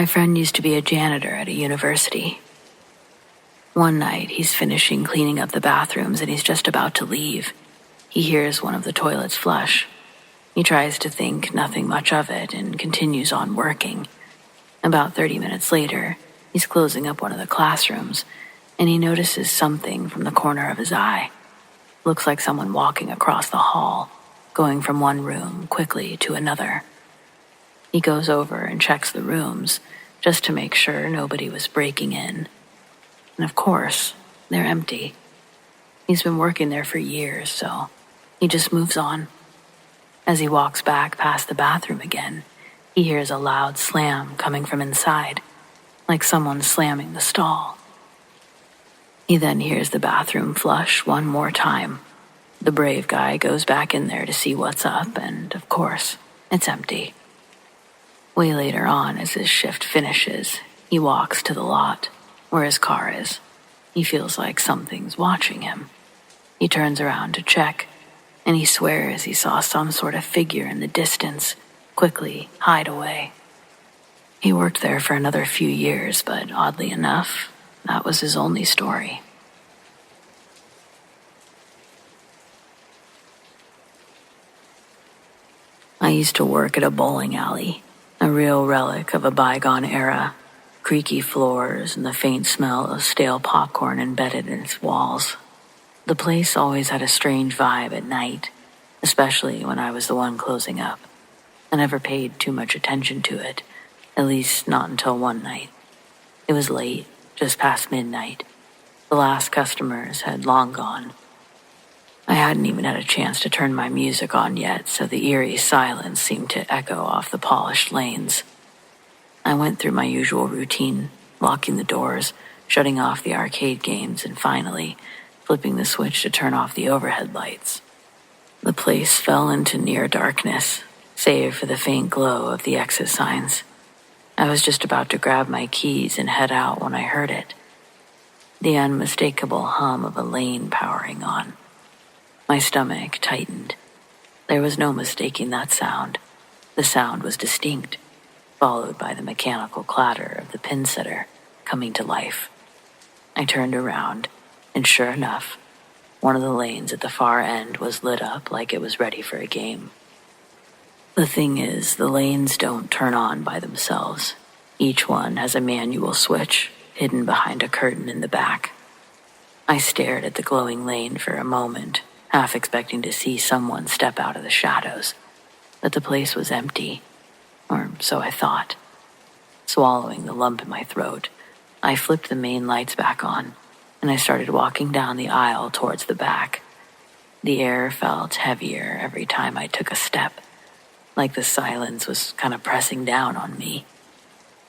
My friend used to be a janitor at a university. One night, he's finishing cleaning up the bathrooms and he's just about to leave. He hears one of the toilets flush. He tries to think nothing much of it and continues on working. About 30 minutes later, he's closing up one of the classrooms and he notices something from the corner of his eye. Looks like someone walking across the hall, going from one room quickly to another. He goes over and checks the rooms just to make sure nobody was breaking in. And of course, they're empty. He's been working there for years, so he just moves on. As he walks back past the bathroom again, he hears a loud slam coming from inside, like someone slamming the stall. He then hears the bathroom flush one more time. The brave guy goes back in there to see what's up, and of course, it's empty. Way later on, as his shift finishes, he walks to the lot where his car is. He feels like something's watching him. He turns around to check, and he swears he saw some sort of figure in the distance quickly hide away. He worked there for another few years, but oddly enough, that was his only story. I used to work at a bowling alley, a real relic of a bygone era. Creaky floors and the faint smell of stale popcorn embedded in its walls. The place always had a strange vibe at night, especially when I was the one closing up. I never paid too much attention to it, at least not until one night. It was late, just past midnight. The last customers had long gone. I hadn't even had a chance to turn my music on yet, so the eerie silence seemed to echo off the polished lanes. I went through my usual routine, locking the doors, shutting off the arcade games, and finally flipping the switch to turn off the overhead lights. The place fell into near darkness, save for the faint glow of the exit signs. I was just about to grab my keys and head out when I heard it. The unmistakable hum of a lane powering on. My stomach tightened. There was no mistaking that sound. The sound was distinct, followed by the mechanical clatter of the pin setter coming to life. I turned around, and sure enough, one of the lanes at the far end was lit up like it was ready for a game. The thing is, the lanes don't turn on by themselves. Each one has a manual switch hidden behind a curtain in the back. I stared at the glowing lane for a moment, half expecting to see someone step out of the shadows, but the place was empty. Or so I thought. Swallowing the lump in my throat, I flipped the main lights back on, and I started walking down the aisle towards the back. The air felt heavier every time I took a step, like the silence was kind of pressing down on me.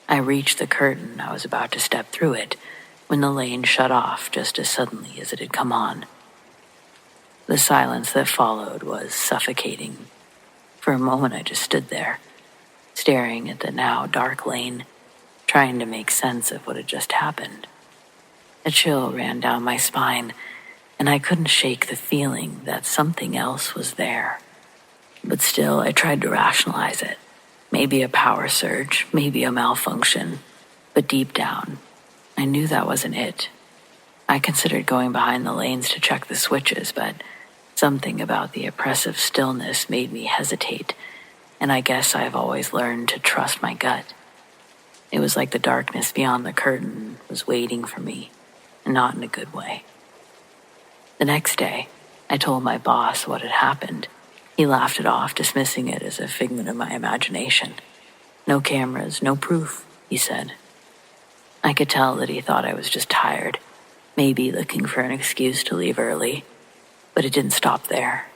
I reached the curtain. I was about to step through it when the lane shut off just as suddenly as it had come on. The silence that followed was suffocating. For a moment I just stood there, staring at the now dark lane, trying to make sense of what had just happened. A chill ran down my spine, and I couldn't shake the feeling that something else was there. But still, I tried to rationalize it. Maybe a power surge, maybe a malfunction. But deep down, I knew that wasn't it. I considered going behind the lanes to check the switches, but something about the oppressive stillness made me hesitate, and I guess I've always learned to trust my gut. It was like the darkness beyond the curtain was waiting for me, and not in a good way. The next day, I told my boss what had happened. He laughed it off, dismissing it as a figment of my imagination. No cameras, no proof, he said. I could tell that he thought I was just tired, maybe looking for an excuse to leave early, but it didn't stop there.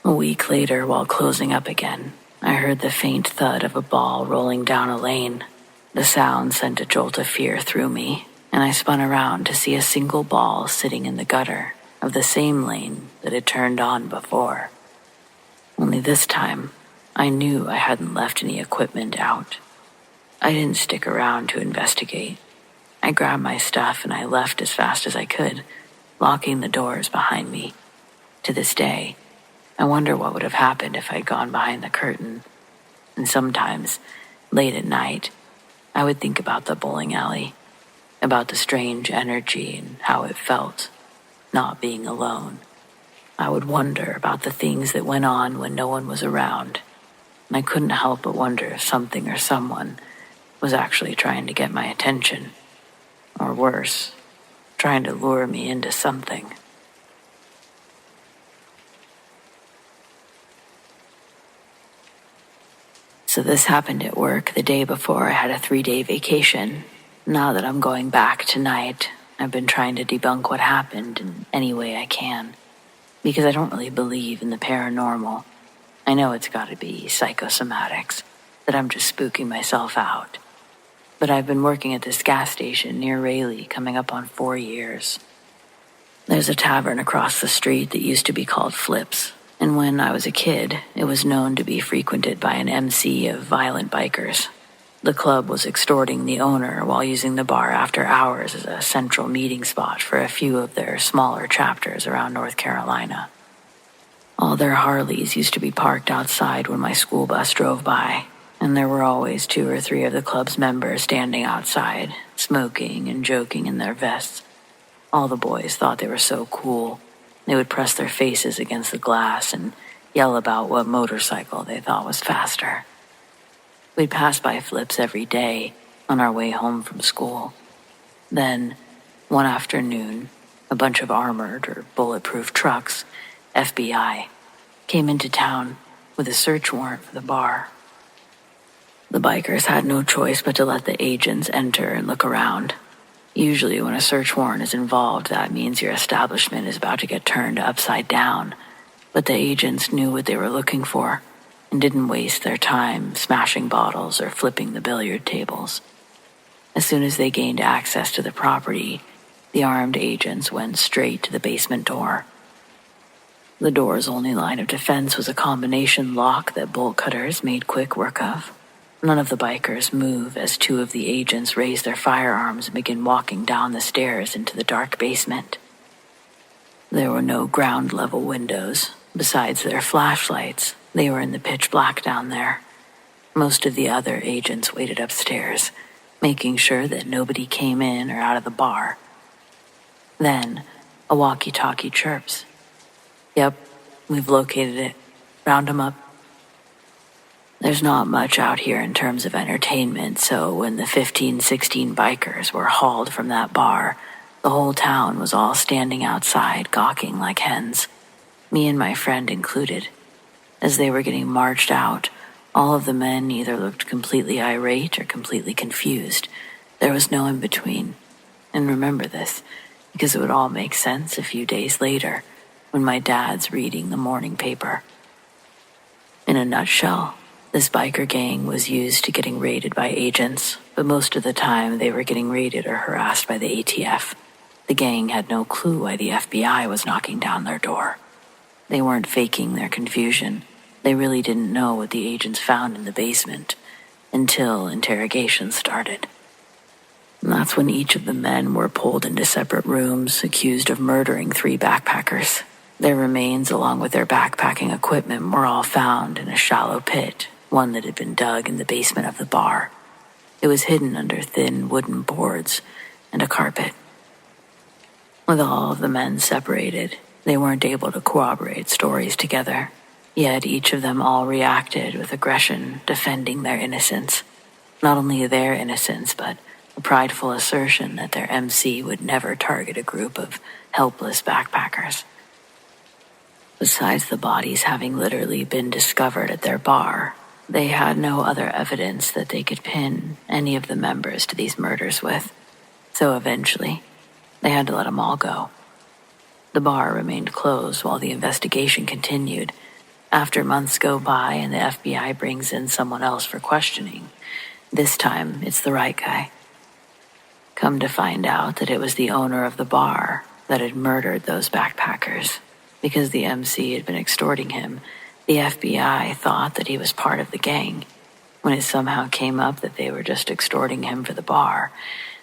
A week later, while closing up again, I heard the faint thud of a ball rolling down a lane. The sound sent a jolt of fear through me, and I spun around to see a single ball sitting in the gutter of the same lane that had turned on before. Only this time, I knew I hadn't left any equipment out. I didn't stick around to investigate. I grabbed my stuff and I left as fast as I could, locking the doors behind me. To this day, I wonder what would have happened if I'd gone behind the curtain. And sometimes, late at night, I would think about the bowling alley, about the strange energy and how it felt, not being alone. I would wonder about the things that went on when no one was around, and I couldn't help but wonder if something or someone was actually trying to get my attention, or worse, trying to lure me into something. So this happened at work the day before I had a 3-day vacation. Now that I'm going back tonight, I've been trying to debunk what happened in any way I can, because I don't really believe in the paranormal. I know it's got to be psychosomatics, that I'm just spooking myself out. But I've been working at this gas station near Raleigh coming up on 4 years. There's a tavern across the street that used to be called Flips, and when I was a kid, it was known to be frequented by an MC of violent bikers. The club was extorting the owner while using the bar after hours as a central meeting spot for a few of their smaller chapters around North Carolina. All their Harleys used to be parked outside when my school bus drove by, and there were always 2 or 3 of the club's members standing outside, smoking and joking in their vests. All the boys thought they were so cool. They would press their faces against the glass and yell about what motorcycle they thought was faster. We'd pass by Flips every day on our way home from school. Then, one afternoon, a bunch of armored or bulletproof trucks, FBI, came into town with a search warrant for the bar. The bikers had no choice but to let the agents enter and look around. Usually when a search warrant is involved, that means your establishment is about to get turned upside down. But the agents knew what they were looking for and didn't waste their time smashing bottles or flipping the billiard tables. As soon as they gained access to the property, the armed agents went straight to the basement door. The door's only line of defense was a combination lock that bolt cutters made quick work of. None of the bikers move as 2 of the agents raise their firearms and begin walking down the stairs into the dark basement. There were no ground-level windows. Besides their flashlights, they were in the pitch black down there. Most of the other agents waited upstairs, making sure that nobody came in or out of the bar. Then, a walkie-talkie chirps. "Yep, we've located it. Round 'em up." There's not much out here in terms of entertainment, so when the 15-16 bikers were hauled from that bar, the whole town was all standing outside, gawking like hens, me and my friend included. As they were getting marched out, all of the men either looked completely irate or completely confused. There was no in between. And remember this, because it would all make sense a few days later, when my dad's reading the morning paper. In a nutshell, this biker gang was used to getting raided by agents, but most of the time they were getting raided or harassed by the ATF. The gang had no clue why the FBI was knocking down their door. They weren't faking their confusion. They really didn't know what the agents found in the basement until interrogation started. And that's when each of the men were pulled into separate rooms, accused of murdering 3 backpackers. Their remains, along with their backpacking equipment, were all found in a shallow pit, one that had been dug in the basement of the bar. It was hidden under thin wooden boards and a carpet. With all of the men separated, they weren't able to corroborate stories together, yet each of them all reacted with aggression, defending their innocence. Not only their innocence, but a prideful assertion that their MC would never target a group of helpless backpackers. Besides the bodies having literally been discovered at their bar, they had no other evidence that they could pin any of the members to these murders with. So eventually, they had to let them all go. The bar remained closed while the investigation continued. After months go by and the FBI brings in someone else for questioning, this time it's the right guy. Come to find out that it was the owner of the bar that had murdered those backpackers. Because the MC had been extorting him, the FBI thought that he was part of the gang. When it somehow came up that they were just extorting him for the bar,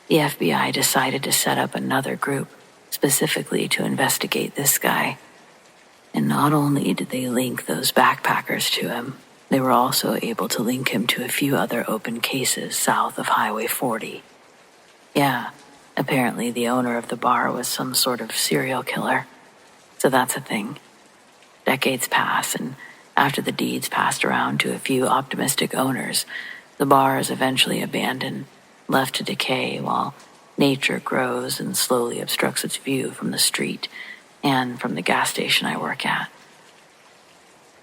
the FBI decided to set up another group, specifically to investigate this guy. And not only did they link those backpackers to him, They were also able to link him to a few other open cases south of Highway 40. Yeah, apparently the owner of the bar was some sort of serial killer. So that's a thing. Decades pass, and after the deeds passed around to a few optimistic owners, the bar is eventually abandoned, left to decay while nature grows and slowly obstructs its view from the street and from the gas station I work at.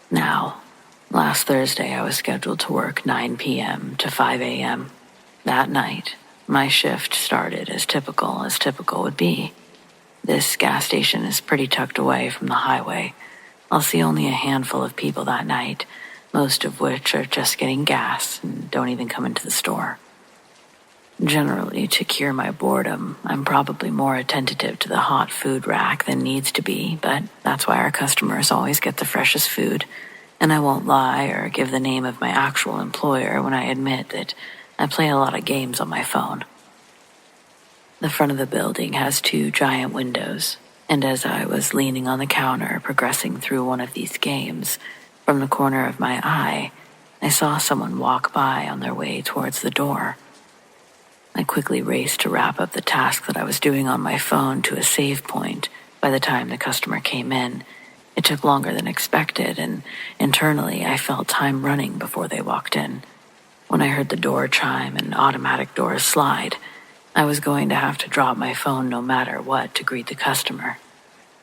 Now, last Thursday I was scheduled to work 9 p.m. to 5 a.m. That night, my shift started as typical would be. This gas station is pretty tucked away from the highway. I'll see only a handful of people that night, most of which are just getting gas and don't even come into the store. Generally, to cure my boredom, I'm probably more attentive to the hot food rack than needs to be, but that's why our customers always get the freshest food, and I won't lie or give the name of my actual employer when I admit that I play a lot of games on my phone. The front of the building has 2 giant windows, and as I was leaning on the counter progressing through one of these games, from the corner of my eye, I saw someone walk by on their way towards the door. I quickly raced to wrap up the task that I was doing on my phone to a save point. By the time the customer came in, it took longer than expected, and internally I felt time running before they walked in. When I heard the door chime and automatic doors slide, I was going to have to drop my phone no matter what to greet the customer.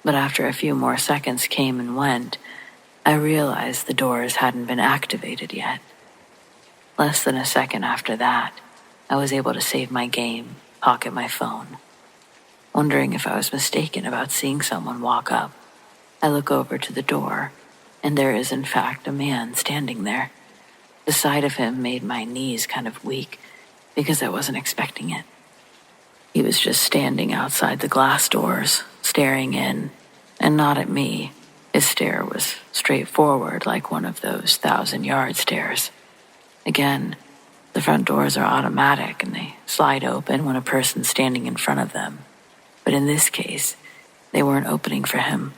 But after a few more seconds came and went, I realized the doors hadn't been activated yet. Less than a second after that, I was able to save my game, pocket my phone. Wondering if I was mistaken about seeing someone walk up, I look over to the door, and there is in fact a man standing there. The sight of him made my knees kind of weak because I wasn't expecting it. He was just standing outside the glass doors, staring in, and not at me. His stare was straightforward, like one of those 1,000-yard stares. Again, the front doors are automatic and they slide open when a person's standing in front of them. But in this case, they weren't opening for him.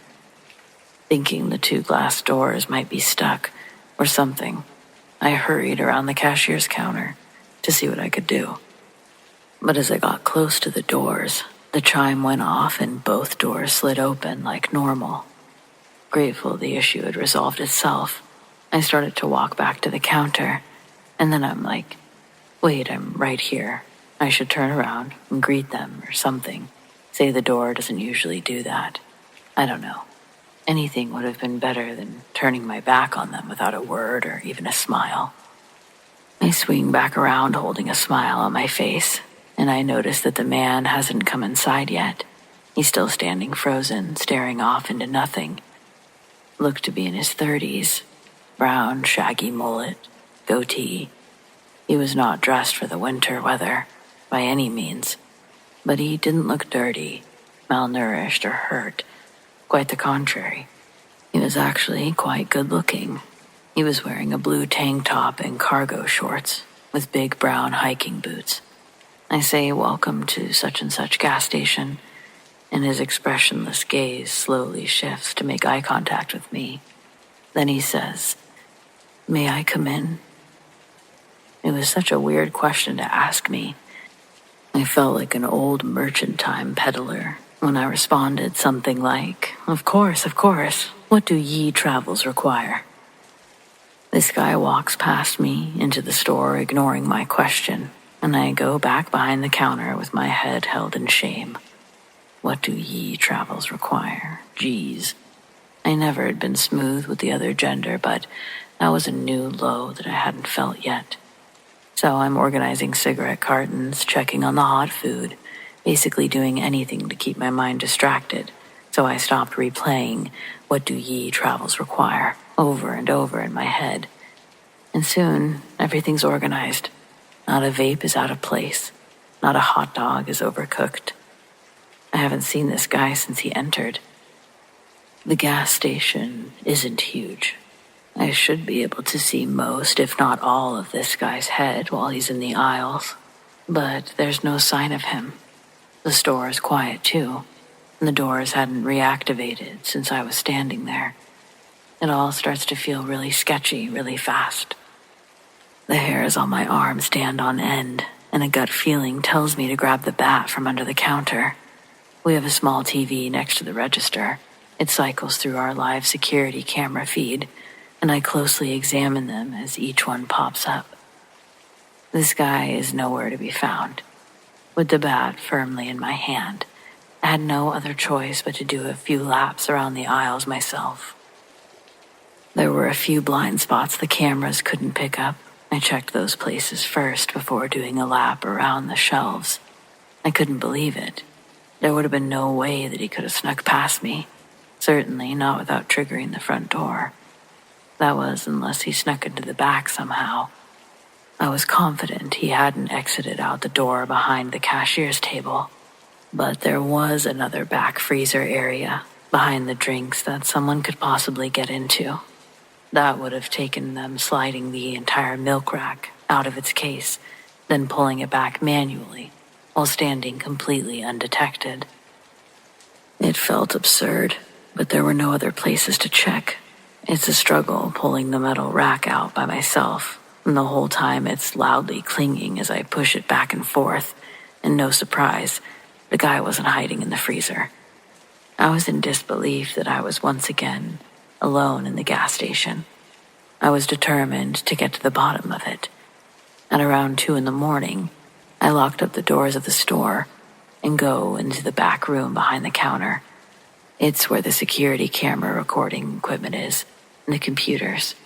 Thinking the 2 glass doors might be stuck or something, I hurried around the cashier's counter to see what I could do. But as I got close to the doors, the chime went off and both doors slid open like normal. Grateful the issue had resolved itself, I started to walk back to the counter, and then I'm like, wait, I'm right here. I should turn around and greet them or something. Say the door doesn't usually do that. I don't know. Anything would have been better than turning my back on them without a word or even a smile. I swing back around holding a smile on my face, and I notice that the man hasn't come inside yet. He's still standing frozen, staring off into nothing. Looked to be in his 30s. Brown, shaggy mullet, goatee. He was not dressed for the winter weather, by any means. But he didn't look dirty, malnourished, or hurt. Quite the contrary. He was actually quite good-looking. He was wearing a blue tank top and cargo shorts, with big brown hiking boots. I say welcome to such-and-such gas station, and his expressionless gaze slowly shifts to make eye contact with me. Then he says, "May I come in?" It was such a weird question to ask me. I felt like an old merchantime peddler when I responded something like, of course, what do ye travels require?" This guy walks past me into the store, ignoring my question, and I go back behind the counter with my head held in shame. What do ye travels require? Geez. I never had been smooth with the other gender, but that was a new low that I hadn't felt yet. So I'm organizing cigarette cartons, checking on the hot food, basically doing anything to keep my mind distracted. So I stopped replaying, "What do ye travels require?" over and over in my head. And soon, everything's organized. Not a vape is out of place. Not a hot dog is overcooked. I haven't seen this guy since he entered. The gas station isn't huge. I should be able to see most, if not all, of this guy's head while he's in the aisles. But there's no sign of him. The store is quiet too, and the doors hadn't reactivated since I was standing there. It all starts to feel really sketchy, really fast. The hairs on my arm stand on end, and a gut feeling tells me to grab the bat from under the counter. We have a small TV next to the register. It cycles through our live security camera feed, and I closely examine them as each one pops up. This guy is nowhere to be found. With the bat firmly in my hand, I had no other choice but to do a few laps around the aisles myself. There were a few blind spots the cameras couldn't pick up. I checked those places first before doing a lap around the shelves. I couldn't believe it. There would have been no way that he could have snuck past me. Certainly not without triggering the front door. That was unless he snuck into the back somehow. I was confident he hadn't exited out the door behind the cashier's table. But there was another back freezer area behind the drinks that someone could possibly get into. That would have taken them sliding the entire milk rack out of its case, then pulling it back manually while standing completely undetected. It felt absurd, but there were no other places to check. It's a struggle pulling the metal rack out by myself, and the whole time it's loudly clinging as I push it back and forth, and no surprise, the guy wasn't hiding in the freezer. I was in disbelief that I was once again alone in the gas station. I was determined to get to the bottom of it. At around 2 a.m, I locked up the doors of the store and go into the back room behind the counter. It's where the security camera recording equipment is, and the computers.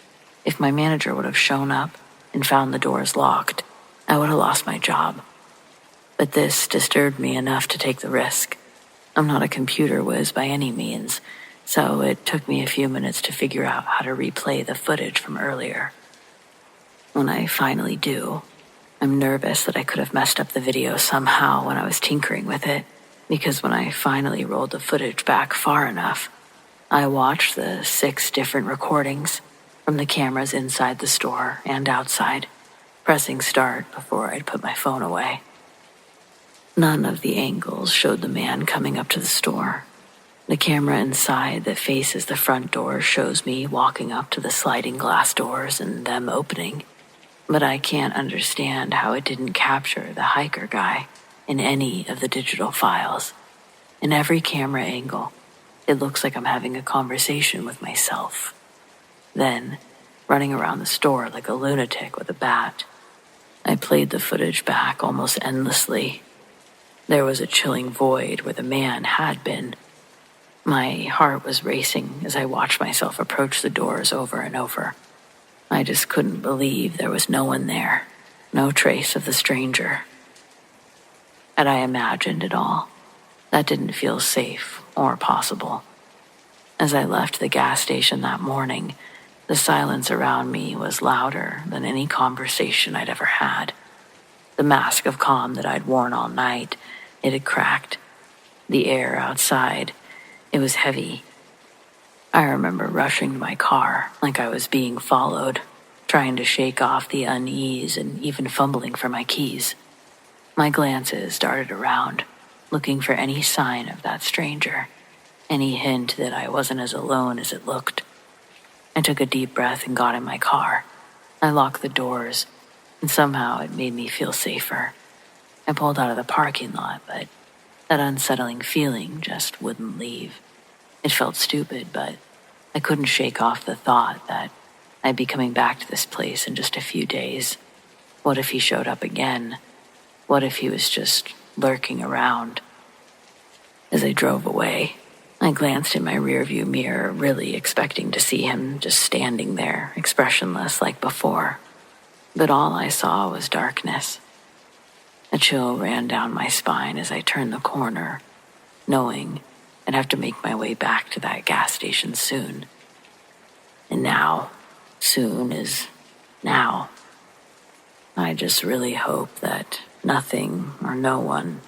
If my manager would have shown up and found the doors locked, I would have lost my job. But this disturbed me enough to take the risk. I'm not a computer whiz by any means, so it took me a few minutes to figure out how to replay the footage from earlier. When I finally do, I'm nervous that I could have messed up the video somehow when I was tinkering with it, because when I finally rolled the footage back far enough, I watched the 6 different recordings from the cameras inside the store and outside, pressing start before I'd put my phone away. None of the angles showed the man coming up to the store. The camera inside that faces the front door shows me walking up to the sliding glass doors and them opening, but I can't understand how it didn't capture the hiker guy in any of the digital files. In every camera angle, it looks like I'm having a conversation with myself. Then, running around the store like a lunatic with a bat, I played the footage back almost endlessly. There was a chilling void where the man had been. My heart was racing as I watched myself approach the doors over and over. I just couldn't believe there was no one there, no trace of the stranger. Had I imagined it all? That didn't feel safe or possible. As I left the gas station that morning, the silence around me was louder than any conversation I'd ever had. The mask of calm that I'd worn all night, it had cracked. The air outside, it was heavy. I remember rushing to my car like I was being followed, trying to shake off the unease and even fumbling for my keys. My glances darted around, looking for any sign of that stranger, any hint that I wasn't as alone as it looked. I took a deep breath and got in my car. I locked the doors, and somehow it made me feel safer. I pulled out of the parking lot, but that unsettling feeling just wouldn't leave. It felt stupid, but I couldn't shake off the thought that I'd be coming back to this place in just a few days. What if he showed up again? What if he was just lurking around? As I drove away, I glanced in my rearview mirror, really expecting to see him just standing there, expressionless like before. But all I saw was darkness. A chill ran down my spine as I turned the corner, knowing I'd have to make my way back to that gas station soon. And now, soon is now. I just really hope that nothing or no one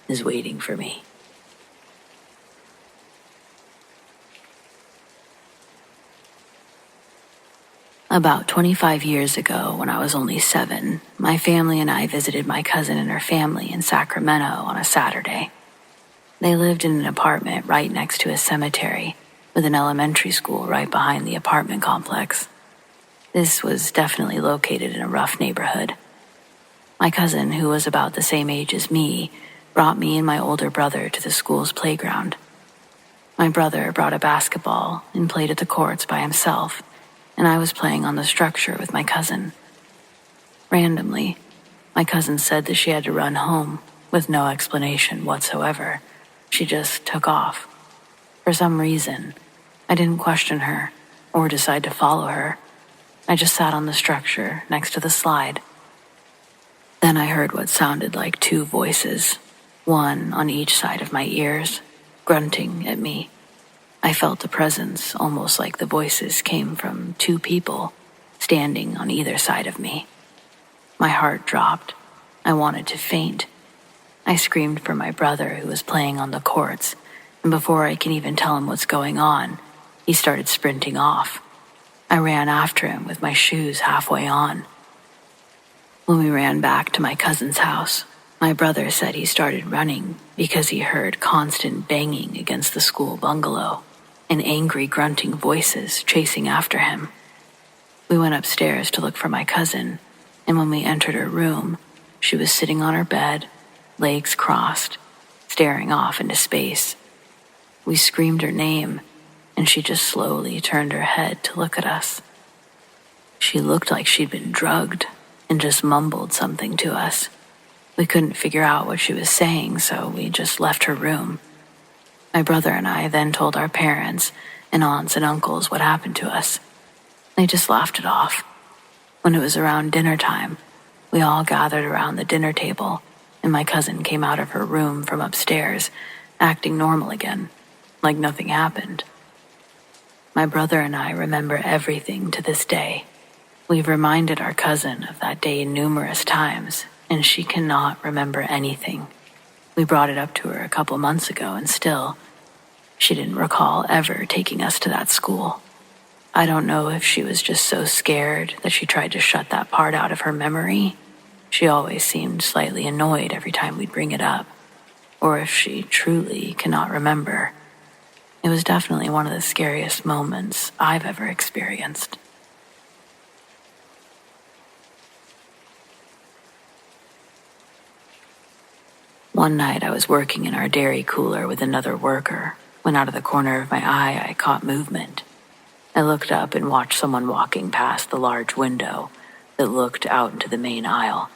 is waiting for me. About 25 years ago, when I was only 7, my family and I visited my cousin and her family in Sacramento on a Saturday. They lived in an apartment right next to a cemetery with an elementary school right behind the apartment complex. This was definitely located in a rough neighborhood. My cousin, who was about the same age as me, brought me and my older brother to the school's playground. My brother brought a basketball and played at the courts by himself, and I was playing on the structure with my cousin. Randomly, my cousin said that she had to run home with no explanation whatsoever. She just took off. For some reason, I didn't question her or decide to follow her. I just sat on the structure next to the slide. Then I heard what sounded like two voices, one on each side of my ears, grunting at me. I felt a presence almost like the voices came from two people standing on either side of me. My heart dropped. I wanted to faint. I screamed for my brother who was playing on the courts, and before I can even tell him what's going on, he started sprinting off. I ran after him with my shoes halfway on. When we ran back to my cousin's house, my brother said he started running because he heard constant banging against the school bungalow and angry grunting voices chasing after him. We went upstairs to look for my cousin, and when we entered her room, she was sitting on her bed, legs crossed, staring off into space. We screamed her name, and she just slowly turned her head to look at us. She looked like she'd been drugged and just mumbled something to us. We couldn't figure out what she was saying, so we just left her room. My brother and I then told our parents and aunts and uncles what happened to us. They just laughed it off. When it was around dinner time, we all gathered around the dinner table, and my cousin came out of her room from upstairs, acting normal again, like nothing happened. My brother and I remember everything to this day. We've reminded our cousin of that day numerous times, and she cannot remember anything. We brought it up to her a couple months ago, and still, she didn't recall ever taking us to that school. I don't know if she was just so scared that she tried to shut that part out of her memory. She always seemed slightly annoyed every time we'd bring it up, or if she truly cannot remember. It was definitely one of the scariest moments I've ever experienced. One night I was working in our dairy cooler with another worker when out of the corner of my eye I caught movement. I looked up and watched someone walking past the large window that looked out into the main aisle.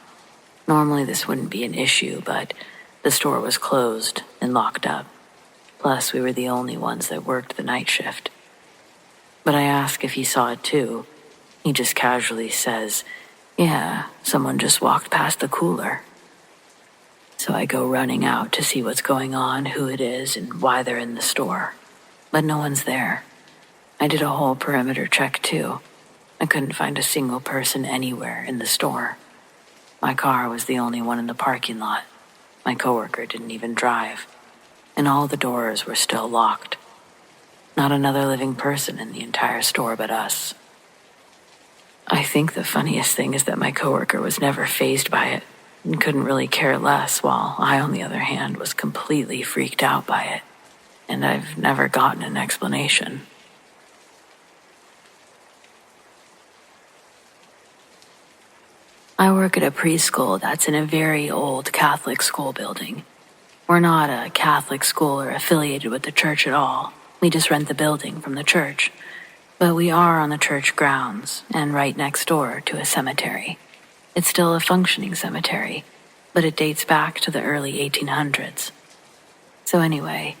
Normally this wouldn't be an issue, but the store was closed and locked up. Plus we were the only ones that worked the night shift. But I asked if he saw it too. He just casually says, "Yeah, someone just walked past the cooler." So I go running out to see what's going on, who it is, and why they're in the store. But no one's there. I did a whole perimeter check too. I couldn't find a single person anywhere in the store. My car was the only one in the parking lot. My coworker didn't even drive. And all the doors were still locked. Not another living person in the entire store but us. I think the funniest thing is that my coworker was never fazed by it and couldn't really care less, while I, on the other hand, was completely freaked out by it. And I've never gotten an explanation. I work at a preschool that's in a very old Catholic school building. We're not a Catholic school or affiliated with the church at all. We just rent the building from the church. But we are on the church grounds and right next door to a cemetery. It's still a functioning cemetery, but it dates back to the early 1800s. So anyway,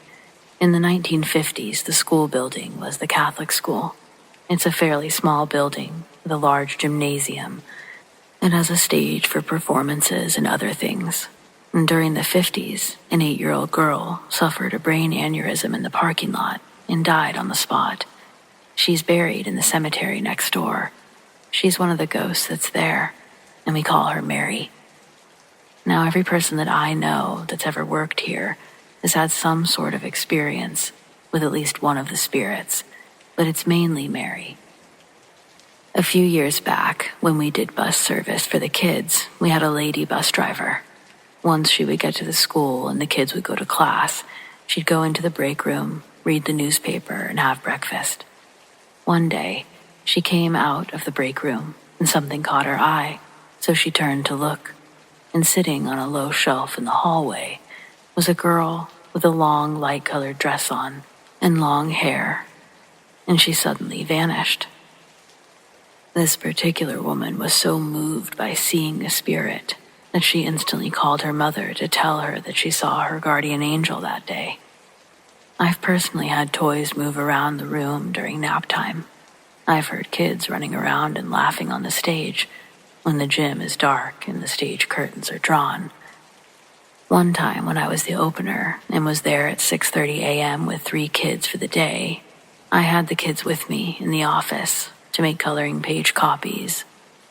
in the 1950s, the school building was the Catholic school. It's a fairly small building with a large gymnasium. It has a stage for performances and other things. And during the 50s, an 8-year-old girl suffered a brain aneurysm in the parking lot and died on the spot. She's buried in the cemetery next door. She's one of the ghosts that's there, and we call her Mary. Now, every person that I know that's ever worked here has had some sort of experience with at least one of the spirits, but it's mainly Mary. A few years back, when we did bus service for the kids, we had a lady bus driver. Once she would get to the school and the kids would go to class, she'd go into the break room, read the newspaper, and have breakfast. One day, she came out of the break room, and something caught her eye, so she turned to look. And sitting on a low shelf in the hallway was a girl with a long, light-colored dress on and long hair, and she suddenly vanished. This particular woman was so moved by seeing a spirit that she instantly called her mother to tell her that she saw her guardian angel that day. I've personally had toys move around the room during nap time. I've heard kids running around and laughing on the stage when the gym is dark and the stage curtains are drawn. One time when I was the opener and was there at 6:30 a.m. with 3 kids for the day, I had the kids with me in the office to make coloring page copies.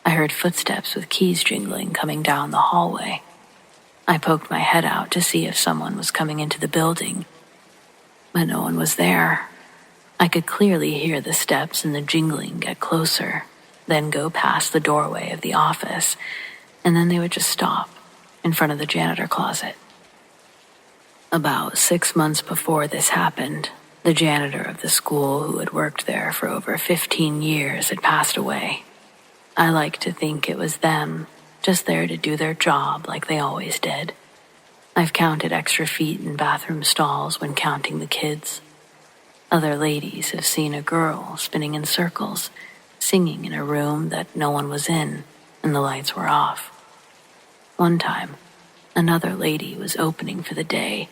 I heard footsteps with keys jingling coming down the hallway. I poked my head out to see if someone was coming into the building, but no one was there. I could clearly hear the steps and the jingling get closer, then go past the doorway of the office, and then they would just stop in front of the janitor closet. About 6 months before this happened, the janitor of the school who had worked there for over 15 years had passed away. I like to think it was them, just there to do their job like they always did. I've counted extra feet in bathroom stalls when counting the kids. Other ladies have seen a girl spinning in circles, singing in a room that no one was in and the lights were off. One time, another lady was opening for the day,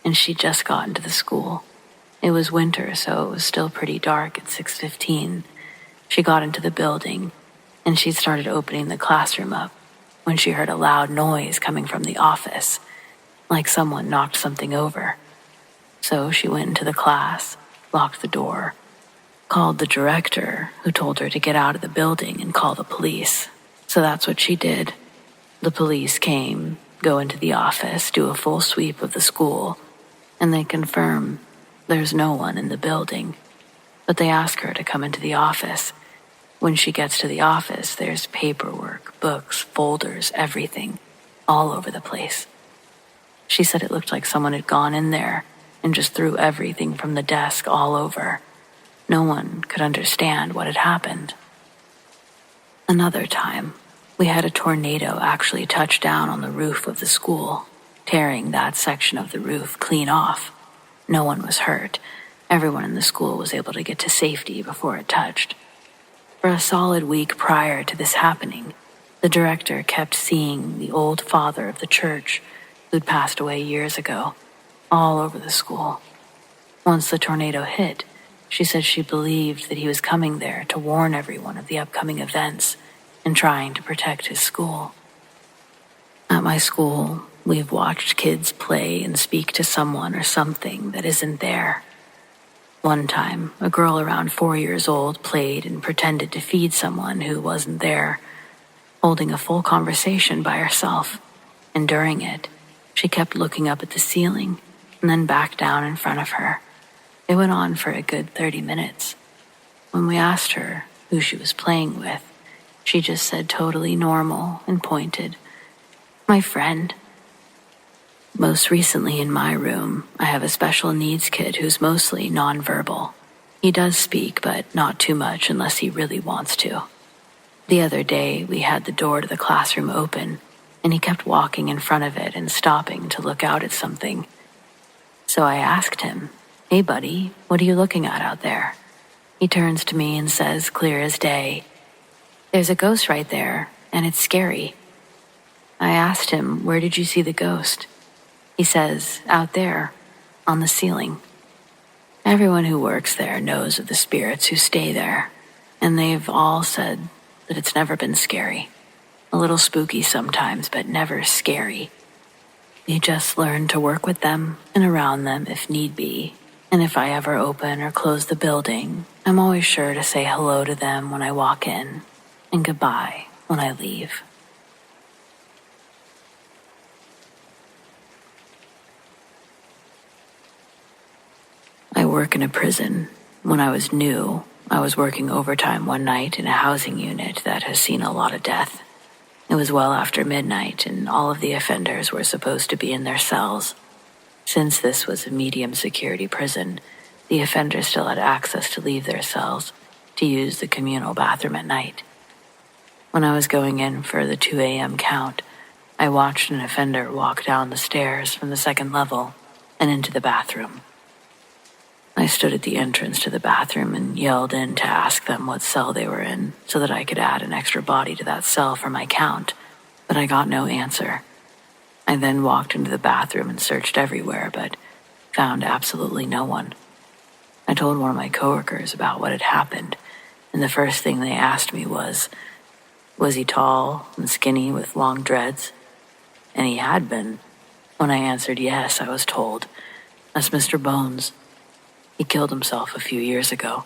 and she'd just gotten to the school. It was winter, so it was still pretty dark at 6:15. She got into the building, and she'd started opening the classroom up when she heard a loud noise coming from the office, like someone knocked something over. So she went into the class, locked the door, called the director, who told her to get out of the building and call the police. So that's what she did. The police came, go into the office, do a full sweep of the school, and they confirm there's no one in the building. But they ask her to come into the office. When she gets to the office, there's paperwork, books, folders, everything, all over the place. She said it looked like someone had gone in there and just threw everything from the desk all over. No one could understand what had happened. Another time, we had a tornado actually touch down on the roof of the school, tearing that section of the roof clean off. No one was hurt. Everyone in the school was able to get to safety before it touched. For a solid week prior to this happening, the director kept seeing the old father of the church, who'd passed away years ago, all over the school. Once the tornado hit, she said she believed that he was coming there to warn everyone of the upcoming events and trying to protect his school. At my school, we've watched kids play and speak to someone or something that isn't there. One time, a girl around 4 years old played and pretended to feed someone who wasn't there, holding a full conversation by herself, and during it, she kept looking up at the ceiling and then back down in front of her. It went on for a good 30 minutes. When we asked her who she was playing with, she just said totally normal and pointed. My friend. Most recently in my room, I have a special needs kid who's mostly nonverbal. He does speak, but not too much unless he really wants to. The other day, we had the door to the classroom open, and he kept walking in front of it and stopping to look out at something. So I asked him, "Hey buddy, what are you looking at out there?" He turns to me and says, clear as day, "There's a ghost right there, and it's scary." I asked him, "Where did you see the ghost?" He says, "Out there, on the ceiling." Everyone who works there knows of the spirits who stay there, and they've all said that it's never been scary. A little spooky sometimes, but never scary. You just learn to work with them and around them if need be. And if I ever open or close the building, I'm always sure to say hello to them when I walk in, and goodbye when I leave. I work in a prison. When I was new, I was working overtime one night in a housing unit that has seen a lot of death. It was well after midnight, and all of the offenders were supposed to be in their cells. Since this was a medium security prison, the offenders still had access to leave their cells to use the communal bathroom at night. When I was going in for the 2 a.m. count, I watched an offender walk down the stairs from the second level and into the bathroom. I stood at the entrance to the bathroom and yelled in to ask them what cell they were in so that I could add an extra body to that cell for my count, but I got no answer. I then walked into the bathroom and searched everywhere, but found absolutely no one. I told one of my coworkers about what had happened, and the first thing they asked me was he tall and skinny with long dreads? And he had been. When I answered yes, I was told, "That's Mr. Bones. He killed himself a few years ago,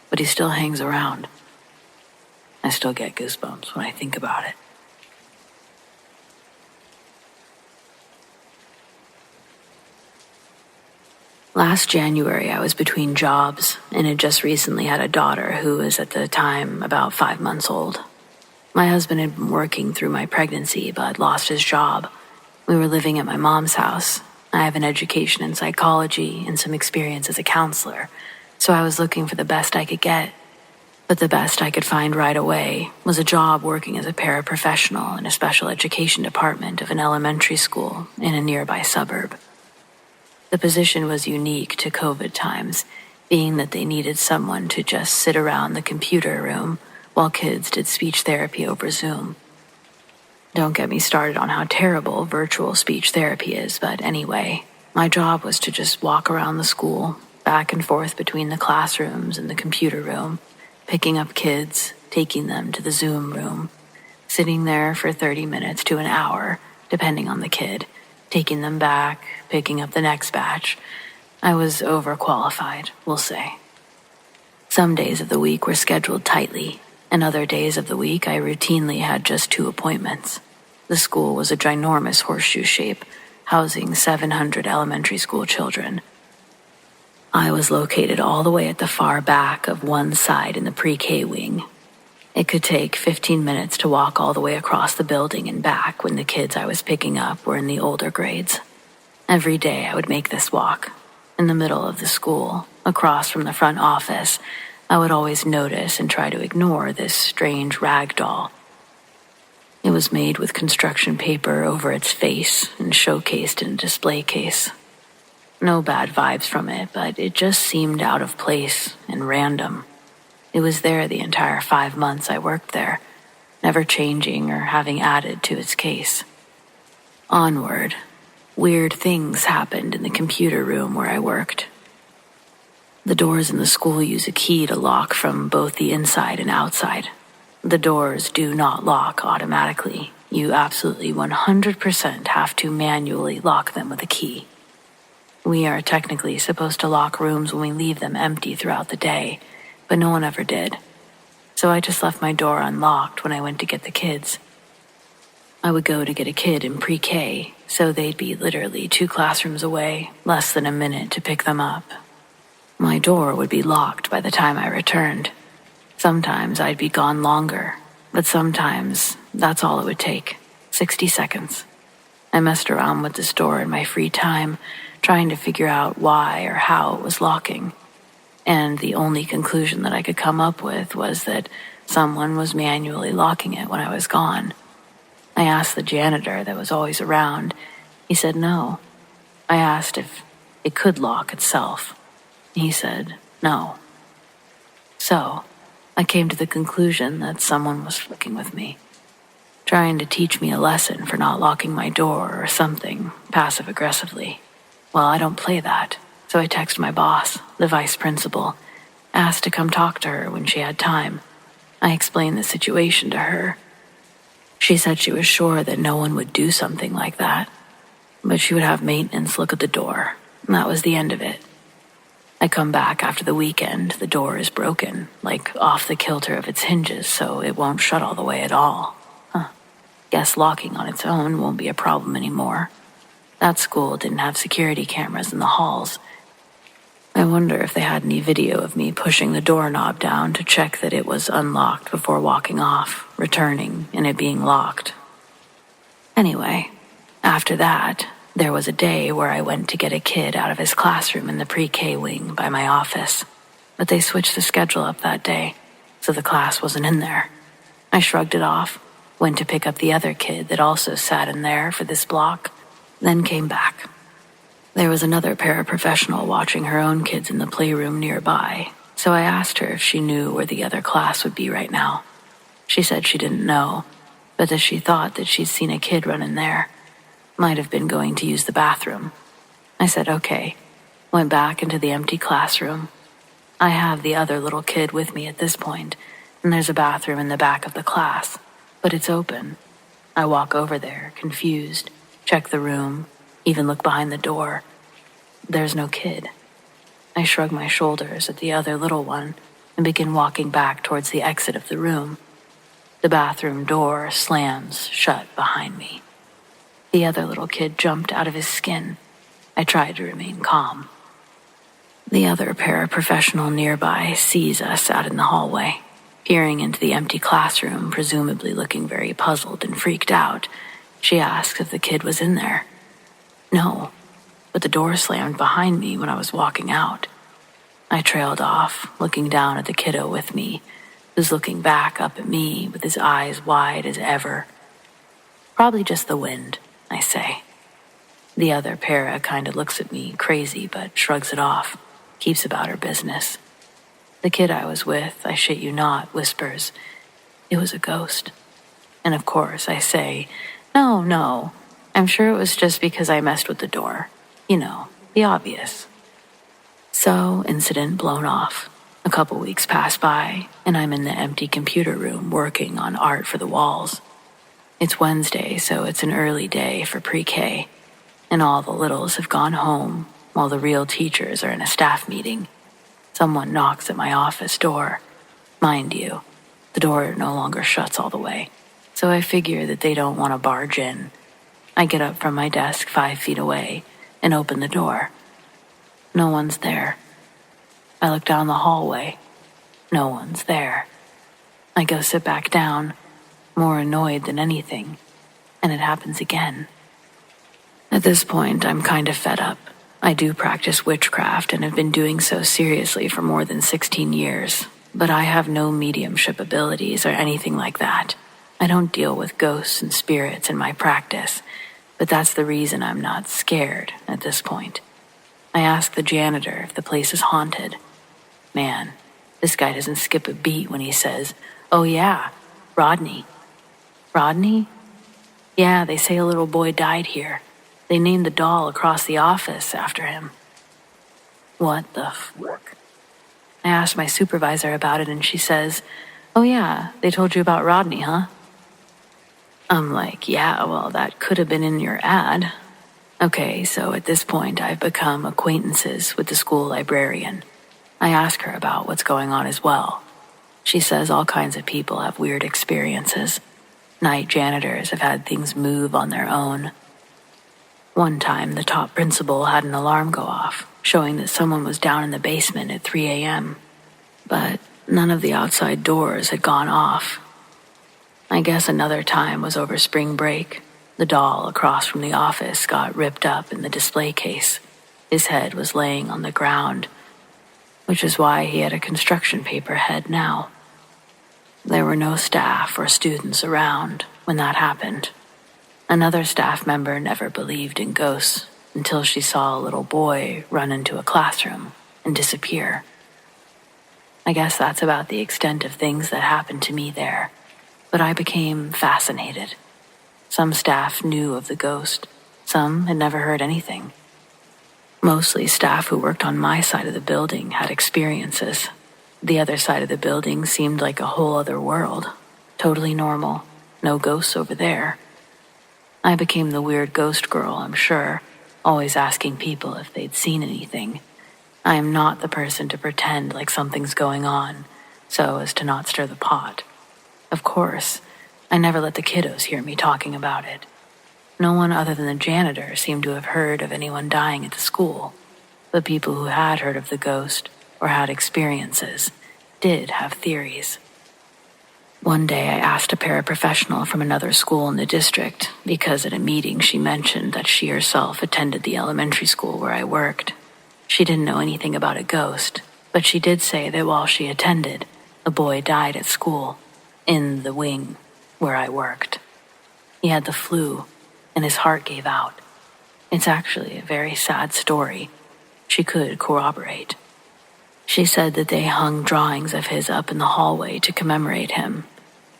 but he still hangs around." I still get goosebumps when I think about it. Last January, I was between jobs and had just recently had a daughter who was at the time about 5 months old. My husband had been working through my pregnancy but lost his job. We were living at my mom's house. I have an education in psychology and some experience as a counselor, so I was looking for the best I could get. But the best I could find right away was a job working as a paraprofessional in a special education department of an elementary school in a nearby suburb. The position was unique to COVID times, being that they needed someone to just sit around the computer room while kids did speech therapy over Zoom. Don't get me started on how terrible virtual speech therapy is, but anyway, my job was to just walk around the school, back and forth between the classrooms and the computer room, picking up kids, taking them to the Zoom room, sitting there for 30 minutes to an hour, depending on the kid, taking them back, picking up the next batch. I was overqualified, we'll say. Some days of the week were scheduled tightly, and other days of the week I routinely had just 2 appointments. The school was a ginormous horseshoe shape, housing 700 elementary school children. I was located all the way at the far back of one side in the pre-K wing. It could take 15 minutes to walk all the way across the building and back when the kids I was picking up were in the older grades. Every day I would make this walk. In the middle of the school, across from the front office, I would always notice and try to ignore this strange rag doll. It was made with construction paper over its face and showcased in a display case. No bad vibes from it, but it just seemed out of place and random. It was there the entire 5 months I worked there, never changing or having added to its case. Onward, weird things happened in the computer room where I worked. The doors in the school use a key to lock from both the inside and outside. The doors do not lock automatically. You absolutely 100% have to manually lock them with a key. We are technically supposed to lock rooms when we leave them empty throughout the day, but no one ever did. So I just left my door unlocked when I went to get the kids. I would go to get a kid in pre-K, so they'd be literally 2 classrooms away, less than a minute to pick them up. My door would be locked by the time I returned. Sometimes I'd be gone longer, but sometimes that's all it would take, 60 seconds. I messed around with this door in my free time, trying to figure out why or how it was locking. And the only conclusion that I could come up with was that someone was manually locking it when I was gone. I asked the janitor that was always around. He said no. I asked if it could lock itself. He said no. So, I came to the conclusion that someone was fucking with me, trying to teach me a lesson for not locking my door or something, passive-aggressively. Well, I don't play that, so I texted my boss, the vice principal, asked to come talk to her when she had time. I explained the situation to her. She said she was sure that no one would do something like that, but she would have maintenance look at the door, and that was the end of it. I come back after the weekend, the door is broken, like off the kilter of its hinges, so it won't shut all the way at all. Guess locking on its own won't be a problem anymore. That school didn't have security cameras in the halls. I wonder if they had any video of me pushing the doorknob down to check that it was unlocked before walking off, returning, and it being locked. Anyway, after that, There was a day where I went to get a kid out of his classroom in the pre-K wing by my office, but they switched the schedule up that day, so the class wasn't in there. I shrugged it off, went to pick up the other kid that also sat in there for this block, then came back. There was another paraprofessional watching her own kids in the playroom nearby, so I asked her if she knew where the other class would be right now. She said she didn't know, but that she thought that she'd seen a kid run in there. Might have been going to use the bathroom. I said okay, went back into the empty classroom. I have the other little kid with me at this point, and there's a bathroom in the back of the class, but it's open. I walk over there, confused, check the room, even look behind the door. There's no kid. I shrug my shoulders at the other little one and begin walking back towards the exit of the room. The bathroom door slams shut behind me. The other little kid jumped out of his skin. I tried to remain calm. The other paraprofessional nearby sees us out in the hallway, peering into the empty classroom, presumably looking very puzzled and freaked out. She asks if the kid was in there. No, but the door slammed behind me when I was walking out. I trailed off, looking down at the kiddo with me, who's looking back up at me with his eyes wide as ever. Probably just the wind, I say. The other para kind of looks at me crazy but shrugs it off, keeps about her business. The kid I was with, I shit you not, whispers, "It was a ghost." And of course I say, No, I'm sure it was just because I messed with the door. You know, the obvious. So, incident blown off. A couple weeks pass by, and I'm in the empty computer room working on art for the walls. It's Wednesday, so it's an early day for pre-K, and all the littles have gone home while the real teachers are in a staff meeting. Someone knocks at my office door. Mind you, the door no longer shuts all the way, so I figure that they don't want to barge in. I get up from my desk 5 feet away and open the door. No one's there. I look down the hallway. No one's there. I go sit back down, more annoyed than anything, and it happens again. At this point, I'm kind of fed up. I do practice witchcraft and have been doing so seriously for more than 16 years, but I have no mediumship abilities or anything like that. I don't deal with ghosts and spirits in my practice, but that's the reason I'm not scared at this point. I ask the janitor if the place is haunted. Man, this guy doesn't skip a beat when he says, "Oh yeah, Rodney." Rodney? Yeah, they say a little boy died here. They named the doll across the office after him. What the fuck? I asked my supervisor about it and she says, "Oh yeah, they told you about Rodney, huh?" I'm like, yeah, well, that could have been in your ad. Okay, so at this point I've become acquaintances with the school librarian. I ask her about what's going on as well. She says all kinds of people have weird experiences. Night janitors have had things move on their own. One time, the top principal had an alarm go off, showing that someone was down in the basement at 3 a.m. But none of the outside doors had gone off. I guess another time was over spring break. The doll across from the office got ripped up in the display case. His head was laying on the ground, which is why he had a construction paper head now. There were no staff or students around when that happened. Another staff member never believed in ghosts until she saw a little boy run into a classroom and disappear. I guess that's about the extent of things that happened to me there, but I became fascinated. Some staff knew of the ghost, some had never heard anything. Mostly staff who worked on my side of the building had experiences. The other side of the building seemed like a whole other world, totally normal, no ghosts over there. I became the weird ghost girl, I'm sure, always asking people if they'd seen anything. I am not the person to pretend like something's going on, so as to not stir the pot. Of course, I never let the kiddos hear me talking about it. No one other than the janitor seemed to have heard of anyone dying at the school, but people who had heard of the ghost or had experiences did have theories. One day I asked a paraprofessional from another school in the district because at a meeting she mentioned that she herself attended the elementary school where I worked. She didn't know anything about a ghost, but she did say that while she attended, a boy died at school, in the wing where I worked. He had the flu, and his heart gave out. It's actually a very sad story. She could corroborate. She said that they hung drawings of his up in the hallway to commemorate him.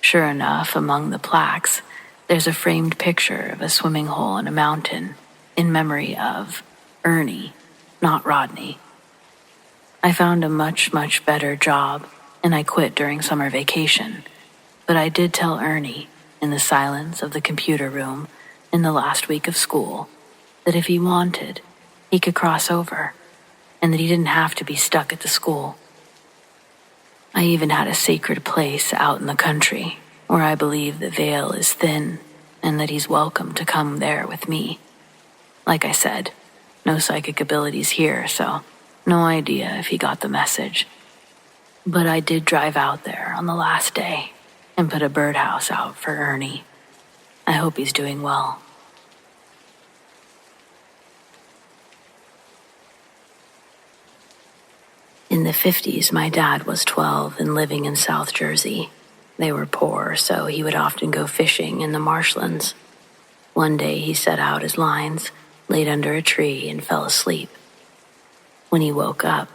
Sure enough, among the plaques, there's a framed picture of a swimming hole in a mountain in memory of Ernie, not Rodney. I found a much, much better job, and I quit during summer vacation. But I did tell Ernie, in the silence of the computer room in the last week of school, that if he wanted, he could cross over, and that he didn't have to be stuck at the school. I even had a sacred place out in the country where I believe the veil is thin and that he's welcome to come there with me. Like I said, no psychic abilities here, so no idea if he got the message. But I did drive out there on the last day and put a birdhouse out for Ernie. I hope he's doing well. In the 50s, my dad was 12 and living in South Jersey. They were poor, so he would often go fishing in the marshlands. One day he set out his lines, laid under a tree, and fell asleep. When he woke up,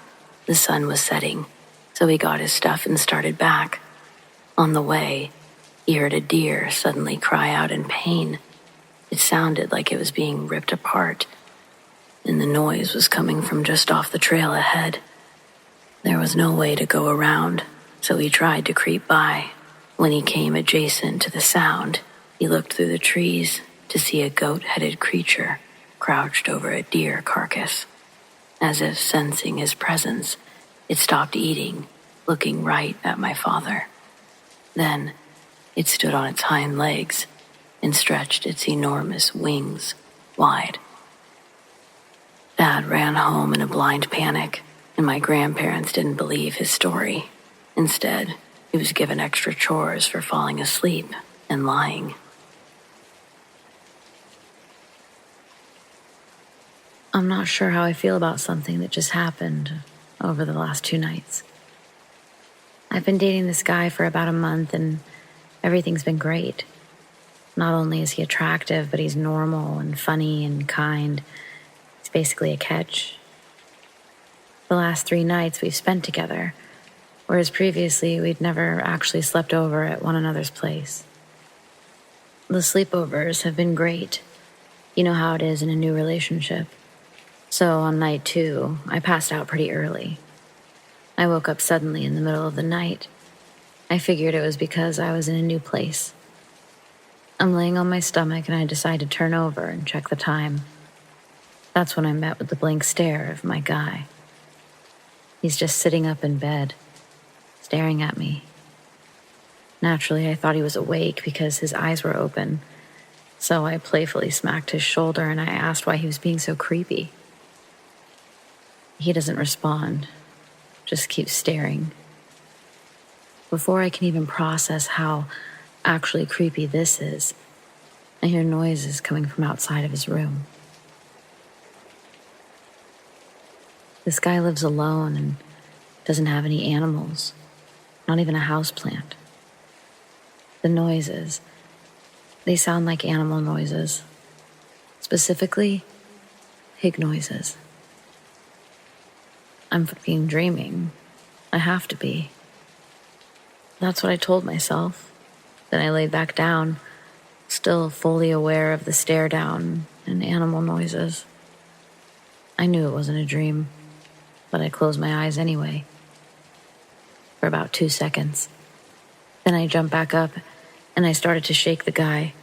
the sun was setting, so he got his stuff and started back. On the way, he heard a deer suddenly cry out in pain. It sounded like it was being ripped apart, and the noise was coming from just off the trail ahead. There was no way to go around, so he tried to creep by. When he came adjacent to the sound, he looked through the trees to see a goat-headed creature crouched over a deer carcass. As if sensing his presence, it stopped eating, looking right at my father. Then, it stood on its hind legs and stretched its enormous wings wide. Dad ran home in a blind panic, and my grandparents didn't believe his story. Instead, he was given extra chores for falling asleep and lying. I'm not sure how I feel about something that just happened over the last 2 nights. I've been dating this guy for about a month, and everything's been great. Not only is he attractive, but he's normal and funny and kind. He's basically a catch. The last 3 nights we've spent together, whereas previously we'd never actually slept over at one another's place. The sleepovers have been great. You know how it is in a new relationship. So on night 2, I passed out pretty early. I woke up suddenly in the middle of the night. I figured it was because I was in a new place. I'm laying on my stomach and I decide to turn over and check the time. That's when I met with the blank stare of my guy. He's just sitting up in bed, staring at me. Naturally, I thought he was awake because his eyes were open, so I playfully smacked his shoulder and I asked why he was being so creepy. He doesn't respond, just keeps staring. Before I can even process how actually creepy this is, I hear noises coming from outside of his room. This guy lives alone and doesn't have any animals, not even a houseplant. The noises, they sound like animal noises, specifically pig noises. I'm fucking dreaming. I have to be. That's what I told myself. Then I laid back down, still fully aware of the stare down and animal noises. I knew it wasn't a dream, but I closed my eyes anyway. For about 2 seconds. Then I jumped back up and I started to shake the guy.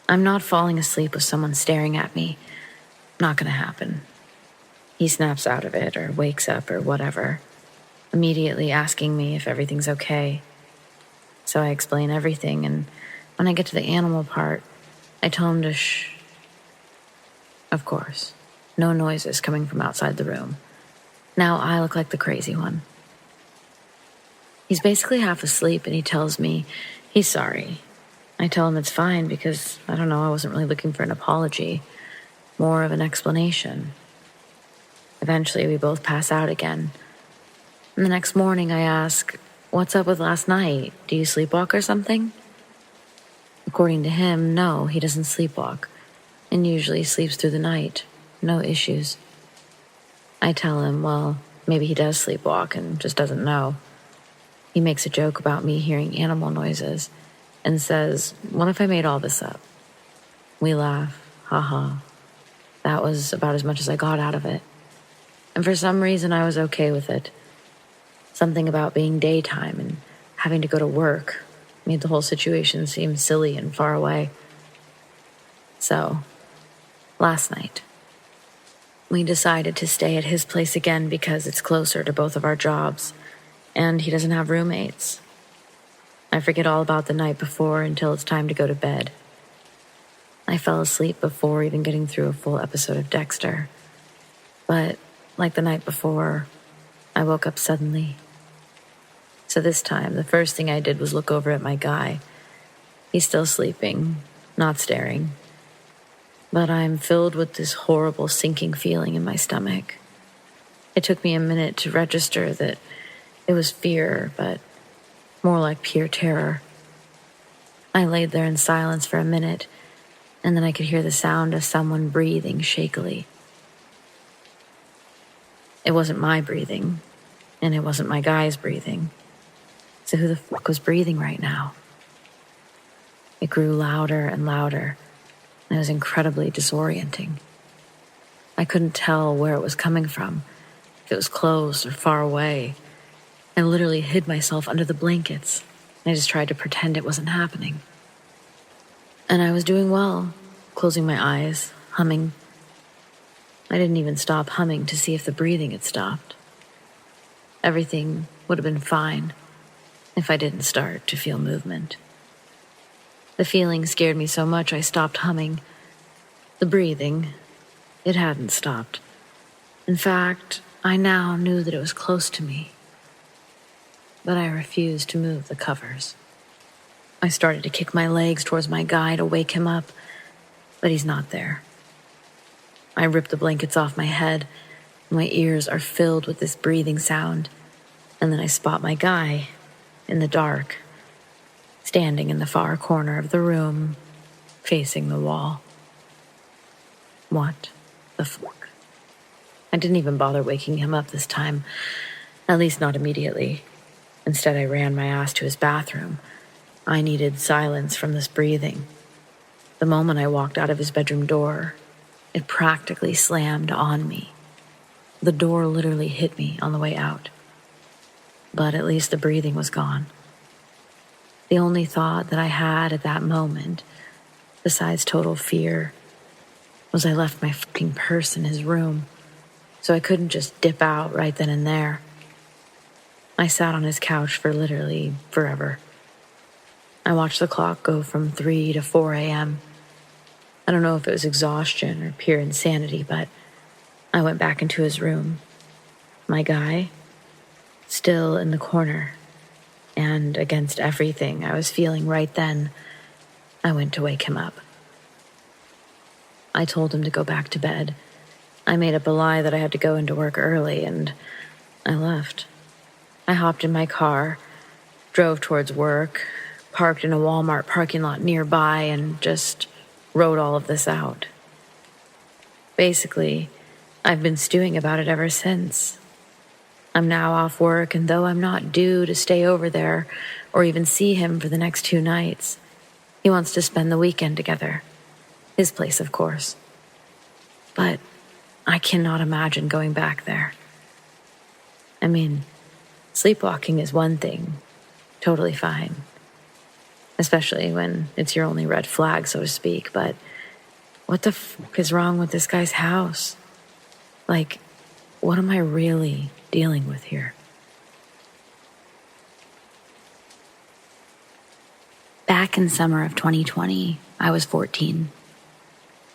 I'm not falling asleep with someone staring at me. Not gonna happen. He snaps out of it or wakes up or whatever, immediately asking me if everything's okay. So I explain everything, and when I get to the animal part, I tell him to shh. Of course, no noises coming from outside the room. Now I look like the crazy one. He's basically half asleep and he tells me he's sorry. I tell him it's fine because, I don't know, I wasn't really looking for an apology, more of an explanation. Eventually, we both pass out again. And the next morning, I ask, "What's up with last night? Do you sleepwalk or something?" According to him, no, he doesn't sleepwalk, and usually sleeps through the night. No issues. I tell him, well, maybe he does sleepwalk and just doesn't know. He makes a joke about me hearing animal noises and says, "What if I made all this up?" We laugh. Haha. That was about as much as I got out of it. And for some reason, I was okay with it. Something about being daytime and having to go to work made the whole situation seem silly and far away. So, last night, we decided to stay at his place again because it's closer to both of our jobs, and he doesn't have roommates. I forget all about the night before until it's time to go to bed. I fell asleep before even getting through a full episode of Dexter. But, like the night before, I woke up suddenly. So this time, the first thing I did was look over at my guy. He's still sleeping, not staring. But I'm filled with this horrible sinking feeling in my stomach. It took me a minute to register that it was fear, but more like pure terror. I laid there in silence for a minute, and then I could hear the sound of someone breathing shakily. It wasn't my breathing, and it wasn't my guy's breathing. So who the fuck was breathing right now? It grew louder and louder, and it was incredibly disorienting. I couldn't tell where it was coming from, if it was close or far away. I literally hid myself under the blankets. I just tried to pretend it wasn't happening. And I was doing well, closing my eyes, humming. I didn't even stop humming to see if the breathing had stopped. Everything would have been fine if I didn't start to feel movement. The feeling scared me so much I stopped humming. The breathing, it hadn't stopped. In fact, I now knew that it was close to me. But I refused to move the covers. I started to kick my legs towards my guy to wake him up, but he's not there. I ripped the blankets off my head. My ears are filled with this breathing sound, and then I spot my guy in the dark, standing in the far corner of the room, facing the wall. What the fuck? I didn't even bother waking him up this time, at least not immediately. Instead, I ran my ass to his bathroom. I needed silence from this breathing. The moment I walked out of his bedroom door, it practically slammed on me. The door literally hit me on the way out. But at least the breathing was gone. The only thought that I had at that moment, besides total fear, was I left my fucking purse in his room, so I couldn't just dip out right then and there. I sat on his couch for literally forever. I watched the clock go from 3 to 4 a.m. I don't know if it was exhaustion or pure insanity, but I went back into his room. My guy, still in the corner, and against everything I was feeling right then, I went to wake him up. I told him to go back to bed. I made up a lie that I had to go into work early, and I left. I hopped in my car, drove towards work, parked in a Walmart parking lot nearby, and just wrote all of this out. Basically, I've been stewing about it ever since. I'm now off work, and though I'm not due to stay over there or even see him for the next 2 nights, he wants to spend the weekend together. His place, of course. But I cannot imagine going back there. I mean, sleepwalking is one thing, totally fine. Especially when it's your only red flag, so to speak, but what the fuck is wrong with this guy's house? Like, what am I really dealing with here? Back in summer of 2020, I was 14.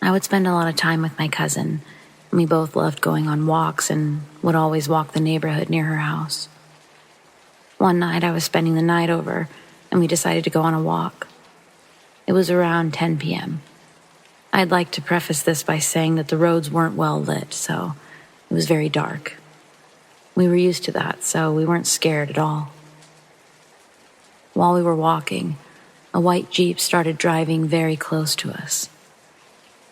I would spend a lot of time with my cousin, and we both loved going on walks and would always walk the neighborhood near her house. One night I was spending the night over, and we decided to go on a walk. It was around 10 p.m. I'd like to preface this by saying that the roads weren't well lit, so it was very dark. We were used to that, so we weren't scared at all. While we were walking, a white Jeep started driving very close to us.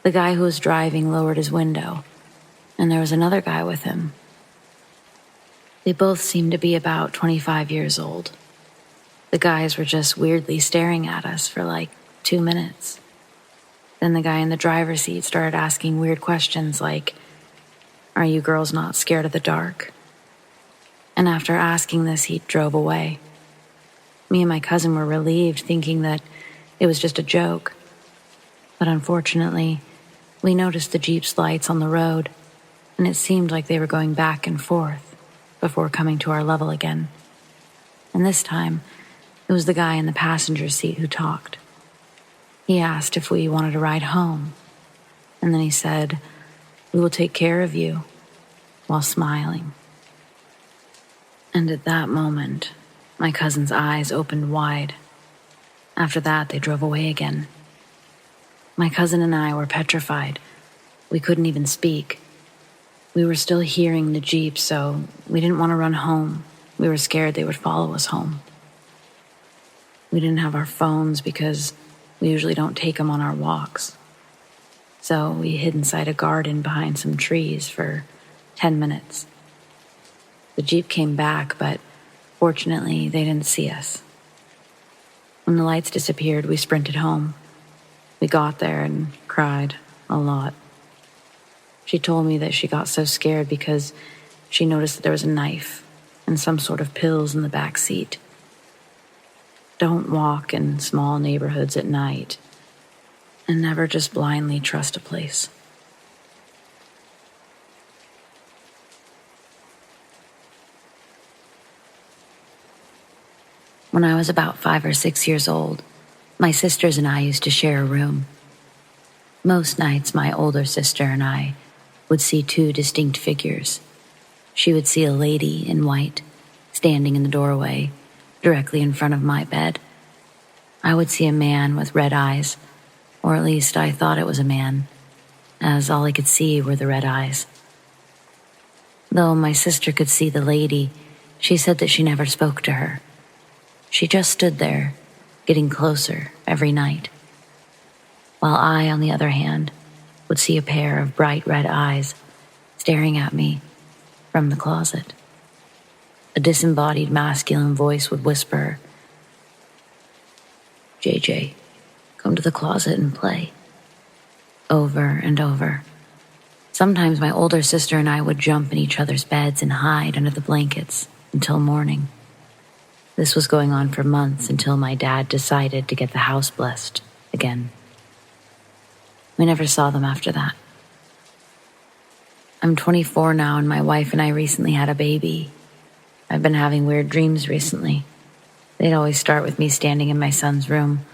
The guy who was driving lowered his window, and there was another guy with him. They both seemed to be about 25 years old. The guys were just weirdly staring at us for like 2 minutes. Then the guy in the driver's seat started asking weird questions like, "Are you girls not scared of the dark?" And after asking this, he drove away. Me and my cousin were relieved, thinking that it was just a joke. But unfortunately, we noticed the Jeep's lights on the road, and it seemed like they were going back and forth before coming to our level again. And this time, it was the guy in the passenger seat who talked. He asked if we wanted a ride home, and then he said, "We will take care of you," while smiling. And at that moment, my cousin's eyes opened wide. After that, they drove away again. My cousin and I were petrified. We couldn't even speak. We were still hearing the Jeep, so we didn't want to run home. We were scared they would follow us home. We didn't have our phones because we usually don't take them on our walks. So we hid inside a garden behind some trees for 10 minutes. The Jeep came back, but fortunately, they didn't see us. When the lights disappeared, we sprinted home. We got there and cried a lot. She told me that she got so scared because she noticed that there was a knife and some sort of pills in the back seat. Don't walk in small neighborhoods at night, and never just blindly trust a place. When I was about 5 or 6 years old, my sisters and I used to share a room. Most nights, my older sister and I would see two distinct figures. She would see a lady in white standing in the doorway directly in front of my bed. I would see a man with red eyes, or at least I thought it was a man, as all I could see were the red eyes. Though my sister could see the lady, she said that she never spoke to her. She just stood there, getting closer every night. While I, on the other hand, would see a pair of bright red eyes staring at me from the closet. A disembodied masculine voice would whisper, "JJ, come to the closet and play," over and over. Sometimes my older sister and I would jump in each other's beds and hide under the blankets until morning. This was going on for months until my dad decided to get the house blessed again. We never saw them after that. I'm 24 now, and my wife and I recently had a baby. I've been having weird dreams recently. They'd always start with me standing in my son's room,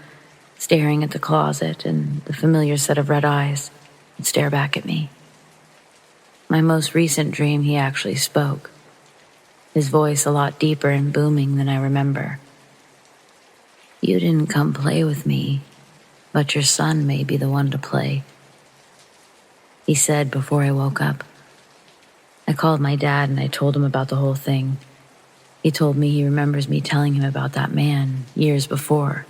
staring at the closet, and the familiar set of red eyes would stare back at me. My most recent dream, he actually spoke, his voice a lot deeper and booming than I remember. "You didn't come play with me, but your son may be the one to play," he said before I woke up. I called my dad and I told him about the whole thing. He told me he remembers me telling him about that man years before.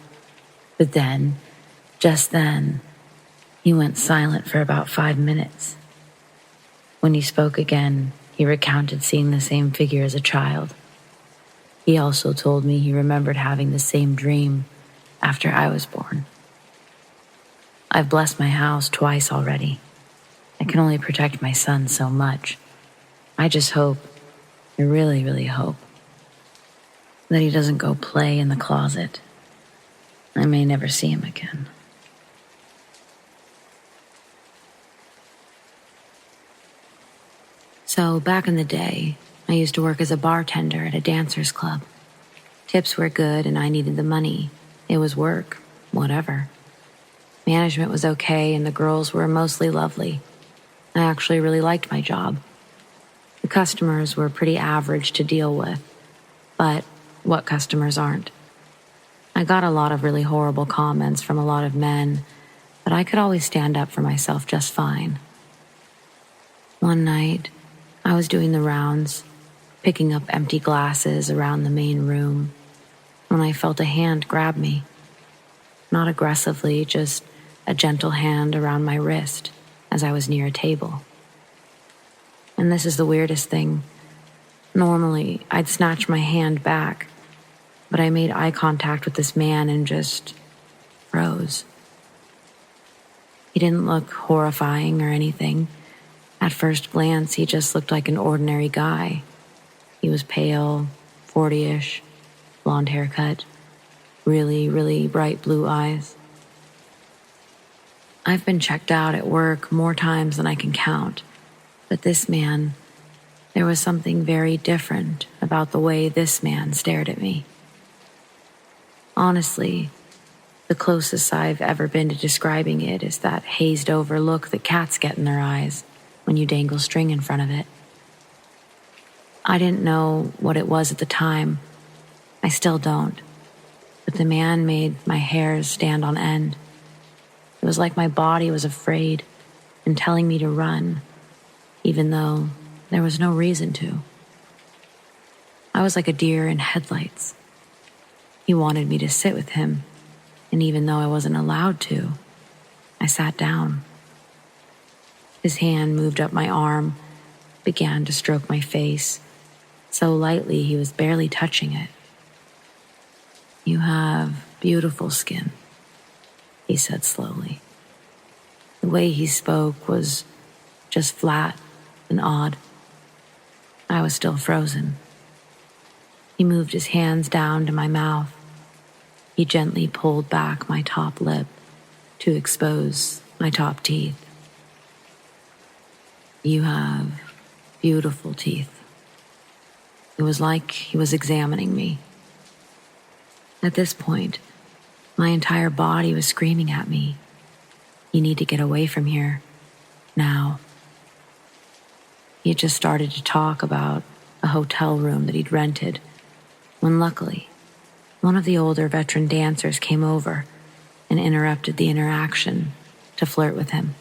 But then, just then, he went silent for about 5 minutes. When he spoke again, he recounted seeing the same figure as a child. He also told me he remembered having the same dream after I was born. I've blessed my house twice already. I can only protect my son so much. I just hope, I really, really hope, that he doesn't go play in the closet. I may never see him again. So back in the day, I used to work as a bartender at a dancers club. Tips were good and I needed the money. It was work, whatever. Management was okay and the girls were mostly lovely. I actually really liked my job. The customers were pretty average to deal with, but what customers aren't. I got a lot of really horrible comments from a lot of men, but I could always stand up for myself just fine. One night, I was doing the rounds, picking up empty glasses around the main room, when I felt a hand grab me. Not aggressively, just a gentle hand around my wrist as I was near a table. And this is the weirdest thing. Normally, I'd snatch my hand back, but I made eye contact with this man and just froze. He didn't look horrifying or anything. At first glance, he just looked like an ordinary guy. He was pale, 40-ish, blonde haircut, really, really bright blue eyes. I've been checked out at work more times than I can count, but this man, there was something very different about the way this man stared at me. Honestly, the closest I've ever been to describing it is that hazed-over look that cats get in their eyes when you dangle string in front of it. I didn't know what it was at the time. I still don't. But the man made my hairs stand on end. It was like my body was afraid and telling me to run, even though there was no reason to. I was like a deer in headlights. He wanted me to sit with him, and even though I wasn't allowed to, I sat down. His hand moved up my arm, began to stroke my face, so lightly he was barely touching it. "You have beautiful skin," he said slowly. The way he spoke was just flat and odd. I was still frozen. He moved his hands down to my mouth. He gently pulled back my top lip to expose my top teeth. "You have beautiful teeth." It was like he was examining me. At this point, my entire body was screaming at me, "You need to get away from here, now." He had just started to talk about a hotel room that he'd rented, when luckily, one of the older veteran dancers came over and interrupted the interaction to flirt with him.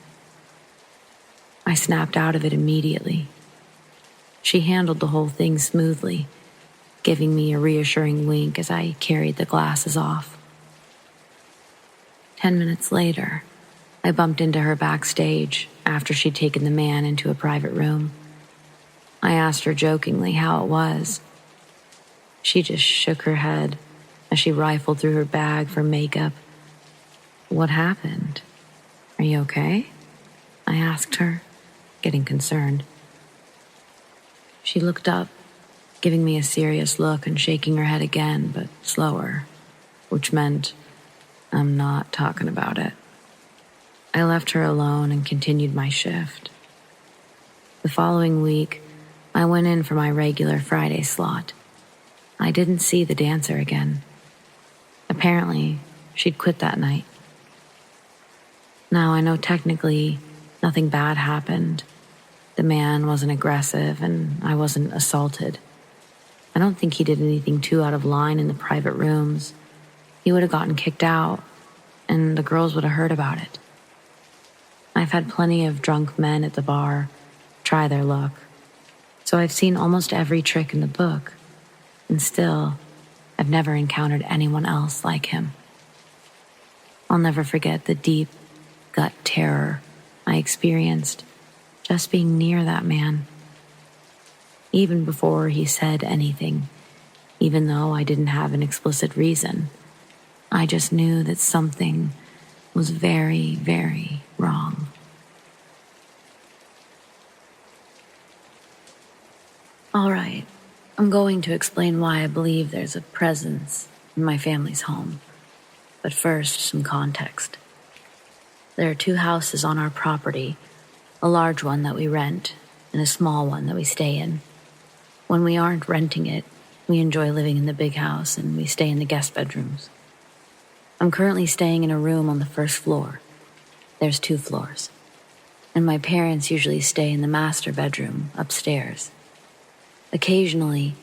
I snapped out of it immediately. She handled the whole thing smoothly, giving me a reassuring wink as I carried the glasses off. 10 minutes later, I bumped into her backstage after she'd taken the man into a private room. I asked her jokingly how it was. She just shook her head as she rifled through her bag for makeup. "What happened? Are you okay?" I asked her, getting concerned. She looked up, giving me a serious look and shaking her head again, but slower, which meant I'm not talking about it. I left her alone and continued my shift. The following week, I went in for my regular Friday slot. I didn't see the dancer again. Apparently, she'd quit that night. Now, I know technically nothing bad happened. The man wasn't aggressive and I wasn't assaulted. I don't think he did anything too out of line in the private rooms. He would have gotten kicked out and the girls would have heard about it. I've had plenty of drunk men at the bar try their luck, so I've seen almost every trick in the book, and still, I've never encountered anyone else like him. I'll never forget the deep gut terror I experienced just being near that man. Even before he said anything, even though I didn't have an explicit reason, I just knew that something was very, very wrong. All right, I'm going to explain why I believe there's a presence in my family's home. But first, some context. There are 2 houses on our property, a large one that we rent and a small one that we stay in. When we aren't renting it, we enjoy living in the big house and we stay in the guest bedrooms. I'm currently staying in a room on the first floor. There's 2 floors. And my parents usually stay in the master bedroom upstairs. Occasionally,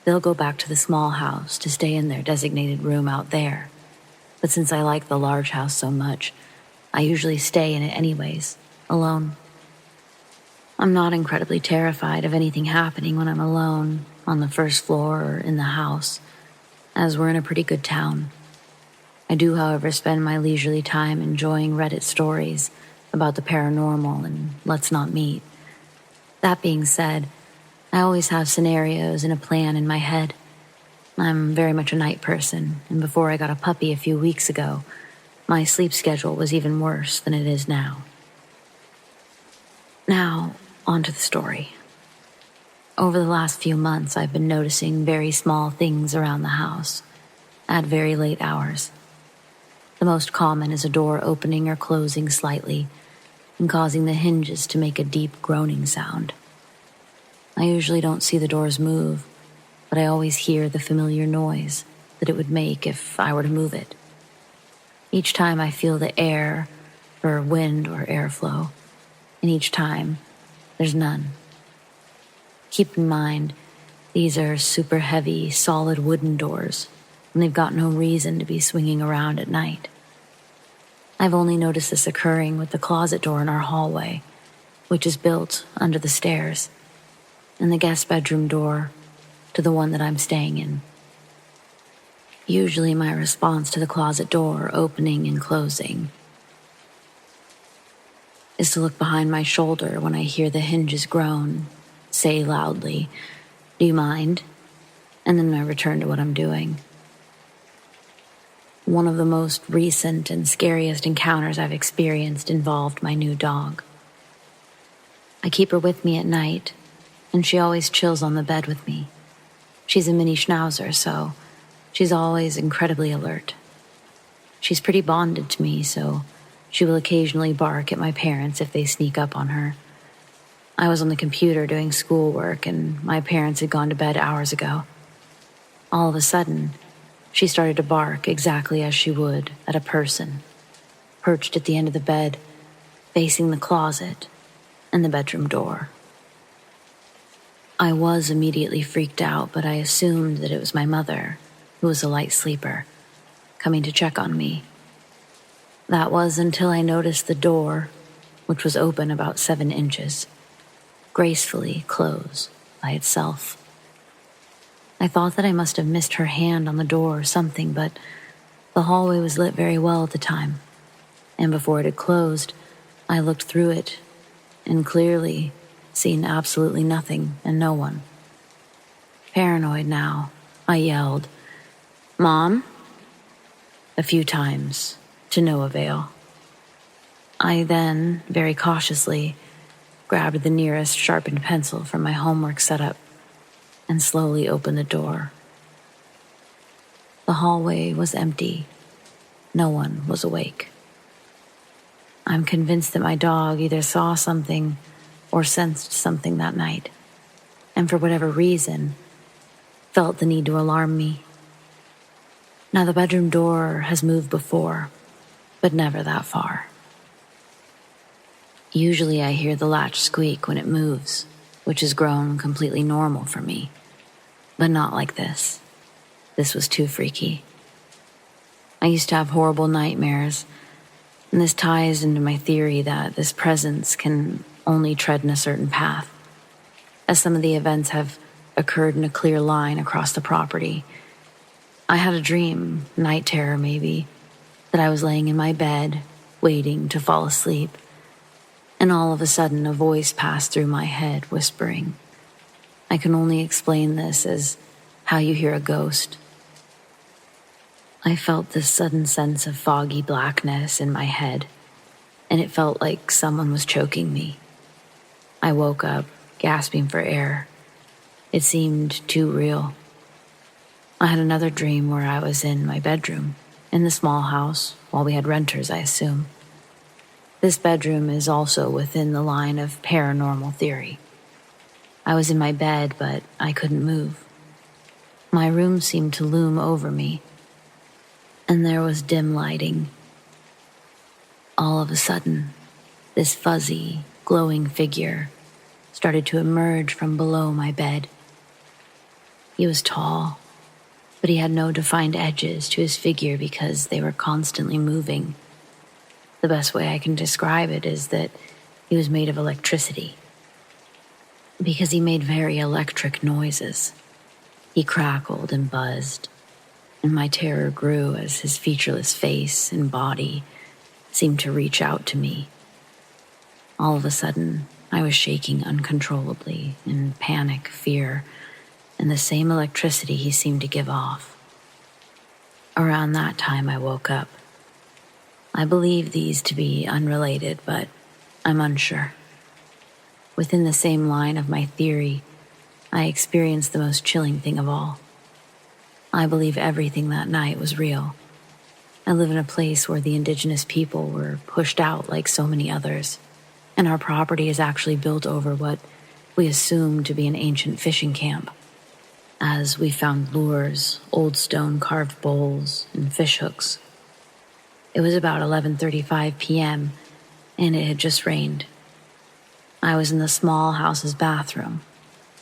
They'll go back to the small house to stay in their designated room out there. But since I like the large house so much, I usually stay in it anyways, alone. I'm not incredibly terrified of anything happening when I'm alone, on the first floor or in the house, as we're in a pretty good town. I do, however, spend my leisurely time enjoying Reddit stories about the paranormal and Let's Not Meet. That being said, I always have scenarios and a plan in my head. I'm very much a night person, and before I got a puppy a few weeks ago, my sleep schedule was even worse than it is now. Now, on to the story. Over the last few months, I've been noticing very small things around the house, at very late hours. The most common is a door opening or closing slightly, and causing the hinges to make a deep groaning sound. I usually don't see the doors move, but I always hear the familiar noise that it would make if I were to move it. Each time I feel the air, or wind or airflow, and each time there's none. Keep in mind, these are super heavy, solid wooden doors, and they've got no reason to be swinging around at night. I've only noticed this occurring with the closet door in our hallway, which is built under the stairs, and the guest bedroom door to the one that I'm staying in. Usually my response to the closet door opening and closing is to look behind my shoulder when I hear the hinges groan, say loudly, "Do you mind?" And then I return to what I'm doing. One of the most recent and scariest encounters I've experienced involved my new dog. I keep her with me at night, and she always chills on the bed with me. She's a mini schnauzer, so she's always incredibly alert. She's pretty bonded to me, so she will occasionally bark at my parents if they sneak up on her. I was on the computer doing schoolwork, and my parents had gone to bed hours ago. All of a sudden, she started to bark exactly as she would at a person, perched at the end of the bed, facing the closet and the bedroom door. I was immediately freaked out, but I assumed that it was my mother, who was a light sleeper, coming to check on me. That was until I noticed the door, which was open about 7 inches, gracefully close by itself. I thought that I must have missed her hand on the door or something, but the hallway was lit very well at the time, and before it had closed, I looked through it and clearly seen absolutely nothing and no one. Paranoid now, I yelled, "Mom?" a few times, to no avail. I then, very cautiously, grabbed the nearest sharpened pencil from my homework setup and slowly opened the door. The hallway was empty. No one was awake. I'm convinced that my dog either saw something or sensed something that night, and for whatever reason, felt the need to alarm me. Now, the bedroom door has moved before, but never that far. Usually I hear the latch squeak when it moves, which has grown completely normal for me, but not like this. This was too freaky. I used to have horrible nightmares, and this ties into my theory that this presence can only tread in a certain path, as some of the events have occurred in a clear line across the property. I had a dream, night terror maybe, that I was laying in my bed, waiting to fall asleep, and all of a sudden a voice passed through my head whispering. I can only explain this as how you hear a ghost. I felt this sudden sense of foggy blackness in my head, and it felt like someone was choking me. I woke up, gasping for air. It seemed too real. I had another dream where I was in my bedroom, in the small house, while we had renters, I assume. This bedroom is also within the line of paranormal theory. I was in my bed, but I couldn't move. My room seemed to loom over me, and there was dim lighting. All of a sudden, this fuzzy, glowing figure started to emerge from below my bed. He was tall, but he had no defined edges to his figure because they were constantly moving. The best way I can describe it is that he was made of electricity, because he made very electric noises. He crackled and buzzed, and my terror grew as his featureless face and body seemed to reach out to me. All of a sudden, I was shaking uncontrollably in panic, fear, and the same electricity he seemed to give off. Around that time, I woke up. I believe these to be unrelated, but I'm unsure. Within the same line of my theory, I experienced the most chilling thing of all. I believe everything that night was real. I live in a place where the indigenous people were pushed out like so many others, and our property is actually built over what we assume to be an ancient fishing camp. As we found lures, old stone carved bowls, and fish hooks. It was about 11:35 p.m., and it had just rained. I was in the small house's bathroom,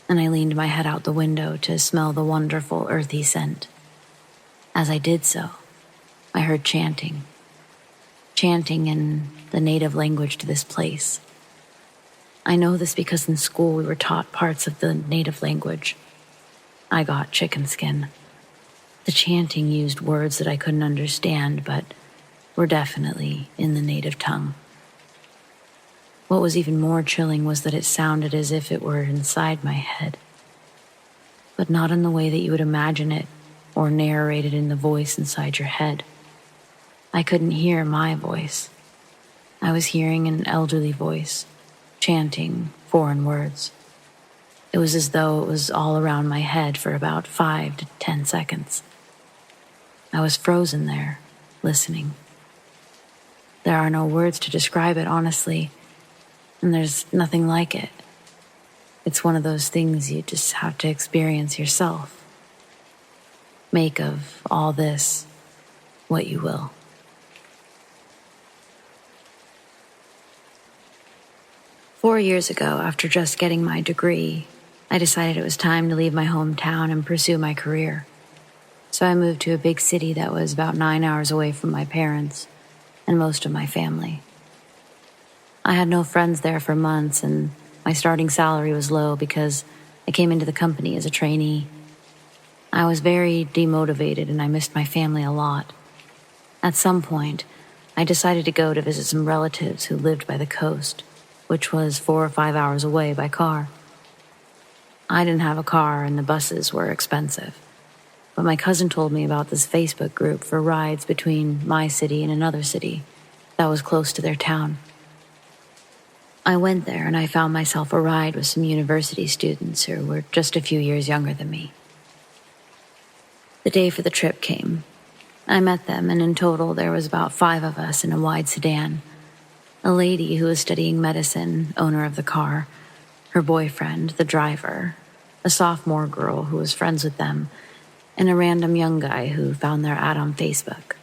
and I leaned my head out the window to smell the wonderful earthy scent. As I did so, I heard chanting in the native language to this place. I know this because in school we were taught parts of the native language. I got chicken skin. The chanting used words that I couldn't understand, but were definitely in the native tongue. What was even more chilling was that it sounded as if it were inside my head, but not in the way that you would imagine it or narrate it in the voice inside your head. I couldn't hear my voice. I was hearing an elderly voice, chanting foreign words. It was as though it was all around my head for about 5 to 10 seconds. I was frozen there, listening. There are no words to describe it, honestly, and there's nothing like it. It's one of those things you just have to experience yourself. Make of all this what you will. Four years ago, after just getting my degree, I decided it was time to leave my hometown and pursue my career. So I moved to a big city that was about 9 hours away from my parents and most of my family. I had no friends there for months, and my starting salary was low because I came into the company as a trainee. I was very demotivated, and I missed my family a lot. At some point, I decided to go to visit some relatives who lived by the coast, which was 4 or 5 hours away by car. I didn't have a car, and the buses were expensive. But my cousin told me about this Facebook group for rides between my city and another city that was close to their town. I went there and I found myself a ride with some university students who were just a few years younger than me. The day for the trip came. I met them, and in total there was about 5 of us in a wide sedan. A lady who was studying medicine, owner of the car, her boyfriend, the driver, a sophomore girl who was friends with them, and a random young guy who found their ad on Facebook.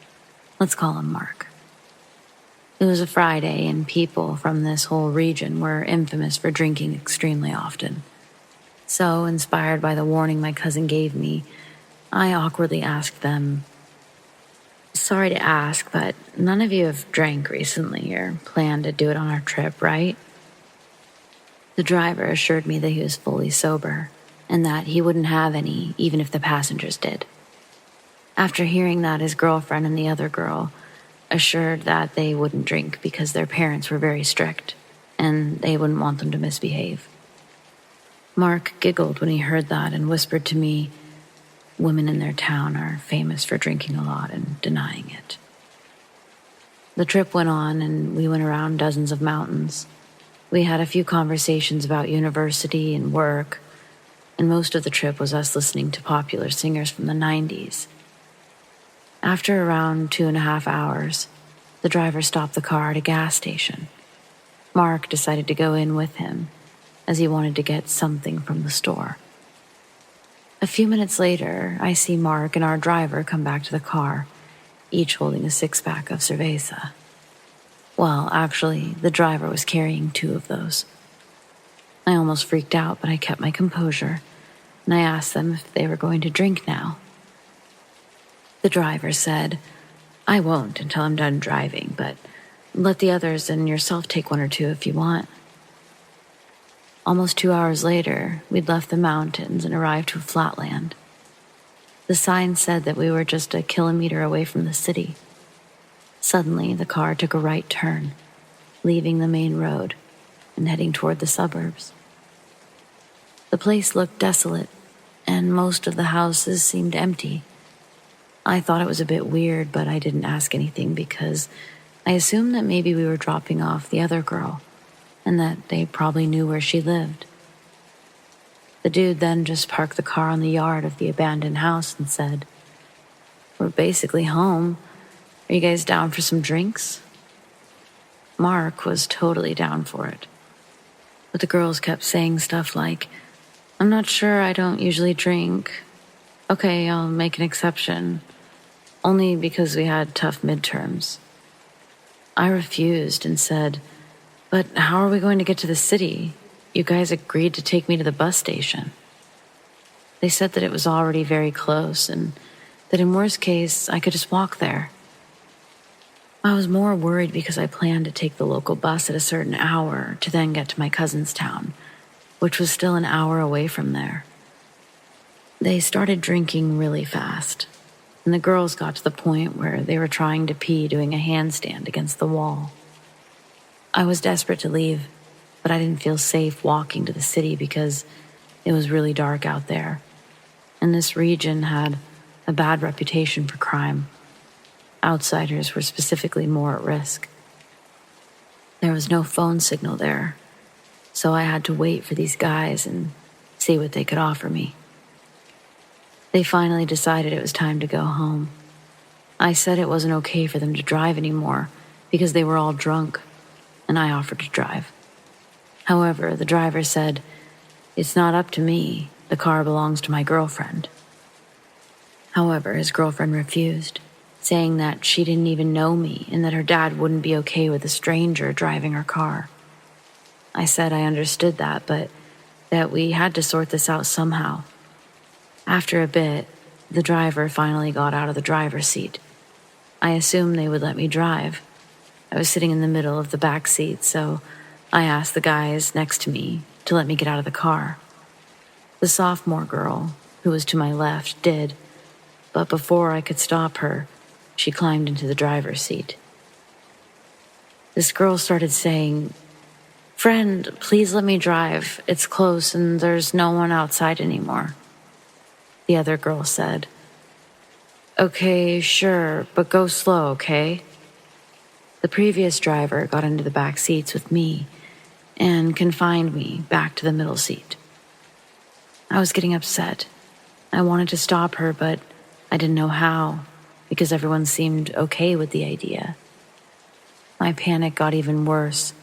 Let's call him Mark. It was a Friday, and people from this whole region were infamous for drinking extremely often. So, inspired by the warning my cousin gave me, I awkwardly asked them, "Sorry to ask, but none of you have drank recently or planned to do it on our trip, right?" The driver assured me that he was fully sober, and that he wouldn't have any even if the passengers did. After hearing that, his girlfriend and the other girl assured that they wouldn't drink because their parents were very strict, and they wouldn't want them to misbehave. Mark giggled when he heard that and whispered to me, "Women in their town are famous for drinking a lot and denying it." The trip went on, and we went around dozens of mountains. We had a few conversations about university and work, and most of the trip was us listening to popular singers from the 90s. After around 2.5 hours, the driver stopped the car at a gas station. Mark decided to go in with him, as he wanted to get something from the store. A few minutes later, I see Mark and our driver come back to the car, each holding a 6-pack of cerveza. Well, actually, the driver was carrying 2 of those. I almost freaked out, but I kept my composure, and I asked them if they were going to drink now. The driver said, "I won't until I'm done driving, but let the others and yourself take one or two if you want." Almost 2 hours later, we'd left the mountains and arrived to a flatland. The sign said that we were just a kilometer away from the city. Suddenly, the car took a right turn, leaving the main road and heading toward the suburbs. The place looked desolate, and most of the houses seemed empty. I thought it was a bit weird, but I didn't ask anything because I assumed that maybe we were dropping off the other girl and that they probably knew where she lived. The dude then just parked the car on the yard of the abandoned house and said, "We're basically home. Are you guys down for some drinks?" Mark was totally down for it. But the girls kept saying stuff like, "I'm not sure, I don't usually drink. Okay, I'll make an exception. Only because we had tough midterms." I refused and said, "But how are we going to get to the city? You guys agreed to take me to the bus station." They said that it was already very close and that in worst case, I could just walk there. I was more worried because I planned to take the local bus at a certain hour to then get to my cousin's town, which was still an hour away from there. They started drinking really fast, and the girls got to the point where they were trying to pee doing a handstand against the wall. I was desperate to leave, but I didn't feel safe walking to the city because it was really dark out there, and this region had a bad reputation for crime. Outsiders were specifically more at risk. There was no phone signal there, so I had to wait for these guys and see what they could offer me. They finally decided it was time to go home. I said it wasn't okay for them to drive anymore because they were all drunk, and I offered to drive. However, the driver said, "It's not up to me. The car belongs to my girlfriend." However, his girlfriend refused, saying that she didn't even know me and that her dad wouldn't be okay with a stranger driving her car. I said I understood that, but that we had to sort this out somehow. After a bit, the driver finally got out of the driver's seat. I assumed they would let me drive. I was sitting in the middle of the back seat, so I asked the guys next to me to let me get out of the car. The sophomore girl, who was to my left, did, but before I could stop her, she climbed into the driver's seat. This girl started saying, "Friend, please let me drive. It's close and there's no one outside anymore." The other girl said, "Okay, sure, but go slow, okay?" The previous driver got into the back seats with me and confined me back to the middle seat. I was getting upset. I wanted to stop her, but I didn't know how because everyone seemed okay with the idea. My panic got even worse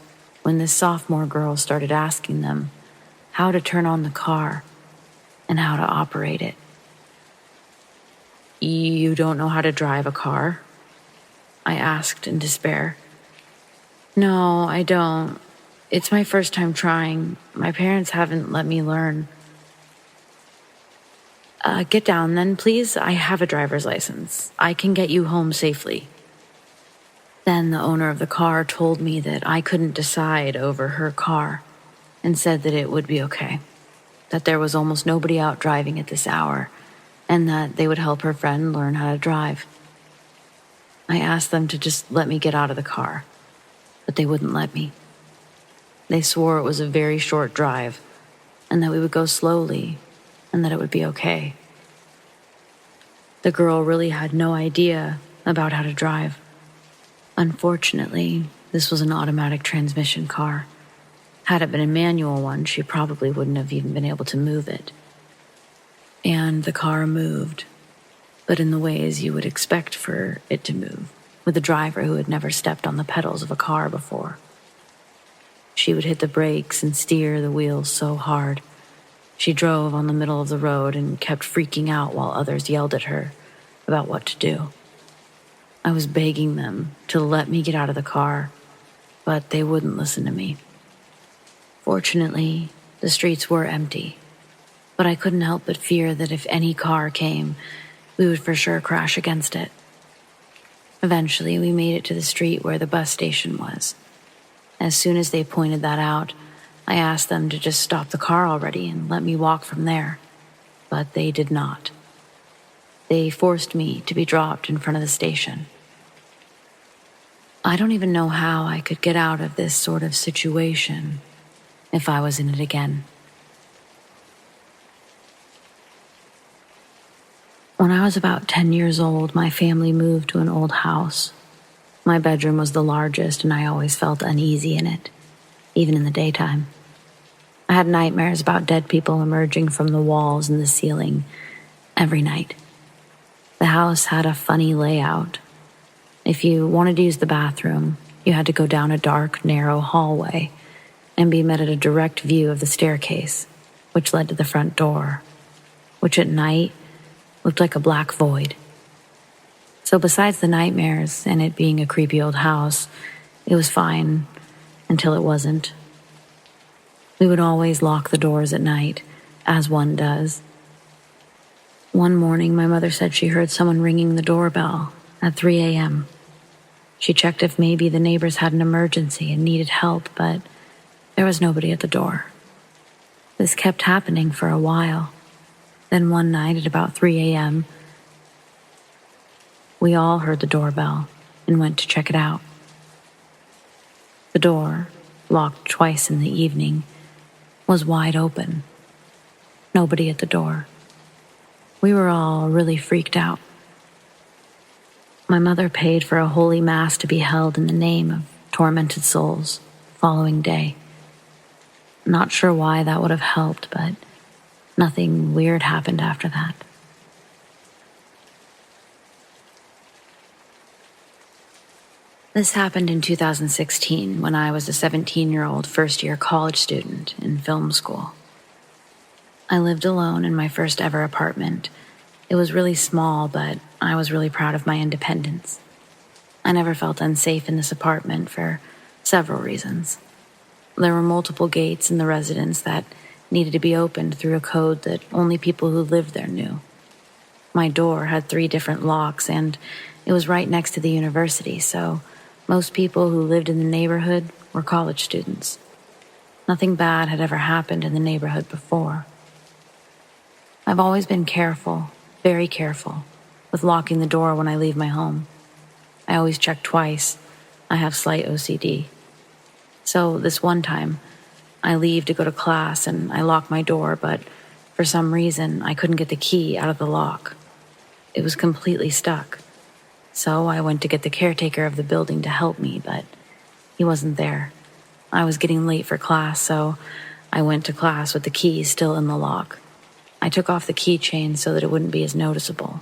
when this sophomore girl started asking them how to turn on the car and how to operate it. "You don't know how to drive a car?" I asked in despair. "No, I don't. It's my first time trying. My parents haven't let me learn." Get down then, please. I have a driver's license. I can get you home safely." Then the owner of the car told me that I couldn't decide over her car and said that it would be okay, that there was almost nobody out driving at this hour, and that they would help her friend learn how to drive. I asked them to just let me get out of the car, but they wouldn't let me. They swore it was a very short drive and that we would go slowly and that it would be okay. The girl really had no idea about how to drive. Unfortunately, this was an automatic transmission car. Had it been a manual one, she probably wouldn't have even been able to move it. And the car moved, but in the ways you would expect for it to move, with a driver who had never stepped on the pedals of a car before. She would hit the brakes and steer the wheels so hard. She drove on the middle of the road and kept freaking out while others yelled at her about what to do. I was begging them to let me get out of the car, but they wouldn't listen to me. Fortunately, the streets were empty. but I couldn't help but fear that if any car came, we would for sure crash against it. Eventually, we made it to the street where the bus station was. As soon as they pointed that out, I asked them to just stop the car already and let me walk from there, but they did not. They forced me to be dropped in front of the station. I don't even know how I could get out of this sort of situation if I was in it again. When I was about 10 years old, my family moved to an old house. My bedroom was the largest, and I always felt uneasy in it, even in the daytime. I had nightmares about dead people emerging from the walls and the ceiling every night. The house had a funny layout. If you wanted to use the bathroom, you had to go down a dark, narrow hallway and be met at a direct view of the staircase, which led to the front door, which at night looked like a black void. So besides the nightmares and it being a creepy old house, it was fine until it wasn't. We would always lock the doors at night, as one does. One morning, my mother said she heard someone ringing the doorbell at 3 a.m. She checked if maybe the neighbors had an emergency and needed help, but there was nobody at the door. This kept happening for a while. Then one night at about 3 a.m., we all heard the doorbell and went to check it out. The door, locked twice in the evening, was wide open. Nobody at the door. We were all really freaked out. My mother paid for a holy mass to be held in the name of tormented souls the following day. Not sure why that would have helped, but nothing weird happened after that. This happened in 2016 when I was a 17-year-old first-year college student in film school. I lived alone in my first ever apartment. It was really small, but I was really proud of my independence. I never felt unsafe in this apartment for several reasons. There were multiple gates in the residence that needed to be opened through a code that only people who lived there knew. My door had 3 different locks, and it was right next to the university, so most people who lived in the neighborhood were college students. Nothing bad had ever happened in the neighborhood before. I've always been careful, very careful, with locking the door when I leave my home. I always check twice. I have slight OCD. So this one time, I leave to go to class and I lock my door, but for some reason, I couldn't get the key out of the lock. It was completely stuck. So I went to get the caretaker of the building to help me, but he wasn't there. I was getting late for class, so I went to class with the key still in the lock. I took off the keychain so that it wouldn't be as noticeable.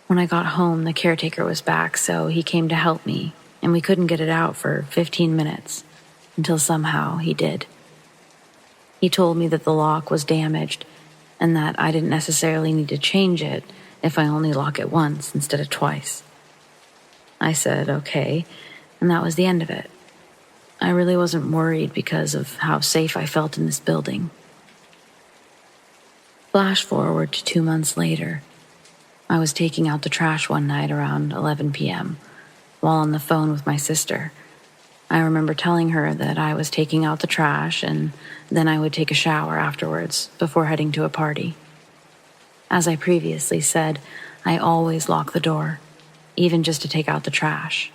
When I got home, the caretaker was back, so he came to help me, and we couldn't get it out for 15 minutes, until somehow he did. He told me that the lock was damaged, and that I didn't necessarily need to change it if I only lock it once instead of twice. I said, okay, and that was the end of it. I really wasn't worried because of how safe I felt in this building. Flash forward to 2 months later. I was taking out the trash one night around 11 p.m. while on the phone with my sister. I remember telling her that I was taking out the trash and then I would take a shower afterwards before heading to a party. As I previously said, I always lock the door, even just to take out the trash.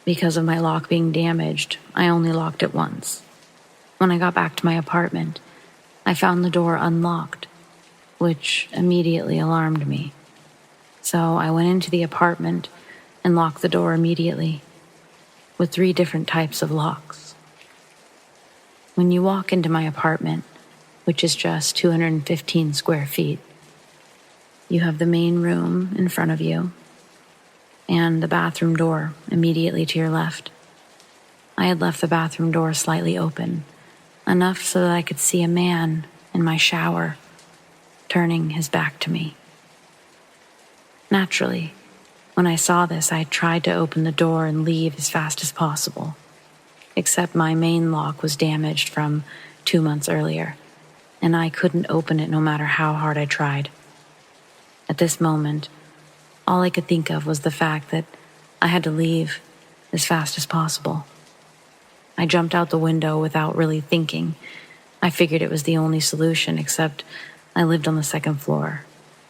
Because of my lock being damaged, I only locked it once. When I got back to my apartment, I found the door unlocked, which immediately alarmed me. So I went into the apartment and locked the door immediately, with 3 different types of locks. When you walk into my apartment, which is just 215 square feet, you have the main room in front of you and the bathroom door immediately to your left. I had left the bathroom door slightly open, enough so that I could see a man in my shower turning his back to me. Naturally, when I saw this, I tried to open the door and leave as fast as possible, except my main lock was damaged from 2 months earlier, and I couldn't open it no matter how hard I tried. At this moment, all I could think of was the fact that I had to leave as fast as possible. I jumped out the window without really thinking. I figured it was the only solution, except I lived on the second floor,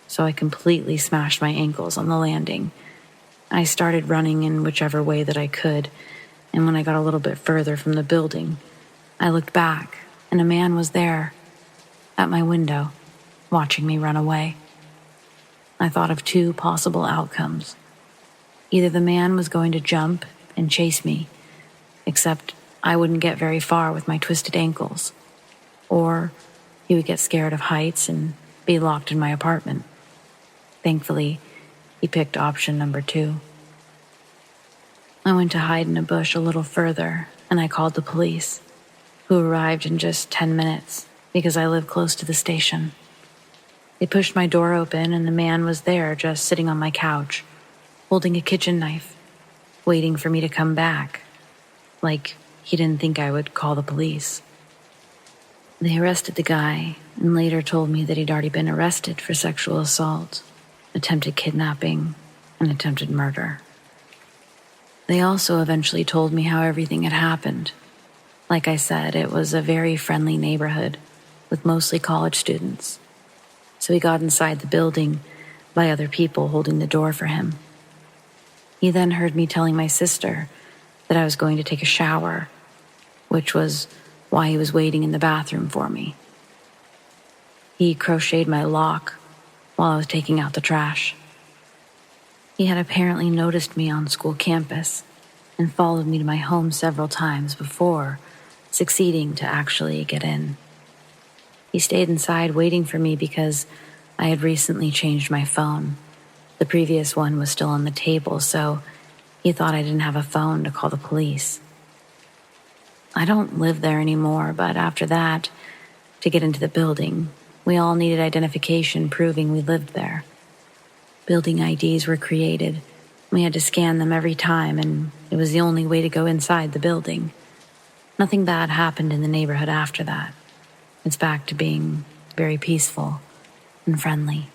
so I completely smashed my ankles on the landing. I started running in whichever way that I could, and when I got a little bit further from the building, I looked back, and a man was there, at my window, watching me run away. I thought of two possible outcomes. Either the man was going to jump and chase me, except I wouldn't get very far with my twisted ankles, or he would get scared of heights and be locked in my apartment. Thankfully, he picked option number 2. I went to hide in a bush a little further, and I called the police, who arrived in just 10 minutes because I live close to the station. They pushed my door open, and the man was there just sitting on my couch, holding a kitchen knife, waiting for me to come back, like he didn't think I would call the police. They arrested the guy and later told me that he'd already been arrested for sexual assault, attempted kidnapping, and attempted murder. They also eventually told me how everything had happened. Like I said, it was a very friendly neighborhood with mostly college students. So he got inside the building by other people holding the door for him. He then heard me telling my sister that I was going to take a shower, which was why he was waiting in the bathroom for me. He crocheted my lock while I was taking out the trash. He had apparently noticed me on school campus and followed me to my home several times before succeeding to actually get in. He stayed inside waiting for me because I had recently changed my phone. The previous one was still on the table, so he thought I didn't have a phone to call the police. I don't live there anymore, but after that, to get into the building, we all needed identification proving we lived there. Building IDs were created. We had to scan them every time, and it was the only way to go inside the building. Nothing bad happened in the neighborhood after that. It's back to being very peaceful and friendly.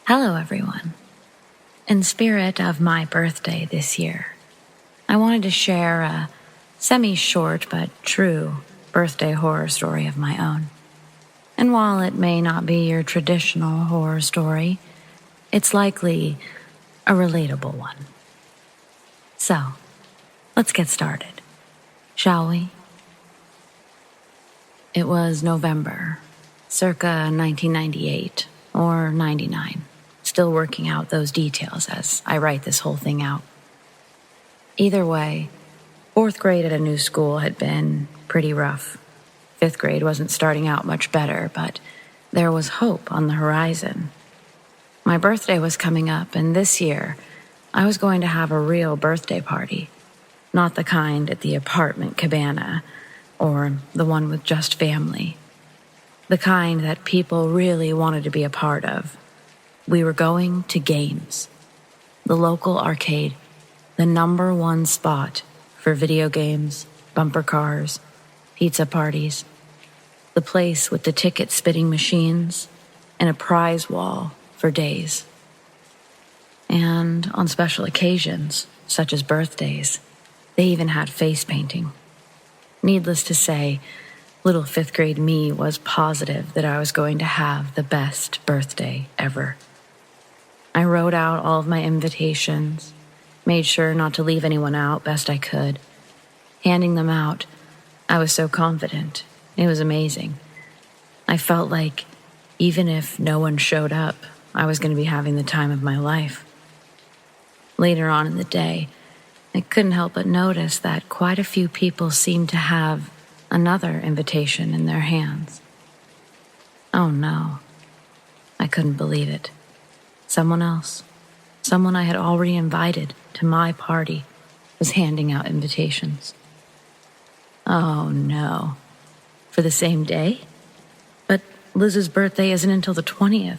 Hello, everyone. In spirit of my birthday this year, I wanted to share a semi-short but true birthday horror story of my own. And while it may not be your traditional horror story, it's likely a relatable one. So, let's get started, shall we? It was November, circa 1998 or 99. Still working out those details as I write this whole thing out. Either way, 4th grade at a new school had been pretty rough. 5th grade wasn't starting out much better, but there was hope on the horizon. My birthday was coming up, and this year, I was going to have a real birthday party. Not the kind at the apartment cabana, or the one with just family. The kind that people really wanted to be a part of. We were going to Games, the local arcade, the #1 spot for video games, bumper cars, pizza parties, the place with the ticket-spitting machines, and a prize wall for days. And on special occasions, such as birthdays, they even had face painting. Needless to say, little 5th grade me was positive that I was going to have the best birthday ever. I wrote out all of my invitations, made sure not to leave anyone out best I could. Handing them out, I was so confident. It was amazing. I felt like even if no one showed up, I was going to be having the time of my life. Later on in the day, I couldn't help but notice that quite a few people seemed to have another invitation in their hands. Oh no, I couldn't believe it. Someone else, someone I had already invited to my party, was handing out invitations. Oh no, for the same day? But Liz's birthday isn't until the 20th.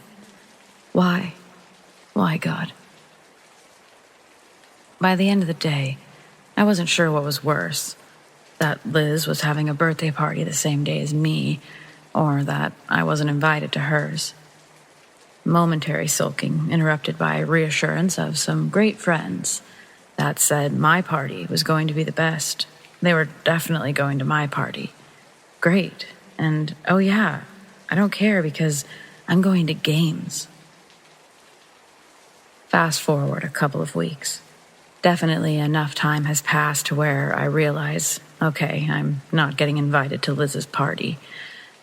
Why? Why, God? By the end of the day, I wasn't sure what was worse, that Liz was having a birthday party the same day as me, or that I wasn't invited to hers. Momentary sulking interrupted by reassurance of some great friends that said my party was going to be the best. They were definitely going to my party. Great. And, oh yeah, I don't care because I'm going to games. Fast forward a couple of weeks. Definitely enough time has passed to where I realize, okay, I'm not getting invited to Liz's party.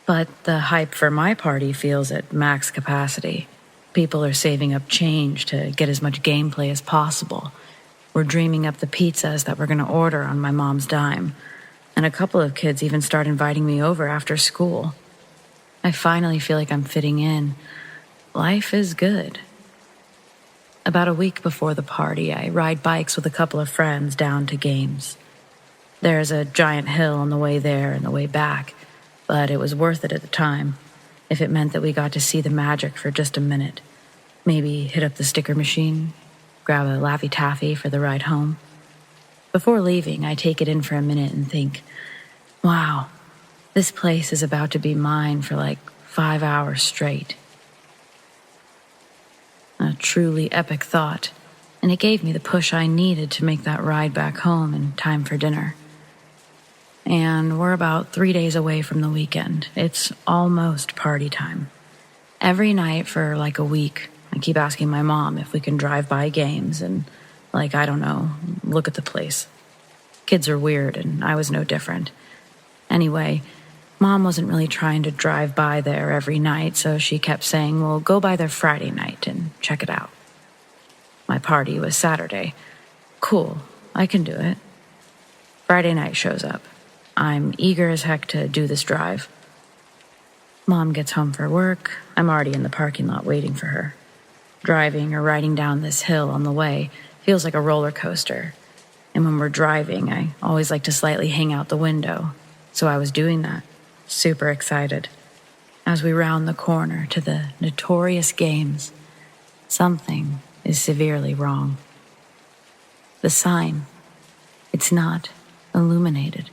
But the hype for my party feels at max capacity. People are saving up change to get as much gameplay as possible. We're dreaming up the pizzas that we're going to order on my mom's dime. And a couple of kids even start inviting me over after school. I finally feel like I'm fitting in. Life is good. About a week before the party, I ride bikes with a couple of friends down to games. There's a giant hill on the way there and the way back, but it was worth it at the time, if it meant that we got to see the magic for just a minute. Maybe hit up the sticker machine, grab a Laffy Taffy for the ride home. Before leaving, I take it in for a minute and think, wow, this place is about to be mine for like 5 hours straight. A truly epic thought, and it gave me the push I needed to make that ride back home in time for dinner. And we're about 3 days away from the weekend. It's almost party time. Every night for like a week, I keep asking my mom if we can drive by games and, like, I don't know, look at the place. Kids are weird, and I was no different. Anyway, Mom wasn't really trying to drive by there every night, so she kept saying, well, go by there Friday night and check it out. My party was Saturday. Cool, I can do it. Friday night shows up. I'm eager as heck to do this drive. Mom gets home for work. I'm already in the parking lot waiting for her. Driving or riding down this hill on the way feels like a roller coaster. And when we're driving, I always like to slightly hang out the window. So I was doing that. Super excited. As we round the corner to the notorious games, something is severely wrong. The sign, it's not illuminated.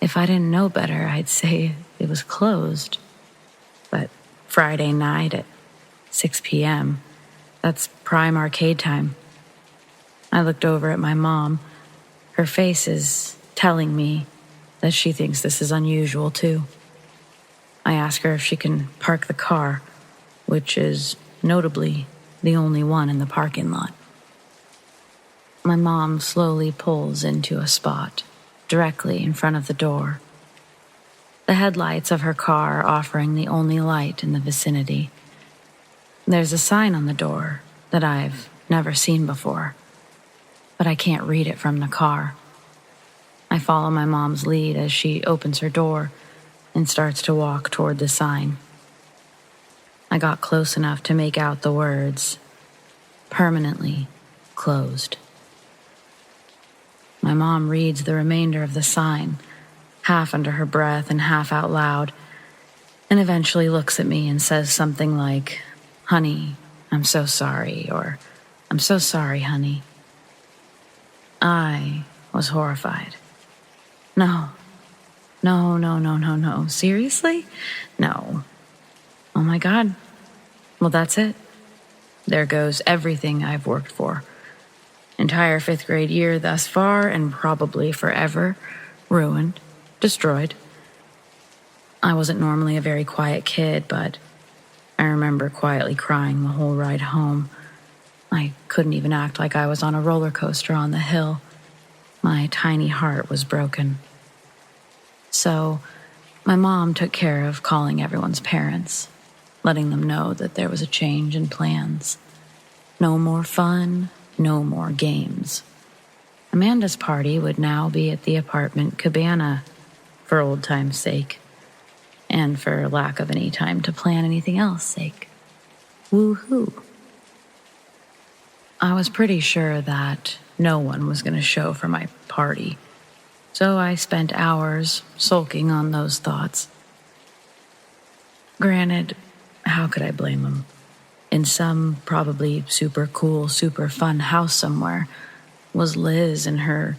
If I didn't know better, I'd say it was closed. But Friday night at 6 p.m., that's prime arcade time. I looked over at my mom. Her face is telling me that she thinks this is unusual too. I ask her if she can park the car, which is notably the only one in the parking lot. My mom slowly pulls into a spot directly in front of the door. The headlights of her car offering the only light in the vicinity. There's a sign on the door that I've never seen before, but I can't read it from the car. I follow my mom's lead as she opens her door and starts to walk toward the sign. I got close enough to make out the words, permanently closed. My mom reads the remainder of the sign, half under her breath and half out loud, and eventually looks at me and says something like, honey, I'm so sorry, or I'm so sorry, honey. I was horrified. No. Seriously? No. Oh my God. Well, that's it. There goes everything I've worked for. Entire 5th grade year thus far, and probably forever, ruined, destroyed. I wasn't normally a very quiet kid, but I remember quietly crying the whole ride home. I couldn't even act like I was on a roller coaster on the hill. My tiny heart was broken. So, my mom took care of calling everyone's parents, letting them know that there was a change in plans. No more fun, no more games. Amanda's party would now be at the apartment cabana, for old time's sake, and for lack of any time to plan anything else sake. Woo-hoo. I was pretty sure that no one was going to show for my party, so I spent hours sulking on those thoughts. Granted, how could I blame them? In some probably super cool, super fun house somewhere was Liz in her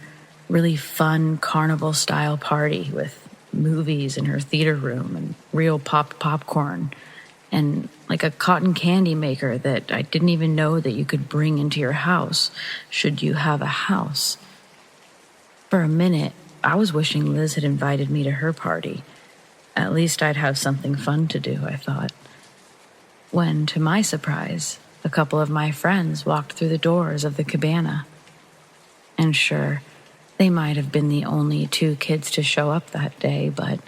really fun carnival-style party with movies in her theater room and real popped popcorn and like a cotton candy maker that I didn't even know that you could bring into your house should you have a house. For a minute, I was wishing Liz had invited me to her party. At least I'd have something fun to do, I thought. When, to my surprise, a couple of my friends walked through the doors of the cabana. And sure, they might have been the only 2 kids to show up that day, but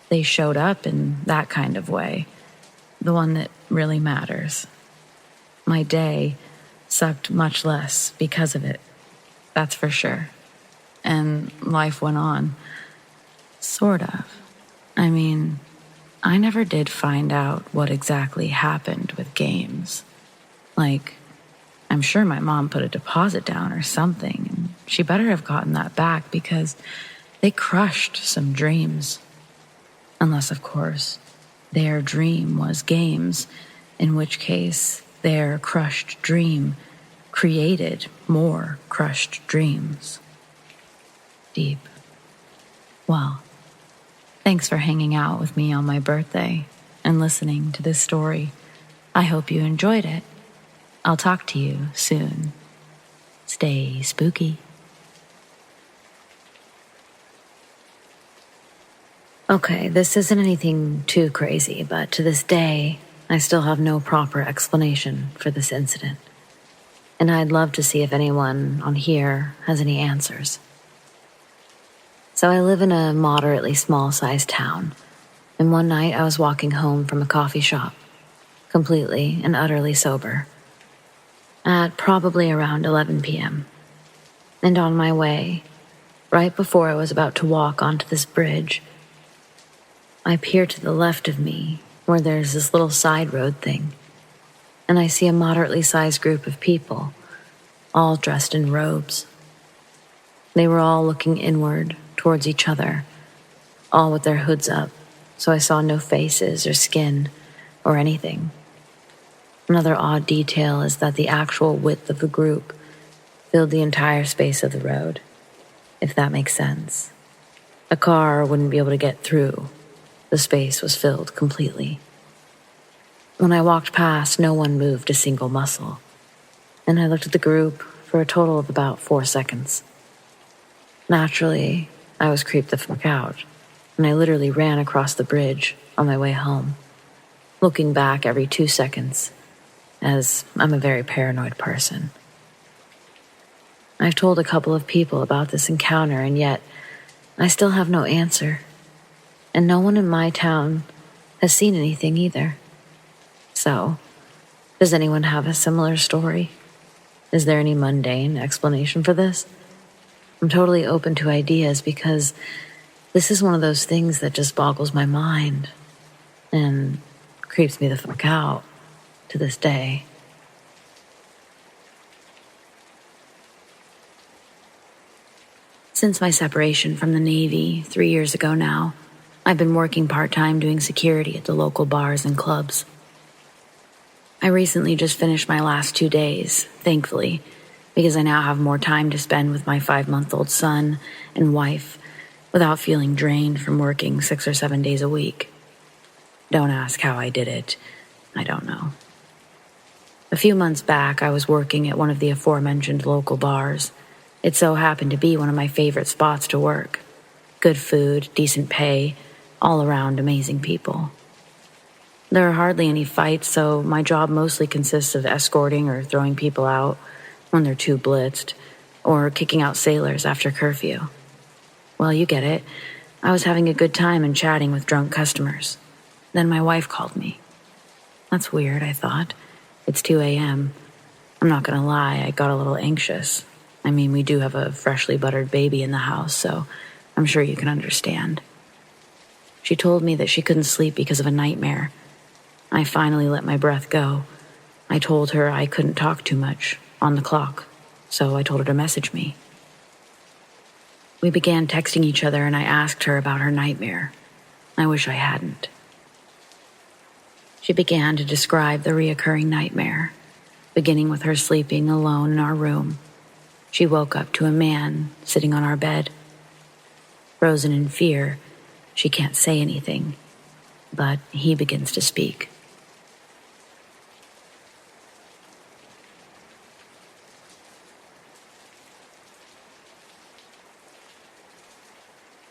they showed up in that kind of way, the one that really matters. My day sucked much less because of it, that's for sure. And life went on. Sort of. I mean, I never did find out what exactly happened with games. Like, I'm sure my mom put a deposit down or something, and she better have gotten that back because they crushed some dreams. Unless, of course, their dream was games, in which case their crushed dream created more crushed dreams. Deep. Well, thanks for hanging out with me on my birthday and listening to this story. I hope you enjoyed it. I'll talk to you soon. Stay spooky. Okay, this isn't anything too crazy, but to this day, I still have no proper explanation for this incident. And I'd love to see if anyone on here has any answers. So I live in a moderately small-sized town, and one night I was walking home from a coffee shop, completely and utterly sober, at probably around 11 p.m. And on my way, right before I was about to walk onto this bridge, I peer to the left of me where there's this little side road thing, and I see a moderately sized group of people, all dressed in robes. They were all looking inward towards each other, all with their hoods up, so I saw no faces or skin or anything. Another odd detail is that the actual width of the group filled the entire space of the road, if that makes sense. A car wouldn't be able to get through. The space was filled completely. When I walked past, no one moved a single muscle, and I looked at the group for a total of about 4 seconds. Naturally, I was creeped the fuck out, and I literally ran across the bridge on my way home, looking back every 2 seconds, as I'm a very paranoid person. I've told a couple of people about this encounter, and yet I still have no answer, and no one in my town has seen anything either. So, does anyone have a similar story? Is there any mundane explanation for this? I'm totally open to ideas because this is one of those things that just boggles my mind and creeps me the fuck out to this day. Since my separation from the Navy 3 years ago now, I've been working part-time doing security at the local bars and clubs. I recently just finished my last 2 days, thankfully, because I now have more time to spend with my 5-month-old son and wife without feeling drained from working 6 or 7 days a week. Don't ask how I did it. I don't know. A few months back, I was working at one of the aforementioned local bars. It so happened to be one of my favorite spots to work. Good food, decent pay, all around amazing people. There are hardly any fights, so my job mostly consists of escorting or throwing people out when they're too blitzed, or kicking out sailors after curfew. Well, you get it. I was having a good time and chatting with drunk customers. Then my wife called me. That's weird, I thought. It's 2 a.m. I'm not gonna lie, I got a little anxious. I mean, we do have a freshly buttered baby in the house, so I'm sure you can understand. She told me that she couldn't sleep because of a nightmare. I finally let my breath go. I told her I couldn't talk too much on the clock, so I told her to message me. We began texting each other and I asked her about her nightmare. I wish I hadn't. She began to describe the reoccurring nightmare, beginning with her sleeping alone in our room. She woke up to a man sitting on our bed. Frozen in fear, she can't say anything, but he begins to speak.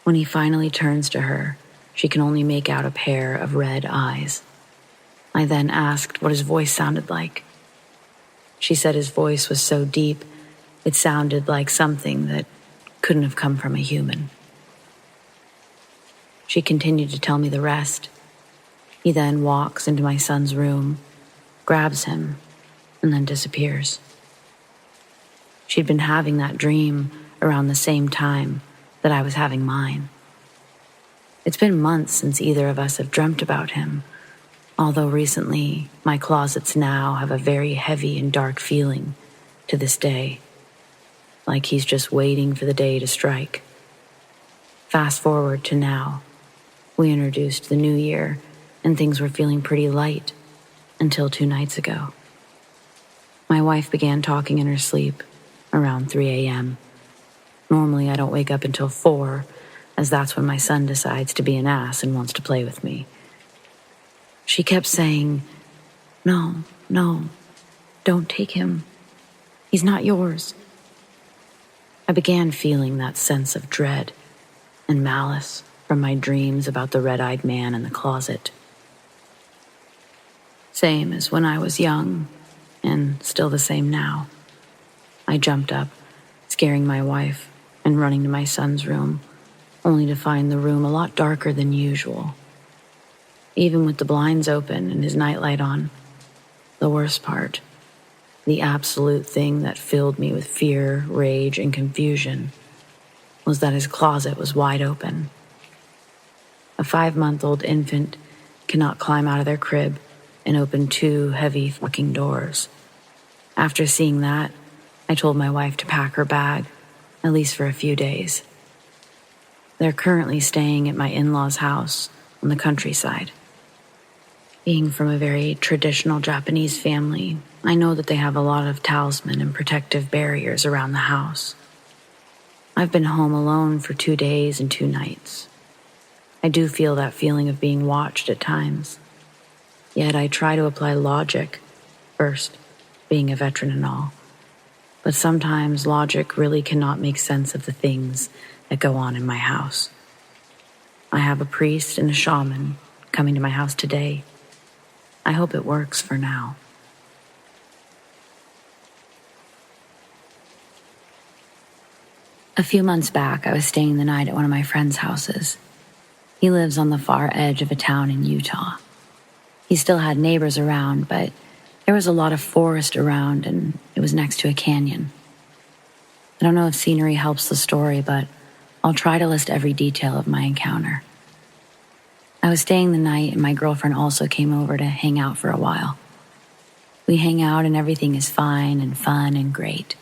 When he finally turns to her, she can only make out a pair of red eyes. I then asked what his voice sounded like. She said his voice was so deep, it sounded like something that couldn't have come from a human. She continued to tell me the rest. He then walks into my son's room, grabs him, and then disappears. She'd been having that dream around the same time that I was having mine. It's been months since either of us have dreamt about him, although recently my closets now have a very heavy and dark feeling to this day, like he's just waiting for the day to strike. Fast forward to now. We introduced the new year, and things were feeling pretty light until 2 nights ago. My wife began talking in her sleep around 3 a.m. Normally, I don't wake up until 4, as that's when my son decides to be an ass and wants to play with me. She kept saying, "No, don't take him. He's not yours." I began feeling that sense of dread and malice from my dreams about the red-eyed man in the closet. Same as when I was young, and still the same now. I jumped up, scaring my wife and running to my son's room, only to find the room a lot darker than usual. Even with the blinds open and his nightlight on, the worst part, the absolute thing that filled me with fear, rage, and confusion, was that his closet was wide open. A 5-month-old infant cannot climb out of their crib and open 2 heavy fucking doors. After seeing that, I told my wife to pack her bag, at least for a few days. They're currently staying at my in-laws' house on the countryside. Being from a very traditional Japanese family, I know that they have a lot of talisman and protective barriers around the house. I've been home alone for 2 days and 2 nights. I do feel that feeling of being watched at times. Yet I try to apply logic first, being a veteran and all. But sometimes logic really cannot make sense of the things that go on in my house. I have a priest and a shaman coming to my house today. I hope it works for now. A few months back, I was staying the night at one of my friend's houses. He lives on the far edge of a town in Utah. He still had neighbors around, but there was a lot of forest around, and it was next to a canyon. I don't know if scenery helps the story, but I'll try to list every detail of my encounter. I was staying the night, and my girlfriend also came over to hang out for a while. We hang out, and everything is fine and fun and great.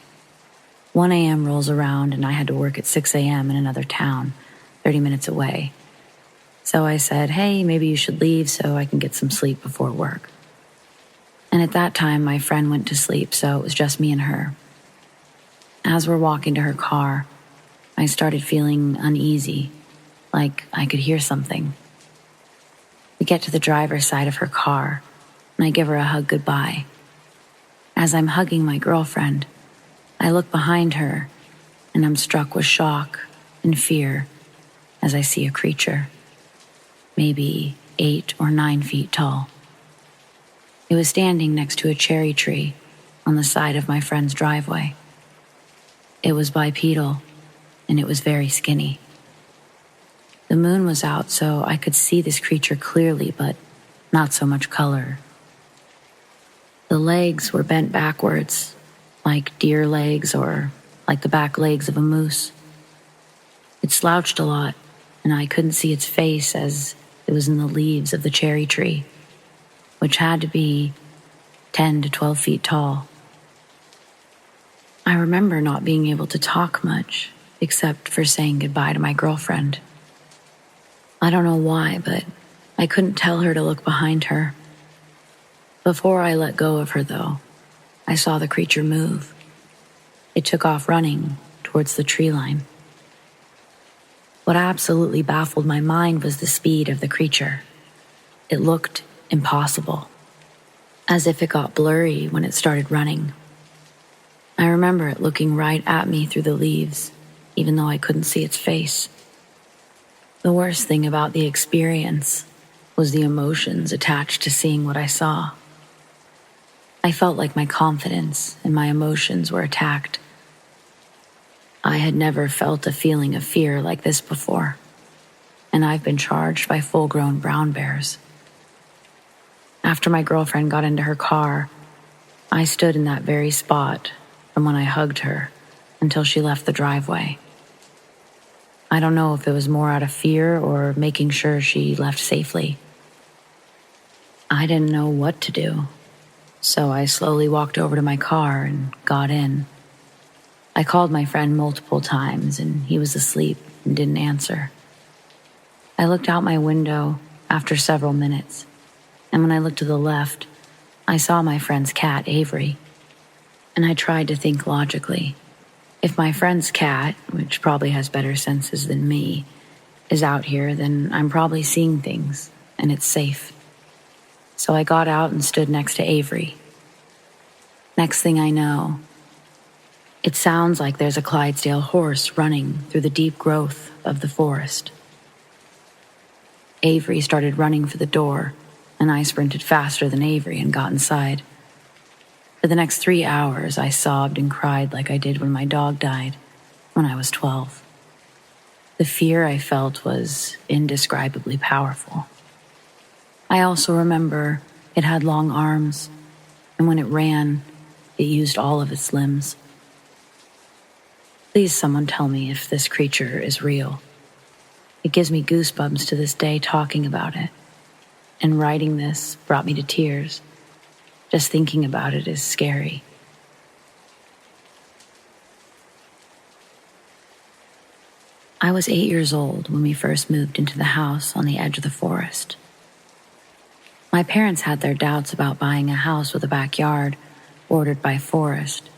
1 a.m. rolls around, and I had to work at 6 a.m. in another town, 30 minutes away. So I said, "Hey, maybe you should leave so I can get some sleep before work." And at that time, my friend went to sleep, so it was just me and her. As we're walking to her car, I started feeling uneasy, like I could hear something. We get to the driver's side of her car, and I give her a hug goodbye. As I'm hugging my girlfriend, I look behind her, and I'm struck with shock and fear as I see a creature, maybe 8 or 9 feet tall. It was standing next to a cherry tree on the side of my friend's driveway. It was bipedal, and it was very skinny. The moon was out, so I could see this creature clearly, but not so much color. The legs were bent backwards, like deer legs or like the back legs of a moose. It slouched a lot, and I couldn't see its face as it was in the leaves of the cherry tree, which had to be 10 to 12 feet tall. I remember not being able to talk much, except for saying goodbye to my girlfriend. I don't know why, but I couldn't tell her to look behind her. Before I let go of her, though, I saw the creature move. It took off running towards the tree line. What absolutely baffled my mind was the speed of the creature. It looked impossible, as if it got blurry when it started running. I remember it looking right at me through the leaves, even though I couldn't see its face. The worst thing about the experience was the emotions attached to seeing what I saw. I felt like my confidence and my emotions were attacked. I had never felt a feeling of fear like this before, and I've been charged by full-grown brown bears. After my girlfriend got into her car, I stood in that very spot from when I hugged her until she left the driveway. I don't know if it was more out of fear or making sure she left safely. I didn't know what to do, so I slowly walked over to my car and got in. I called my friend multiple times and he was asleep and didn't answer. I looked out my window after several minutes, and when I looked to the left, I saw my friend's cat, Avery. And I tried to think logically. If my friend's cat, which probably has better senses than me, is out here, then I'm probably seeing things, and it's safe. So I got out and stood next to Avery. Next thing I know, it sounds like there's a Clydesdale horse running through the deep growth of the forest. Avery started running for the door, and I sprinted faster than Avery and got inside. For the next 3 hours, I sobbed and cried like I did when my dog died when I was 12. The fear I felt was indescribably powerful. I also remember it had long arms, and when it ran, it used all of its limbs. Please, someone tell me if this creature is real. It gives me goosebumps to this day talking about it, and writing this brought me to tears. Just thinking about it is scary. I was 8 years old when we first moved into the house on the edge of the forest. My parents had their doubts about buying a house with a backyard bordered by forest.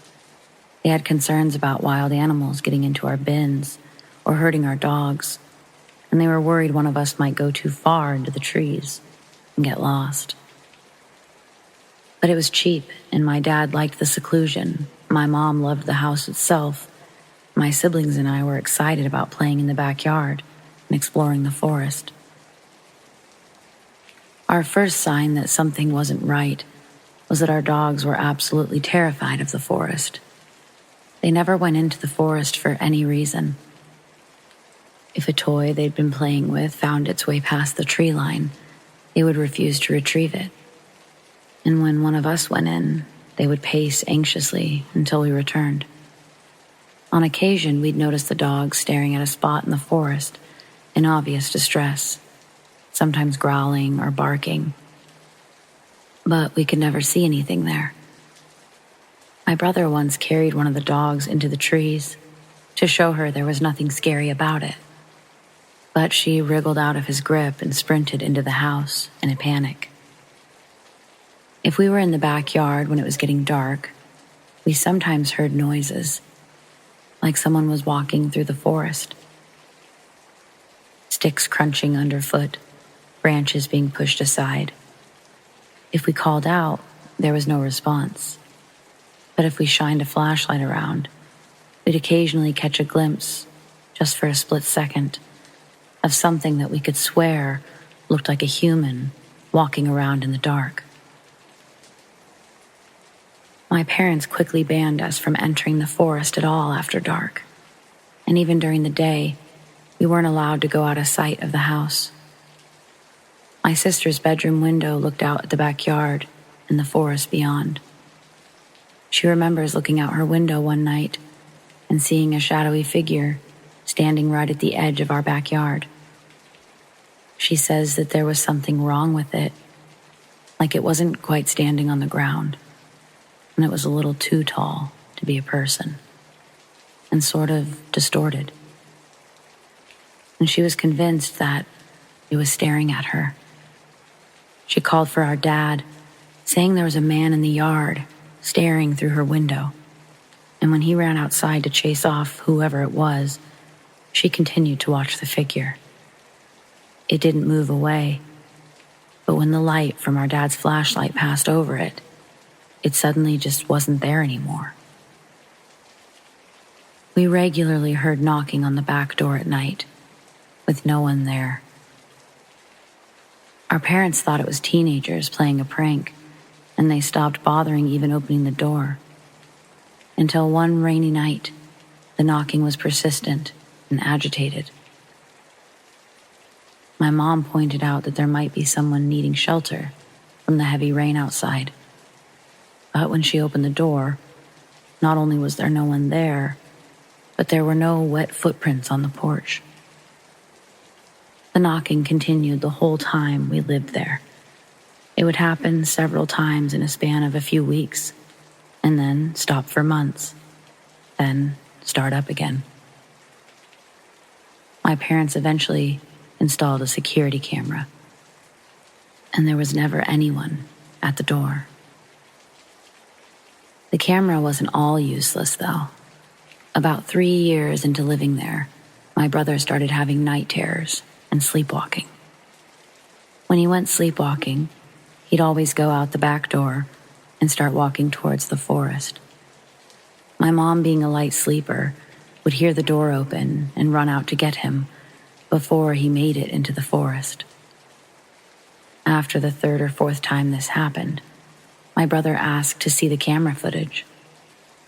They had concerns about wild animals getting into our bins or hurting our dogs, and they were worried one of us might go too far into the trees and get lost. But it was cheap, and my dad liked the seclusion. My mom loved the house itself. My siblings and I were excited about playing in the backyard and exploring the forest. Our first sign that something wasn't right was that our dogs were absolutely terrified of the forest. They never went into the forest for any reason. If a toy they'd been playing with found its way past the tree line, they would refuse to retrieve it. And when one of us went in, they would pace anxiously until we returned. On occasion, we'd notice the dogs staring at a spot in the forest in obvious distress, sometimes growling or barking. But we could never see anything there. My brother once carried one of the dogs into the trees to show her there was nothing scary about it. But she wriggled out of his grip and sprinted into the house in a panic. If we were in the backyard when it was getting dark, we sometimes heard noises, like someone was walking through the forest. Sticks crunching underfoot, branches being pushed aside. If we called out, there was no response. But if we shined a flashlight around, we'd occasionally catch a glimpse, just for a split second, of something that we could swear looked like a human walking around in the dark. My parents quickly banned us from entering the forest at all after dark, and even during the day, we weren't allowed to go out of sight of the house. My sister's bedroom window looked out at the backyard and the forest beyond. She remembers looking out her window one night and seeing a shadowy figure standing right at the edge of our backyard. She says that there was something wrong with it, like it wasn't quite standing on the ground, and it was a little too tall to be a person, and sort of distorted. And she was convinced that it was staring at her. She called for our dad, saying there was a man in the yard staring through her window. and when he ran outside to chase off whoever it was, she continued to watch the figure. It didn't move away, but when the light from our dad's flashlight passed over it, it suddenly just wasn't there anymore. We regularly heard knocking on the back door at night, with no one there. Our parents thought it was teenagers playing a prank, and they stopped bothering even opening the door. Until one rainy night, the knocking was persistent and agitated. My mom pointed out that there might be someone needing shelter from the heavy rain outside. But when she opened the door, not only was there no one there, but there were no wet footprints on the porch. The knocking continued the whole time we lived there. It would happen several times in a span of a few weeks, and then stop for months, then start up again. My parents eventually installed a security camera, and there was never anyone at the door. The camera wasn't all useless, though. About 3 years into living there, my brother started having night terrors and sleepwalking. When he went sleepwalking, he'd always go out the back door and start walking towards the forest. My mom, being a light sleeper, would hear the door open and run out to get him before he made it into the forest. After the third or fourth time this happened, my brother asked to see the camera footage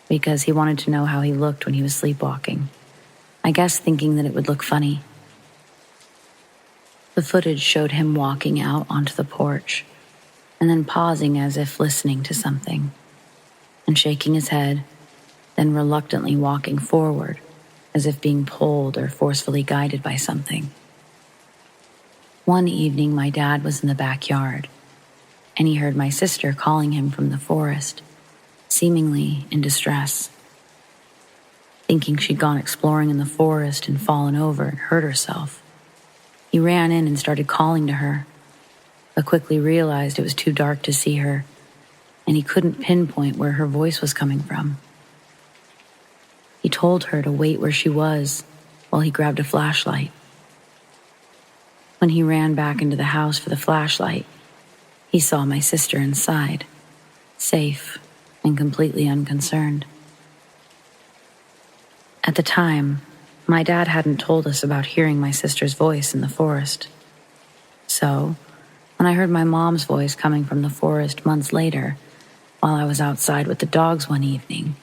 because he wanted to know how he looked when he was sleepwalking, I guess thinking that it would look funny. The footage showed him walking out onto the porch and then pausing as if listening to something, and shaking his head, then reluctantly walking forward as if being pulled or forcefully guided by something. One evening, my dad was in the backyard, and he heard my sister calling him from the forest, seemingly in distress. Thinking she'd gone exploring in the forest and fallen over and hurt herself, he ran in and started calling to her, but quickly realized it was too dark to see her, and he couldn't pinpoint where her voice was coming from. He told her to wait where she was while he grabbed a flashlight. When he ran back into the house for the flashlight, he saw my sister inside, safe and completely unconcerned. At the time, my dad hadn't told us about hearing my sister's voice in the forest. So, when I heard my mom's voice coming from the forest months later, while I was outside with the dogs one evening,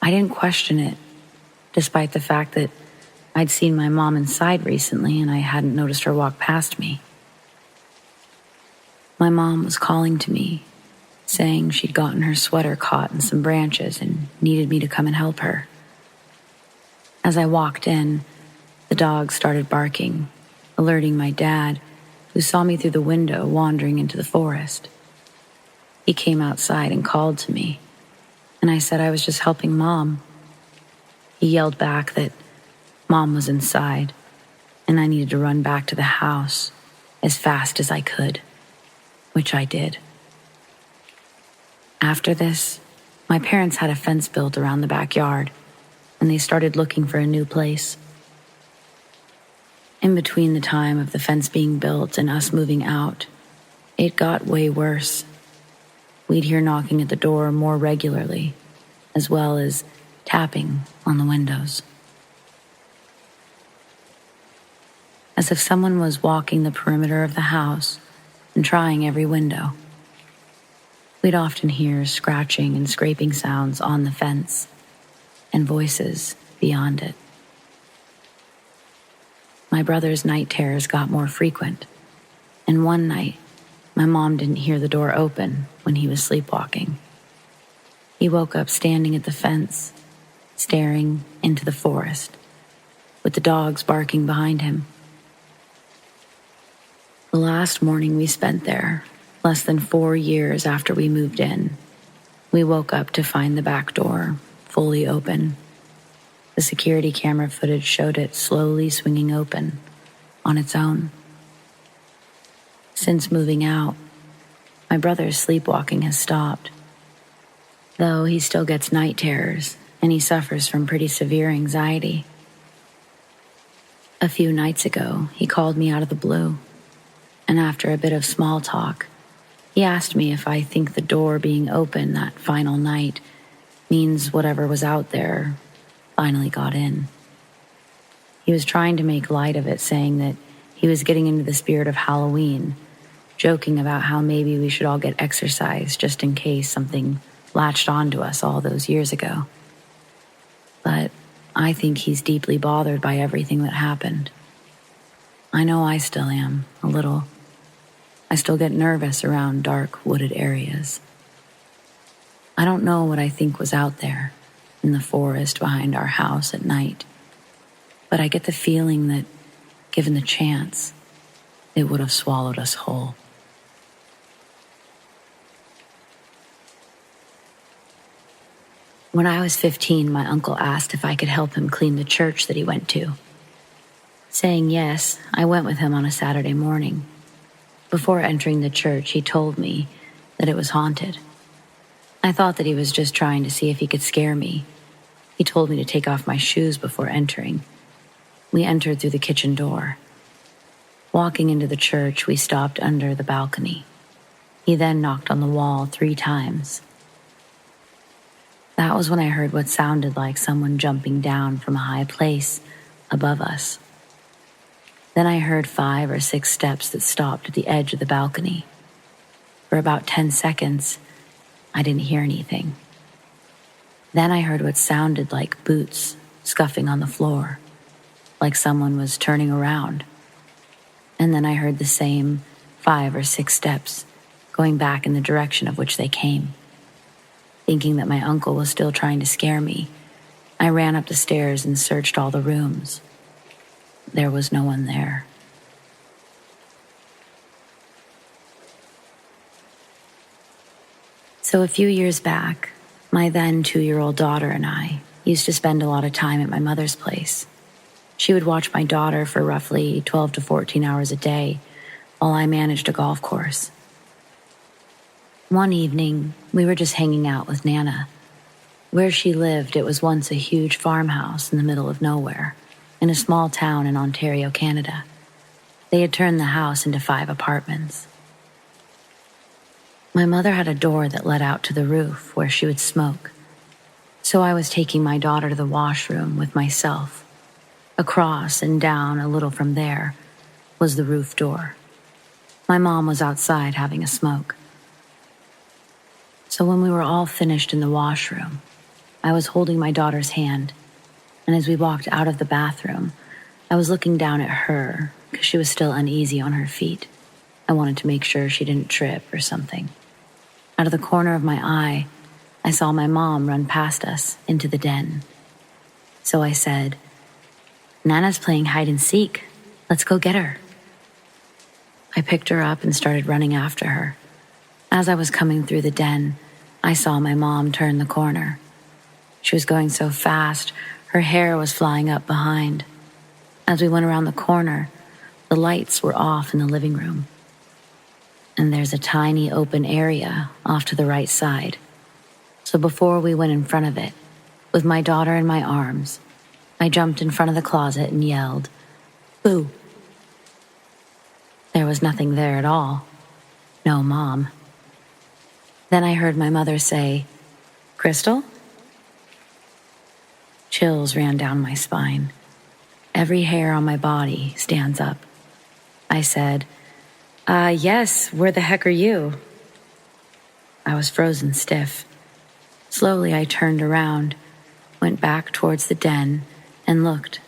I didn't question it, despite the fact that I'd seen my mom inside recently and I hadn't noticed her walk past me. My mom was calling to me, saying she'd gotten her sweater caught in some branches and needed me to come and help her. As I walked in, the dogs started barking, alerting my dad, who saw me through the window wandering into the forest. He came outside and called to me, and I said I was just helping Mom. He yelled back that Mom was inside, and I needed to run back to the house as fast as I could, which I did. After this, my parents had a fence built around the backyard, and they started looking for a new place. In between the time of the fence being built and us moving out, it got way worse. We'd hear knocking at the door more regularly, as well as tapping on the windows. As if someone was walking the perimeter of the house and trying every window. We'd often hear scratching and scraping sounds on the fence and voices beyond it. My brother's night terrors got more frequent, and one night, my mom didn't hear the door open when he was sleepwalking. He woke up standing at the fence, staring into the forest, with the dogs barking behind him. The last morning we spent there, less than 4 years after we moved in, we woke up to find the back door fully open. The security camera footage showed it slowly swinging open on its own. Since moving out, my brother's sleepwalking has stopped, though he still gets night terrors and he suffers from pretty severe anxiety. A few nights ago, he called me out of the blue, and after a bit of small talk, he asked me if I think the door being open that final night means whatever was out there finally got in. He was trying to make light of it, saying that he was getting into the spirit of Halloween, joking about how maybe we should all get exercise just in case something latched onto us all those years ago. But I think he's deeply bothered by everything that happened. I know I still am, a little. I still get nervous around dark, wooded areas. I don't know what I think was out there in the forest behind our house at night, but I get the feeling that, given the chance, it would have swallowed us whole. When I was 15, my uncle asked if I could help him clean the church that he went to. Saying yes, I went with him on a Saturday morning. Before entering the church, he told me that it was haunted. I thought that he was just trying to see if he could scare me. He told me to take off my shoes before entering. We entered through the kitchen door. Walking into the church, we stopped under the balcony. He then knocked on the wall 3 times. That was when I heard what sounded like someone jumping down from a high place above us. Then I heard 5 or 6 steps that stopped at the edge of the balcony. For about 10 seconds, I didn't hear anything. Then I heard what sounded like boots scuffing on the floor, like someone was turning around. And then I heard the same 5 or 6 steps going back in the direction of which they came. Thinking that my uncle was still trying to scare me, I ran up the stairs and searched all the rooms. There was no one there. So a few years back, my then 2-year-old daughter and I used to spend a lot of time at my mother's place. She would watch my daughter for roughly 12 to 14 hours a day while I managed a golf course. One evening, we were just hanging out with Nana. Where she lived, it was once a huge farmhouse in the middle of nowhere, in a small town in Ontario, Canada. They had turned the house into 5 apartments. My mother had a door that led out to the roof where she would smoke, so I was taking my daughter to the washroom with myself. Across and down a little from there was the roof door. My mom was outside having a smoke. So when we were all finished in the washroom, I was holding my daughter's hand, and as we walked out of the bathroom, I was looking down at her because she was still uneasy on her feet. I wanted to make sure she didn't trip or something. Out of the corner of my eye, I saw my mom run past us into the den. So I said, "Nana's playing hide and seek. Let's go get her." I picked her up and started running after her. As I was coming through the den, I saw my mom turn the corner. She was going so fast, her hair was flying up behind. As we went around the corner, the lights were off in the living room. And there's a tiny open area off to the right side. So before we went in front of it, with my daughter in my arms, I jumped in front of the closet and yelled, "Boo!" There was nothing there at all. No Mom. Then I heard my mother say, "Crystal?" Chills ran down my spine. Every hair on my body stands up. I said, Yes, where the heck are you?" I was frozen stiff. Slowly I turned around, went back towards the den, and looked.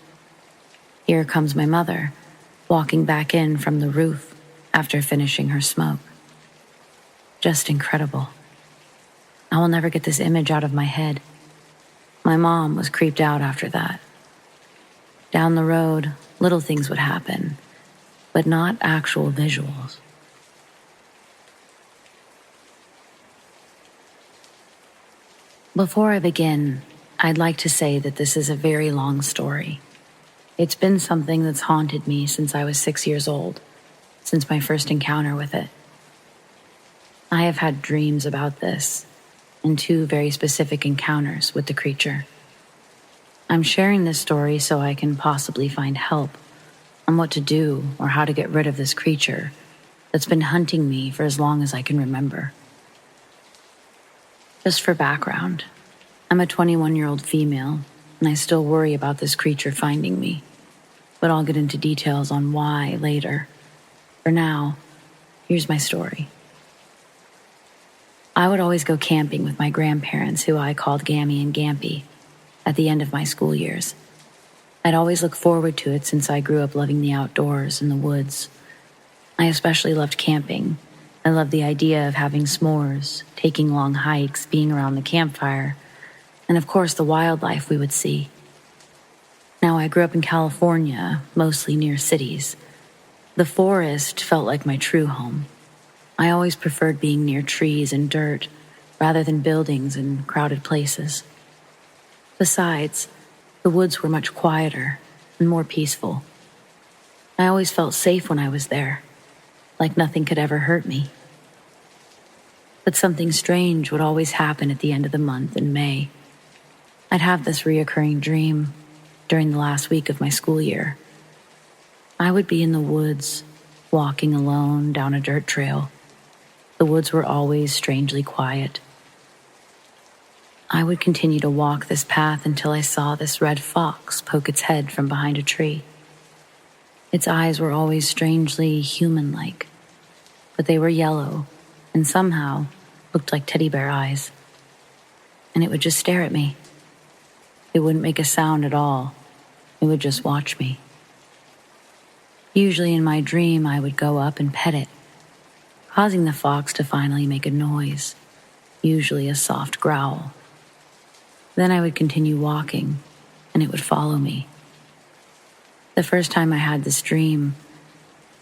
Here comes my mother, walking back in from the roof after finishing her smoke. Just incredible. I will never get this image out of my head. My mom was creeped out after that. Down the road, little things would happen, but not actual visuals. Before I begin, I'd like to say that this is a very long story. It's been something that's haunted me since I was 6 years old, since my first encounter with it. I have had dreams about this, and 2 very specific encounters with the creature. I'm sharing this story so I can possibly find help on what to do or how to get rid of this creature that's been hunting me for as long as I can remember. Just for background, I'm a 21-year-old female, and I still worry about this creature finding me, but I'll get into details on why later. For now, here's my story. I would always go camping with my grandparents, who I called Gammy and Gampy, at the end of my school years. I'd always look forward to it since I grew up loving the outdoors and the woods. I especially loved camping. I loved the idea of having s'mores, taking long hikes, being around the campfire, and of course the wildlife we would see. Now, I grew up in California, mostly near cities. The forest felt like my true home. I always preferred being near trees and dirt rather than buildings and crowded places. Besides, the woods were much quieter and more peaceful. I always felt safe when I was there, like nothing could ever hurt me. But something strange would always happen at the end of the month in May. I'd have this reoccurring dream during the last week of my school year. I would be in the woods, walking alone down a dirt trail. The woods were always strangely quiet. I would continue to walk this path until I saw this red fox poke its head from behind a tree. Its eyes were always strangely human-like, but they were yellow and somehow looked like teddy bear eyes. And it would just stare at me. It wouldn't make a sound at all. It would just watch me. Usually in my dream, I would go up and pet it, causing the fox to finally make a noise, usually a soft growl. Then I would continue walking, and it would follow me. The first time I had this dream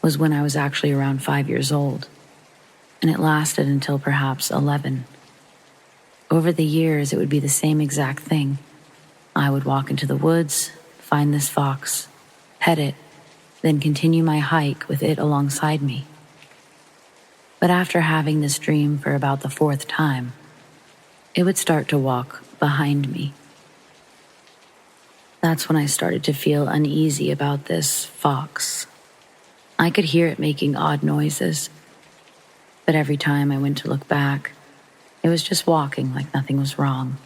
was when I was actually around 5 years old, and it lasted until perhaps 11. Over the years, it would be the same exact thing. I would walk into the woods, find this fox, pet it, then continue my hike with it alongside me. But after having this dream for about the fourth time, it would start to walk behind me. That's when I started to feel uneasy about this fox. I could hear it making odd noises, but every time I went to look back, it was just walking like nothing was wrong,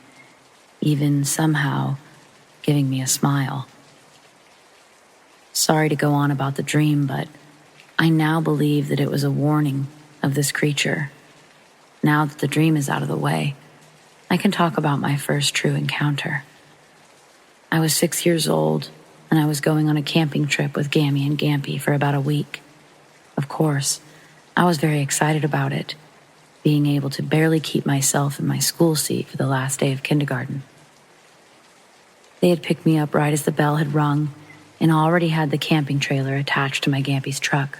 even somehow giving me a smile. Sorry to go on about the dream, but I now believe that it was a warning of this creature. Now that the dream is out of the way, I can talk about my first true encounter. I was 6 years old, and I was going on a camping trip with Gammy and Gampy for about a week. Of course, I was very excited about it, being able to barely keep myself in my school seat for the last day of kindergarten. They had picked me up right as the bell had rung and already had the camping trailer attached to my Gampy's truck.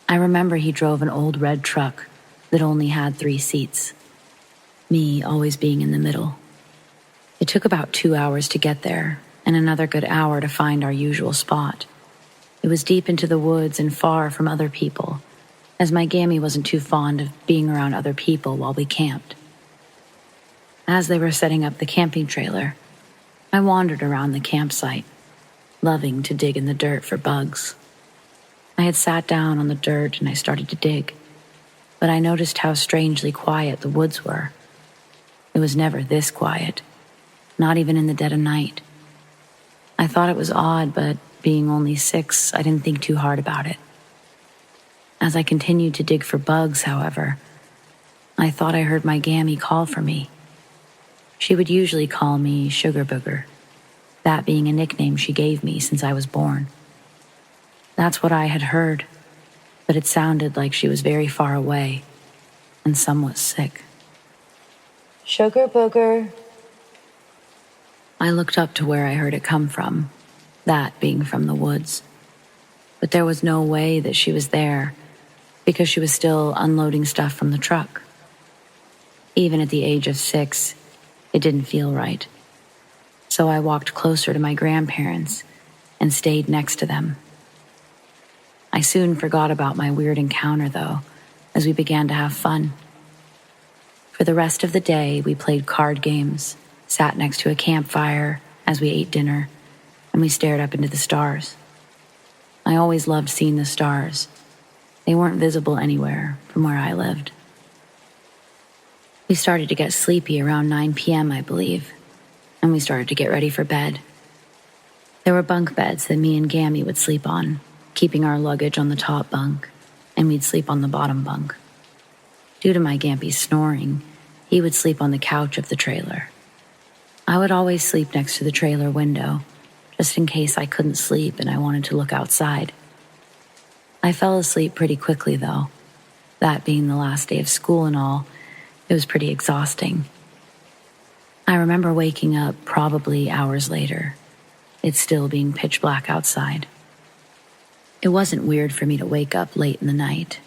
I remember he drove an old red truck that only had 3 seats, me always being in the middle. It took about 2 hours to get there and another good hour to find our usual spot. It was deep into the woods and far from other people, as my Gammy wasn't too fond of being around other people while we camped. As they were setting up the camping trailer, I wandered around the campsite, loving to dig in the dirt for bugs. I had sat down on the dirt and I started to dig, but I noticed how strangely quiet the woods were. It was never this quiet, not even in the dead of night. I thought it was odd, but being only 6, I didn't think too hard about it. As I continued to dig for bugs, however, I thought I heard my Gammy call for me. She would usually call me Sugar Booger, that being a nickname she gave me since I was born. That's what I had heard, but it sounded like she was very far away and somewhat sick. Sugar Booger. I looked up to where I heard it come from, that being from the woods. But there was no way that she was there because she was still unloading stuff from the truck. Even at the age of 6, it didn't feel right. So I walked closer to my grandparents and stayed next to them. I soon forgot about my weird encounter, though, as we began to have fun. For the rest of the day, we played card games, sat next to a campfire, as we ate dinner, and we stared up into the stars. I always loved seeing the stars. They weren't visible anywhere from where I lived. We started to get sleepy around 9 p.m., I believe, and we started to get ready for bed. There were bunk beds that me and Gammy would sleep on, keeping our luggage on the top bunk, and we'd sleep on the bottom bunk. Due to my Gampy's snoring, he would sleep on the couch of the trailer. I would always sleep next to the trailer window, just in case I couldn't sleep and I wanted to look outside. I fell asleep pretty quickly, though. That being the last day of school and all, it was pretty exhausting. I remember waking up probably hours later, it still being pitch black outside. It wasn't weird for me to wake up late in the night,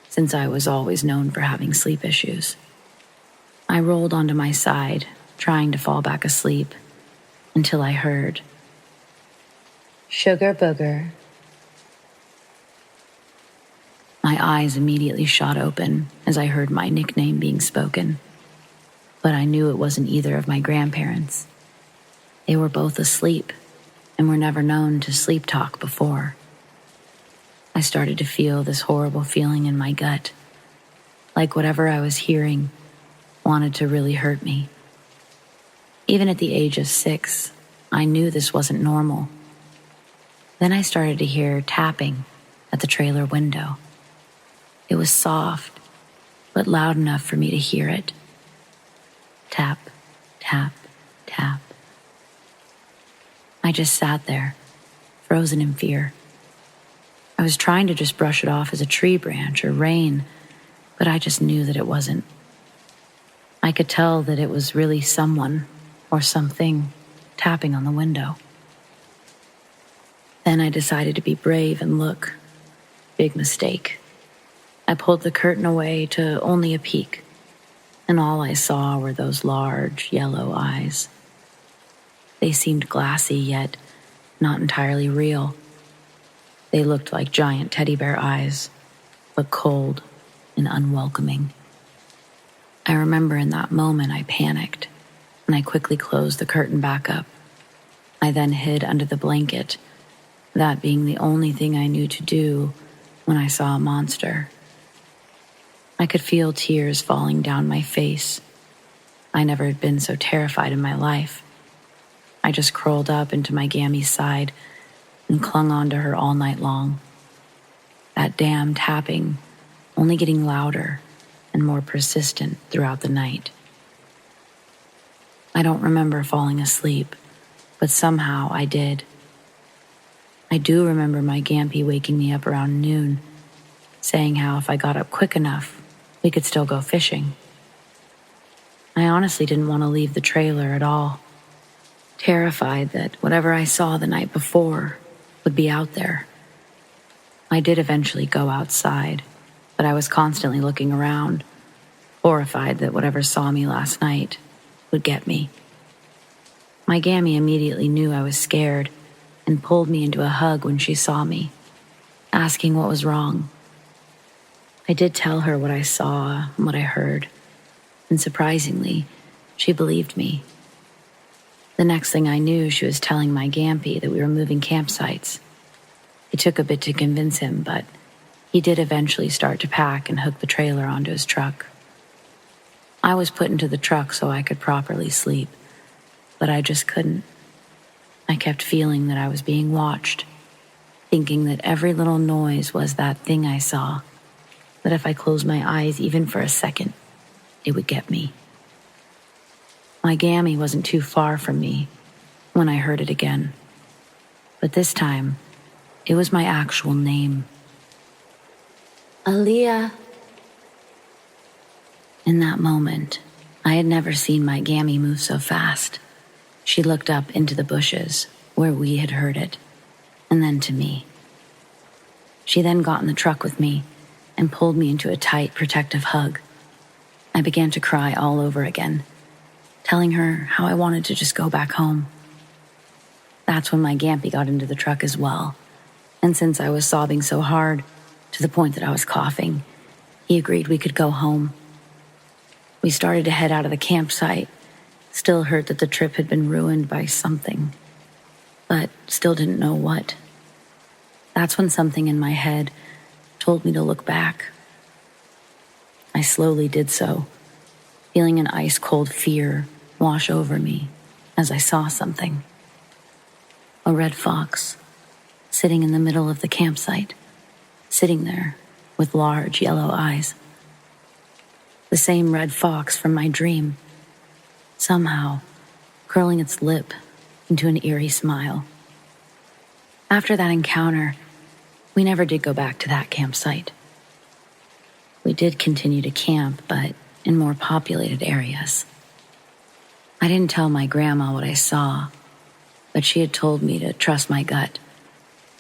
since I was always known for having sleep issues. I rolled onto my side, trying to fall back asleep, until I heard, "Sugar booger." My eyes immediately shot open as I heard my nickname being spoken, but I knew it wasn't either of my grandparents. They were both asleep and were never known to sleep talk before. I started to feel this horrible feeling in my gut, like whatever I was hearing wanted to really hurt me. Even at the age of 6, I knew this wasn't normal. Then I started to hear tapping at the trailer window. It was soft, but loud enough for me to hear it. Tap, tap, tap. I just sat there, frozen in fear. I was trying to just brush it off as a tree branch or rain, but I just knew that it wasn't. I could tell that it was really someone or something tapping on the window. Then I decided to be brave and look. Big mistake. I pulled the curtain away to only a peek, and all I saw were those large yellow eyes. They seemed glassy, yet not entirely real. They looked like giant teddy bear eyes, but cold and unwelcoming. I remember in that moment I panicked, and I quickly closed the curtain back up. I then hid under the blanket, that being the only thing I knew to do when I saw a monster. I could feel tears falling down my face. I never had been so terrified in my life. I just curled up into my Gammy's side and clung onto her all night long. That damn tapping only getting louder and more persistent throughout the night. I don't remember falling asleep, but somehow I did. I do remember my Gampy waking me up around noon, saying how if I got up quick enough, we could still go fishing. I honestly didn't want to leave the trailer at all, terrified that whatever I saw the night before would be out there. I did eventually go outside, but I was constantly looking around, horrified that whatever saw me last night would get me. My Gammy immediately knew I was scared and pulled me into a hug when she saw me, asking what was wrong. I did tell her what I saw and what I heard, and surprisingly, she believed me. The next thing I knew, she was telling my Gampy that we were moving campsites. It took a bit to convince him, but he did eventually start to pack and hook the trailer onto his truck. I was put into the truck so I could properly sleep, but I just couldn't. I kept feeling that I was being watched, thinking that every little noise was that thing I saw, that if I closed my eyes even for a second, it would get me. My Gammy wasn't too far from me when I heard it again, but this time, it was my actual name. Aaliyah. In that moment, I had never seen my Gammy move so fast. She looked up into the bushes where we had heard it, and then to me. She then got in the truck with me and pulled me into a tight, protective hug. I began to cry all over again, telling her how I wanted to just go back home. That's when my Gampy got into the truck as well, and since I was sobbing so hard, to the point that I was coughing, he agreed we could go home. We started to head out of the campsite, Still hurt that the trip had been ruined by something, but still didn't know what. That's when something in my head told me to look back. I slowly did so, feeling an ice-cold fear wash over me as I saw something. A red fox, sitting in the middle of the campsite, sitting there with large yellow eyes. The same red fox from my dream, somehow curling its lip into an eerie smile. After that encounter, we never did go back to that campsite. We did continue to camp, but in more populated areas. I didn't tell my grandma what I saw, but she had told me to trust my gut.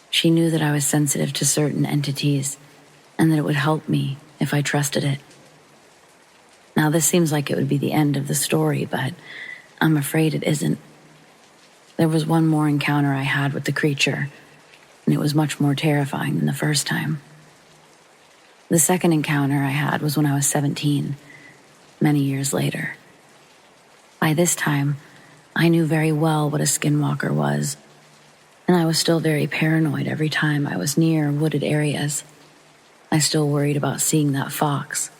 She knew that I was sensitive to certain entities and that it would help me if I trusted it. Now, this seems like it would be the end of the story, but I'm afraid it isn't. There was one more encounter I had with the creature, and it was much more terrifying than the first time. The second encounter I had was when I was 17, many years later. By this time, I knew very well what a skinwalker was, and I was still very paranoid every time I was near wooded areas. I still worried about seeing that fox,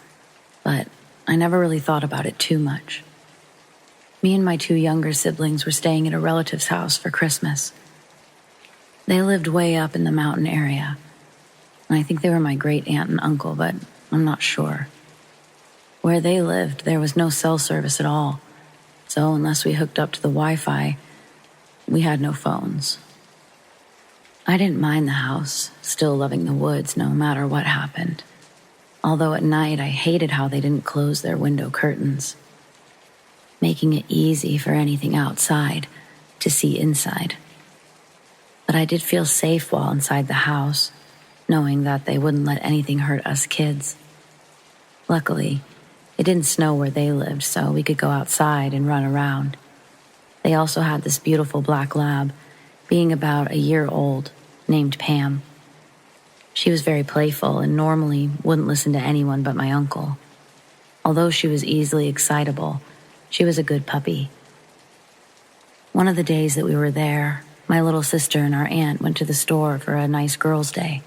but I never really thought about it too much. Me and my 2 younger siblings were staying at a relative's house for Christmas. They lived way up in the mountain area, and I think they were my great aunt and uncle, but I'm not sure. Where they lived, there was no cell service at all, so unless we hooked up to the Wi-Fi, we had no phones. I didn't mind the house, still loving the woods no matter what happened. Although at night I hated how they didn't close their window curtains, making it easy for anything outside to see inside. But I did feel safe while inside the house, knowing that they wouldn't let anything hurt us kids. Luckily, it didn't snow where they lived, so we could go outside and run around. They also had this beautiful black lab, being about a year old, named Pam. She was very playful and normally wouldn't listen to anyone but my uncle. Although she was easily excitable, she was a good puppy. One of the days that we were there, my little sister and our aunt went to the store for a nice girls' day.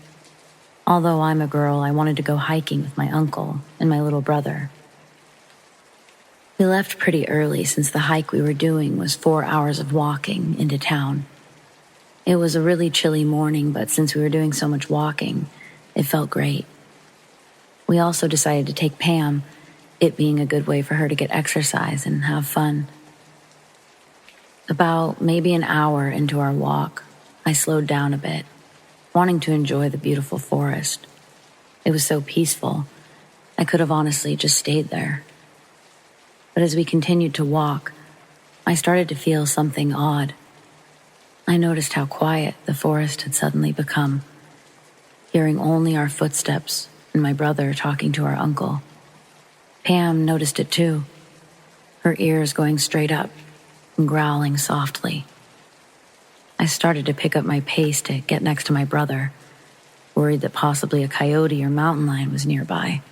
Although I'm a girl, I wanted to go hiking with my uncle and my little brother. We left pretty early since the hike we were doing was 4 hours of walking into town. It was a really chilly morning, but since we were doing so much walking, it felt great. We also decided to take Pam, it being a good way for her to get exercise and have fun. About maybe an hour into our walk, I slowed down a bit, wanting to enjoy the beautiful forest. It was so peaceful, I could have honestly just stayed there. But as we continued to walk, I started to feel something odd. I noticed how quiet the forest had suddenly become, hearing only our footsteps and my brother talking to our uncle. Pam noticed it too, her ears going straight up and growling softly. I started to pick up my pace to get next to my brother, worried that possibly a coyote or mountain lion was nearby.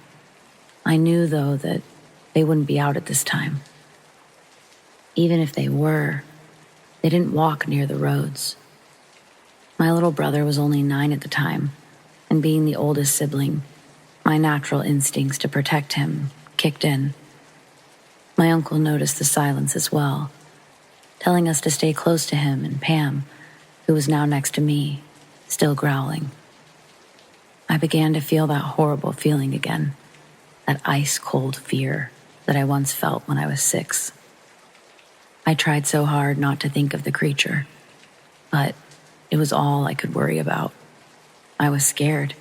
I knew, though, that they wouldn't be out at this time. Even if they were, they didn't walk near the roads. My little brother was only 9 at the time, and being the oldest sibling, my natural instincts to protect him kicked in. My uncle noticed the silence as well, telling us to stay close to him and Pam, who was now next to me, still growling. I began to feel that horrible feeling again, that ice-cold fear that I once felt when I was 6. I tried so hard not to think of the creature, but it was all I could worry about. I was scared.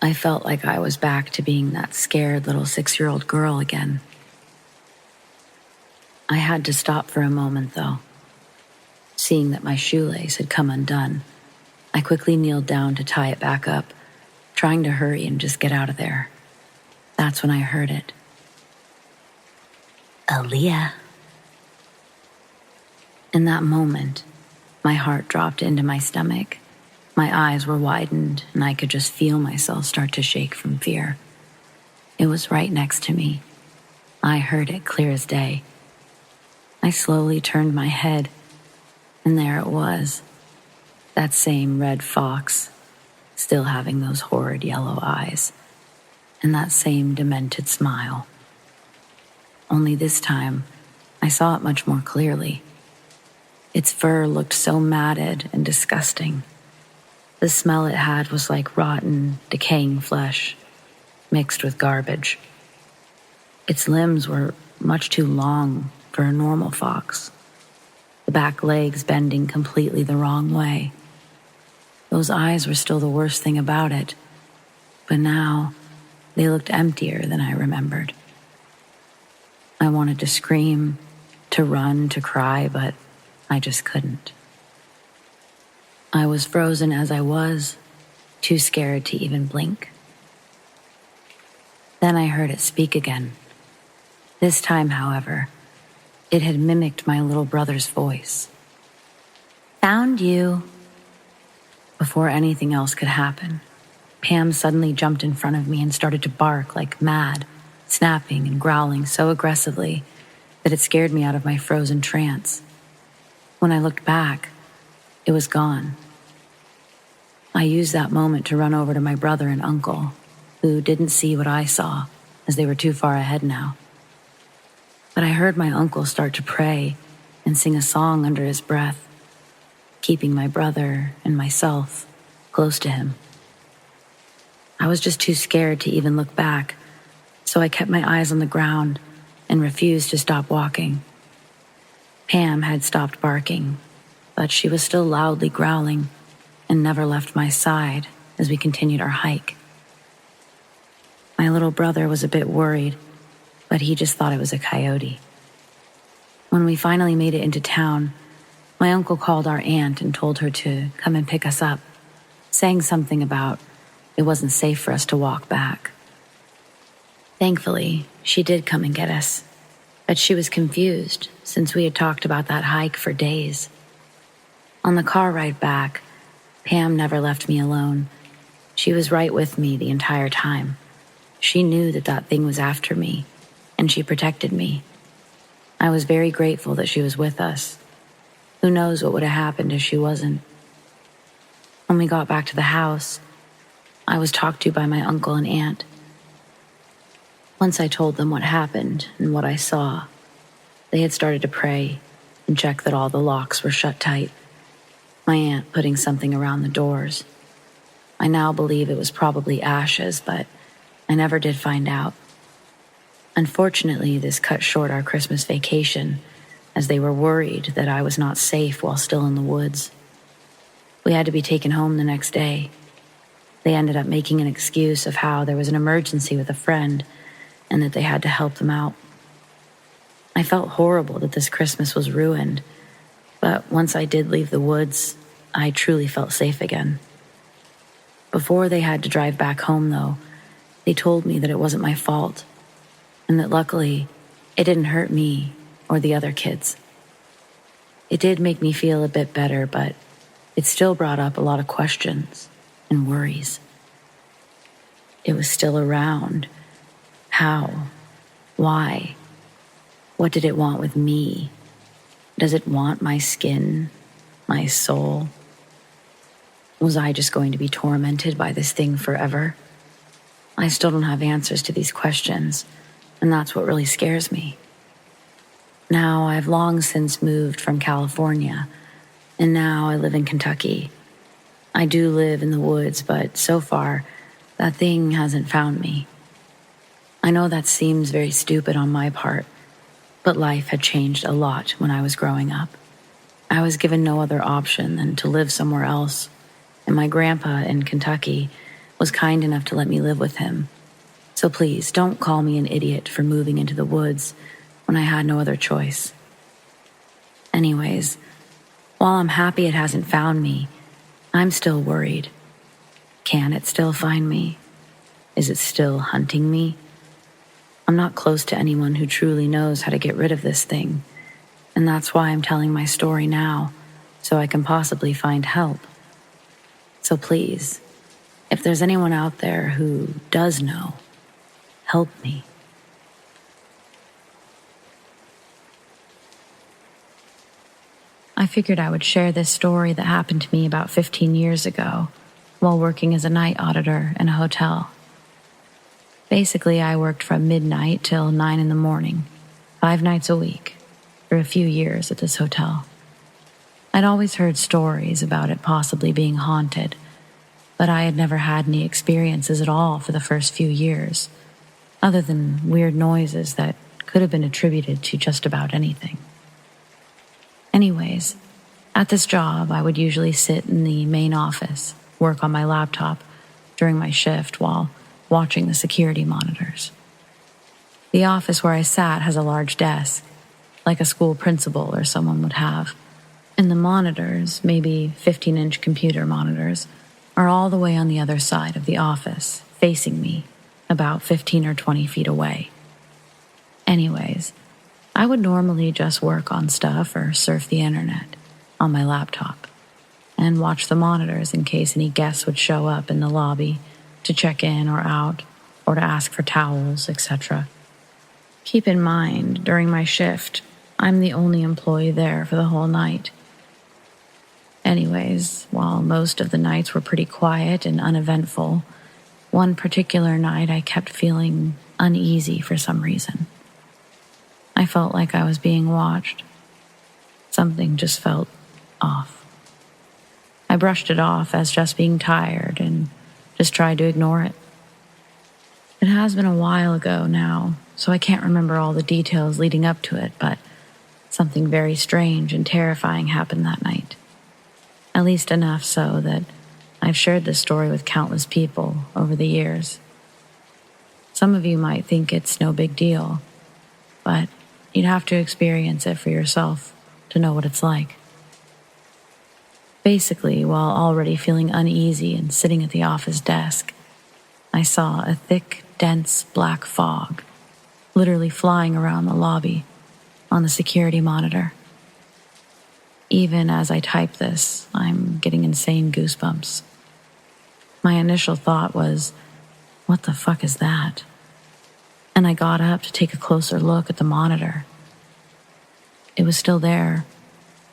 I felt like I was back to being that scared little 6-year-old girl again. I had to stop for a moment, though. Seeing that my shoelace had come undone, I quickly kneeled down to tie it back up, trying to hurry and just get out of there. That's when I heard it. Aaliyah. In that moment, my heart dropped into my stomach. My eyes were widened, and I could just feel myself start to shake from fear. It was right next to me. I heard it clear as day. I slowly turned my head, and there it was, that same red fox, still having those horrid yellow eyes, and that same demented smile. Only this time, I saw it much more clearly. Its fur looked so matted and disgusting. The smell it had was like rotten, decaying flesh, mixed with garbage. Its limbs were much too long for a normal fox, the back legs bending completely the wrong way. Those eyes were still the worst thing about it, but now they looked emptier than I remembered. I wanted to scream, to run, to cry, but I just couldn't. I was frozen as I was, too scared to even blink. Then I heard it speak again. This time, however, it had mimicked my little brother's voice. "Found you." Before anything else could happen, Pam suddenly jumped in front of me and started to bark like mad, snapping and growling so aggressively that it scared me out of my frozen trance. When I looked back, it was gone. I used that moment to run over to my brother and uncle, who didn't see what I saw, as they were too far ahead now. But I heard my uncle start to pray and sing a song under his breath, keeping my brother and myself close to him. I was just too scared to even look back, so I kept my eyes on the ground and refused to stop walking. Pam had stopped barking, but she was still loudly growling and never left my side as we continued our hike. My little brother was a bit worried, but he just thought it was a coyote. When we finally made it into town, my uncle called our aunt and told her to come and pick us up, saying something about it wasn't safe for us to walk back. Thankfully, she did come and get us, but she was confused since we had talked about that hike for days. On the car ride back, Pam never left me alone. She was right with me the entire time. She knew that that thing was after me, and she protected me. I was very grateful that she was with us. Who knows what would have happened if she wasn't? When we got back to the house, I was talked to by my uncle and aunt. Once I told them what happened and what I saw, they had started to pray and check that all the locks were shut tight, my aunt putting something around the doors. I now believe it was probably ashes, but I never did find out. Unfortunately, this cut short our Christmas vacation, as they were worried that I was not safe while still in the woods. We had to be taken home the next day. They ended up making an excuse of how there was an emergency with a friend and that they had to help them out. I felt horrible that this Christmas was ruined, but once I did leave the woods, I truly felt safe again. Before they had to drive back home, though, they told me that it wasn't my fault, and that luckily, it didn't hurt me or the other kids. It did make me feel a bit better, but it still brought up a lot of questions and worries. It was still around. How? Why? What did it want with me? Does it want my skin, my soul? Was I just going to be tormented by this thing forever? I still don't have answers to these questions, and that's what really scares me. Now, I've long since moved from California, and now I live in Kentucky. I do live in the woods, but so far, that thing hasn't found me. I know that seems very stupid on my part, but life had changed a lot when I was growing up. I was given no other option than to live somewhere else, and my grandpa in Kentucky was kind enough to let me live with him. So please, don't call me an idiot for moving into the woods when I had no other choice. Anyways, while I'm happy it hasn't found me, I'm still worried. Can it still find me? Is it still hunting me? I'm not close to anyone who truly knows how to get rid of this thing, and that's why I'm telling my story now, so I can possibly find help. So please, if there's anyone out there who does know, help me. I figured I would share this story that happened to me about 15 years ago while working as a night auditor in a hotel. Basically, I worked from midnight till 9 in the morning, 5 nights a week, for a few years at this hotel. I'd always heard stories about it possibly being haunted, but I had never had any experiences at all for the first few years, other than weird noises that could have been attributed to just about anything. Anyways, at this job, I would usually sit in the main office, work on my laptop during my shift while watching the security monitors. The office where I sat has a large desk, like a school principal or someone would have, and the monitors, maybe 15-inch computer monitors, are all the way on the other side of the office, facing me, about 15 or 20 feet away. Anyways, I would normally just work on stuff or surf the internet on my laptop and watch the monitors in case any guests would show up in the lobby to check in or out or to ask for towels, etc. Keep in mind, during my shift, I'm the only employee there for the whole night. Anyways, while most of the nights were pretty quiet and uneventful, one particular night I kept feeling uneasy for some reason. I felt like I was being watched. Something just felt off. I brushed it off as just being tired and just tried to ignore it. It has been a while ago now, so I can't remember all the details leading up to it, but something very strange and terrifying happened that night. At least enough so that I've shared this story with countless people over the years. Some of you might think it's no big deal, but you'd have to experience it for yourself to know what it's like. Basically, while already feeling uneasy and sitting at the office desk, I saw a thick, dense black fog literally flying around the lobby on the security monitor. Even as I type this, I'm getting insane goosebumps. My initial thought was, what the fuck is that? And I got up to take a closer look at the monitor. It was still there,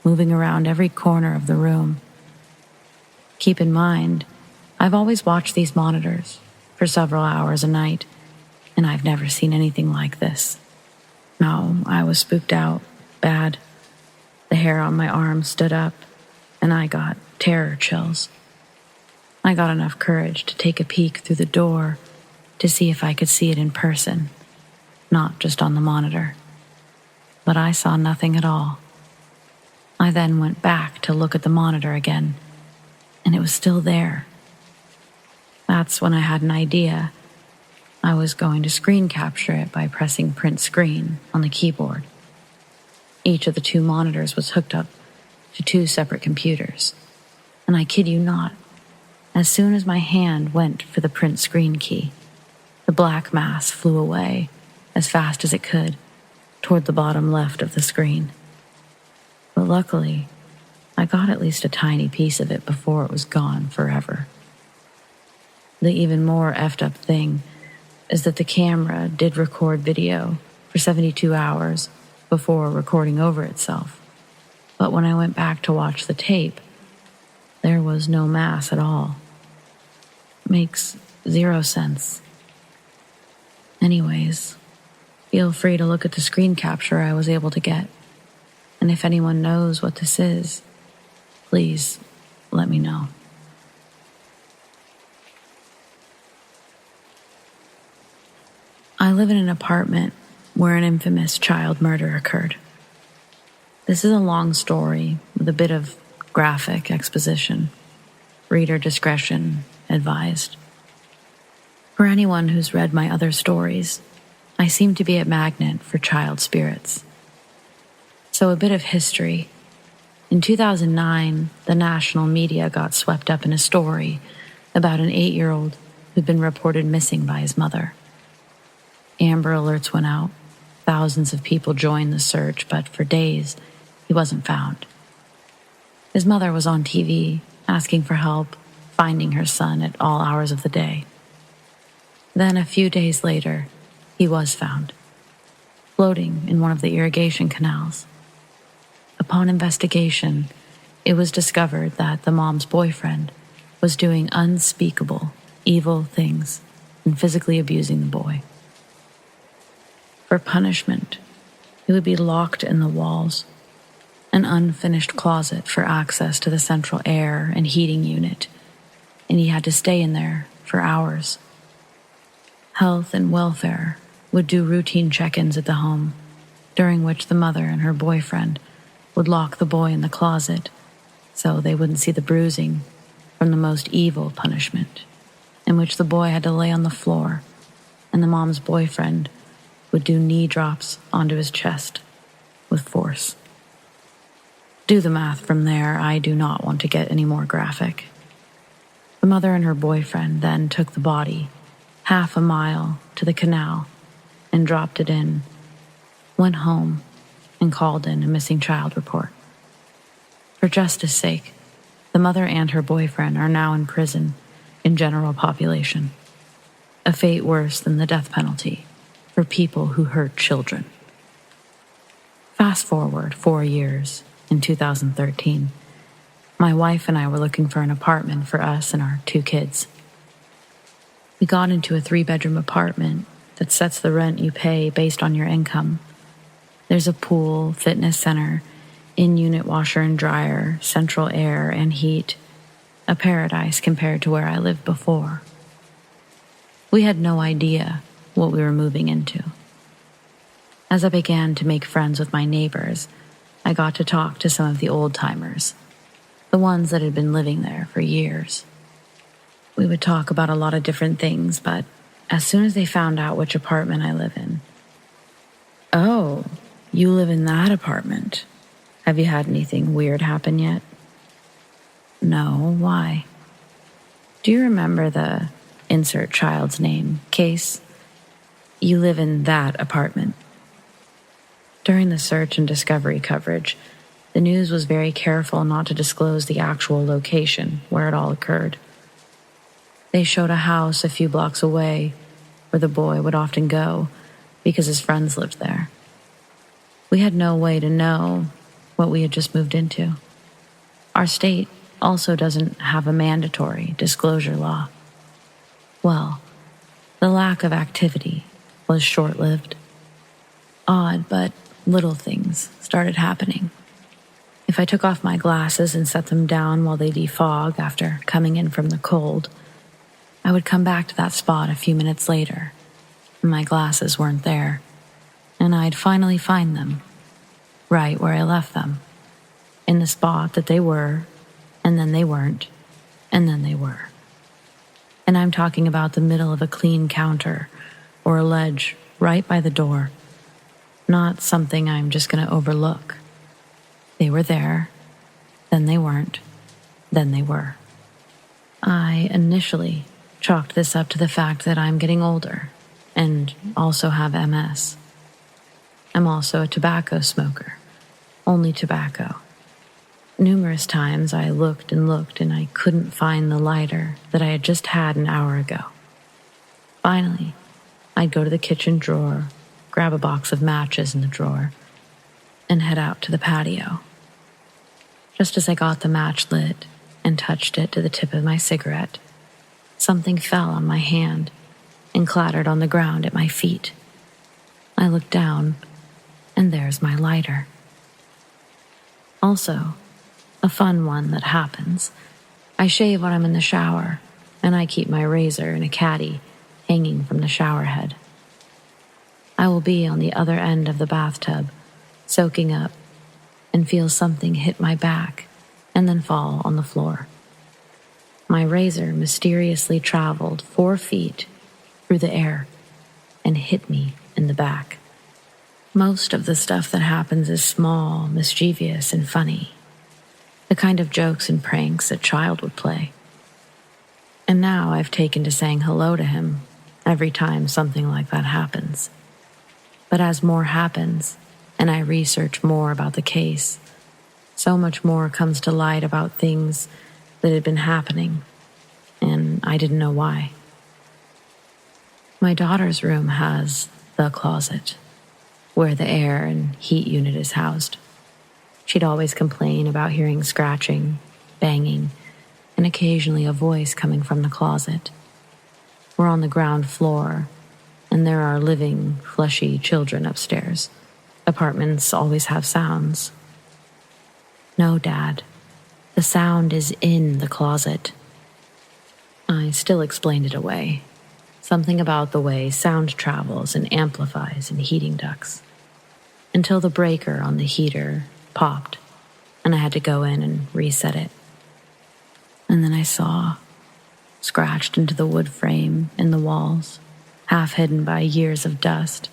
moving around every corner of the room. Keep in mind, I've always watched these monitors for several hours a night, and I've never seen anything like this. No, I was spooked out, bad. The hair on my arm stood up, and I got terror chills. I got enough courage to take a peek through the door to see if I could see it in person, not just on the monitor. But I saw nothing at all. I then went back to look at the monitor again, and it was still there. That's when I had an idea. I was going to screen capture it by pressing print screen on the keyboard. Each of the 2 monitors was hooked up to 2 separate computers. And I kid you not, as soon as my hand went for the print screen key, the black mass flew away as fast as it could toward the bottom left of the screen. But luckily, I got at least a tiny piece of it before it was gone forever. The even more effed up thing is that the camera did record video for 72 hours before recording over itself. But when I went back to watch the tape, there was no mass at all. Makes 0 sense. Anyways, feel free to look at the screen capture I was able to get. And if anyone knows what this is, please let me know. I live in an apartment where an infamous child murder occurred. This is a long story with a bit of graphic exposition. Reader discretion advised. For anyone who's read my other stories, I seem to be a magnet for child spirits. So a bit of history. In 2009, the national media got swept up in a story about an 8-year-old who'd been reported missing by his mother. Amber alerts went out. Thousands of people joined the search, but for days, he wasn't found. His mother was on TV, asking for help, finding her son at all hours of the day. Then a few days later, he was found, floating in one of the irrigation canals. Upon investigation, it was discovered that the mom's boyfriend was doing unspeakable, evil things and physically abusing the boy. For punishment, he would be locked in the walls, an unfinished closet for access to the central air and heating unit, and he had to stay in there for hours. Health and welfare would do routine check-ins at the home, during which the mother and her boyfriend would lock the boy in the closet so they wouldn't see the bruising from the most evil punishment, in which the boy had to lay on the floor and the mom's boyfriend would do knee drops onto his chest with force. Do the math from there. I do not want to get any more graphic. The mother and her boyfriend then took the body half a mile to the canal and dropped it in, went home, and called in a missing child report. For justice sake, the mother and her boyfriend are now in prison in general population, a fate worse than the death penalty for people who hurt children. Fast forward 4 years, in 2013, my wife and I were looking for an apartment for us and our 2 kids. We got into a 3-bedroom apartment that sets the rent you pay based on your income. There's a pool, fitness center, in-unit washer and dryer, central air and heat, a paradise compared to where I lived before. We had no idea what we were moving into. As I began to make friends with my neighbors, I got to talk to some of the old-timers, the ones that had been living there for years. We would talk about a lot of different things, but as soon as they found out which apartment I live in, "Oh, you live in that apartment. Have you had anything weird happen yet?" "No, why?" "Do you remember the insert child's name case? You live in that apartment." During the search and discovery coverage, the news was very careful not to disclose the actual location where it all occurred. They showed a house a few blocks away where the boy would often go because his friends lived there. We had no way to know what we had just moved into. Our state also doesn't have a mandatory disclosure law. Well, the lack of activity was short-lived. Odd, but little things started happening. If I took off my glasses and set them down while they defog after coming in from the cold, I would come back to that spot a few minutes later, and my glasses weren't there, and I'd finally find them, right where I left them, in the spot that they were, and then they weren't, and then they were. And I'm talking about the middle of a clean counter or a ledge right by the door, not something I'm just going to overlook. They were there, then they weren't, then they were. I initially chalked this up to the fact that I'm getting older and also have MS. I'm also a tobacco smoker, only tobacco. Numerous times I looked and I couldn't find the lighter that I had just had an hour ago. Finally, I'd go to the kitchen drawer, grab a box of matches in the drawer, and head out to the patio. Just as I got the match lit and touched it to the tip of my cigarette, something fell on my hand and clattered on the ground at my feet. I looked down, and there's my lighter. Also, a fun one that happens. I shave when I'm in the shower, and I keep my razor in a caddy hanging from the shower head. I will be on the other end of the bathtub, soaking up, and feel something hit my back and then fall on the floor. My razor mysteriously traveled 4 feet through the air and hit me in the back. Most of the stuff that happens is small, mischievous, and funny. The kind of jokes and pranks a child would play. And now I've taken to saying hello to him every time something like that happens. But as more happens, and I research more about the case, so much more comes to light about things that had been happening, and I didn't know why. My daughter's room has the closet, where the air and heat unit is housed. She'd always complain about hearing scratching, banging, and occasionally a voice coming from the closet. We're on the ground floor, and there are living, fleshy children upstairs. Apartments always have sounds. No, Dad. The sound is in the closet. I still explained it away. Something about the way sound travels and amplifies in heating ducts. Until the breaker on the heater popped, and I had to go in and reset it. And then I saw, scratched into the wood frame in the walls, half hidden by years of dust,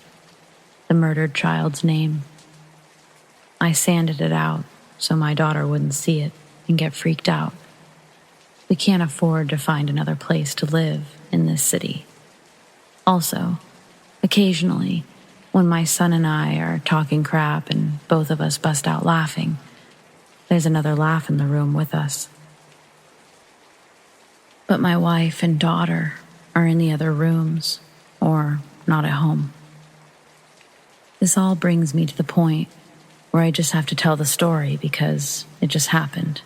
the murdered child's name. I sanded it out so my daughter wouldn't see it and get freaked out. We can't afford to find another place to live in this city. Also, occasionally, when my son and I are talking crap and both of us bust out laughing, there's another laugh in the room with us. But my wife and daughter are in the other rooms or not at home. This all brings me to the point where I just have to tell the story because it just happened.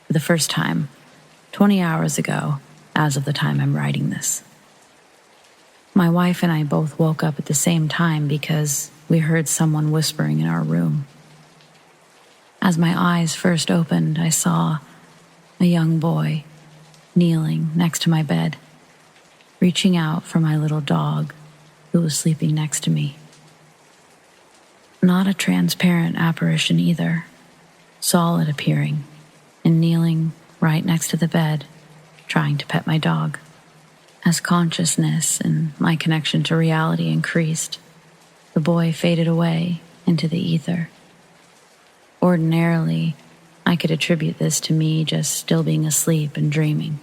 For the first time, 20 hours ago, as of the time I'm writing this. My wife and I both woke up at the same time because we heard someone whispering in our room. As my eyes first opened, I saw a young boy kneeling next to my bed, reaching out for my little dog who was sleeping next to me. Not a transparent apparition either, solid appearing and kneeling right next to the bed, trying to pet my dog. As consciousness and my connection to reality increased, the boy faded away into the ether. Ordinarily, I could attribute this to me just still being asleep and dreaming.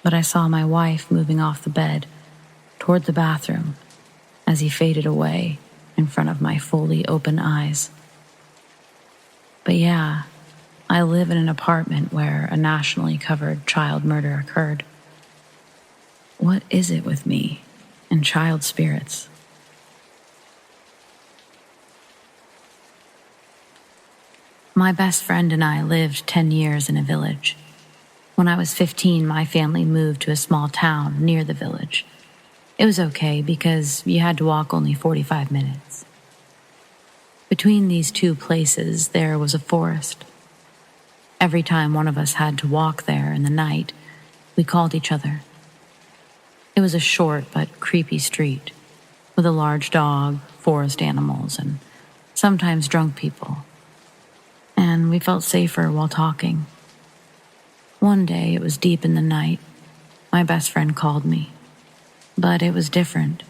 But I saw my wife moving off the bed toward the bathroom as he faded away in front of my fully open eyes. But yeah, I live in an apartment where a nationally covered child murder occurred. What is it with me and child spirits? My best friend and I lived 10 years in a village. When I was 15, my family moved to a small town near the village. It was okay because you had to walk only 45 minutes. Between these two places, there was a forest. Every time one of us had to walk there in the night, we called each other. It was a short but creepy street, with a large dog, forest animals, and sometimes drunk people. And we felt safer while talking. One day, it was deep in the night. My best friend called me. But it was different.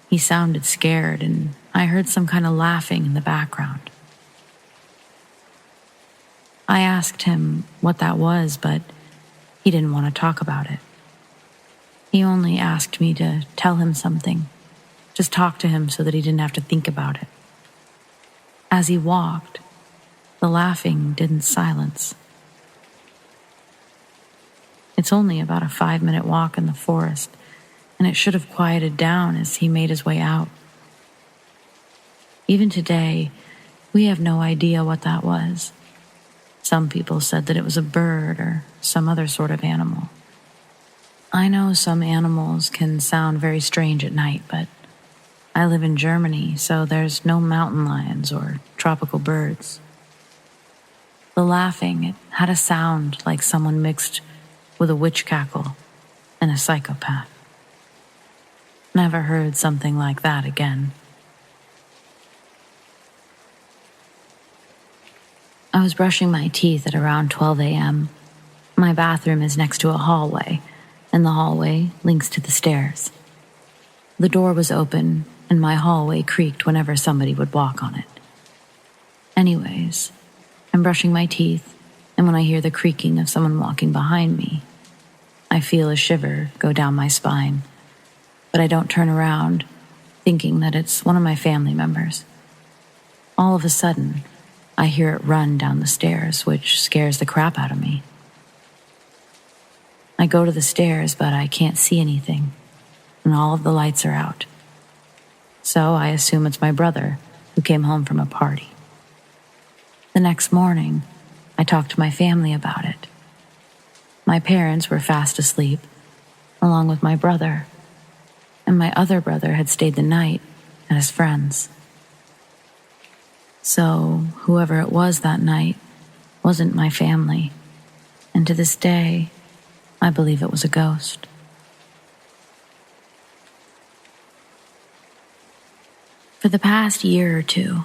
He sounded scared, and I heard some kind of laughing in the background. I asked him what that was, but he didn't want to talk about it. He only asked me to tell him something, just talk to him so that he didn't have to think about it. As he walked, the laughing didn't silence. It's only about a 5-minute walk in the forest, and it should have quieted down as he made his way out. Even today, we have no idea what that was. Some people said that it was a bird or some other sort of animal. I know some animals can sound very strange at night, but I live in Germany, so there's no mountain lions or tropical birds. The laughing, it had a sound like someone mixed with a witch cackle and a psychopath. Never heard something like that again. I was brushing my teeth at around 12 a.m. My bathroom is next to a hallway, and the hallway links to the stairs. The door was open, and my hallway creaked whenever somebody would walk on it. Anyways, I'm brushing my teeth, and when I hear the creaking of someone walking behind me, I feel a shiver go down my spine, but I don't turn around, thinking that it's one of my family members. All of a sudden, I hear it run down the stairs, which scares the crap out of me. I go to the stairs, but I can't see anything, and all of the lights are out. So I assume it's my brother who came home from a party. The next morning, I talked to my family about it. My parents were fast asleep, along with my brother, and my other brother had stayed the night at his friend's. So, whoever it was that night wasn't my family, and to this day, I believe it was a ghost. For the past year or two,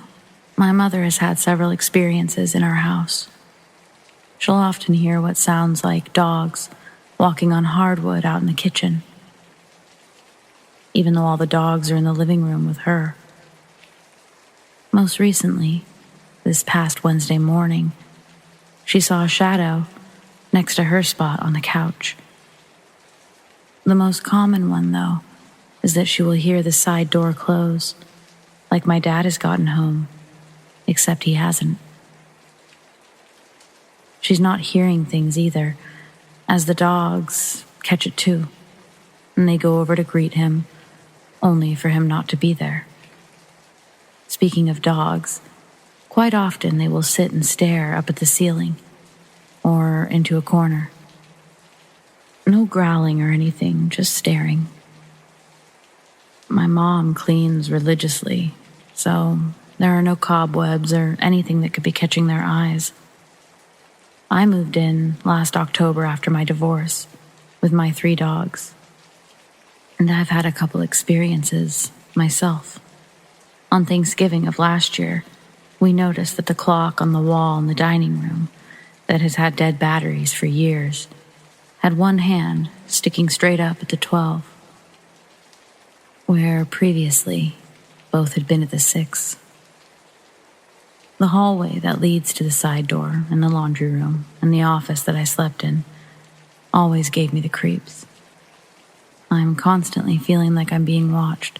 my mother has had several experiences in our house. She'll often hear what sounds like dogs walking on hardwood out in the kitchen, even though all the dogs are in the living room with her. Most recently, this past Wednesday morning, she saw a shadow next to her spot on the couch. The most common one, though, is that she will hear the side door close, like my dad has gotten home, except he hasn't. She's not hearing things either, as the dogs catch it too, and they go over to greet him, only for him not to be there. Speaking of dogs, quite often they will sit and stare up at the ceiling, or into a corner. No growling or anything, just staring. My mom cleans religiously, so there are no cobwebs or anything that could be catching their eyes. I moved in last October after my divorce with my 3 dogs, and I've had a couple experiences myself. On Thanksgiving of last year, we noticed that the clock on the wall in the dining room that has had dead batteries for years had one hand sticking straight up at the 12, where previously both had been at the 6. The hallway that leads to the side door and the laundry room and the office that I slept in always gave me the creeps. I'm constantly feeling like I'm being watched.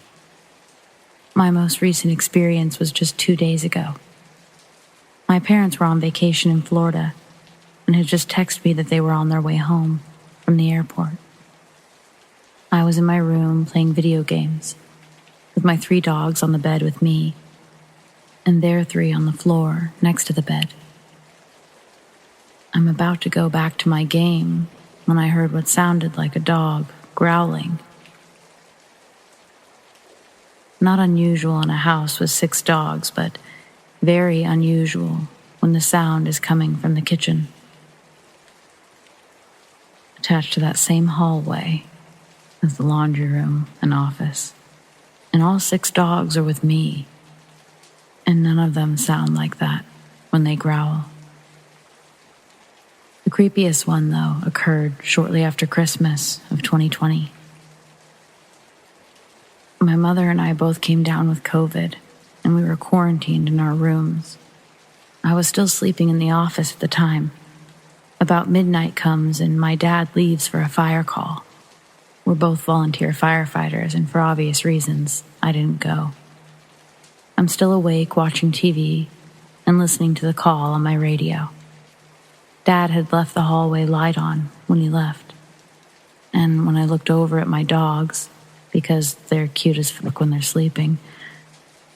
My most recent experience was just 2 days ago. My parents were on vacation in Florida and had just texted me that they were on their way home from the airport. I was in my room playing video games with my 3 dogs on the bed with me and their 3 on the floor next to the bed. I'm about to go back to my game when I heard what sounded like a dog growling. Not unusual in a house with 6 dogs, but very unusual when the sound is coming from the kitchen. Attached to that same hallway is the laundry room and office, and all 6 dogs are with me, and none of them sound like that when they growl. The creepiest one, though, occurred shortly after Christmas of 2020. My mother and I both came down with COVID, and we were quarantined in our rooms. I was still sleeping in the office at the time. About midnight comes, and my dad leaves for a fire call. We're both volunteer firefighters, and for obvious reasons, I didn't go. I'm still awake watching TV and listening to the call on my radio. Dad had left the hallway light on when he left, and when I looked over at my dogs, because they're cute as fuck when they're sleeping,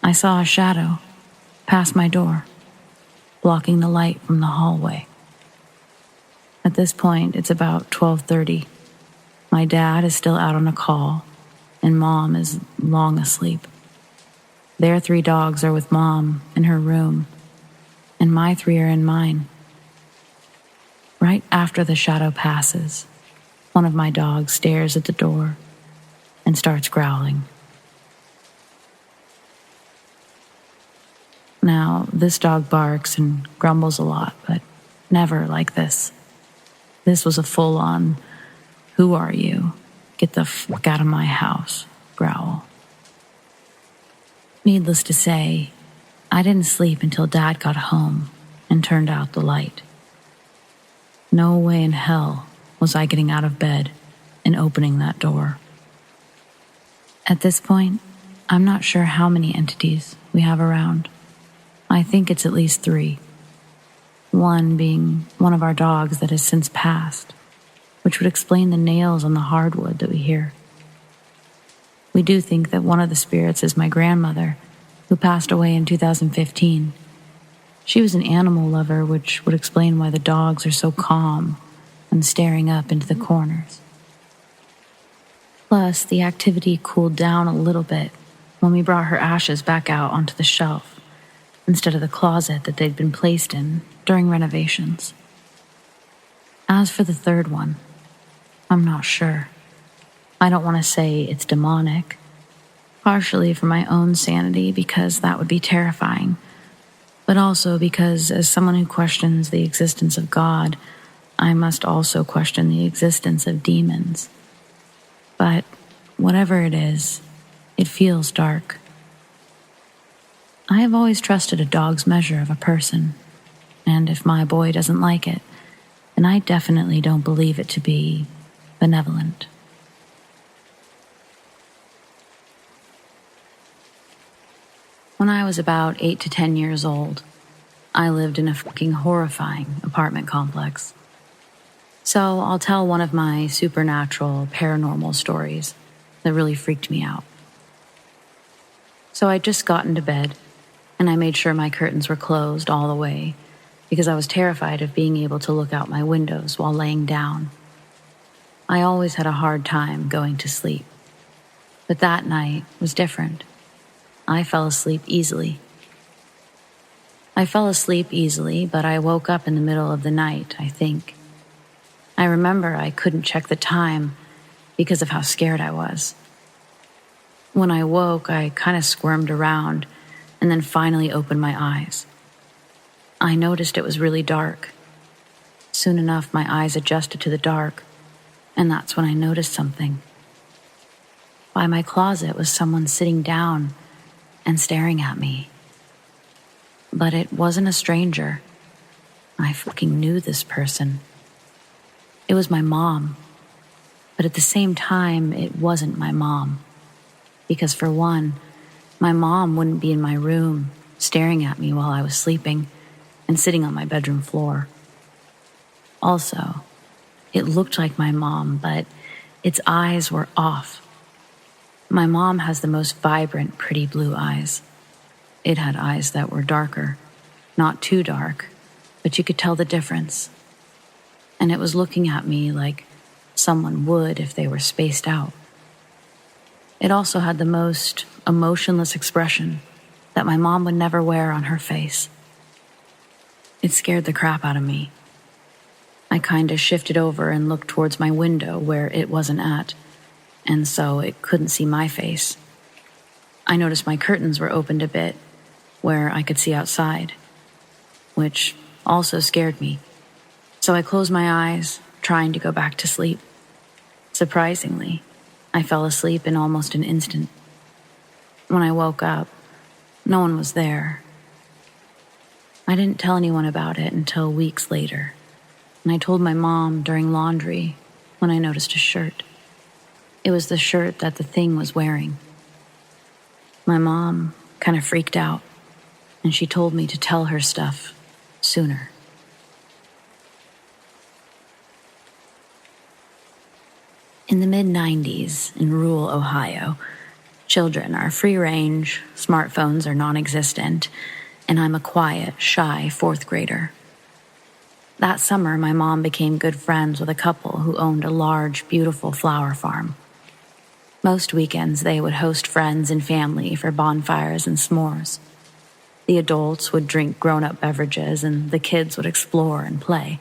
I saw a shadow pass my door, blocking the light from the hallway. At this point, it's about 12:30. My dad is still out on a call, and Mom is long asleep. Their 3 dogs are with Mom in her room, and my 3 are in mine. Right after the shadow passes, one of my dogs stares at the door and starts growling. Now, this dog barks and grumbles a lot, but never like this. This was a full-on, "Who are you? Get the fuck out of my house," growl. Needless to say, I didn't sleep until Dad got home and turned out the light. No way in hell was I getting out of bed and opening that door. At this point, I'm not sure how many entities we have around. I think it's at least 3. One being one of our dogs that has since passed, which would explain the nails on the hardwood that we hear. We do think that one of the spirits is my grandmother, who passed away in 2015, She was an animal lover, which would explain why the dogs are so calm and staring up into the corners. Plus, the activity cooled down a little bit when we brought her ashes back out onto the shelf instead of the closet that they'd been placed in during renovations. As for the third one, I'm not sure. I don't want to say it's demonic, partially for my own sanity because that would be terrifying, but also because as someone who questions the existence of God, I must also question the existence of demons. But whatever it is, it feels dark. I have always trusted a dog's measure of a person, and if my boy doesn't like it, then I definitely don't believe it to be benevolent. When I was about 8 to 10 years old, I lived in a fucking horrifying apartment complex. So I'll tell one of my supernatural, paranormal stories that really freaked me out. So I'd just gotten to bed, and I made sure my curtains were closed all the way because I was terrified of being able to look out my windows while laying down. I always had a hard time going to sleep, but that night was different. I fell asleep easily. But I woke up in the middle of the night, I think. I remember I couldn't check the time because of how scared I was. When I woke, I kind of squirmed around and then finally opened my eyes. I noticed it was really dark. Soon enough, my eyes adjusted to the dark, and that's when I noticed something. By my closet was someone sitting down and staring at me. But it wasn't a stranger. I fucking knew this person. It was my mom. But at the same time, it wasn't my mom. Because for one, my mom wouldn't be in my room staring at me while I was sleeping and sitting on my bedroom floor. Also, it looked like my mom, but its eyes were off. My mom has the most vibrant, pretty blue eyes. It had eyes that were darker, not too dark, but you could tell the difference. And it was looking at me like someone would if they were spaced out. It also had the most emotionless expression that my mom would never wear on her face. It scared the crap out of me. I kind of shifted over and looked towards my window where it wasn't at, and so it couldn't see my face. I noticed my curtains were opened a bit, where I could see outside, which also scared me. So I closed my eyes, trying to go back to sleep. Surprisingly, I fell asleep in almost an instant. When I woke up, no one was there. I didn't tell anyone about it until weeks later, and I told my mom during laundry when I noticed a shirt. It was the shirt that the thing was wearing. My mom kind of freaked out, and she told me to tell her stuff sooner. In the mid-90s in rural Ohio, children are free range, smartphones are non-existent, and I'm a quiet, shy fourth grader. That summer, my mom became good friends with a couple who owned a large, beautiful flower farm. Most weekends, they would host friends and family for bonfires and s'mores. The adults would drink grown-up beverages, and the kids would explore and play.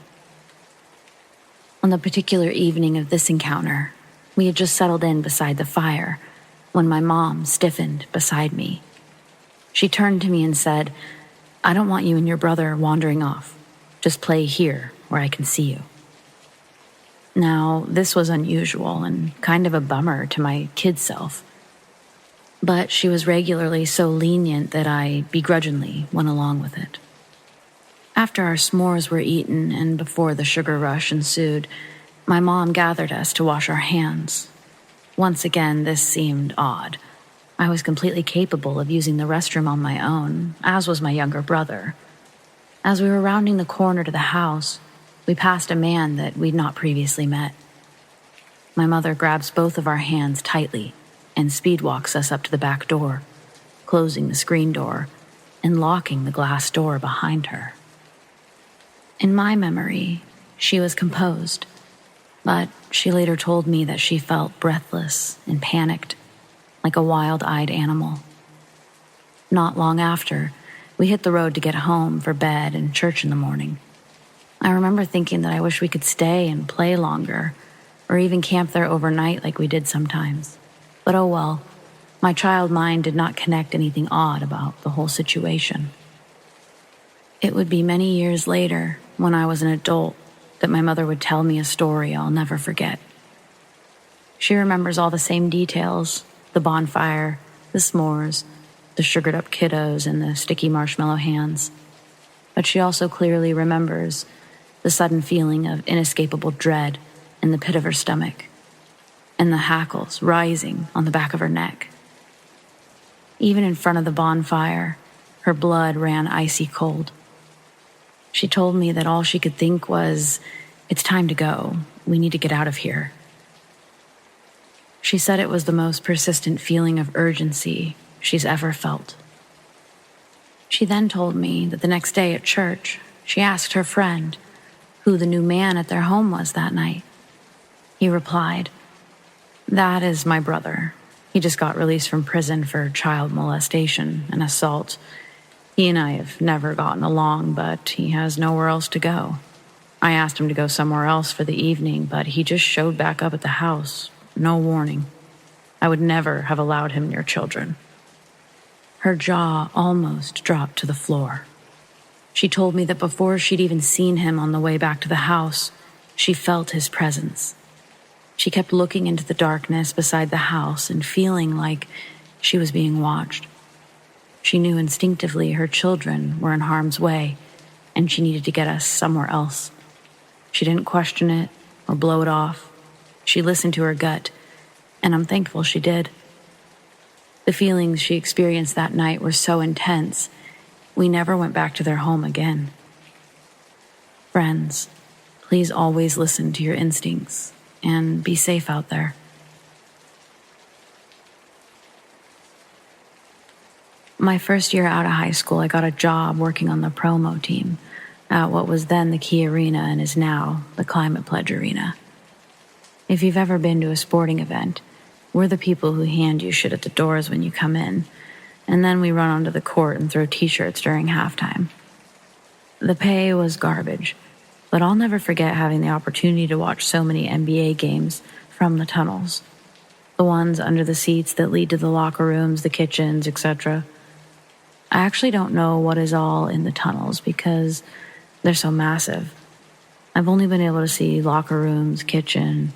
On the particular evening of this encounter, we had just settled in beside the fire when my mom stiffened beside me. She turned to me and said, "I don't want you and your brother wandering off. Just play here where I can see you." Now, this was unusual and kind of a bummer to my kid self. But she was regularly so lenient that I begrudgingly went along with it. After our s'mores were eaten and before the sugar rush ensued, my mom gathered us to wash our hands. Once again, this seemed odd. I was completely capable of using the restroom on my own, as was my younger brother. As we were rounding the corner to the house, we passed a man that we'd not previously met. My mother grabs both of our hands tightly and speed walks us up to the back door, closing the screen door and locking the glass door behind her. In my memory, she was composed, but she later told me that she felt breathless and panicked, like a wild-eyed animal. Not long after, we hit the road to get home for bed and church in the morning. I remember thinking that I wish we could stay and play longer, or even camp there overnight like we did sometimes. But oh well, my child mind did not connect anything odd about the whole situation. It would be many years later, when I was an adult, that my mother would tell me a story I'll never forget. She remembers all the same details: the bonfire, the s'mores, the sugared-up kiddos, and the sticky marshmallow hands. But she also clearly remembers the sudden feeling of inescapable dread in the pit of her stomach, and the hackles rising on the back of her neck. Even in front of the bonfire, her blood ran icy cold. She told me that all she could think was, "It's time to go. We need to get out of here." She said it was the most persistent feeling of urgency she's ever felt. She then told me that the next day at church, she asked her friend who the new man at their home was that night. He replied, "That is my brother. He just got released from prison for child molestation and assault. He and I have never gotten along, but he has nowhere else to go. I asked him to go somewhere else for the evening, but he just showed back up at the house. No warning. I would never have allowed him near children." Her jaw almost dropped to the floor. She told me that before she'd even seen him on the way back to the house, she felt his presence. She kept looking into the darkness beside the house and feeling like she was being watched. She knew instinctively her children were in harm's way, and she needed to get us somewhere else. She didn't question it or blow it off. She listened to her gut, and I'm thankful she did. The feelings she experienced that night were so intense, we never went back to their home again. Friends, please always listen to your instincts and be safe out there. My first year out of high school, I got a job working on the promo team at what was then the Key Arena and is now the Climate Pledge Arena. If you've ever been to a sporting event, we're the people who hand you shit at the doors when you come in, and then we run onto the court and throw t-shirts during halftime. The pay was garbage, but I'll never forget having the opportunity to watch so many NBA games from the tunnels. The ones under the seats that lead to the locker rooms, the kitchens, etc. I actually don't know what is all in the tunnels because they're so massive. I've only been able to see locker rooms, kitchen,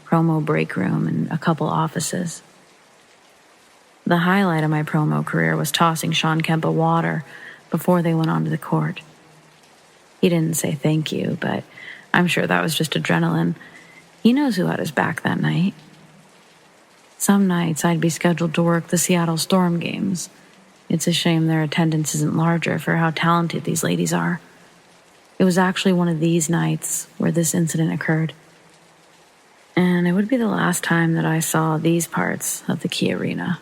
promo break room, and a couple offices. The highlight of my promo career was tossing Sean Kemp a water before they went onto the court. He didn't say thank you, but I'm sure that was just adrenaline. He knows who had his back that night. Some nights I'd be scheduled to work the Seattle Storm games. It's a shame their attendance isn't larger for how talented these ladies are. It was actually one of these nights where this incident occurred. And it would be the last time that I saw these parts of the Key Arena.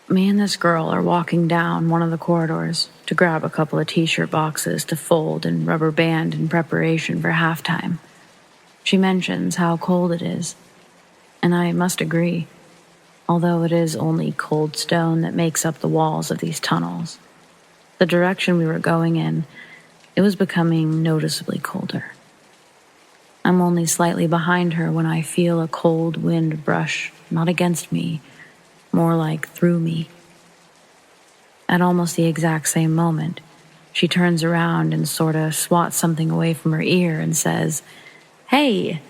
Me and this girl are walking down one of the corridors to grab a couple of t-shirt boxes to fold and rubber band in preparation for halftime. She mentions how cold it is, and I must agree, although it is only cold stone that makes up the walls of these tunnels. The direction we were going in, it was becoming noticeably colder. I'm only slightly behind her when I feel a cold wind brush, not against me, more like through me. At almost the exact same moment, she turns around and sorta swats something away from her ear and says, "Hey,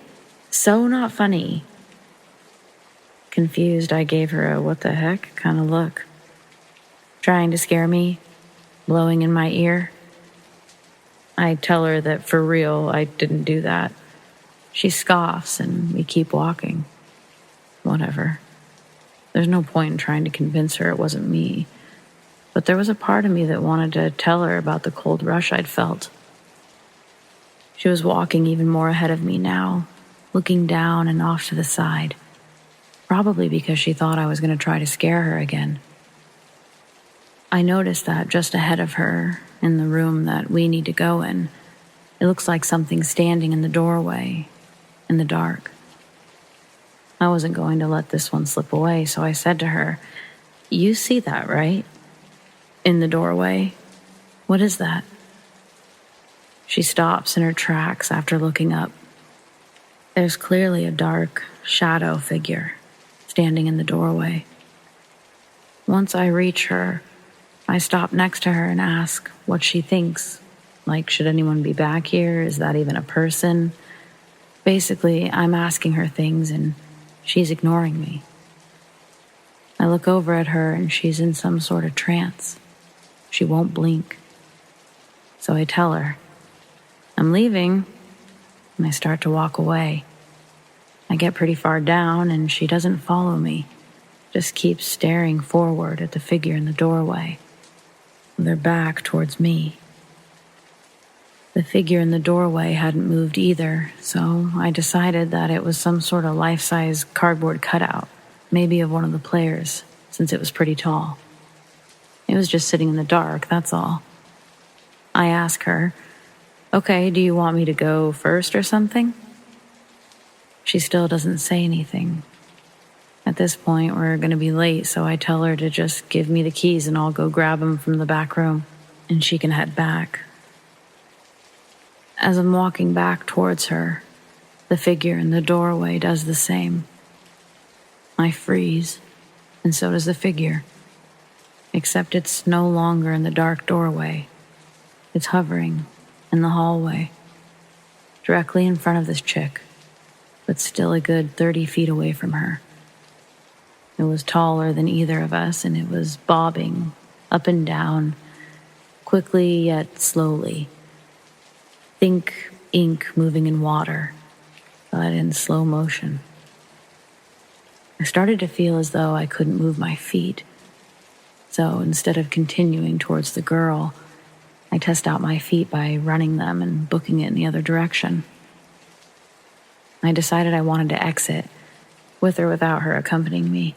so not funny." Confused, I gave her a what the heck kind of look. Trying to scare me, blowing in my ear. I tell her that for real, I didn't do that. She scoffs and we keep walking. Whatever. There's no point in trying to convince her it wasn't me. But there was a part of me that wanted to tell her about the cold rush I'd felt. She was walking even more ahead of me now, looking down and off to the side, probably because she thought I was going to try to scare her again. I noticed that just ahead of her, in the room that we need to go in, it looks like something standing in the doorway, in the dark. I wasn't going to let this one slip away, so I said to her, "You see that, right? In the doorway? What is that?" She stops in her tracks after looking up. There's clearly a dark shadow figure standing in the doorway. Once I reach her, I stop next to her and ask what she thinks. Like, should anyone be back here? Is that even a person? Basically, I'm asking her things and she's ignoring me. I look over at her and she's in some sort of trance. She won't blink. So I tell her, "I'm leaving," and I start to walk away. I get pretty far down and she doesn't follow me, just keeps staring forward at the figure in the doorway, with her back towards me. The figure in the doorway hadn't moved either, so I decided that it was some sort of life-size cardboard cutout, maybe of one of the players, since it was pretty tall. It was just sitting in the dark, that's all. I ask her, "Okay, do you want me to go first or something?" She still doesn't say anything. At this point, we're going to be late, so I tell her to just give me the keys and I'll go grab them from the back room, and she can head back. As I'm walking back towards her, the figure in the doorway does the same. I freeze, and so does the figure, except it's no longer in the dark doorway. It's hovering in the hallway, directly in front of this chick, but still a good 30 feet away from her. It was taller than either of us, and it was bobbing up and down, quickly yet slowly. Think ink moving in water, but in slow motion. I started to feel as though I couldn't move my feet, so instead of continuing towards the girl, I test out my feet by running them and booking it in the other direction. I decided I wanted to exit, with or without her accompanying me.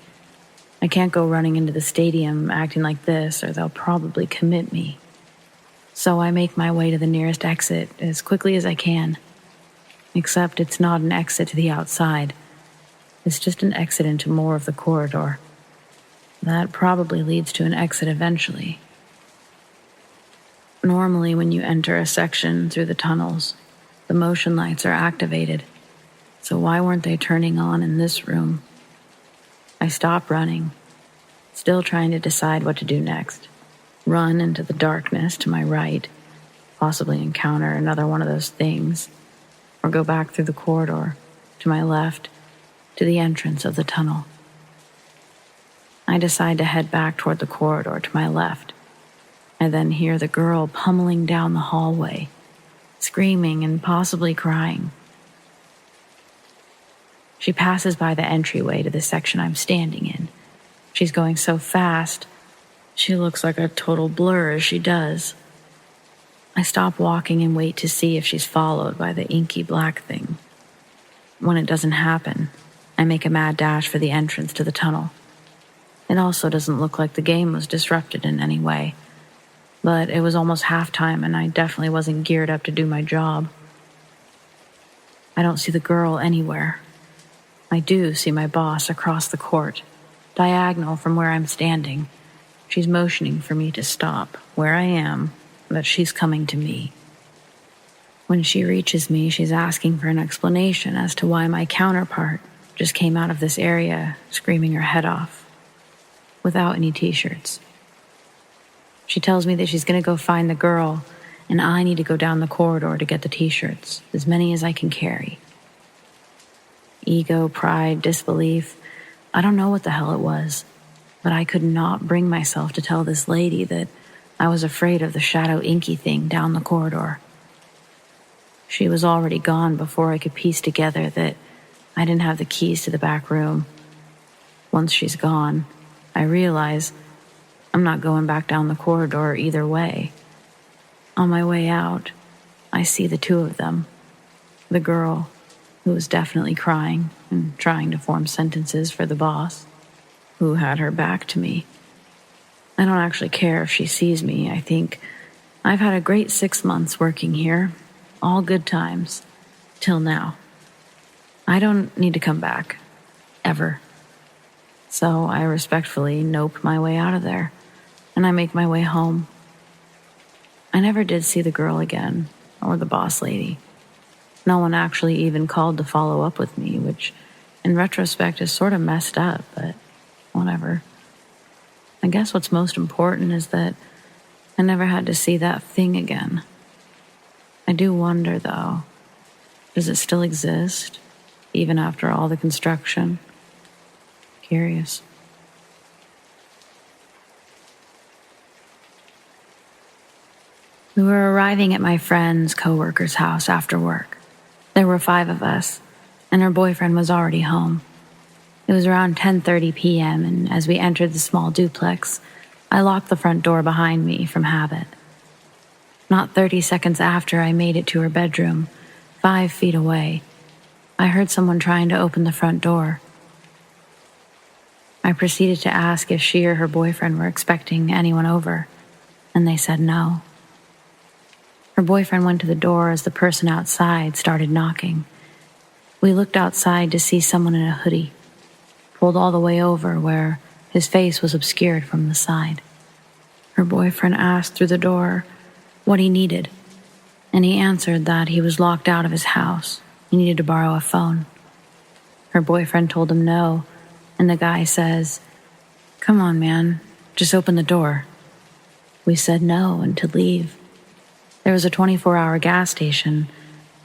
I can't go running into the stadium acting like this, or they'll probably commit me. So I make my way to the nearest exit as quickly as I can. Except it's not an exit to the outside. It's just an exit into more of the corridor. That probably leads to an exit eventually. Normally, when you enter a section through the tunnels, the motion lights are activated. So why weren't they turning on in this room? I stop running, still trying to decide what to do next. Run into the darkness to my right, possibly encounter another one of those things, or go back through the corridor to my left to the entrance of the tunnel. I decide to head back toward the corridor to my left. I then hear the girl pummeling down the hallway, screaming and possibly crying. She passes by the entryway to the section I'm standing in. She's going so fast, she looks like a total blur as she does. I stop walking and wait to see if she's followed by the inky black thing. When it doesn't happen, I make a mad dash for the entrance to the tunnel. It also doesn't look like the game was disrupted in any way, but it was almost halftime and I definitely wasn't geared up to do my job. I don't see the girl anywhere. I do see my boss across the court, diagonal from where I'm standing. She's motioning for me to stop where I am, that she's coming to me. When she reaches me, she's asking for an explanation as to why my counterpart just came out of this area screaming her head off, without any t-shirts. She tells me that she's going to go find the girl, and I need to go down the corridor to get the t-shirts, as many as I can carry. Ego, pride, disbelief, I don't know what the hell it was, but I could not bring myself to tell this lady that I was afraid of the shadow inky thing down the corridor. She was already gone before I could piece together that I didn't have the keys to the back room. Once she's gone, I realize I'm not going back down the corridor either way. On my way out, I see the two of them, the girl, who was definitely crying and trying to form sentences for the boss, who had her back to me, I don't actually care if she sees me. I think I've had a great 6 months working here. All good times. Till now. I don't need to come back. Ever. So I respectfully nope my way out of there, and I make my way home. I never did see the girl again, or the boss lady. No one actually even called to follow up with me, which in retrospect is sort of messed up, but whatever. I guess what's most important is that I never had to see that thing again. I do wonder, though, does it still exist, even after all the construction? Curious. We were arriving at my friend's coworker's house after work. There were 5 of us, and her boyfriend was already home. It was around 10:30 p.m., and as we entered the small duplex, I locked the front door behind me from habit. Not 30 seconds after I made it to her bedroom, 5 feet away, I heard someone trying to open the front door. I proceeded to ask if she or her boyfriend were expecting anyone over, and they said no. Her boyfriend went to the door as the person outside started knocking. We looked outside to see someone in a hoodie, pulled all the way over where his face was obscured from the side. Her boyfriend asked through the door what he needed, and he answered that he was locked out of his house. He needed to borrow a phone. Her boyfriend told him no, and the guy says, "Come on, man, just open the door." We said no and to leave. There was a 24-hour gas station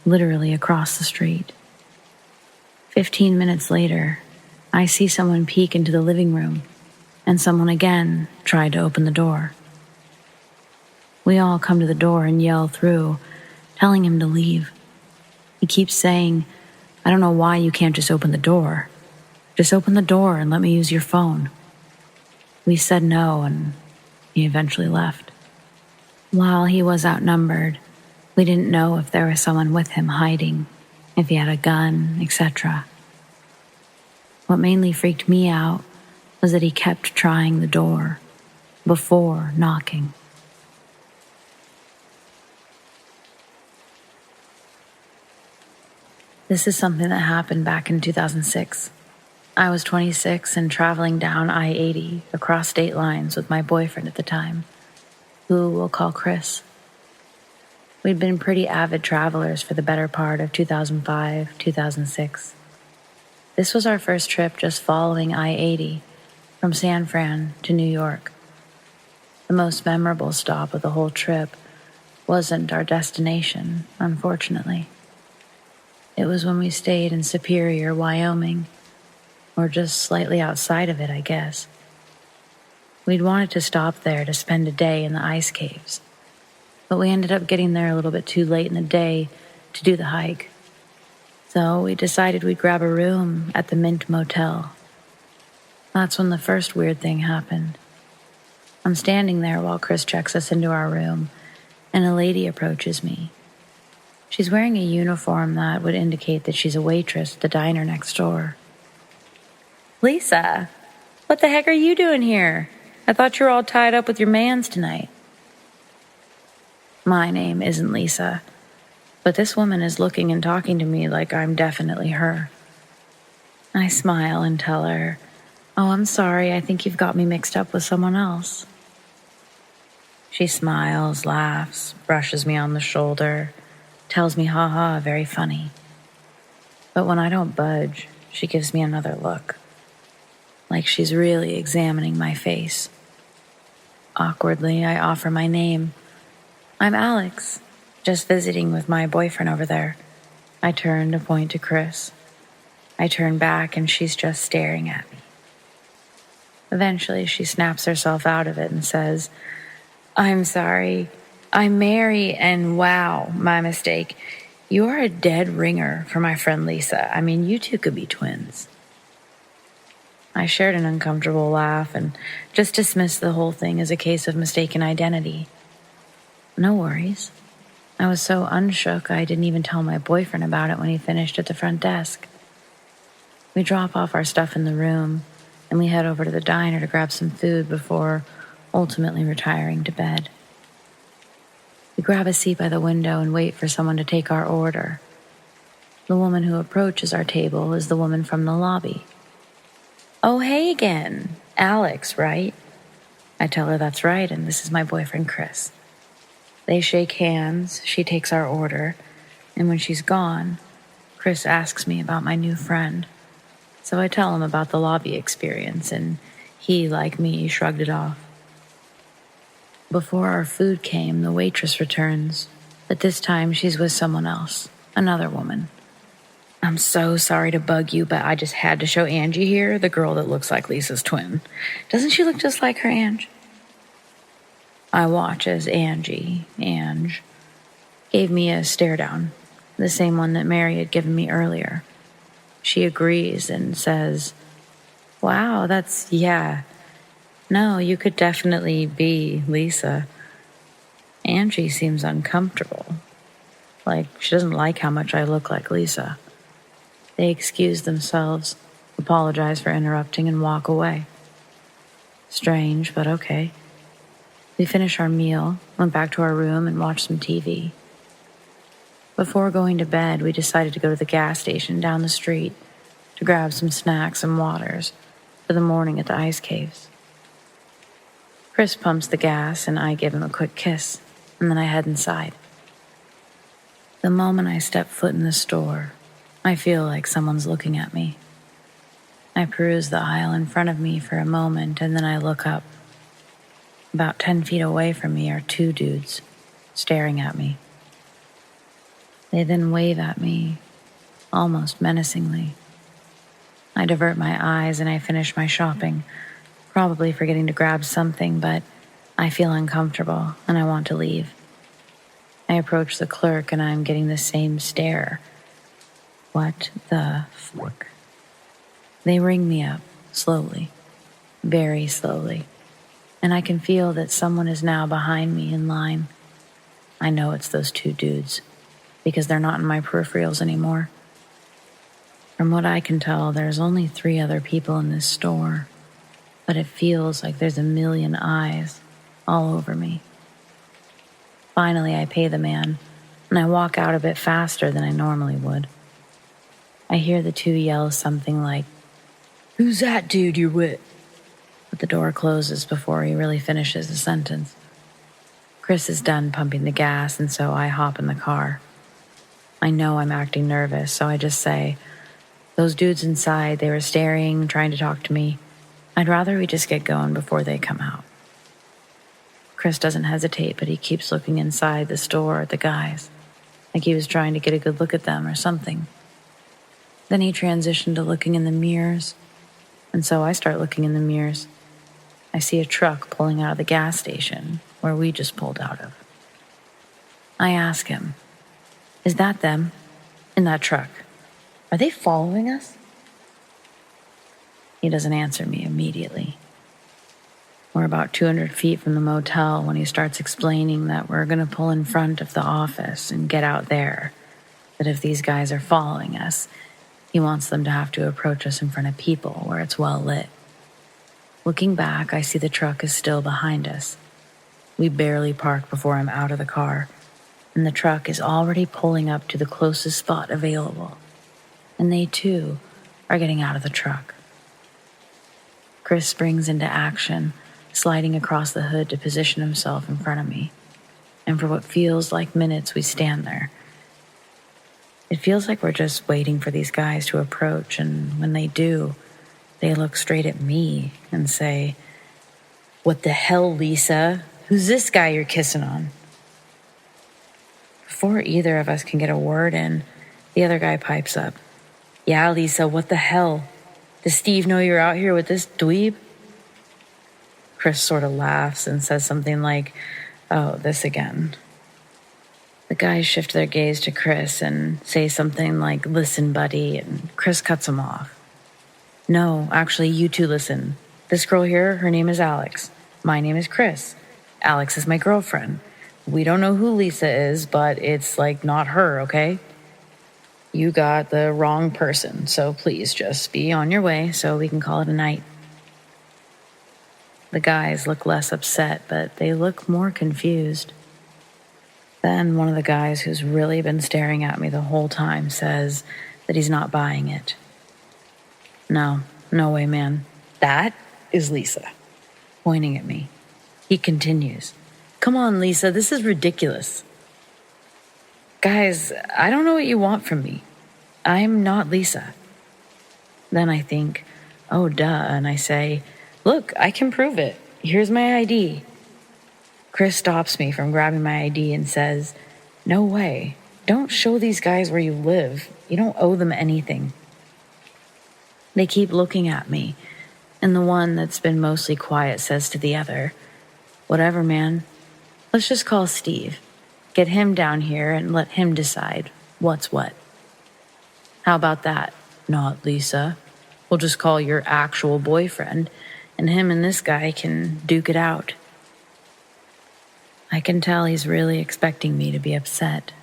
literally across the street. 15 minutes later, I see someone peek into the living room, and someone again tried to open the door. We all come to the door and yell through, telling him to leave. He keeps saying, "I don't know why you can't just open the door. Just open the door and let me use your phone." We said no, and he eventually left. While he was outnumbered, we didn't know if there was someone with him hiding, if he had a gun, etc. What mainly freaked me out was that he kept trying the door before knocking. This is something that happened back in 2006. I was 26 and traveling down I-80 across state lines with my boyfriend at the time, who we'll call Chris. We'd been pretty avid travelers for the better part of 2005, 2006. This was our first trip just following I-80 from San Fran to New York. The most memorable stop of the whole trip wasn't our destination, unfortunately. It was when we stayed in Superior, Wyoming, or just slightly outside of it, I guess. We'd wanted to stop there to spend a day in the ice caves, but we ended up getting there a little bit too late in the day to do the hike. So we decided we'd grab a room at the Mint Motel. That's when the first weird thing happened. I'm standing there while Chris checks us into our room, and a lady approaches me. She's wearing a uniform that would indicate that she's a waitress at the diner next door. "Lisa, what the heck are you doing here? I thought you were all tied up with your mans tonight." My name isn't Lisa, but this woman is looking and talking to me like I'm definitely her. I smile and tell her, "Oh, I'm sorry, I think you've got me mixed up with someone else." She smiles, laughs, brushes me on the shoulder, tells me haha, very funny. But when I don't budge, she gives me another look, like she's really examining my face. Awkwardly, I offer my name. "I'm Alex, just visiting with my boyfriend over there." I turn to point to Chris. I turn back and she's just staring at me. Eventually, she snaps herself out of it and says, "I'm sorry. I'm Mary, and wow, my mistake. You are a dead ringer for my friend Lisa. I mean, you two could be twins." I shared an uncomfortable laugh and just dismissed the whole thing as a case of mistaken identity. No worries. I was so unshook I didn't even tell my boyfriend about it when he finished at the front desk. We drop off our stuff in the room, and we head over to the diner to grab some food before ultimately retiring to bed. We grab a seat by the window and wait for someone to take our order. The woman who approaches our table is the woman from the lobby. "Oh, hey again. Alex, right?" I tell her that's right, and this is my boyfriend, Chris. They shake hands, she takes our order, and when she's gone, Chris asks me about my new friend. So I tell him about the lobby experience, and he, like me, shrugged it off. Before our food came, the waitress returns, but this time she's with someone else, another woman. "I'm so sorry to bug you, but I just had to show Angie here, the girl that looks like Lisa's twin. Doesn't she look just like her, Ange?" I watch as Ange, gave me a stare down, the same one that Mary had given me earlier. She agrees and says, "Wow, no, you could definitely be Lisa." Angie seems uncomfortable, like she doesn't like how much I look like Lisa. They excuse themselves, apologize for interrupting, and walk away. Strange, but okay. We finished our meal, went back to our room, and watched some TV. Before going to bed, we decided to go to the gas station down the street to grab some snacks and waters for the morning at the ice caves. Chris pumps the gas, and I give him a quick kiss, and then I head inside. The moment I step foot in the store, I feel like someone's looking at me. I peruse the aisle in front of me for a moment, and then I look up. About 10 feet away from me are two dudes, staring at me. They then wave at me, almost menacingly. I divert my eyes and I finish my shopping, probably forgetting to grab something, but I feel uncomfortable and I want to leave. I approach the clerk and I'm getting the same stare. What the fuck? They ring me up, slowly, very slowly, and I can feel that someone is now behind me in line. I know it's those two dudes, because they're not in my peripherals anymore. From what I can tell, there's only 3 other people in this store, but it feels like there's a million eyes all over me. Finally, I pay the man, and I walk out a bit faster than I normally would. I hear the two yell something like, "Who's that dude you're with?" But the door closes before he really finishes the sentence. Chris is done pumping the gas, and so I hop in the car. I know I'm acting nervous, so I just say, "Those dudes inside, they were staring, trying to talk to me. I'd rather we just get going before they come out." Chris doesn't hesitate, but he keeps looking inside the store at the guys, like he was trying to get a good look at them or something. Then he transitioned to looking in the mirrors, and so I start looking in the mirrors. I see a truck pulling out of the gas station where we just pulled out of. I ask him, "Is that them? In that truck? Are they following us?" He doesn't answer me immediately. We're about 200 feet from the motel when he starts explaining that we're going to pull in front of the office and get out there. That if these guys are following us, he wants them to have to approach us in front of people where it's well lit. Looking back, I see the truck is still behind us. We barely park before I'm out of the car, and the truck is already pulling up to the closest spot available. And they, too, are getting out of the truck. Chris springs into action, sliding across the hood to position himself in front of me. And for what feels like minutes, we stand there. It feels like we're just waiting for these guys to approach, and when they do, they look straight at me and say, "What the hell, Lisa? Who's this guy you're kissing on?" Before either of us can get a word in, the other guy pipes up, "Yeah, Lisa, what the hell? Does Steve know you're out here with this dweeb?" Chris sort of laughs and says something like, "Oh, this again." The guys shift their gaze to Chris and say something like, "Listen, buddy," and Chris cuts him off. "No, actually, you two listen. This girl here, her name is Alex. My name is Chris. Alex is my girlfriend. We don't know who Lisa is, but it's like not her, okay? You got the wrong person, so please just be on your way so we can call it a night." The guys look less upset, but they look more confused. Then one of the guys who's really been staring at me the whole time says that he's not buying it. No way, man. That is Lisa, pointing at me. He continues, "Come on, Lisa, this is ridiculous. Guys, I don't know what you want from me. I'm not Lisa." Then I think, oh, duh, and I say, "Look, I can prove it. Here's my ID." Chris stops me from grabbing my ID and says, "No way. Don't show these guys where you live. You don't owe them anything." They keep looking at me, and the one that's been mostly quiet says to the other, "Whatever, man. Let's just call Steve. Get him down here and let him decide what's what." "How about that?" "Not Lisa. We'll just call your actual boyfriend, and him and this guy can duke it out." I can tell he's really expecting me to be upset,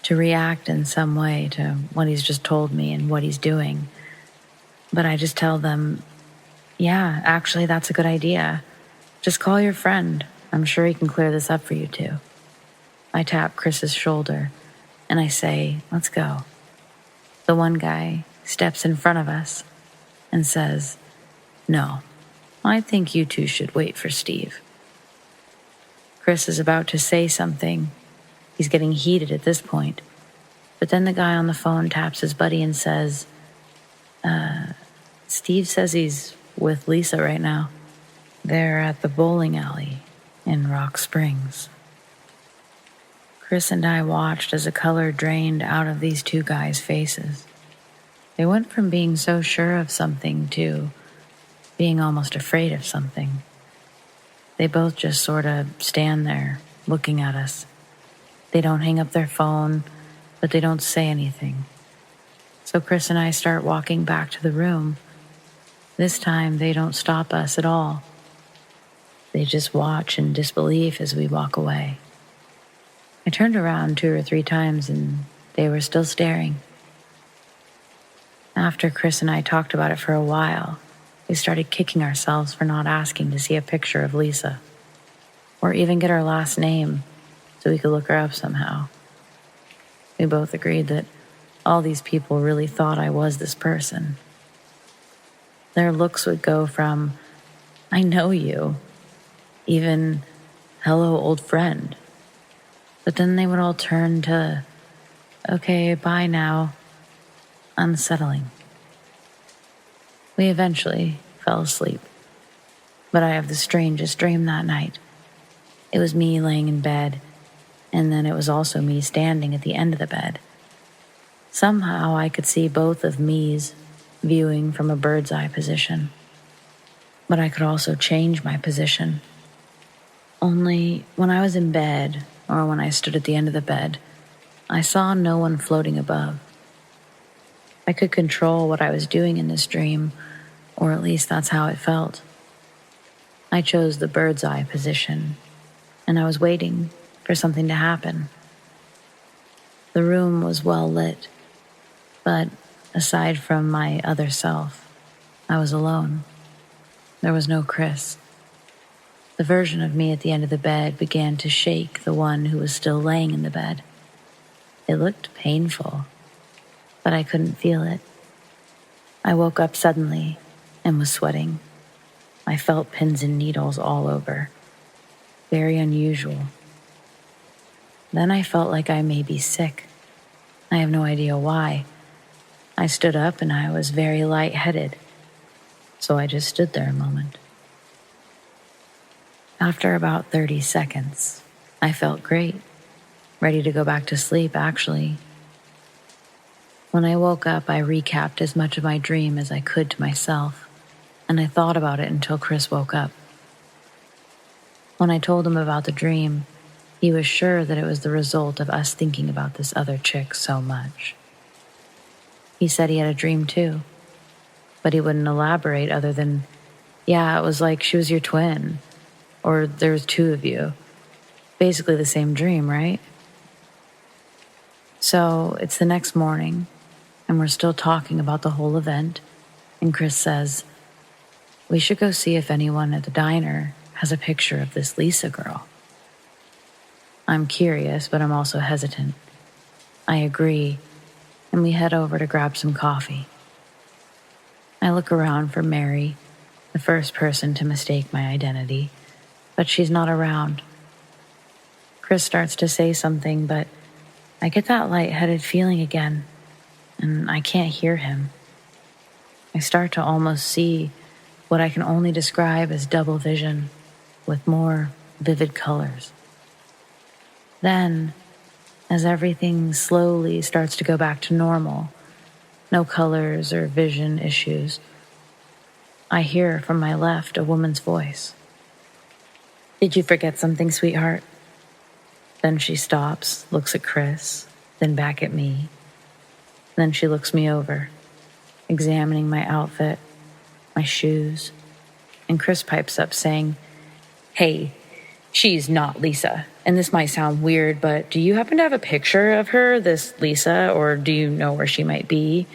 to react in some way to what he's just told me and what he's doing. But I just tell them, "Yeah, actually, that's a good idea. Just call your friend. I'm sure he can clear this up for you two." I tap Chris's shoulder, and I say, "Let's go." The one guy steps in front of us and says, "No, I think you two should wait for Steve." Chris is about to say something. He's getting heated at this point. But then the guy on the phone taps his buddy and says, Steve says he's with Lisa right now. They're at the bowling alley in Rock Springs." Chris and I watched as the color drained out of these two guys' faces. They went from being so sure of something to being almost afraid of something. They both just sort of stand there, looking at us. They don't hang up their phone, but they don't say anything. So Chris and I start walking back to the room. This time, they don't stop us at all. They just watch in disbelief as we walk away. I turned around 2 or 3 times and they were still staring. After Chris and I talked about it for a while, we started kicking ourselves for not asking to see a picture of Lisa, or even get her last name so we could look her up somehow. We both agreed that all these people really thought I was this person. Their looks would go from, "I know you," even, "Hello, old friend." But then they would all turn to, "Okay, bye now." Unsettling. We eventually fell asleep, but I have the strangest dream that night. It was me laying in bed, and then it was also me standing at the end of the bed. Somehow I could see both of me's viewing from a bird's eye position, but I could also change my position. Only when I was in bed, or when I stood at the end of the bed, I saw no one floating above. I could control what I was doing in this dream, or at least that's how it felt. I chose the bird's eye position, and I was waiting for something to happen. The room was well lit, but aside from my other self, I was alone. There was no Chris. The version of me at the end of the bed began to shake the one who was still laying in the bed. It looked painful, but I couldn't feel it. I woke up suddenly and was sweating. I felt pins and needles all over. Very unusual. Then I felt like I may be sick. I have no idea why. I stood up and I was very lightheaded, so I just stood there a moment. After about 30 seconds, I felt great, ready to go back to sleep, actually. When I woke up, I recapped as much of my dream as I could to myself, and I thought about it until Chris woke up. When I told him about the dream, he was sure that it was the result of us thinking about this other chick so much. He said he had a dream too, but he wouldn't elaborate other than, "Yeah, it was like she was your twin, or there was 2 of you. Basically the same dream, right?" So it's the next morning, and we're still talking about the whole event, and Chris says, We should go see if anyone at the diner has a picture of this Lisa girl. I'm curious, but I'm also hesitant. I agree, and we head over to grab some coffee. I look around for Mary, the first person to mistake my identity, but she's not around. Chris starts to say something, but I get that lightheaded feeling again, and I can't hear him. I start to almost see what I can only describe as double vision, with more vivid colors. Then, as everything slowly starts to go back to normal, no colors or vision issues, I hear from my left a woman's voice. "Did you forget something, sweetheart?" Then she stops, looks at Chris, then back at me. Then she looks me over, examining my outfit, my shoes, and Chris pipes up saying, "Hey, she's not Lisa. And this might sound weird, but do you happen to have a picture of her, this Lisa, or do you know where she might be?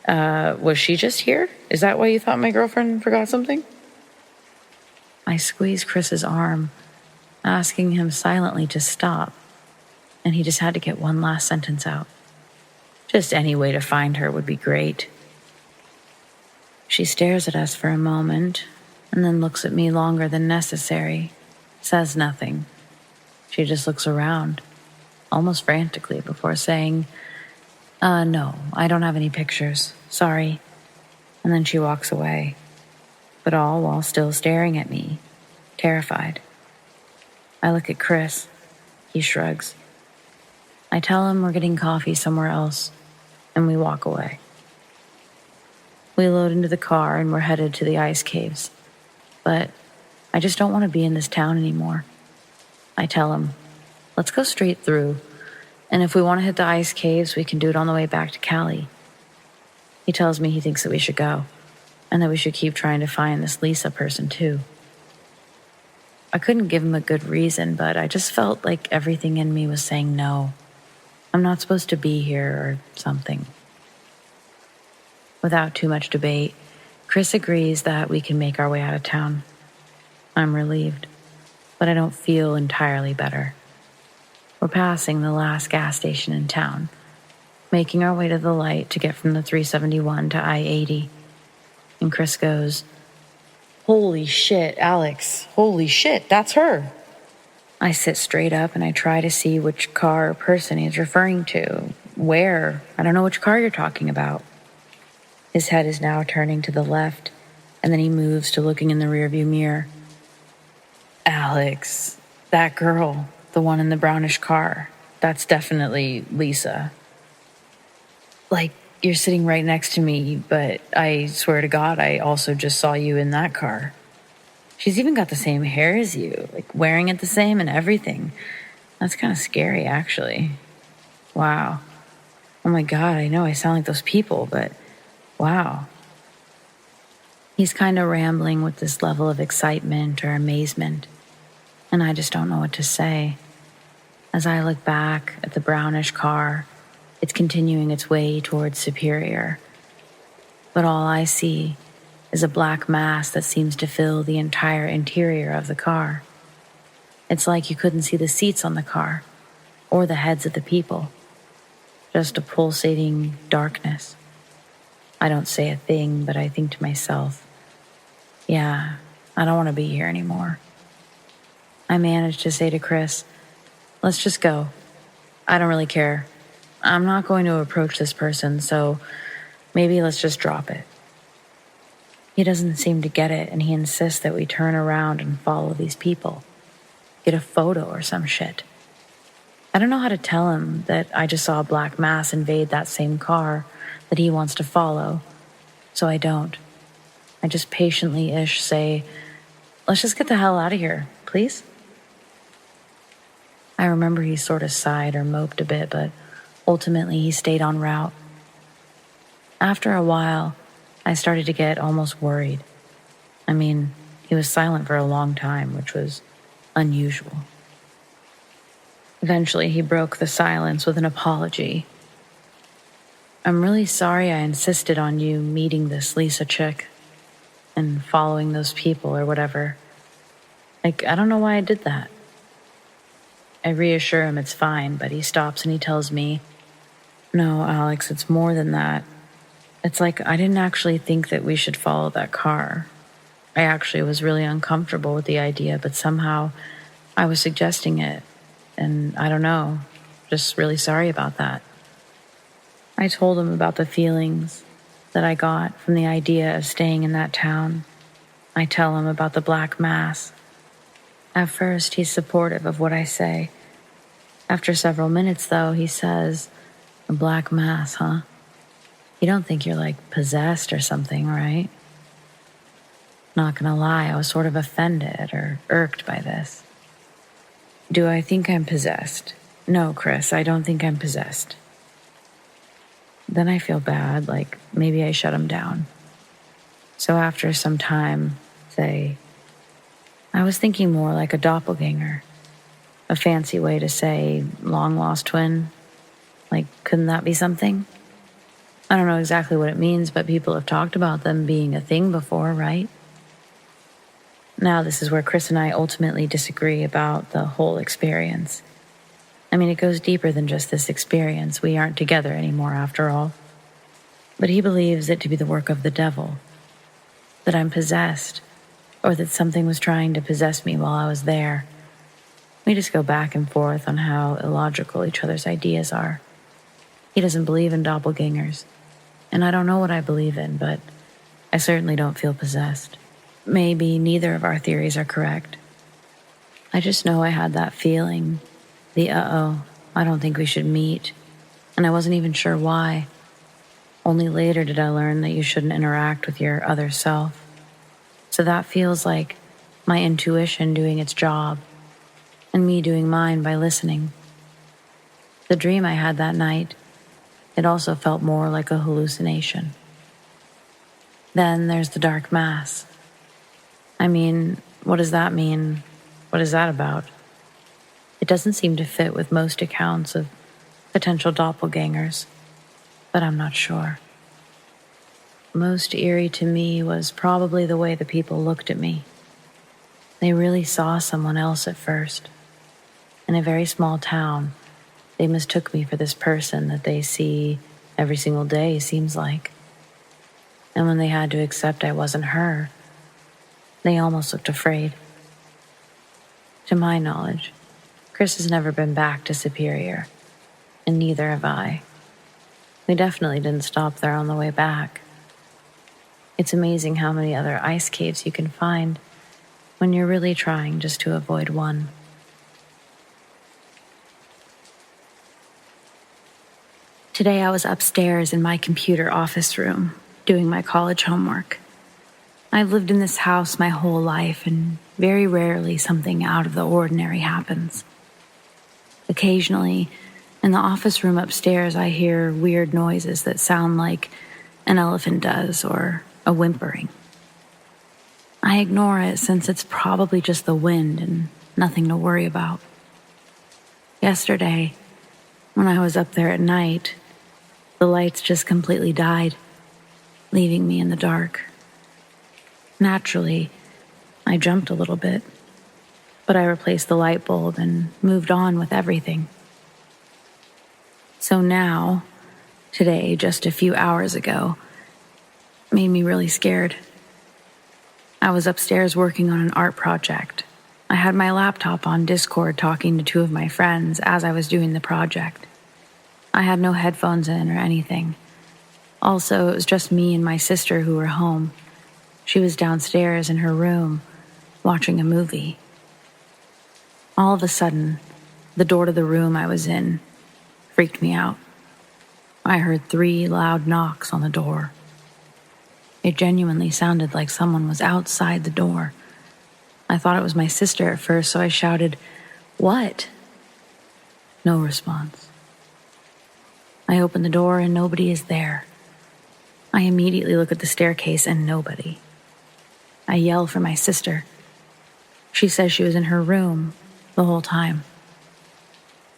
Was she just here? Is that why you thought my girlfriend forgot something?" I squeeze Chris's arm, asking him silently to stop, and he just had to get one last sentence out. "Just any way to find her would be great." She stares at us for a moment, and then looks at me longer than necessary, says nothing. She just looks around, almost frantically, before saying, "No, I don't have any pictures. Sorry." And then she walks away, but all while still staring at me, terrified. I look at Chris. He shrugs. I tell him we're getting coffee somewhere else, and we walk away. We load into the car and we're headed to the ice caves. But I just don't want to be in this town anymore. I tell him, let's go straight through, and if we want to hit the ice caves, we can do it on the way back to Cali. He tells me he thinks that we should go, and that we should keep trying to find this Lisa person too. I couldn't give him a good reason, but I just felt like everything in me was saying no. I'm not supposed to be here or something. Without too much debate, Chris agrees that we can make our way out of town. I'm relieved, but I don't feel entirely better. We're passing the last gas station in town, making our way to the light to get from the 371 to I-80. And Chris goes, "Holy shit, Alex. Holy shit, that's her." I sit straight up and I try to see which car or person he's referring to. Where? I don't know which car you're talking about. His head is now turning to the left, and then he moves to looking in the rearview mirror. "Alex, that girl, the one in the brownish car, that's definitely Lisa. Like, you're sitting right next to me, but I swear to God, I also just saw you in that car. She's even got the same hair as you, like wearing it the same and everything. That's kind of scary, actually. Wow. Oh my God, I know I sound like those people, but wow." He's kind of rambling with this level of excitement or amazement, and I just don't know what to say. As I look back at the brownish car, it's continuing its way towards Superior. But all I see is a black mass that seems to fill the entire interior of the car. It's like you couldn't see the seats on the car, or the heads of the people. Just a pulsating darkness. I don't say a thing, but I think to myself, yeah, I don't want to be here anymore. I managed to say to Chris, "Let's just go. I don't really care. I'm not going to approach this person, so maybe let's just drop it." He doesn't seem to get it, and he insists that we turn around and follow these people. Get a photo or some shit. I don't know how to tell him that I just saw a black mass invade that same car that he wants to follow, so I don't. I just patiently-ish say, "Let's just get the hell out of here, please?" I remember he sort of sighed or moped a bit, but ultimately he stayed en route. After a while, I started to get almost worried. I mean, he was silent for a long time, which was unusual. Eventually, he broke the silence with an apology. "I'm really sorry I insisted on you meeting this Lisa chick. and following those people or whatever. Like, I don't know why I did that. I reassure him it's fine, but he stops and he tells me, "No, Alex, it's more than that. It's like I didn't actually think that we should follow that car. I actually was really uncomfortable with the idea, but somehow I was suggesting it, and I don't know, just really sorry about that." I told him about the feelings that I got from the idea of staying in that town. I tell him about the Black Mass. At first, he's supportive of what I say. After several minutes, though, he says, "A Black Mass, huh? You don't think you're like possessed or something, right?" Not gonna lie, I was sort of offended or irked by this. Do I think I'm possessed? No, Chris, I don't think I'm possessed. Then I feel bad, like maybe I shut him down. So after some time, say, I was thinking more like a doppelganger, a fancy way to say long-lost twin. Like, couldn't that be something? I don't know exactly what it means, but people have talked about them being a thing before, right? Now this is where Chris and I ultimately disagree about the whole experience. I mean, it goes deeper than just this experience. We aren't together anymore, after all. But he believes it to be the work of the devil, that I'm possessed, or that something was trying to possess me while I was there. We just go back and forth on how illogical each other's ideas are. He doesn't believe in doppelgangers, and I don't know what I believe in, but I certainly don't feel possessed. Maybe neither of our theories are correct. I just know I had that feeling, the I don't think we should meet, and I wasn't even sure why. Only later did I learn that you shouldn't interact with your other self. So that feels like my intuition doing its job, and me doing mine by listening. The dream I had that night, it also felt more like a hallucination. Then there's the dark mass. I mean, what does that mean? What is that about? It doesn't seem to fit with most accounts of potential doppelgangers, but I'm not sure. Most eerie to me was probably the way the people looked at me. They really saw someone else at first. In a very small town, they mistook me for this person that they see every single day, seems like. And when they had to accept I wasn't her, they almost looked afraid. To my knowledge, Chris has never been back to Superior, and neither have I. We definitely didn't stop there on the way back. It's amazing how many other ice caves you can find when you're really trying just to avoid one. Today I was upstairs in my computer office room, doing my college homework. I've lived in this house my whole life, and very rarely something out of the ordinary happens. Occasionally, in the office room upstairs, I hear weird noises that sound like an elephant does or a whimpering. I ignore it since it's probably just the wind and nothing to worry about. Yesterday, when I was up there at night, the lights just completely died, leaving me in the dark. Naturally, I jumped a little bit, but I replaced the light bulb and moved on with everything. So now, today, just a few hours ago, made me really scared. I was upstairs working on an art project. I had my laptop on Discord talking to two of my friends as I was doing the project. I had no headphones in or anything. Also, it was just me and my sister who were home. She was downstairs in her room, watching a movie. All of a sudden, the door to the room I was in freaked me out. I heard 3 loud knocks on the door. It genuinely sounded like someone was outside the door. I thought it was my sister at first, so I shouted, "What?" No response. I open the door and nobody is there. I immediately look at the staircase and nobody. I yell for my sister. She says she was in her room the whole time.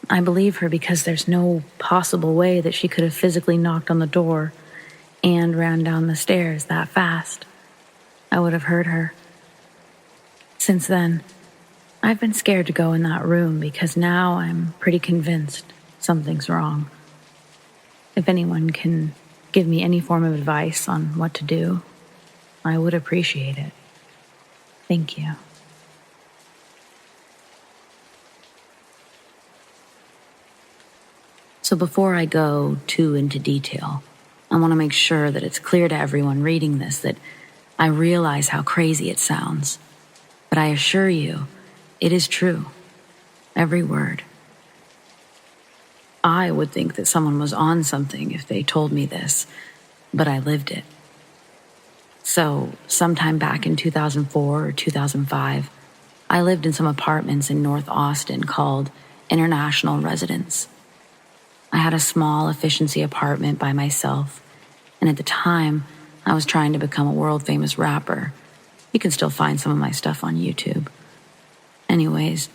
I believe her because there's no possible way that she could have physically knocked on the door and ran down the stairs that fast. I would have heard her. Since then, I've been scared to go in that room because now I'm pretty convinced something's wrong. If anyone can give me any form of advice on what to do, I would appreciate it. Thank you. So before I go too into detail, I want to make sure that it's clear to everyone reading this that I realize how crazy it sounds. But I assure you, it is true. Every word. I would think that someone was on something if they told me this, but I lived it. So, sometime back in 2004 or 2005, I lived in some apartments in North Austin called International Residence. I had a small efficiency apartment by myself, and at the time, I was trying to become a world-famous rapper. You can still find some of my stuff on YouTube. Anyways,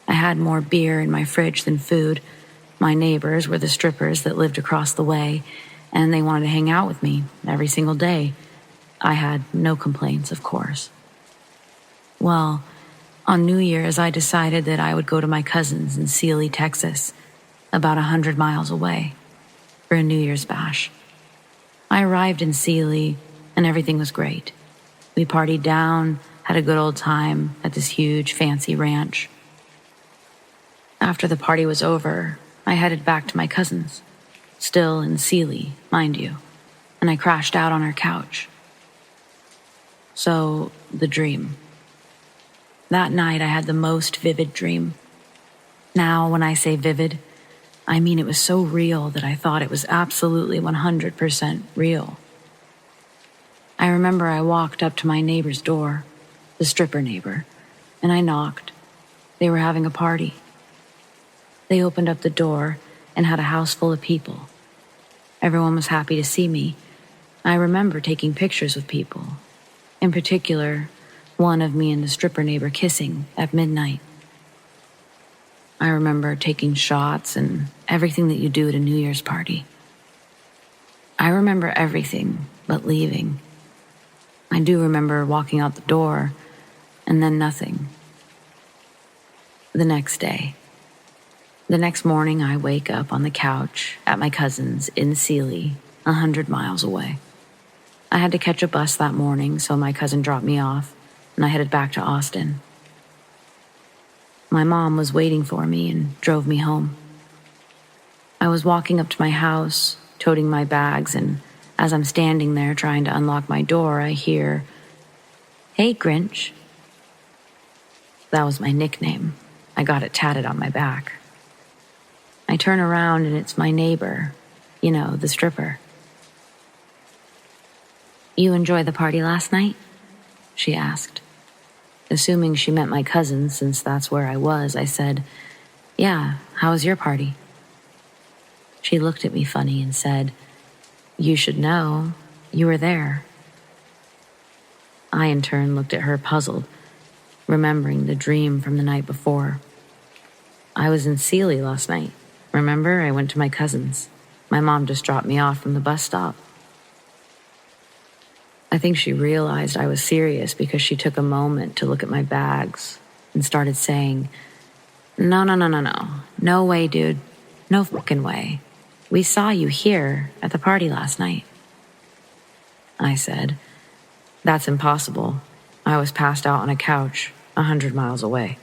I had more beer in my fridge than food. My neighbors were the strippers that lived across the way, and they wanted to hang out with me every single day. I had no complaints, of course. Well, on New Year's, I decided that I would go to my cousin's in Sealy, Texas, about 100 miles away, for a New Year's bash. I arrived in Sealy, and everything was great. We partied down, had a good old time at this huge, fancy ranch. After the party was over, I headed back to my cousin's, still in Sealy, mind you, and I crashed out on her couch. So, the dream. That night I had the most vivid dream. Now, when I say vivid, I mean it was so real that I thought it was absolutely 100% real. I remember I walked up to my neighbor's door, the stripper neighbor, and I knocked. They were having a party. They opened up the door and had a house full of people. Everyone was happy to see me. I remember taking pictures with people. In particular, one of me and the stripper neighbor kissing at midnight. I remember taking shots and everything that you do at a New Year's party. I remember everything but leaving. I do remember walking out the door and then nothing. The next day. The next morning, I wake up on the couch at my cousin's in Sealy, 100 miles away. I had to catch a bus that morning, so my cousin dropped me off, and I headed back to Austin. My mom was waiting for me and drove me home. I was walking up to my house, toting my bags, and as I'm standing there trying to unlock my door, I hear, "Hey, Grinch." That was my nickname. I got it tatted on my back. I turn around and it's my neighbor, you know, the stripper. "You enjoy the party last night?" she asked. Assuming she meant my cousin, since that's where I was, I said, "Yeah, how was your party?" She looked at me funny and said, "You should know. You were there." I, in turn, looked at her puzzled, remembering the dream from the night before. "I was in Sealy last night. Remember, I went to my cousin's. My mom just dropped me off from the bus stop." I think she realized I was serious because she took a moment to look at my bags and started saying, No. No way, dude. No fucking way. We saw you here at the party last night." I said, "That's impossible. I was passed out on a couch 100 miles away."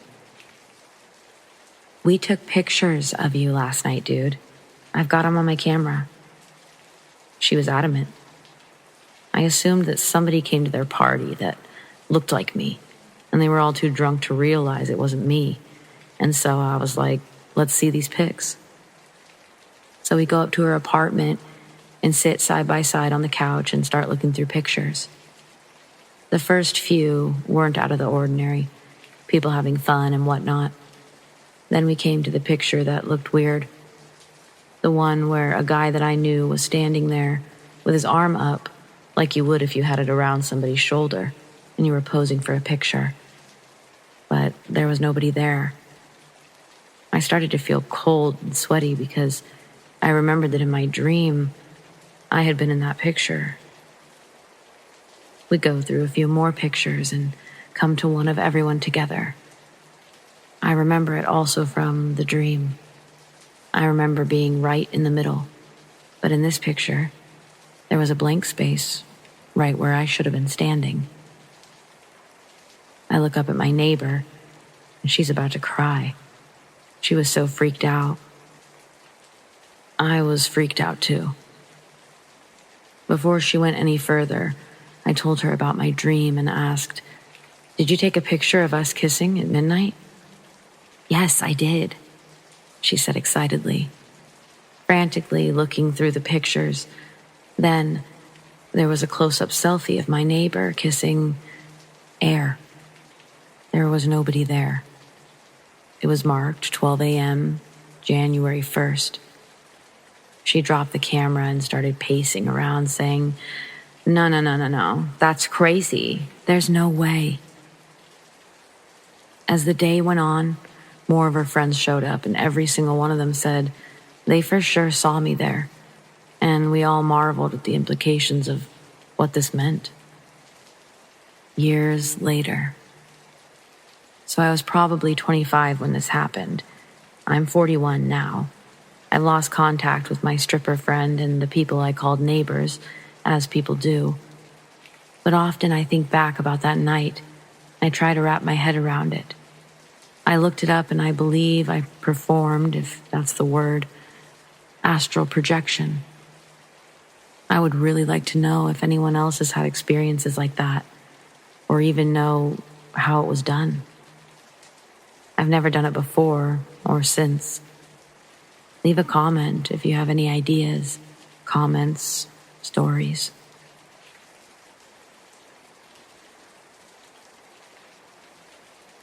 "We took pictures of you last night, dude. I've got them on my camera." She was adamant. I assumed that somebody came to their party that looked like me, and they were all too drunk to realize it wasn't me. And so I was like, "Let's see these pics." So we go up to her apartment and sit side by side on the couch and start looking through pictures. The first few weren't out of the ordinary, people having fun and whatnot. Then we came to the picture that looked weird. The one where a guy that I knew was standing there with his arm up, like you would if you had it around somebody's shoulder and you were posing for a picture. But there was nobody there. I started to feel cold and sweaty because I remembered that in my dream, I had been in that picture. We go through a few more pictures and come to one of everyone together. I remember it also from the dream. I remember being right in the middle, but in this picture, there was a blank space right where I should have been standing. I look up at my neighbor, and she's about to cry. She was so freaked out. I was freaked out too. Before she went any further, I told her about my dream and asked, "Did you take a picture of us kissing at midnight?" "Yes, I did," she said excitedly, frantically looking through the pictures. Then there was a close-up selfie of my neighbor kissing air. There was nobody there. It was marked 12 a.m., January 1st. She dropped the camera and started pacing around saying, No, that's crazy. There's no way." As the day went on, more of her friends showed up, and every single one of them said they for sure saw me there, and we all marveled at the implications of what this meant. Years later. So I was probably 25 when this happened. I'm 41 now. I lost contact with my stripper friend and the people I called neighbors, as people do. But often I think back about that night. I try to wrap my head around it. I looked it up and I believe I performed, if that's the word, astral projection. I would really like to know if anyone else has had experiences like that, or even know how it was done. I've never done it before or since. Leave a comment if you have any ideas, comments, stories.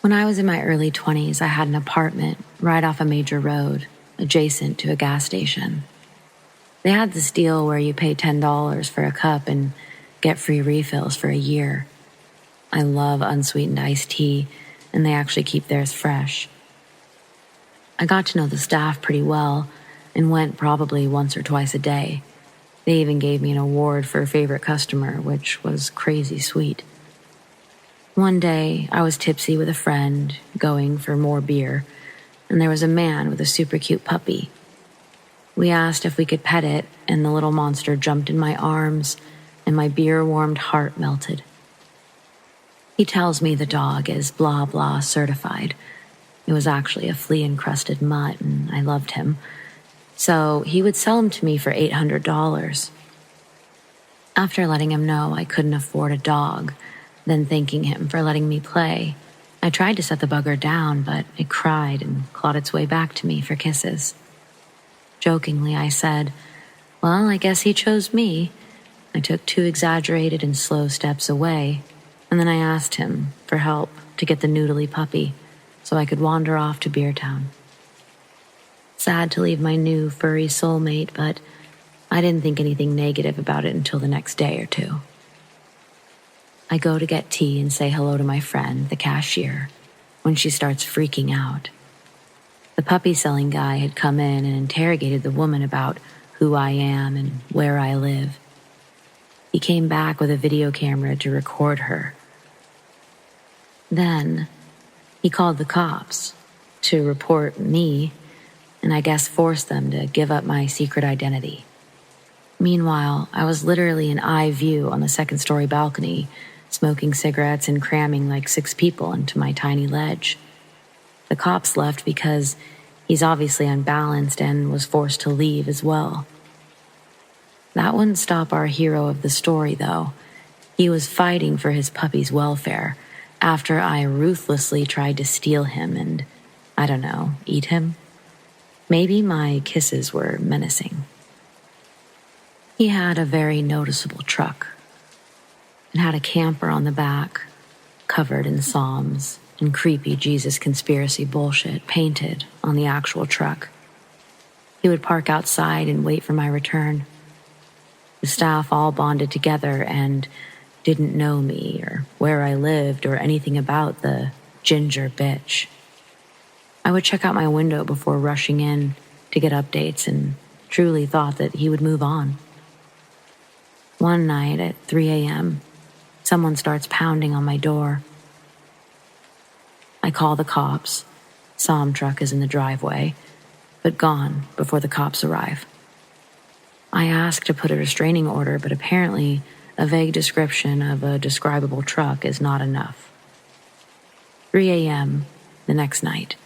When I was in my early 20s, I had an apartment right off a major road, adjacent to a gas station. They had this deal where you pay $10 for a cup and get free refills for a year. I love unsweetened iced tea, and they actually keep theirs fresh. I got to know the staff pretty well and went probably once or twice a day. They even gave me an award for favorite customer, which was crazy sweet. One day, I was tipsy with a friend, going for more beer, and there was a man with a super cute puppy. We asked if we could pet it, and the little monster jumped in my arms, and my beer-warmed heart melted. He tells me the dog is blah blah certified. It was actually a flea-encrusted mutt, and I loved him. So he would sell him to me for $800. After letting him know I couldn't afford a dog, then thanking him for letting me play, I tried to set the bugger down, but it cried and clawed its way back to me for kisses. Jokingly, I said, "Well, I guess he chose me." I took 2 exaggerated and slow steps away, and then I asked him for help to get the noodly puppy so I could wander off to Beer Town. Sad to leave my new furry soulmate, but I didn't think anything negative about it until the next day or two. I go to get tea and say hello to my friend, the cashier, when she starts freaking out. The puppy-selling guy had come in and interrogated the woman about who I am and where I live. He came back with a video camera to record her. Then he called the cops to report me, and I guess forced them to give up my secret identity. Meanwhile, I was literally in eye view on the second-story balcony, smoking cigarettes and cramming like 6 people into my tiny ledge. The cops left because he's obviously unbalanced and was forced to leave as well. That wouldn't stop our hero of the story, though. He was fighting for his puppy's welfare after I ruthlessly tried to steal him and, I don't know, eat him. Maybe my kisses were menacing. He had a very noticeable truck. It had a camper on the back, covered in psalms and creepy Jesus conspiracy bullshit painted on the actual truck. He would park outside and wait for my return. The staff all bonded together and didn't know me or where I lived or anything about the ginger bitch. I would check out my window before rushing in to get updates and truly thought that he would move on. One night at 3 a.m., Someone starts pounding on my door. I call the cops. Som truck is in the driveway, but gone before the cops arrive. I ask to put a restraining order, but apparently a vague description of a describable truck is not enough. 3 a.m. the next night,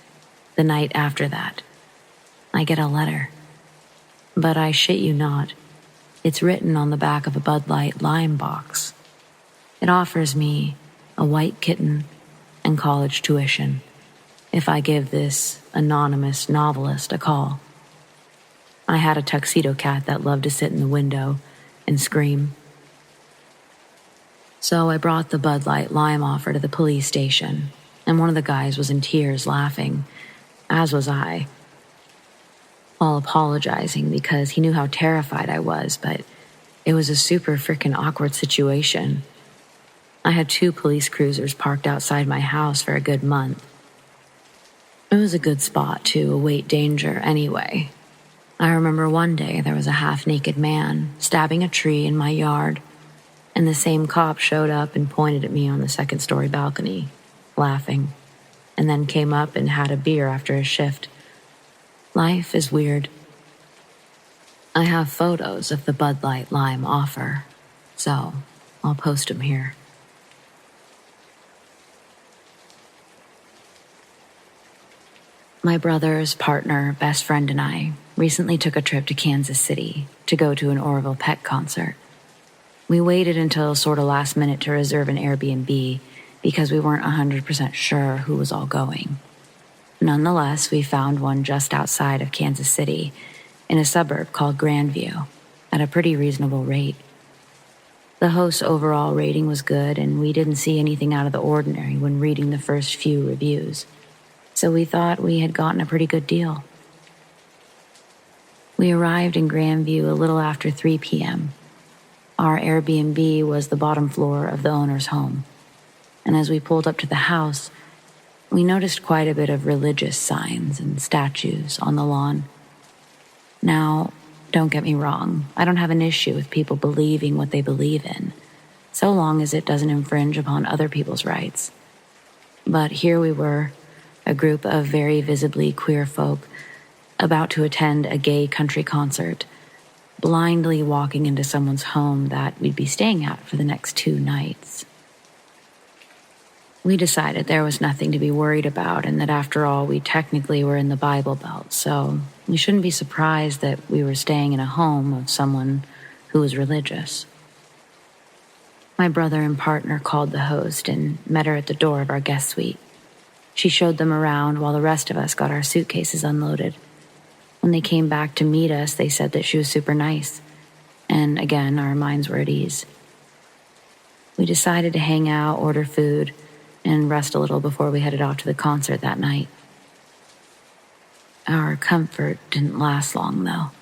the night after that, I get a letter. But I shit you not, it's written on the back of a Bud Light Lime box. It offers me a white kitten and college tuition if I give this anonymous novelist a call. I had a tuxedo cat that loved to sit in the window and scream. So I brought the Bud Light Lime offer to the police station, and one of the guys was in tears laughing, as was I, all apologizing because he knew how terrified I was, but it was a super frickin' awkward situation. I had 2 police cruisers parked outside my house for a good month. It was a good spot to await danger anyway. I remember one day there was a half-naked man stabbing a tree in my yard, and the same cop showed up and pointed at me on the 2nd-story balcony, laughing, and then came up and had a beer after his shift. Life is weird. I have photos of the Bud Light Lime offer, so I'll post them here. My brother's partner, best friend, and I recently took a trip to Kansas City to go to an Orville Peck concert. We waited until sort of last minute to reserve an Airbnb because we weren't 100% sure who was all going. Nonetheless, we found one just outside of Kansas City in a suburb called Grandview at a pretty reasonable rate. The host's overall rating was good, and we didn't see anything out of the ordinary when reading the first few reviews. So we thought we had gotten a pretty good deal. We arrived in Grandview a little after 3 p.m. Our Airbnb was the bottom floor of the owner's home, and as we pulled up to the house, we noticed quite a bit of religious signs and statues on the lawn. Now, don't get me wrong, I don't have an issue with people believing what they believe in, so long as it doesn't infringe upon other people's rights. But here we were, a group of very visibly queer folk about to attend a gay country concert, blindly walking into someone's home that we'd be staying at for the next 2 nights. We decided there was nothing to be worried about, and that after all, we technically were in the Bible Belt, so we shouldn't be surprised that we were staying in a home of someone who was religious. My brother and partner called the host and met her at the door of our guest suite. She showed them around while the rest of us got our suitcases unloaded. When they came back to meet us, they said that she was super nice, and again, our minds were at ease. We decided to hang out, order food, and rest a little before we headed off to the concert that night. Our comfort didn't last long, though.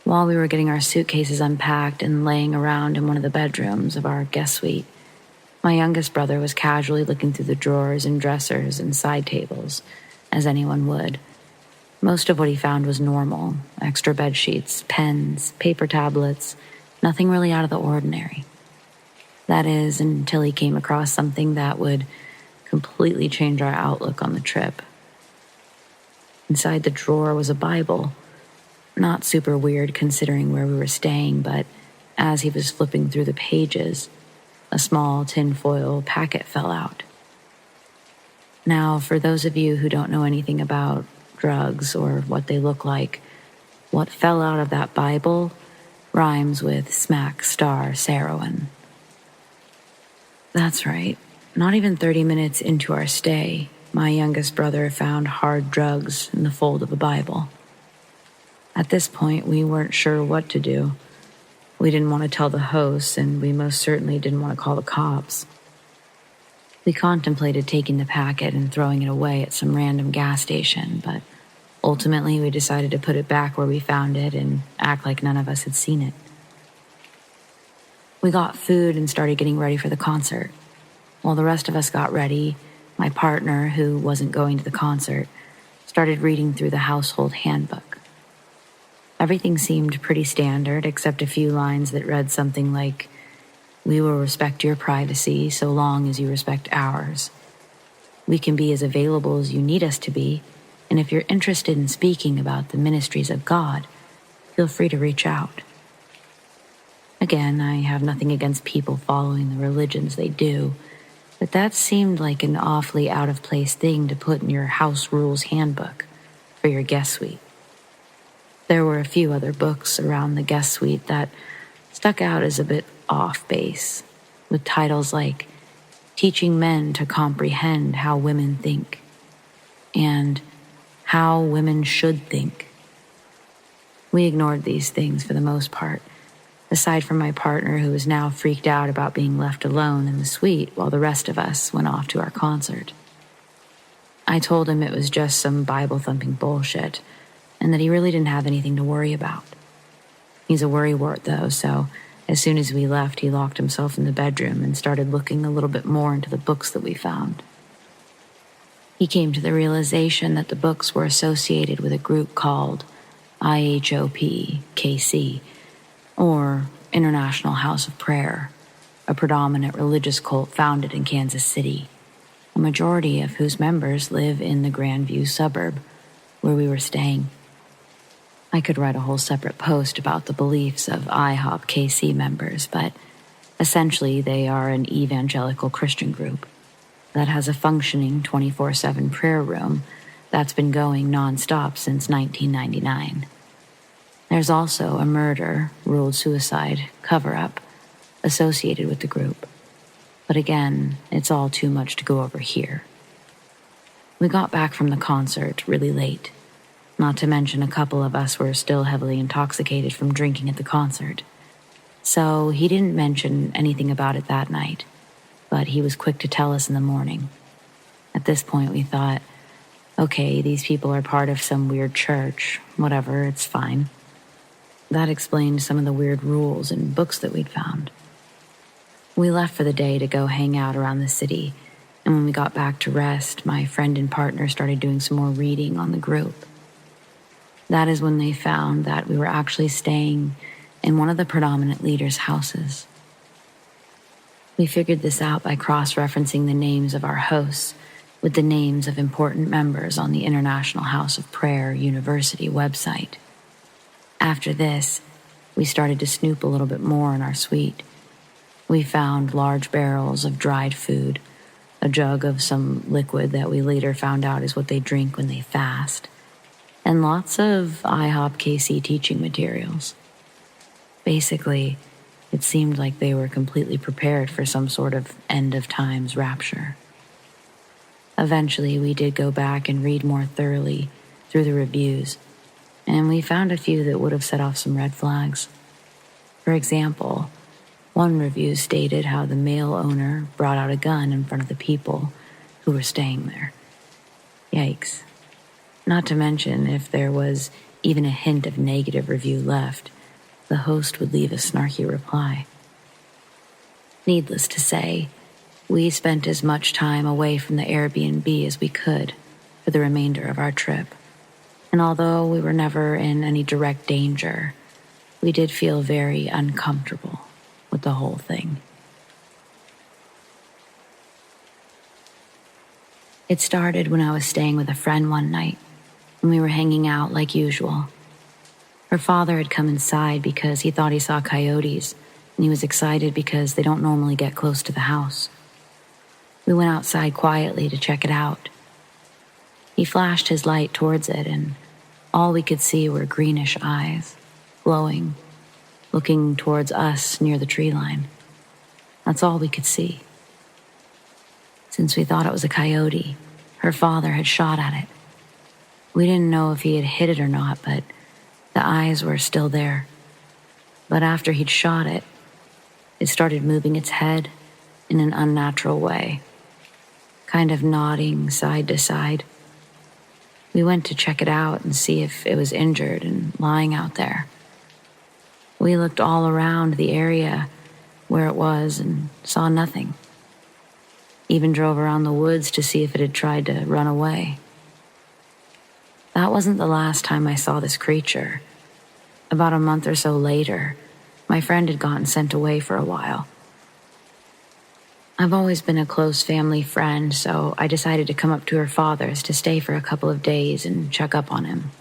While we were getting our suitcases unpacked and laying around in one of the bedrooms of our guest suite, my youngest brother was casually looking through the drawers and dressers and side tables, as anyone would. Most of what he found was normal: extra bed sheets, pens, paper tablets, nothing really out of the ordinary. That is, until he came across something that would completely change our outlook on the trip. Inside the drawer was a Bible. Not super weird considering where we were staying, but as he was flipping through the pages, a small tinfoil packet fell out. Now, for those of you who don't know anything about drugs or what they look like, what fell out of that Bible rhymes with smack star Sarowan. That's right. Not even 30 minutes into our stay, my youngest brother found hard drugs in the fold of a Bible. At this point, we weren't sure what to do. We didn't want to tell the hosts, and we most certainly didn't want to call the cops. We contemplated taking the packet and throwing it away at some random gas station, but ultimately we decided to put it back where we found it and act like none of us had seen it. We got food and started getting ready for the concert. While the rest of us got ready, my partner, who wasn't going to the concert, started reading through the household handbook. Everything seemed pretty standard, except a few lines that read something like, we will respect your privacy so long as you respect ours. We can be as available as you need us to be, and if you're interested in speaking about the ministries of God, feel free to reach out. Again, I have nothing against people following the religions they do, but that seemed like an awfully out-of-place thing to put in your house rules handbook for your guest suite. There were a few other books around the guest suite that stuck out as a bit off base, with titles like Teaching Men to Comprehend How Women Think and How Women Should Think. We ignored these things for the most part, aside from my partner who was now freaked out about being left alone in the suite while the rest of us went off to our concert. I told him it was just some Bible-thumping bullshit and that he really didn't have anything to worry about. He's a worrywart though, so as soon as we left, he locked himself in the bedroom and started looking a little bit more into the books that we found. He came to the realization that the books were associated with a group called IHOP-KC, or International House of Prayer, a predominant religious cult founded in Kansas City, a majority of whose members live in the Grandview suburb where we were staying. I could write a whole separate post about the beliefs of IHOP-KC members, but essentially they are an evangelical Christian group that has a functioning 24/7 prayer room that's been going nonstop since 1999. There's also a murder, ruled suicide, cover-up associated with the group. But again, it's all too much to go over here. We got back from the concert really late, not to mention a couple of us were still heavily intoxicated from drinking at the concert. So he didn't mention anything about it that night, but he was quick to tell us in the morning. At this point, we thought, okay, these people are part of some weird church, whatever, it's fine. That explained some of the weird rules and books that we'd found. We left for the day to go hang out around the city, and when we got back to rest, my friend and partner started doing some more reading on the group. That is when they found that we were actually staying in one of the predominant leaders' houses. We figured this out by cross-referencing the names of our hosts with the names of important members on the International House of Prayer University website. After this, we started to snoop a little bit more in our suite. We found large barrels of dried food, a jug of some liquid that we later found out is what they drink when they fast, and lots of IHOP-KC teaching materials. Basically, it seemed like they were completely prepared for some sort of end-of-times rapture. Eventually, we did go back and read more thoroughly through the reviews, and we found a few that would have set off some red flags. For example, one review stated how the male owner brought out a gun in front of the people who were staying there. Yikes. Not to mention, if there was even a hint of negative review left, the host would leave a snarky reply. Needless to say, we spent as much time away from the Airbnb as we could for the remainder of our trip. And although we were never in any direct danger, we did feel very uncomfortable with the whole thing. It started when I was staying with a friend one night, and we were hanging out like usual. Her father had come inside because he thought he saw coyotes, and he was excited because they don't normally get close to the house. We went outside quietly to check it out. He flashed his light towards it, and all we could see were greenish eyes, glowing, looking towards us near the tree line. That's all we could see. Since we thought it was a coyote, her father had shot at it. We didn't know if he had hit it or not, but the eyes were still there. But after he'd shot it, it started moving its head in an unnatural way, kind of nodding side to side. We went to check it out and see if it was injured and lying out there. We looked all around the area where it was and saw nothing. Even drove around the woods to see if it had tried to run away. That wasn't the last time I saw this creature. About a month or so later, my friend had gotten sent away for a while. I've always been a close family friend, so I decided to come up to her father's to stay for a couple of days and check up on him.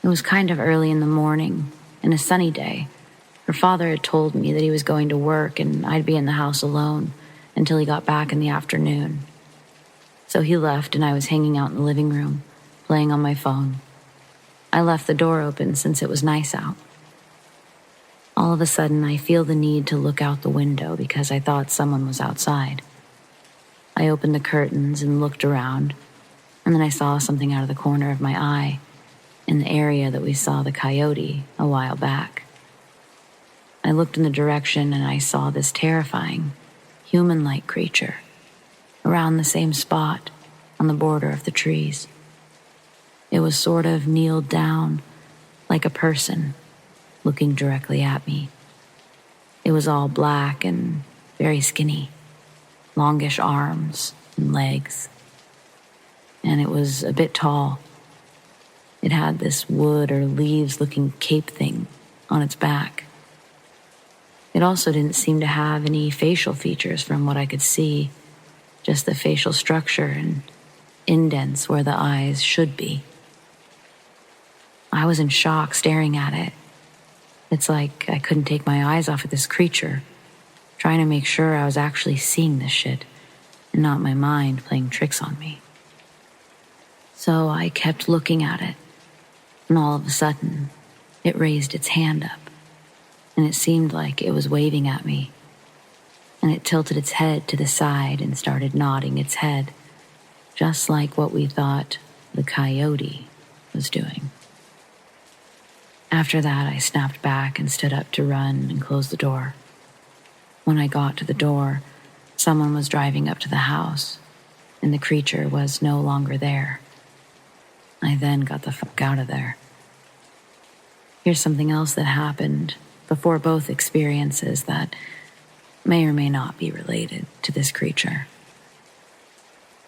It was kind of early in the morning, and a sunny day. Her father had told me that he was going to work and I'd be in the house alone until he got back in the afternoon. So he left and I was hanging out in the living room, playing on my phone. I left the door open since it was nice out. All of a sudden, I feel the need to look out the window because I thought someone was outside. I opened the curtains and looked around, and then I saw something out of the corner of my eye in the area that we saw the coyote a while back. I looked in the direction and I saw this terrifying, human-like creature around the same spot on the border of the trees. It was sort of kneeled down like a person, looking directly at me. It was all black and very skinny, longish arms and legs. And it was a bit tall. It had this wood or leaves-looking cape thing on its back. It also didn't seem to have any facial features from what I could see, just the facial structure and indents where the eyes should be. I was in shock staring at it. It's like I couldn't take my eyes off of this creature, trying to make sure I was actually seeing this shit and not my mind playing tricks on me. So I kept looking at it, and all of a sudden, it raised its hand up, and it seemed like it was waving at me, and it tilted its head to the side and started nodding its head, just like what we thought the coyote was doing. After that, I snapped back and stood up to run and close the door. When I got to the door, someone was driving up to the house, and the creature was no longer there. I then got the fuck out of there. Here's something else that happened before both experiences that may or may not be related to this creature.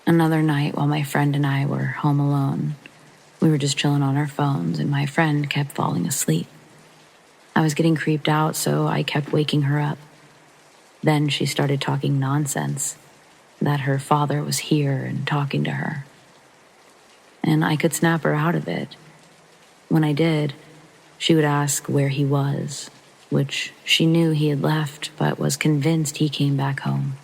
Another night while my friend and I were home alone, we were just chilling on our phones and my friend kept falling asleep. I was getting creeped out, so I kept waking her up. Then she started talking nonsense, that her father was here and talking to her. And I could snap her out of it. When I did, she would ask where he was, which she knew he had left, but was convinced he came back home.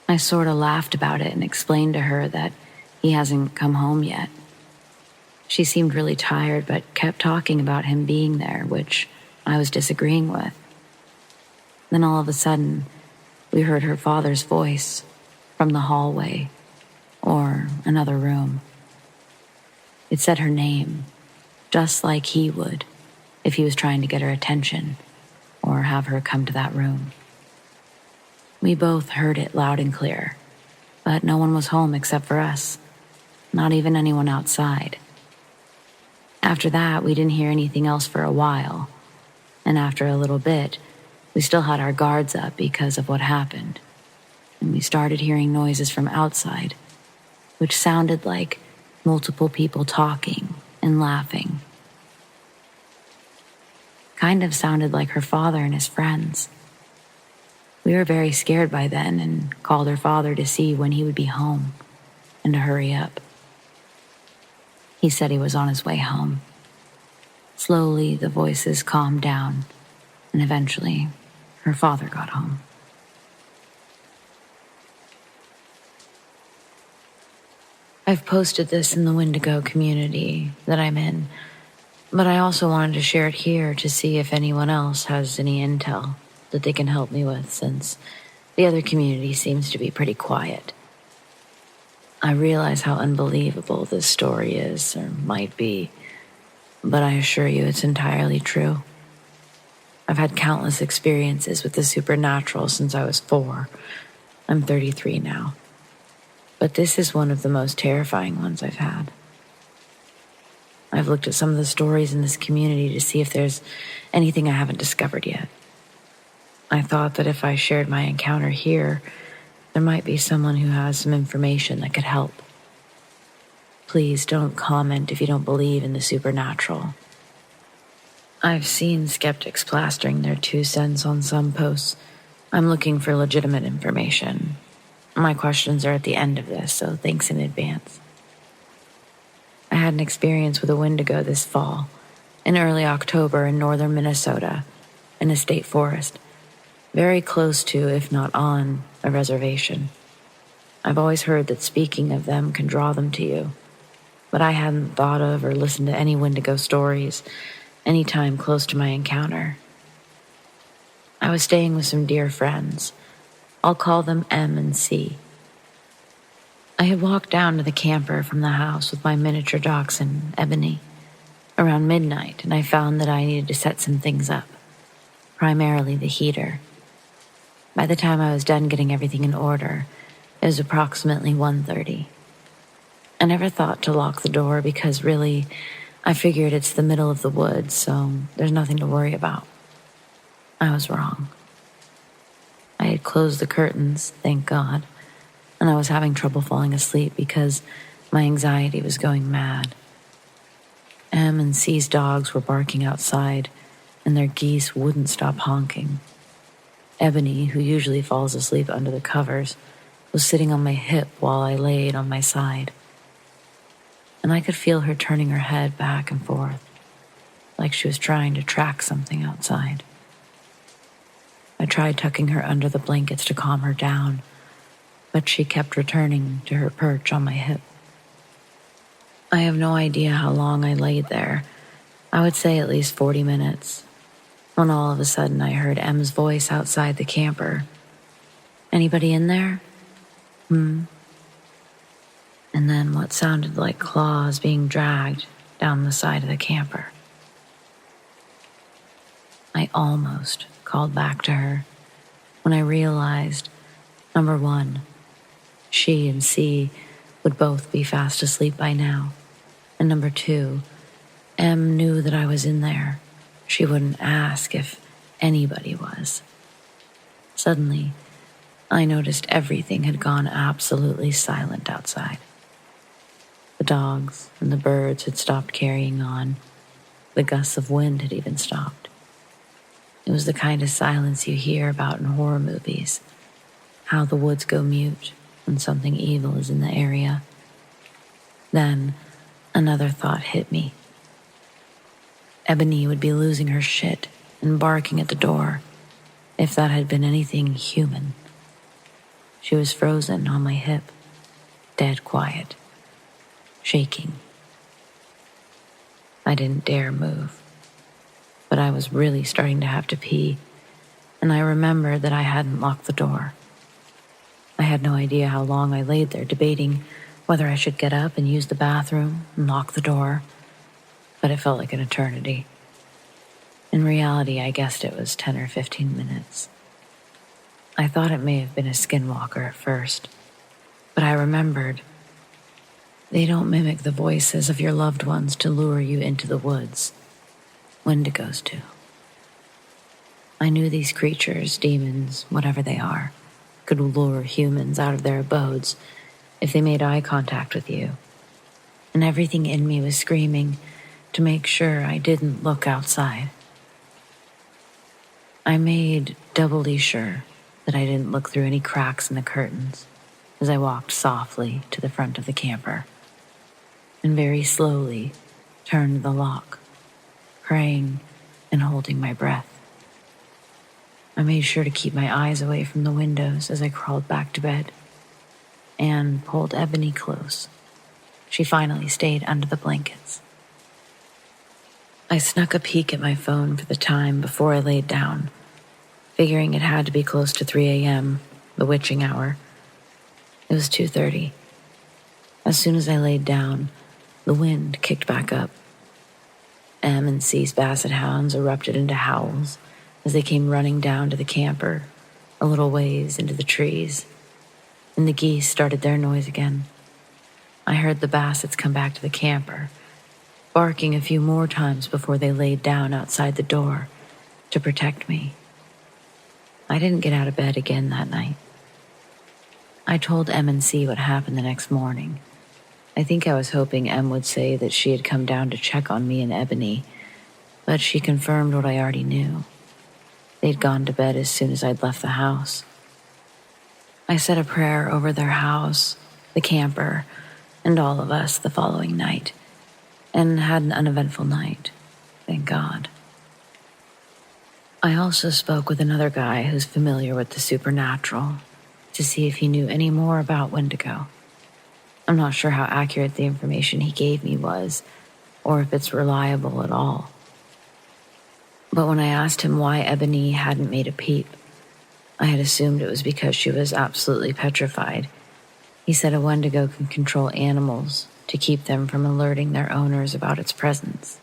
I sort of laughed about it and explained to her that he hasn't come home yet. She seemed really tired, but kept talking about him being there, which I was disagreeing with. Then all of a sudden, we heard her father's voice from the hallway or another room. It said her name, just like he would if he was trying to get her attention or have her come to that room. We both heard it loud and clear, but no one was home except for us, not even anyone outside. After that, we didn't hear anything else for a while, and after a little bit, we still had our guards up because of what happened, and we started hearing noises from outside, which sounded like multiple people talking and laughing. Kind of sounded like her father and his friends. We were very scared by then and called her father to see when he would be home and to hurry up. He said he was on his way home. Slowly, the voices calmed down, and eventually, her father got home. I've posted this in the Wendigo community that I'm in, but I also wanted to share it here to see if anyone else has any intel that they can help me with, since the other community seems to be pretty quiet. I realize how unbelievable this story is, or might be, but I assure you it's entirely true. I've had countless experiences with the supernatural since I was 4. I'm 33 now. But this is one of the most terrifying ones I've had. I've looked at some of the stories in this community to see if there's anything I haven't discovered yet. I thought that if I shared my encounter here, there might be someone who has some information that could help. Please don't comment if you don't believe in the supernatural. I've seen skeptics plastering their 2 cents on some posts, I'm looking for legitimate information. My questions are at the end of this, so thanks in advance. I had an experience with a Wendigo this fall, in early October in northern Minnesota, in a state forest, very close to, if not on, a reservation. I've always heard that speaking of them can draw them to you, but I hadn't thought of or listened to any Wendigo stories any time close to my encounter. I was staying with some dear friends. I'll call them M and C. I had walked down to the camper from the house with my miniature dachshund, Ebony, around midnight, and I found that I needed to set some things up, primarily the heater. By the time I was done getting everything in order, it was approximately 1:30. I never thought to lock the door because really, I figured it's the middle of the woods, so there's nothing to worry about. I was wrong. I had closed the curtains, thank God, and I was having trouble falling asleep because my anxiety was going mad. M and C's dogs were barking outside, and their geese wouldn't stop honking. Ebony, who usually falls asleep under the covers, was sitting on my hip while I laid on my side. And I could feel her turning her head back and forth, like she was trying to track something outside. I tried tucking her under the blankets to calm her down, but she kept returning to her perch on my hip. I have no idea how long I laid there. I would say at least 40 minutes, when all of a sudden I heard M's voice outside the camper. "Anybody in there?" And then what sounded like claws being dragged down the side of the camper. I almost called back to her when I realized, number one, she and C would both be fast asleep by now, and number two, M knew that I was in there. She wouldn't ask if anybody was. Suddenly, I noticed everything had gone absolutely silent outside. The dogs and the birds had stopped carrying on. The gusts of wind had even stopped. It was the kind of silence you hear about in horror movies, how the woods go mute when something evil is in the area. Then, another thought hit me. Ebony would be losing her shit and barking at the door if that had been anything human. She was frozen on my hip, dead quiet, shaking. I didn't dare move, but I was really starting to have to pee, and I remembered that I hadn't locked the door. I had no idea how long I laid there debating whether I should get up and use the bathroom and lock the door, but it felt like an eternity. In reality, I guessed it was 10 or 15 minutes. I thought it may have been a skinwalker at first, but I remembered they don't mimic the voices of your loved ones to lure you into the woods. Wendigos do. I knew these creatures, demons, whatever they are, could lure humans out of their abodes if they made eye contact with you. And everything in me was screaming to make sure I didn't look outside. I made doubly sure that I didn't look through any cracks in the curtains as I walked softly to the front of the camper and very slowly turned the lock, praying and holding my breath. I made sure to keep my eyes away from the windows as I crawled back to bed and pulled Ebony close. She finally stayed under the blankets. I snuck a peek at my phone for the time before I laid down, figuring it had to be close to 3 a.m., the witching hour. It was 2:30. As soon as I laid down, the wind kicked back up. M and C's basset hounds erupted into howls as they came running down to the camper, a little ways into the trees, and the geese started their noise again. I heard the bassets come back to the camper, barking a few more times before they laid down outside the door to protect me. I didn't get out of bed again that night. I told M and C what happened the next morning. I think I was hoping M would say that she had come down to check on me and Ebony, but she confirmed what I already knew. They'd gone to bed as soon as I'd left the house. I said a prayer over their house, the camper, and all of us the following night, and had an uneventful night, thank God. I also spoke with another guy who's familiar with the supernatural to see if he knew any more about Wendigo. I'm not sure how accurate the information he gave me was, or if it's reliable at all. But when I asked him why Ebony hadn't made a peep, I had assumed it was because she was absolutely petrified. He said a Wendigo can control animals to keep them from alerting their owners about its presence.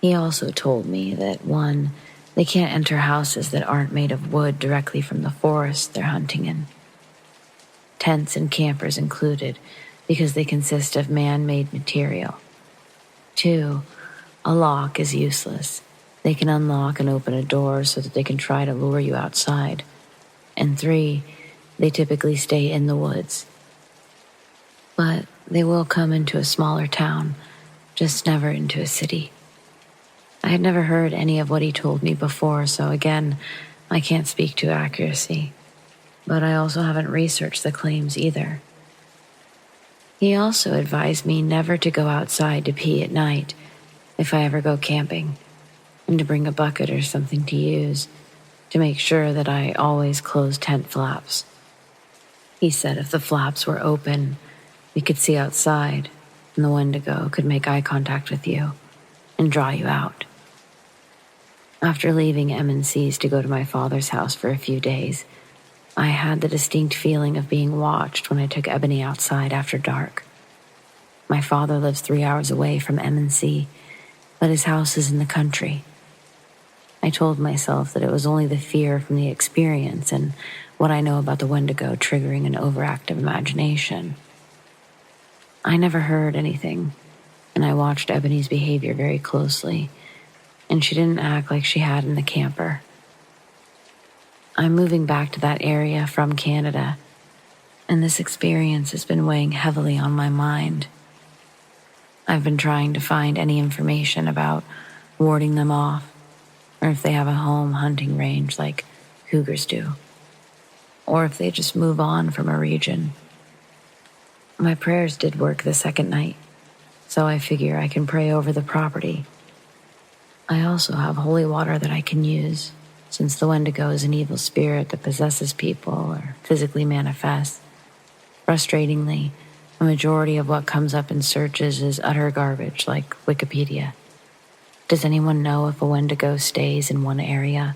He also told me that, 1, they can't enter houses that aren't made of wood directly from the forest they're hunting in. Tents and campers included, because they consist of man-made material. 2, a lock is useless. They can unlock and open a door so that they can try to lure you outside. And 3, they typically stay in the woods. But they will come into a smaller town, just never into a city. I had never heard any of what he told me before, so again, I can't speak to accuracy. But I also haven't researched the claims either. He also advised me never to go outside to pee at night if I ever go camping, and to bring a bucket or something to use to make sure that I always close tent flaps. He said if the flaps were open, we could see outside, and the Wendigo could make eye contact with you and draw you out. After leaving M&C's to go to my father's house for a few days, I had the distinct feeling of being watched when I took Ebony outside after dark. My father lives 3 hours away from M&C, but his house is in the country. I told myself that it was only the fear from the experience and what I know about the Wendigo triggering an overactive imagination. I never heard anything, and I watched Ebony's behavior very closely, and she didn't act like she had in the camper. I'm moving back to that area from Canada, and this experience has been weighing heavily on my mind. I've been trying to find any information about warding them off, or if they have a home hunting range like cougars do, or if they just move on from a region. My prayers did work the second night, so I figure I can pray over the property. I also have holy water that I can use, since the Wendigo is an evil spirit that possesses people or physically manifests. Frustratingly, a majority of what comes up in searches is utter garbage, like Wikipedia. Does anyone know if a Wendigo stays in one area?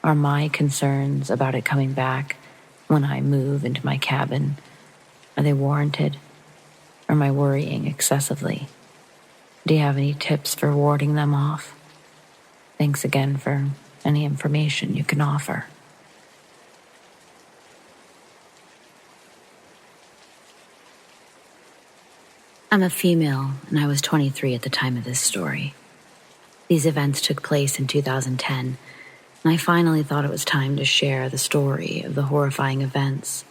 Are my concerns about it coming back when I move into my cabin, are they warranted? Or am I worrying excessively? Do you have any tips for warding them off? Thanks again for any information you can offer. I'm a female, and I was 23 at the time of this story. These events took place in 2010, and I finally thought it was time to share the story of the horrifying events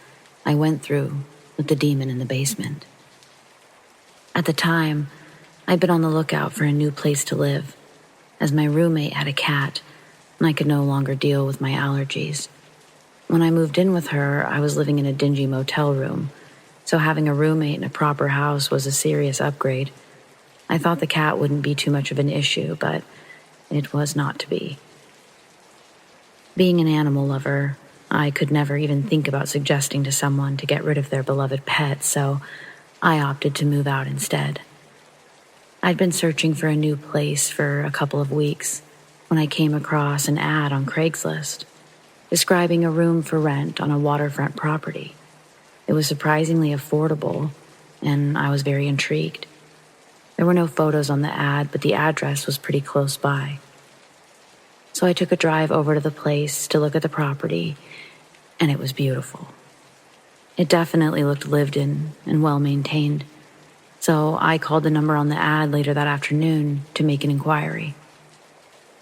I went through with the demon in the basement. At the time, I'd been on the lookout for a new place to live, as my roommate had a cat, and I could no longer deal with my allergies. When I moved in with her, I was living in a dingy motel room, so having a roommate in a proper house was a serious upgrade. I thought the cat wouldn't be too much of an issue, but it was not to be. Being an animal lover, I could never even think about suggesting to someone to get rid of their beloved pet, so I opted to move out instead. I'd been searching for a new place for a couple of weeks when I came across an ad on Craigslist describing a room for rent on a waterfront property. It was surprisingly affordable, and I was very intrigued. There were no photos on the ad, but the address was pretty close by. So I took a drive over to the place to look at the property, and it was beautiful. It definitely looked lived in and well maintained, so I called the number on the ad later that afternoon to make an inquiry.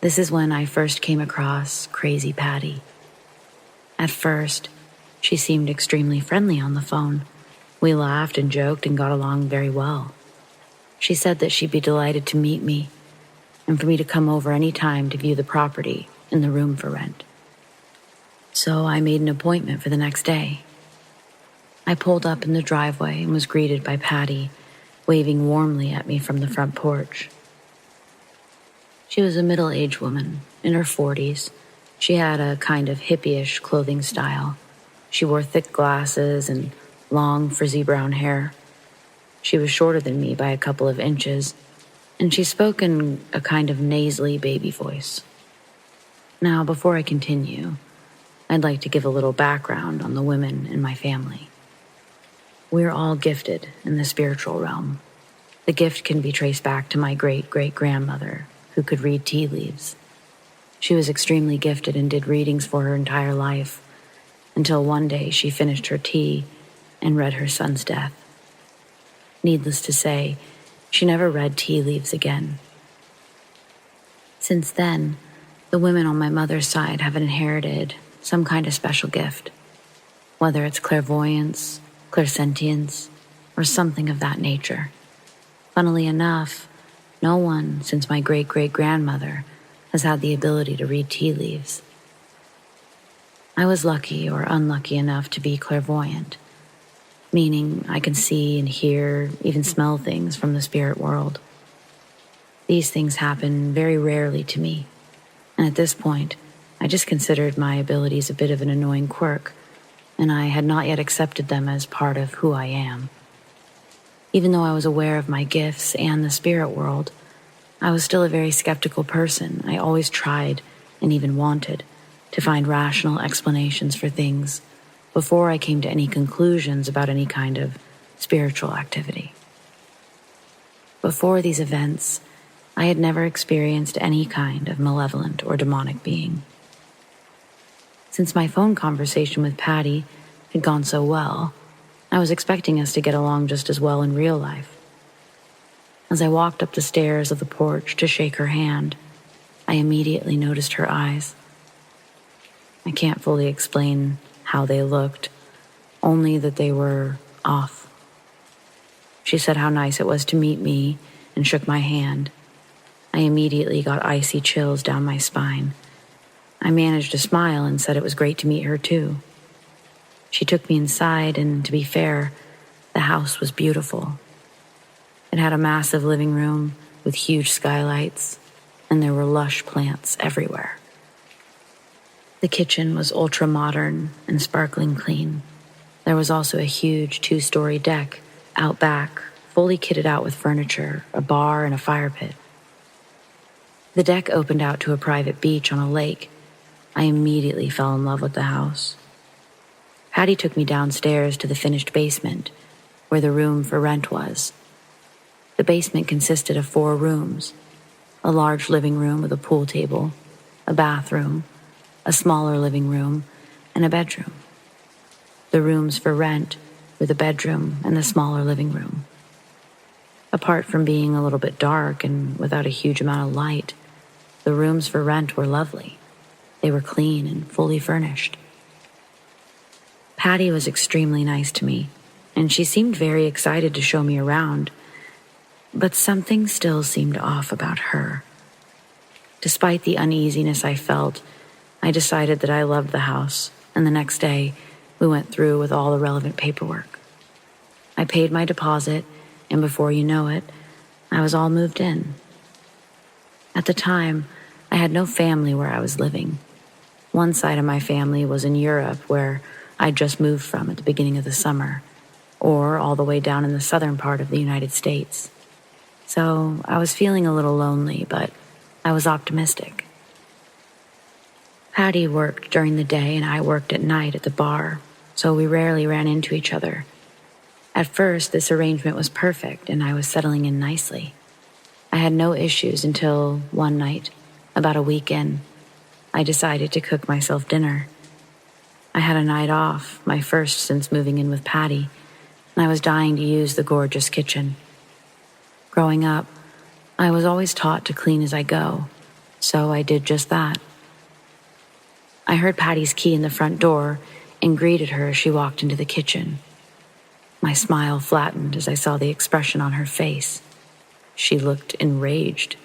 This is when I first came across Crazy Patty. At first, she seemed extremely friendly on the phone. We laughed and joked and got along very well. She said that she'd be delighted to meet me, and for me to come over any time to view the property and the room for rent. So I made an appointment for the next day. I pulled up in the driveway and was greeted by Patty, waving warmly at me from the front porch. She was a middle-aged woman, in her 40s. She had a kind of hippie-ish clothing style. She wore thick glasses and long, frizzy brown hair. She was shorter than me by a couple of inches, and she spoke in a kind of nasally baby voice. Now, before I continue, I'd like to give a little background on the women in my family. We're all gifted in the spiritual realm. The gift can be traced back to my great-great-grandmother, who could read tea leaves. She was extremely gifted and did readings for her entire life, until one day she finished her tea and read her son's death. Needless to say, she never read tea leaves again. Since then, the women on my mother's side have inherited some kind of special gift, whether it's clairvoyance, clairsentience, or something of that nature. Funnily enough, no one since my great-great-grandmother has had the ability to read tea leaves. I was lucky or unlucky enough to be clairvoyant, meaning I can see and hear, even smell things from the spirit world. These things happen very rarely to me, and at this point, I just considered my abilities a bit of an annoying quirk, and I had not yet accepted them as part of who I am. Even though I was aware of my gifts and the spirit world, I was still a very skeptical person. I always tried, and even wanted, to find rational explanations for things before I came to any conclusions about any kind of spiritual activity. Before these events, I had never experienced any kind of malevolent or demonic being. Since my phone conversation with Patty had gone so well, I was expecting us to get along just as well in real life. As I walked up the stairs of the porch to shake her hand, I immediately noticed her eyes. I can't fully explain how they looked, only that they were off. She said how nice it was to meet me and shook my hand. I immediately got icy chills down my spine. I managed to smile and said it was great to meet her too. She took me inside, and to be fair, the house was beautiful. It had a massive living room with huge skylights, and there were lush plants everywhere. The kitchen was ultra-modern and sparkling clean. There was also a huge 2-story deck out back, fully kitted out with furniture, a bar, and a fire pit. The deck opened out to a private beach on a lake. I immediately fell in love with the house. Patty took me downstairs to the finished basement, where the room for rent was. The basement consisted of 4 rooms, a large living room with a pool table, a bathroom, a smaller living room, and a bedroom. The rooms for rent were the bedroom and the smaller living room. Apart from being a little bit dark and without a huge amount of light, the rooms for rent were lovely. They were clean and fully furnished. Patty was extremely nice to me, and she seemed very excited to show me around, but something still seemed off about her. Despite the uneasiness I felt, I decided that I loved the house, and the next day, we went through with all the relevant paperwork. I paid my deposit, and before you know it, I was all moved in. At the time, I had no family where I was living. One side of my family was in Europe, where I'd just moved from at the beginning of the summer, or all the way down in the southern part of the United States. So I was feeling a little lonely, but I was optimistic. Patty worked during the day and I worked at night at the bar, so we rarely ran into each other. At first, this arrangement was perfect and I was settling in nicely. I had no issues until one night, about a week in, I decided to cook myself dinner. I had a night off, my first since moving in with Patty, and I was dying to use the gorgeous kitchen. Growing up, I was always taught to clean as I go, so I did just that. I heard Patty's key in the front door and greeted her as she walked into the kitchen. My smile flattened as I saw the expression on her face. She looked enraged.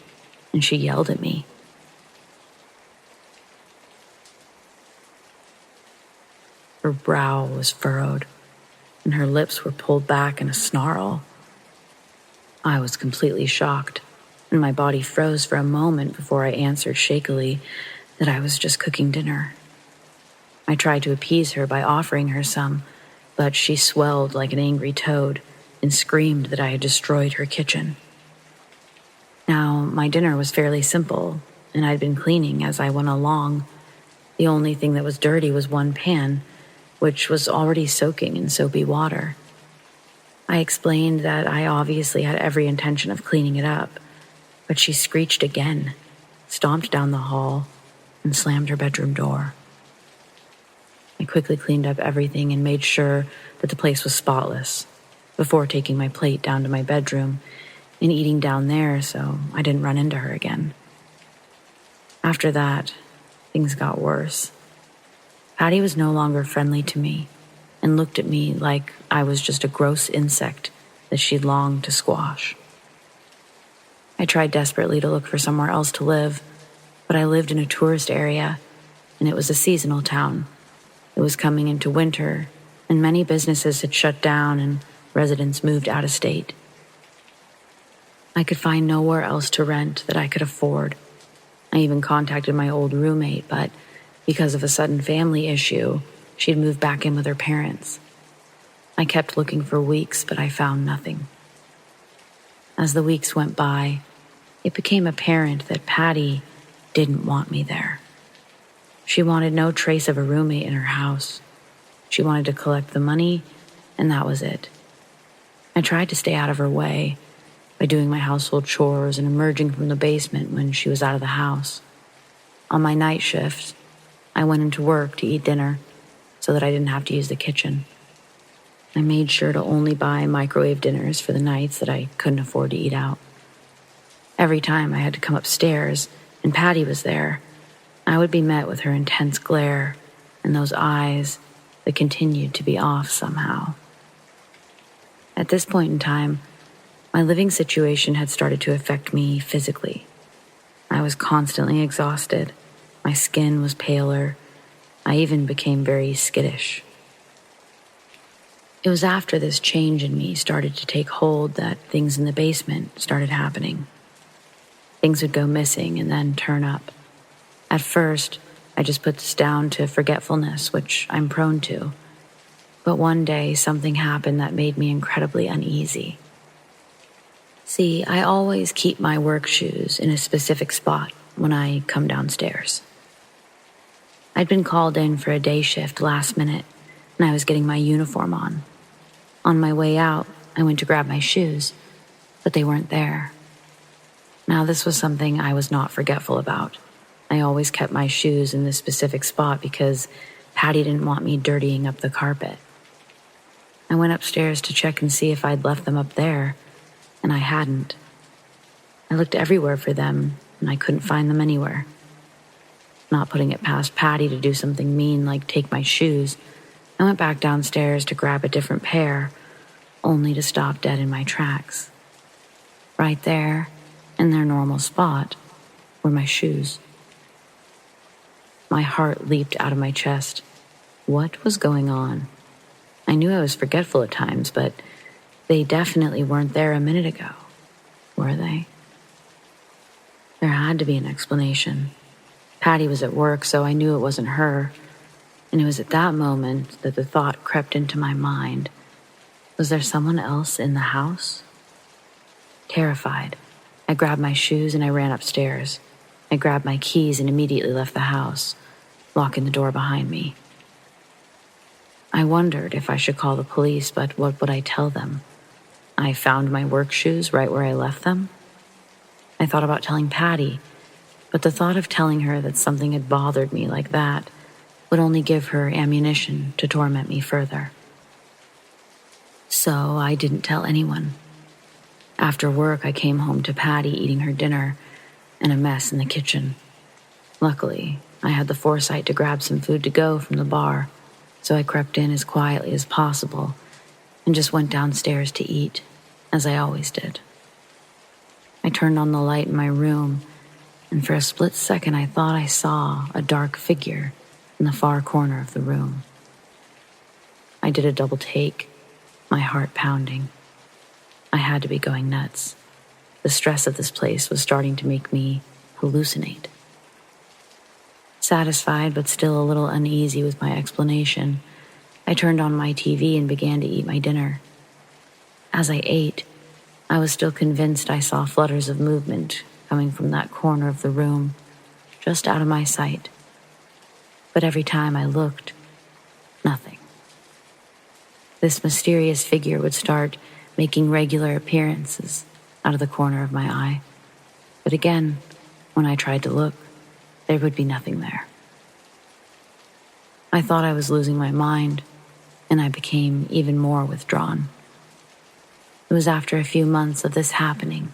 and she yelled at me. Her brow was furrowed, and her lips were pulled back in a snarl. I was completely shocked, and my body froze for a moment before I answered shakily that I was just cooking dinner. I tried to appease her by offering her some, but she swelled like an angry toad and screamed that I had destroyed her kitchen. Now, my dinner was fairly simple, and I'd been cleaning as I went along. The only thing that was dirty was one pan, which was already soaking in soapy water. I explained that I obviously had every intention of cleaning it up, but she screeched again, stomped down the hall, and slammed her bedroom door. I quickly cleaned up everything and made sure that the place was spotless before taking my plate down to my bedroom and eating down there so I didn't run into her again. After that, things got worse. Patty was no longer friendly to me and looked at me like I was just a gross insect that she longed to squash. I tried desperately to look for somewhere else to live, but I lived in a tourist area, and it was a seasonal town. It was coming into winter, and many businesses had shut down and residents moved out of state. I could find nowhere else to rent that I could afford. I even contacted my old roommate, but because of a sudden family issue, she'd moved back in with her parents. I kept looking for weeks, but I found nothing. As the weeks went by, it became apparent that Patty didn't want me there. She wanted no trace of a roommate in her house. She wanted to collect the money, and that was it. I tried to stay out of her way by doing my household chores and emerging from the basement when she was out of the house. On my night shifts, I went into work to eat dinner so that I didn't have to use the kitchen. I made sure to only buy microwave dinners for the nights that I couldn't afford to eat out. Every time I had to come upstairs and Patty was there, I would be met with her intense glare and those eyes that continued to be off somehow. At this point in time, my living situation had started to affect me physically. I was constantly exhausted. My skin was paler. I even became very skittish. It was after this change in me started to take hold that things in the basement started happening. Things would go missing and then turn up. At first, I just put this down to forgetfulness, which I'm prone to. But one day, something happened that made me incredibly uneasy. See, I always keep my work shoes in a specific spot when I come downstairs. I'd been called in for a day shift last minute, and I was getting my uniform on. On my way out, I went to grab my shoes, but they weren't there. Now, this was something I was not forgetful about. I always kept my shoes in this specific spot because Patty didn't want me dirtying up the carpet. I went upstairs to check and see if I'd left them up there, and I hadn't. I looked everywhere for them, and I couldn't find them anywhere. Not putting it past Patty to do something mean like take my shoes, I went back downstairs to grab a different pair, only to stop dead in my tracks. Right there, in their normal spot, were my shoes. My heart leaped out of my chest. What was going on? I knew I was forgetful at times, but they definitely weren't there a minute ago, were they? There had to be an explanation. Patty was at work, so I knew it wasn't her, and it was at that moment that the thought crept into my mind. Was there someone else in the house? Terrified, I grabbed my shoes and I ran upstairs. I grabbed my keys and immediately left the house, locking the door behind me. I wondered if I should call the police, but what would I tell them? I found my work shoes right where I left them. I thought about telling Patty, but the thought of telling her that something had bothered me like that would only give her ammunition to torment me further. So I didn't tell anyone. After work, I came home to Patty eating her dinner and a mess in the kitchen. Luckily, I had the foresight to grab some food to go from the bar, so I crept in as quietly as possible and just went downstairs to eat, as I always did. I turned on the light in my room and for a split second I thought I saw a dark figure in the far corner of the room. I did a double take, my heart pounding. I had to be going nuts. The stress of this place was starting to make me hallucinate. Satisfied but still a little uneasy with my explanation, I turned on my TV and began to eat my dinner. As I ate, I was still convinced I saw flutters of movement coming from that corner of the room, just out of my sight. But every time I looked, nothing. This mysterious figure would start making regular appearances out of the corner of my eye. But again, when I tried to look, there would be nothing there. I thought I was losing my mind, and I became even more withdrawn. It was after a few months of this happening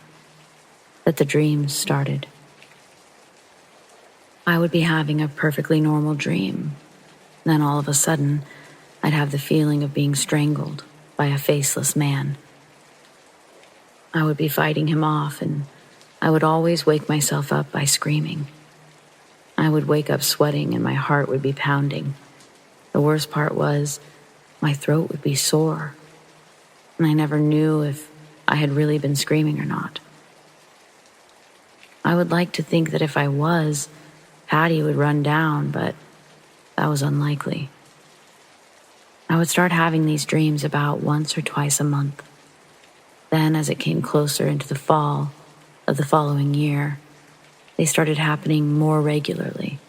that the dreams started. I would be having a perfectly normal dream. Then all of a sudden, I'd have the feeling of being strangled by a faceless man. I would be fighting him off, and I would always wake myself up by screaming. I would wake up sweating and my heart would be pounding. The worst part was, my throat would be sore, and I never knew if I had really been screaming or not. I would like to think that if I was, Patty would run down, but that was unlikely. I would start having these dreams about once or twice a month. Then, as it came closer into the fall of the following year, they started happening more regularly.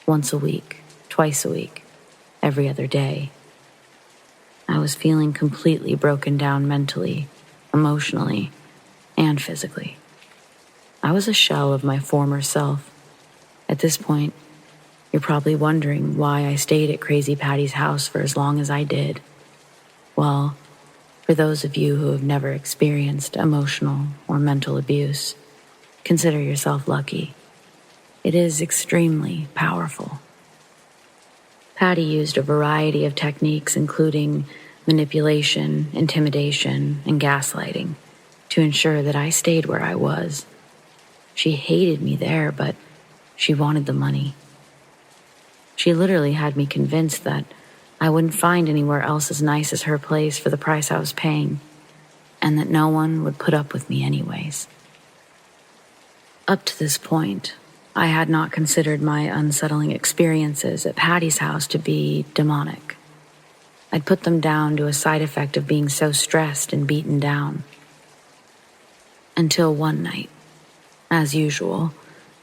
Once a week, twice a week, every other day. I was feeling completely broken down mentally, emotionally, and physically. I was a shell of my former self. At this point, you're probably wondering why I stayed at Crazy Patty's house for as long as I did. Well, for those of you who have never experienced emotional or mental abuse, consider yourself lucky. It is extremely powerful. Patty used a variety of techniques, including manipulation, intimidation, and gaslighting, to ensure that I stayed where I was. She hated me there, but she wanted the money. She literally had me convinced that I wouldn't find anywhere else as nice as her place for the price I was paying, and that no one would put up with me anyways. Up to this point, I had not considered my unsettling experiences at Patty's house to be demonic. I'd put them down to a side effect of being so stressed and beaten down. Until one night, as usual,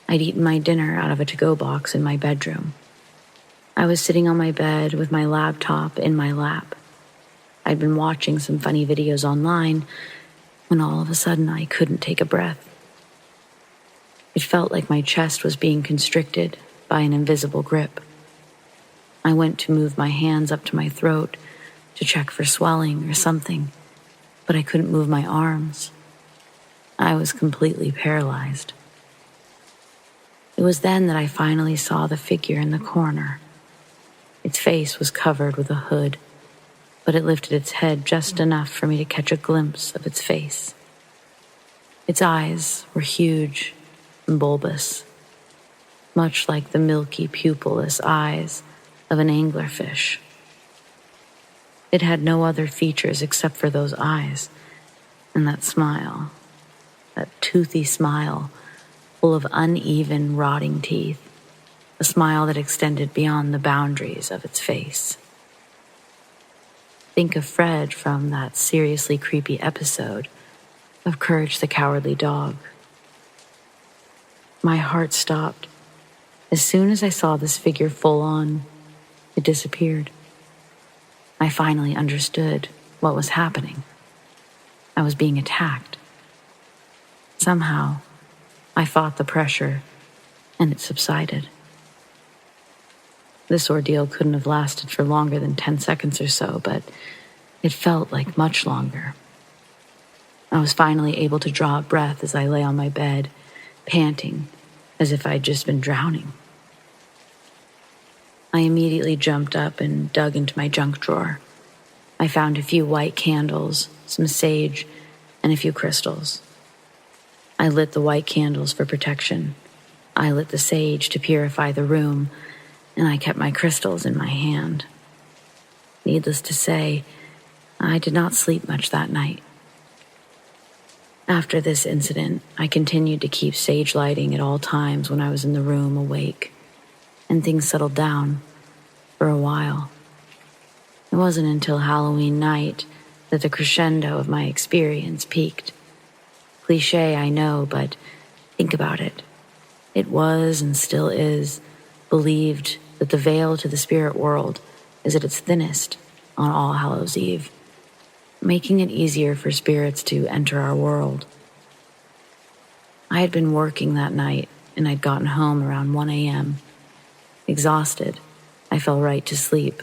I'd eaten my dinner out of a to-go box in my bedroom. I was sitting on my bed with my laptop in my lap. I'd been watching some funny videos online when all of a sudden I couldn't take a breath. It felt like my chest was being constricted by an invisible grip. I went to move my hands up to my throat to check for swelling or something, but I couldn't move my arms. I was completely paralyzed. It was then that I finally saw the figure in the corner. Its face was covered with a hood, but it lifted its head just enough for me to catch a glimpse of its face. Its eyes were huge and bulbous, much like the milky pupilless eyes of an anglerfish. It had no other features except for those eyes and that smile, that toothy smile full of uneven, rotting teeth, a smile that extended beyond the boundaries of its face. Think of Fred from that seriously creepy episode of Courage the Cowardly Dog. My heart stopped. As soon as I saw this figure full on, it disappeared. I finally understood what was happening. I was being attacked. Somehow, I fought the pressure, and it subsided. This ordeal couldn't have lasted for longer than 10 seconds or so, but it felt like much longer. I was finally able to draw a breath as I lay on my bed, panting as if I'd just been drowning. I immediately jumped up and dug into my junk drawer. I found a few white candles, some sage, and a few crystals. I lit the white candles for protection I lit the sage to purify the room, and I kept my crystals in my hand. Needless to say, I did not sleep much that night. After this incident, I continued to keep sage lighting at all times when I was in the room awake, and things settled down for a while. It wasn't until Halloween night that the crescendo of my experience peaked. Cliché, I know, but think about it. It was, and still is, believed that the veil to the spirit world is at its thinnest on All Hallows Eve, making it easier for spirits to enter our world. I had been working that night, and I'd gotten home around 1 a.m. Exhausted, I fell right to sleep,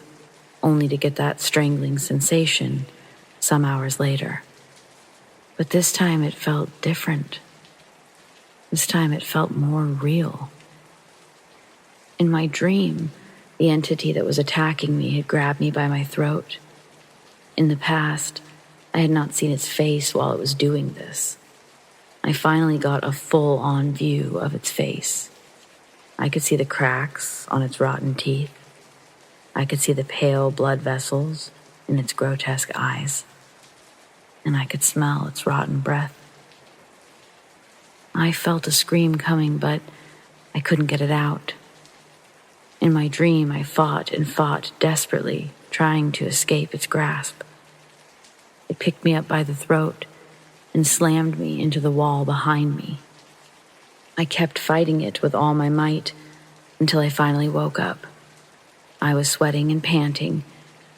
only to get that strangling sensation some hours later. But this time it felt different. This time it felt more real. In my dream, the entity that was attacking me had grabbed me by my throat. In the past, I had not seen its face while it was doing this. I finally got a full-on view of its face. I could see the cracks on its rotten teeth. I could see the pale blood vessels in its grotesque eyes. And I could smell its rotten breath. I felt a scream coming, but I couldn't get it out. In my dream, I fought and fought desperately, trying to escape its grasp. It picked me up by the throat and slammed me into the wall behind me. I kept fighting it with all my might until I finally woke up. I was sweating and panting,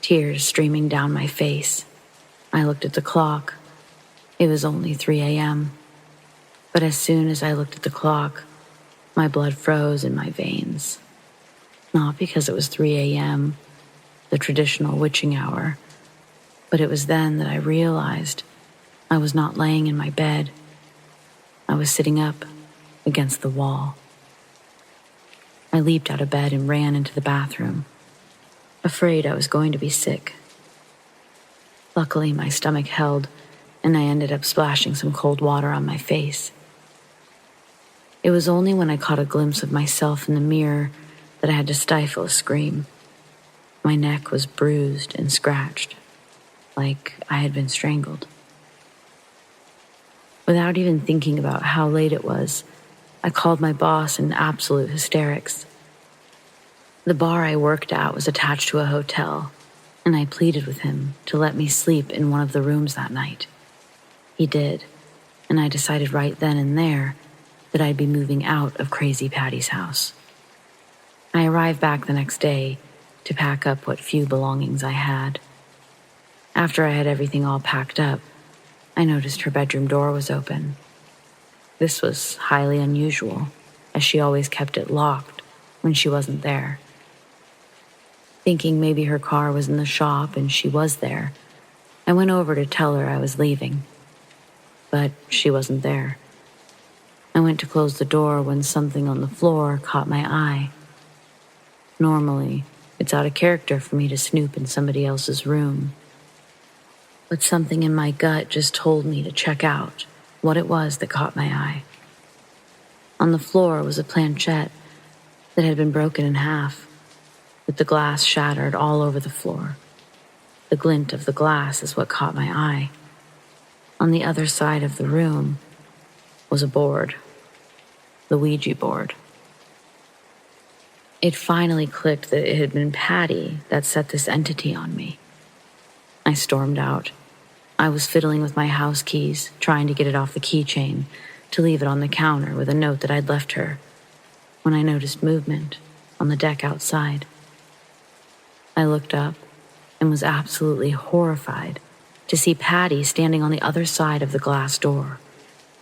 tears streaming down my face. I looked at the clock. It was only 3 a.m. But as soon as I looked at the clock, my blood froze in my veins. Not because it was 3 a.m., the traditional witching hour, but it was then that I realized I was not laying in my bed. I was sitting up against the wall. I leaped out of bed and ran into the bathroom, afraid I was going to be sick. Luckily, my stomach held, and I ended up splashing some cold water on my face. It was only when I caught a glimpse of myself in the mirror that I had to stifle a scream. My neck was bruised and scratched, like I had been strangled. Without even thinking about how late it was, I called my boss in absolute hysterics. The bar I worked at was attached to a hotel, and I pleaded with him to let me sleep in one of the rooms that night. He did, and I decided right then and there that I'd be moving out of Crazy Patty's house. I arrived back the next day to pack up what few belongings I had. After I had everything all packed up, I noticed her bedroom door was open. This was highly unusual, as she always kept it locked when she wasn't there. Thinking maybe her car was in the shop and she was there, I went over to tell her I was leaving. But she wasn't there. I went to close the door when something on the floor caught my eye. Normally, it's out of character for me to snoop in somebody else's room. But something in my gut just told me to check out what it was that caught my eye. On the floor was a planchette that had been broken in half, with the glass shattered all over the floor. The glint of the glass is what caught my eye. On the other side of the room was a board, the Ouija board. It finally clicked that it had been Patty that set this entity on me. I stormed out. I was fiddling with my house keys, trying to get it off the keychain, to leave it on the counter with a note that I'd left her, when I noticed movement on the deck outside. I looked up and was absolutely horrified to see Patty standing on the other side of the glass door,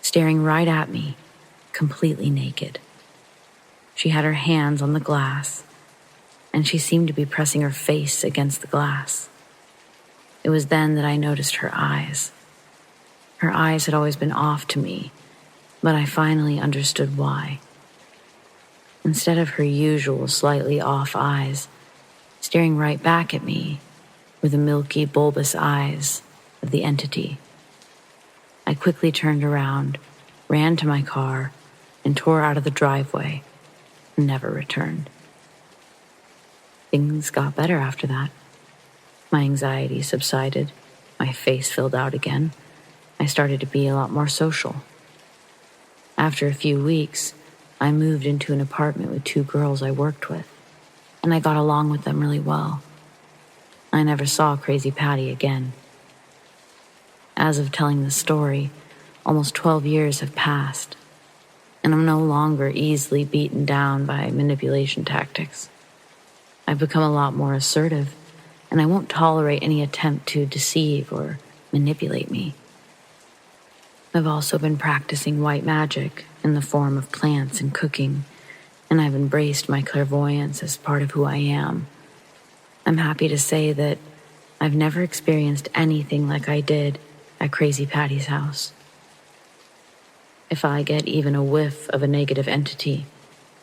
staring right at me, completely naked. She had her hands on the glass, and she seemed to be pressing her face against the glass. It was then that I noticed her eyes. Her eyes had always been off to me, but I finally understood why. Instead of her usual slightly off eyes, staring right back at me were the milky, bulbous eyes of the entity. I quickly turned around, ran to my car, and tore out of the driveway and never returned. Things got better after that. My anxiety subsided, my face filled out again. I started to be a lot more social. After a few weeks, I moved into an apartment with 2 girls I worked with, and I got along with them really well. I never saw Crazy Patty again. As of telling this story, almost 12 years have passed, and I'm no longer easily beaten down by manipulation tactics. I've become a lot more assertive, and I won't tolerate any attempt to deceive or manipulate me. I've also been practicing white magic in the form of plants and cooking, and I've embraced my clairvoyance as part of who I am. I'm happy to say that I've never experienced anything like I did at Crazy Patty's house. If I get even a whiff of a negative entity,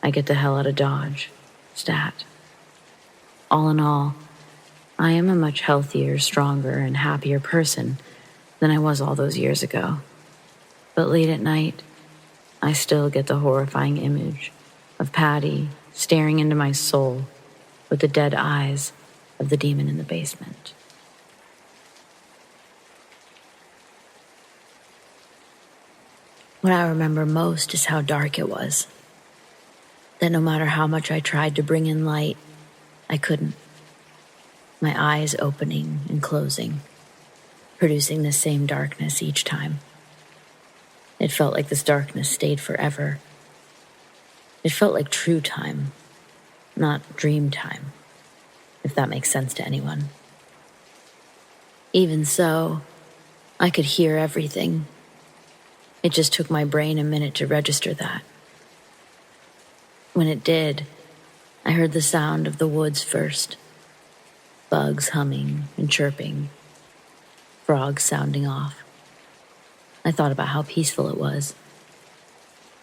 I get the hell out of Dodge. Stat. All in all, I am a much healthier, stronger, and happier person than I was all those years ago. But late at night, I still get the horrifying image of Patty staring into my soul with the dead eyes of the demon in the basement. What I remember most is how dark it was. That no matter how much I tried to bring in light, I couldn't. My eyes opening and closing, producing the same darkness each time. It felt like this darkness stayed forever. It felt like true time, not dream time, if that makes sense to anyone. Even so, I could hear everything. It just took my brain a minute to register that. When it did, I heard the sound of the woods first. Bugs humming and chirping, frogs sounding off. I thought about how peaceful it was.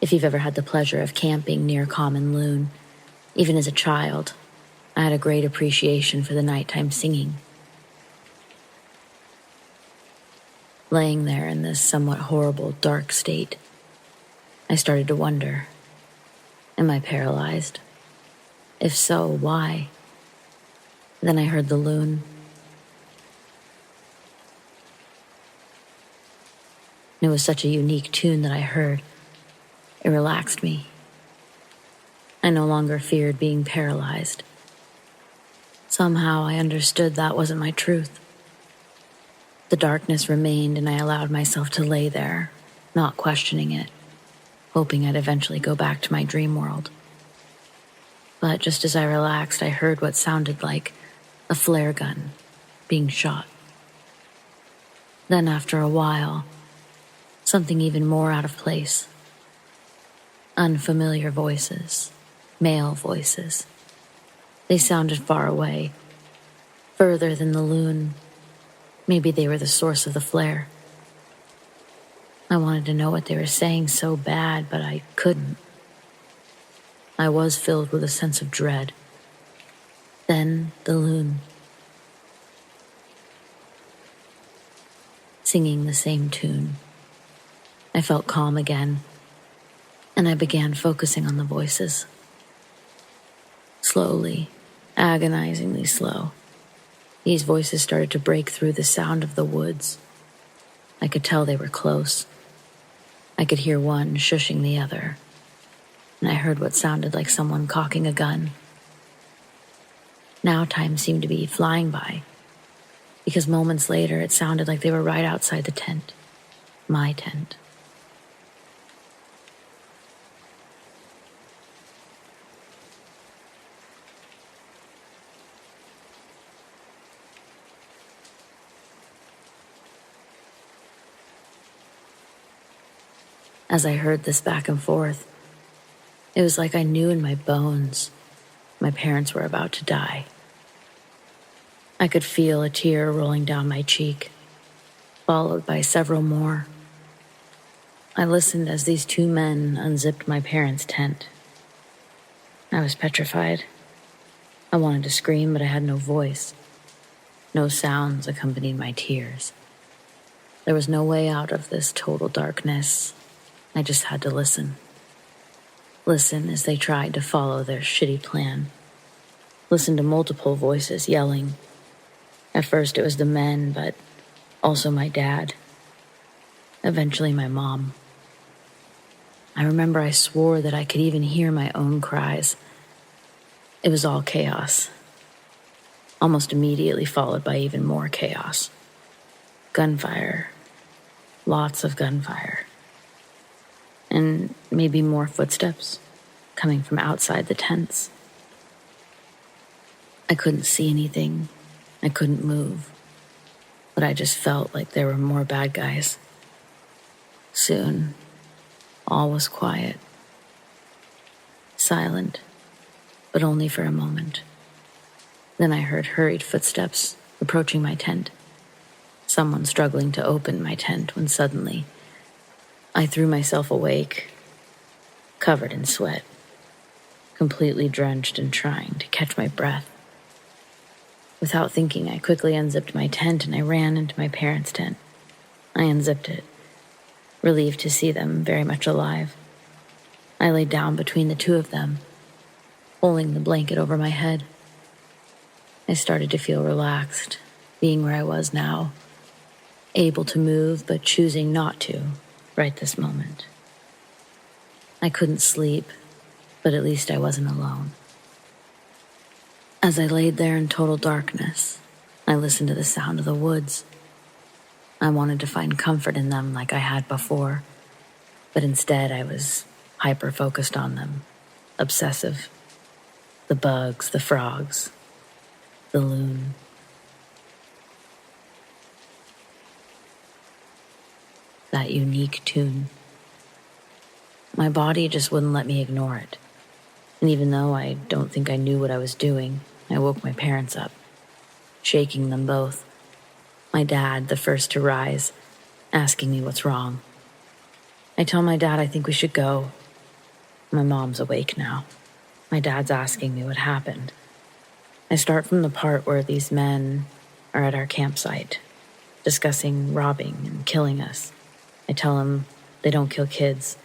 If you've ever had the pleasure of camping near Common Loon, even as a child, I had a great appreciation for the nighttime singing. Laying there in this somewhat horrible, dark state, I started to wonder, am I paralyzed? If so, why? Then I heard the loon. It was such a unique tune that I heard. It relaxed me. I no longer feared being paralyzed. Somehow I understood that wasn't my truth. The darkness remained, and I allowed myself to lay there, not questioning it, hoping I'd eventually go back to my dream world. But just as I relaxed, I heard what sounded like a flare gun being shot. Then after a while, something even more out of place. Unfamiliar voices, male voices. They sounded far away, further than the loon. Maybe they were the source of the flare. I wanted to know what they were saying so bad, but I couldn't. I was filled with a sense of dread. Then the loon. Singing the same tune. I felt calm again, and I began focusing on the voices. Slowly, agonizingly slow, these voices started to break through the sound of the woods. I could tell they were close. I could hear one shushing the other, and I heard what sounded like someone cocking a gun. Now time seemed to be flying by, because moments later it sounded like they were right outside the tent, my tent. As I heard this back and forth, it was like I knew in my bones my parents were about to die. I could feel a tear rolling down my cheek, followed by several more. I listened as these 2 men unzipped my parents' tent. I was petrified. I wanted to scream, but I had no voice. No sounds accompanied my tears. There was no way out of this total darkness. I just had to listen. Listen as they tried to follow their shitty plan. Listen to multiple voices yelling. At first it was the men, but also my dad. Eventually my mom. I remember I swore that I could even hear my own cries. It was all chaos. Almost immediately followed by even more chaos. Gunfire. Lots of gunfire. And maybe more footsteps coming from outside the tents. I couldn't see anything. I couldn't move. But I just felt like there were more bad guys. Soon, all was quiet. Silent, but only for a moment. Then I heard hurried footsteps approaching my tent. Someone struggling to open my tent when suddenly I threw myself awake, covered in sweat, completely drenched and trying to catch my breath. Without thinking, I quickly unzipped my tent and I ran into my parents' tent. I unzipped it, relieved to see them very much alive. I lay down between the two of them, pulling the blanket over my head. I started to feel relaxed, being where I was now, able to move but choosing not to right this moment. I couldn't sleep, but at least I wasn't alone. As I laid there in total darkness, I listened to the sound of the woods. I wanted to find comfort in them like I had before, but instead I was hyper-focused on them, obsessive. The bugs, the frogs, the loon. That unique tune. My body just wouldn't let me ignore it. And even though I don't think I knew what I was doing, I woke my parents up, shaking them both. My dad, the first to rise, asking me what's wrong. I tell my dad I think we should go. My mom's awake now. My dad's asking me what happened. I start from the part where these men are at our campsite, discussing robbing and killing us. I tell him they don't kill kids,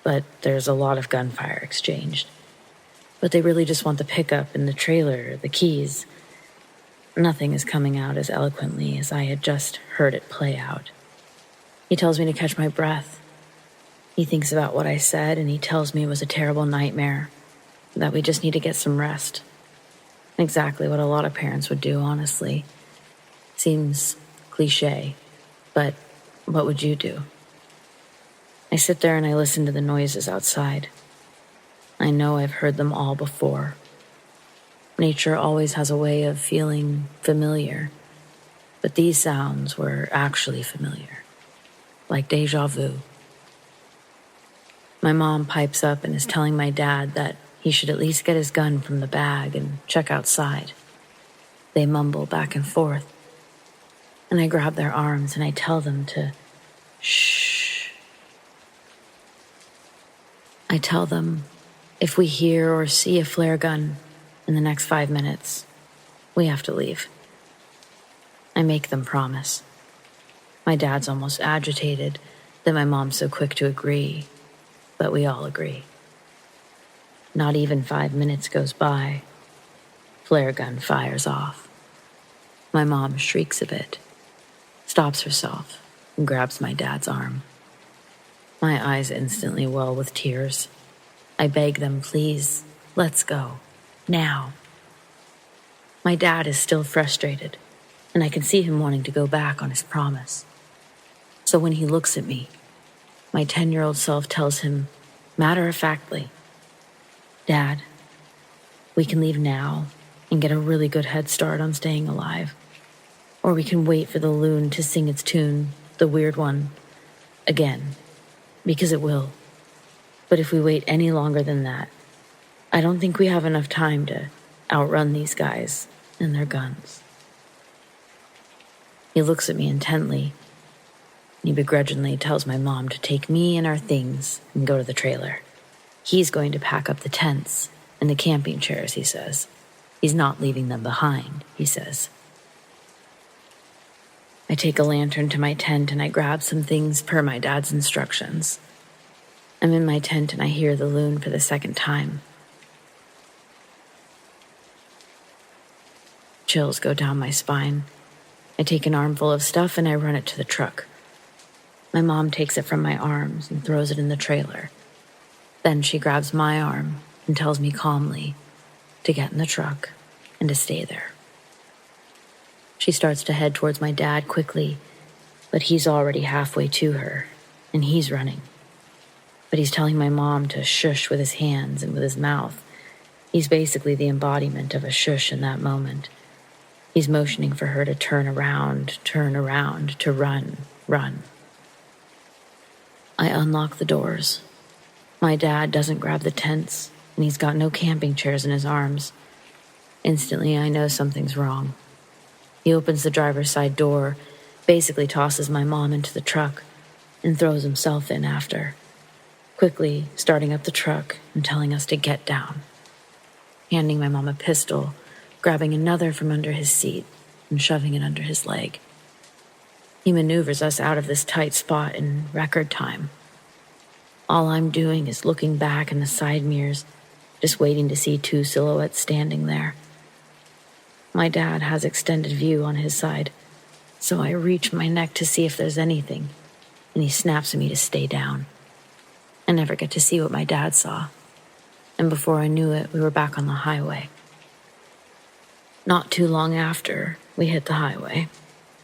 but there's a lot of gunfire exchanged. But they really just want the pickup and the trailer, the keys. Nothing is coming out as eloquently as I had just heard it play out. He tells me to catch my breath. He thinks about what I said and he tells me it was a terrible nightmare, that we just need to get some rest. Exactly what a lot of parents would do, honestly. Seems cliche, but what would you do? I sit there and I listen to the noises outside. I know I've heard them all before. Nature always has a way of feeling familiar, but these sounds were actually familiar, like deja vu. My mom pipes up and is telling my dad that he should at least get his gun from the bag and check outside. They mumble back and forth, and I grab their arms and I tell them to shh. I tell them if we hear or see a flare gun in the next 5 minutes, we have to leave. I make them promise. My dad's almost agitated that my mom's so quick to agree, but we all agree. Not even 5 minutes goes by. Flare gun fires off. My mom shrieks a bit, stops herself, and grabs my dad's arm. My eyes instantly well with tears. I beg them, please, let's go. Now. My dad is still frustrated, and I can see him wanting to go back on his promise. So when he looks at me, my 10-year-old self tells him, matter-of-factly, Dad, we can leave now and get a really good head start on staying alive. Or we can wait for the loon to sing its tune, the weird one, again, because it will. But if we wait any longer than that, I don't think we have enough time to outrun these guys and their guns. He looks at me intently. He begrudgingly tells my mom to take me and our things and go to the trailer. He's going to pack up the tents and the camping chairs, he says. He's not leaving them behind, he says. I take a lantern to my tent and I grab some things per my dad's instructions. I'm in my tent and I hear the loon for the second time. Chills go down my spine. I take an armful of stuff and I run it to the truck. My mom takes it from my arms and throws it in the trailer. Then she grabs my arm and tells me calmly to get in the truck and to stay there. She starts to head towards my dad quickly, but he's already halfway to her, and he's running. But he's telling my mom to shush with his hands and with his mouth. He's basically the embodiment of a shush in that moment. He's motioning for her to turn around, to run. I unlock the doors. My dad doesn't grab the tents, and he's got no camping chairs in his arms. Instantly, I know something's wrong. He opens the driver's side door, basically tosses my mom into the truck, and throws himself in after, quickly starting up the truck and telling us to get down, handing my mom a pistol, grabbing another from under his seat, and shoving it under his leg. He maneuvers us out of this tight spot in record time. All I'm doing is looking back in the side mirrors, just waiting to see two silhouettes standing there. My dad has extended view on his side, so I reach my neck to see if there's anything, and he snaps at me to stay down. I never get to see what my dad saw, and before I knew it, we were back on the highway. Not too long after we hit the highway,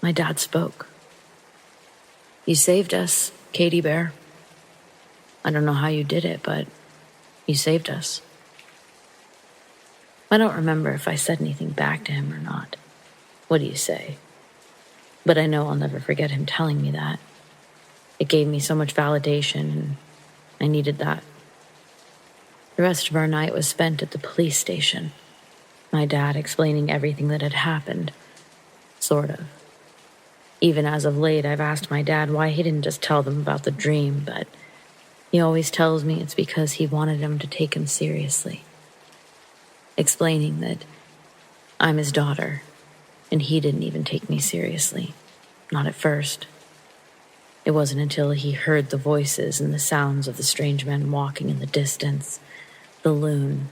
my dad spoke. "You saved us, Katie Bear. I don't know how you did it, but you saved us." I don't remember if I said anything back to him or not. What do you say? But I know I'll never forget him telling me that. It gave me so much validation, and I needed that. The rest of our night was spent at the police station. My dad explaining everything that had happened. Sort of. Even as of late, I've asked my dad why he didn't just tell them about the dream, but he always tells me it's because he wanted them to take him seriously. Explaining that I'm his daughter, and he didn't even take me seriously. Not at first. It wasn't until he heard the voices and the sounds of the strange men walking in the distance, the loon,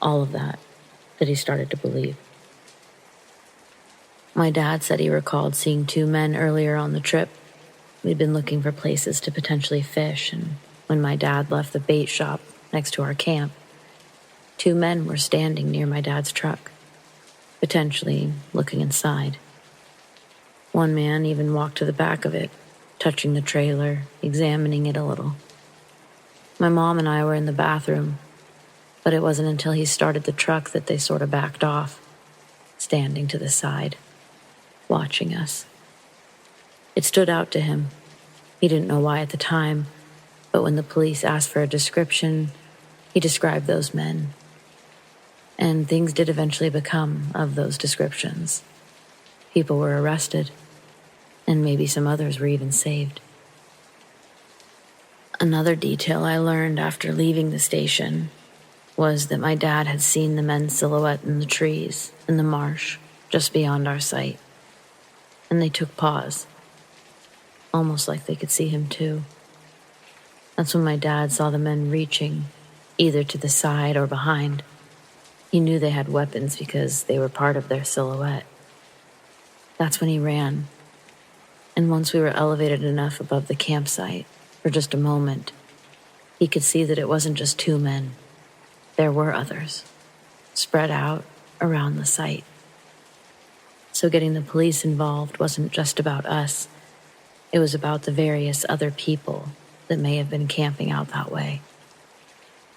all of that he started to believe. My dad said he recalled seeing two men earlier on the trip. We'd been looking for places to potentially fish, and when my dad left the bait shop next to our camp, two men were standing near my dad's truck, potentially looking inside. One man even walked to the back of it, touching the trailer, examining it a little. My mom and I were in the bathroom, but it wasn't until he started the truck that they sort of backed off, standing to the side, watching us. It stood out to him. He didn't know why at the time, but when the police asked for a description, he described those men. And things did eventually become of those descriptions. People were arrested, and maybe some others were even saved. Another detail I learned after leaving the station was that my dad had seen the men's silhouette in the trees in the marsh just beyond our sight, and they took pause, almost like they could see him too. That's when my dad saw the men reaching, either to the side or behind. He knew they had weapons because they were part of their silhouette. That's when he ran, and once we were elevated enough above the campsite, for just a moment, he could see that it wasn't just two men. There were others, spread out around the site. So getting the police involved wasn't just about us. It was about the various other people that may have been camping out that way.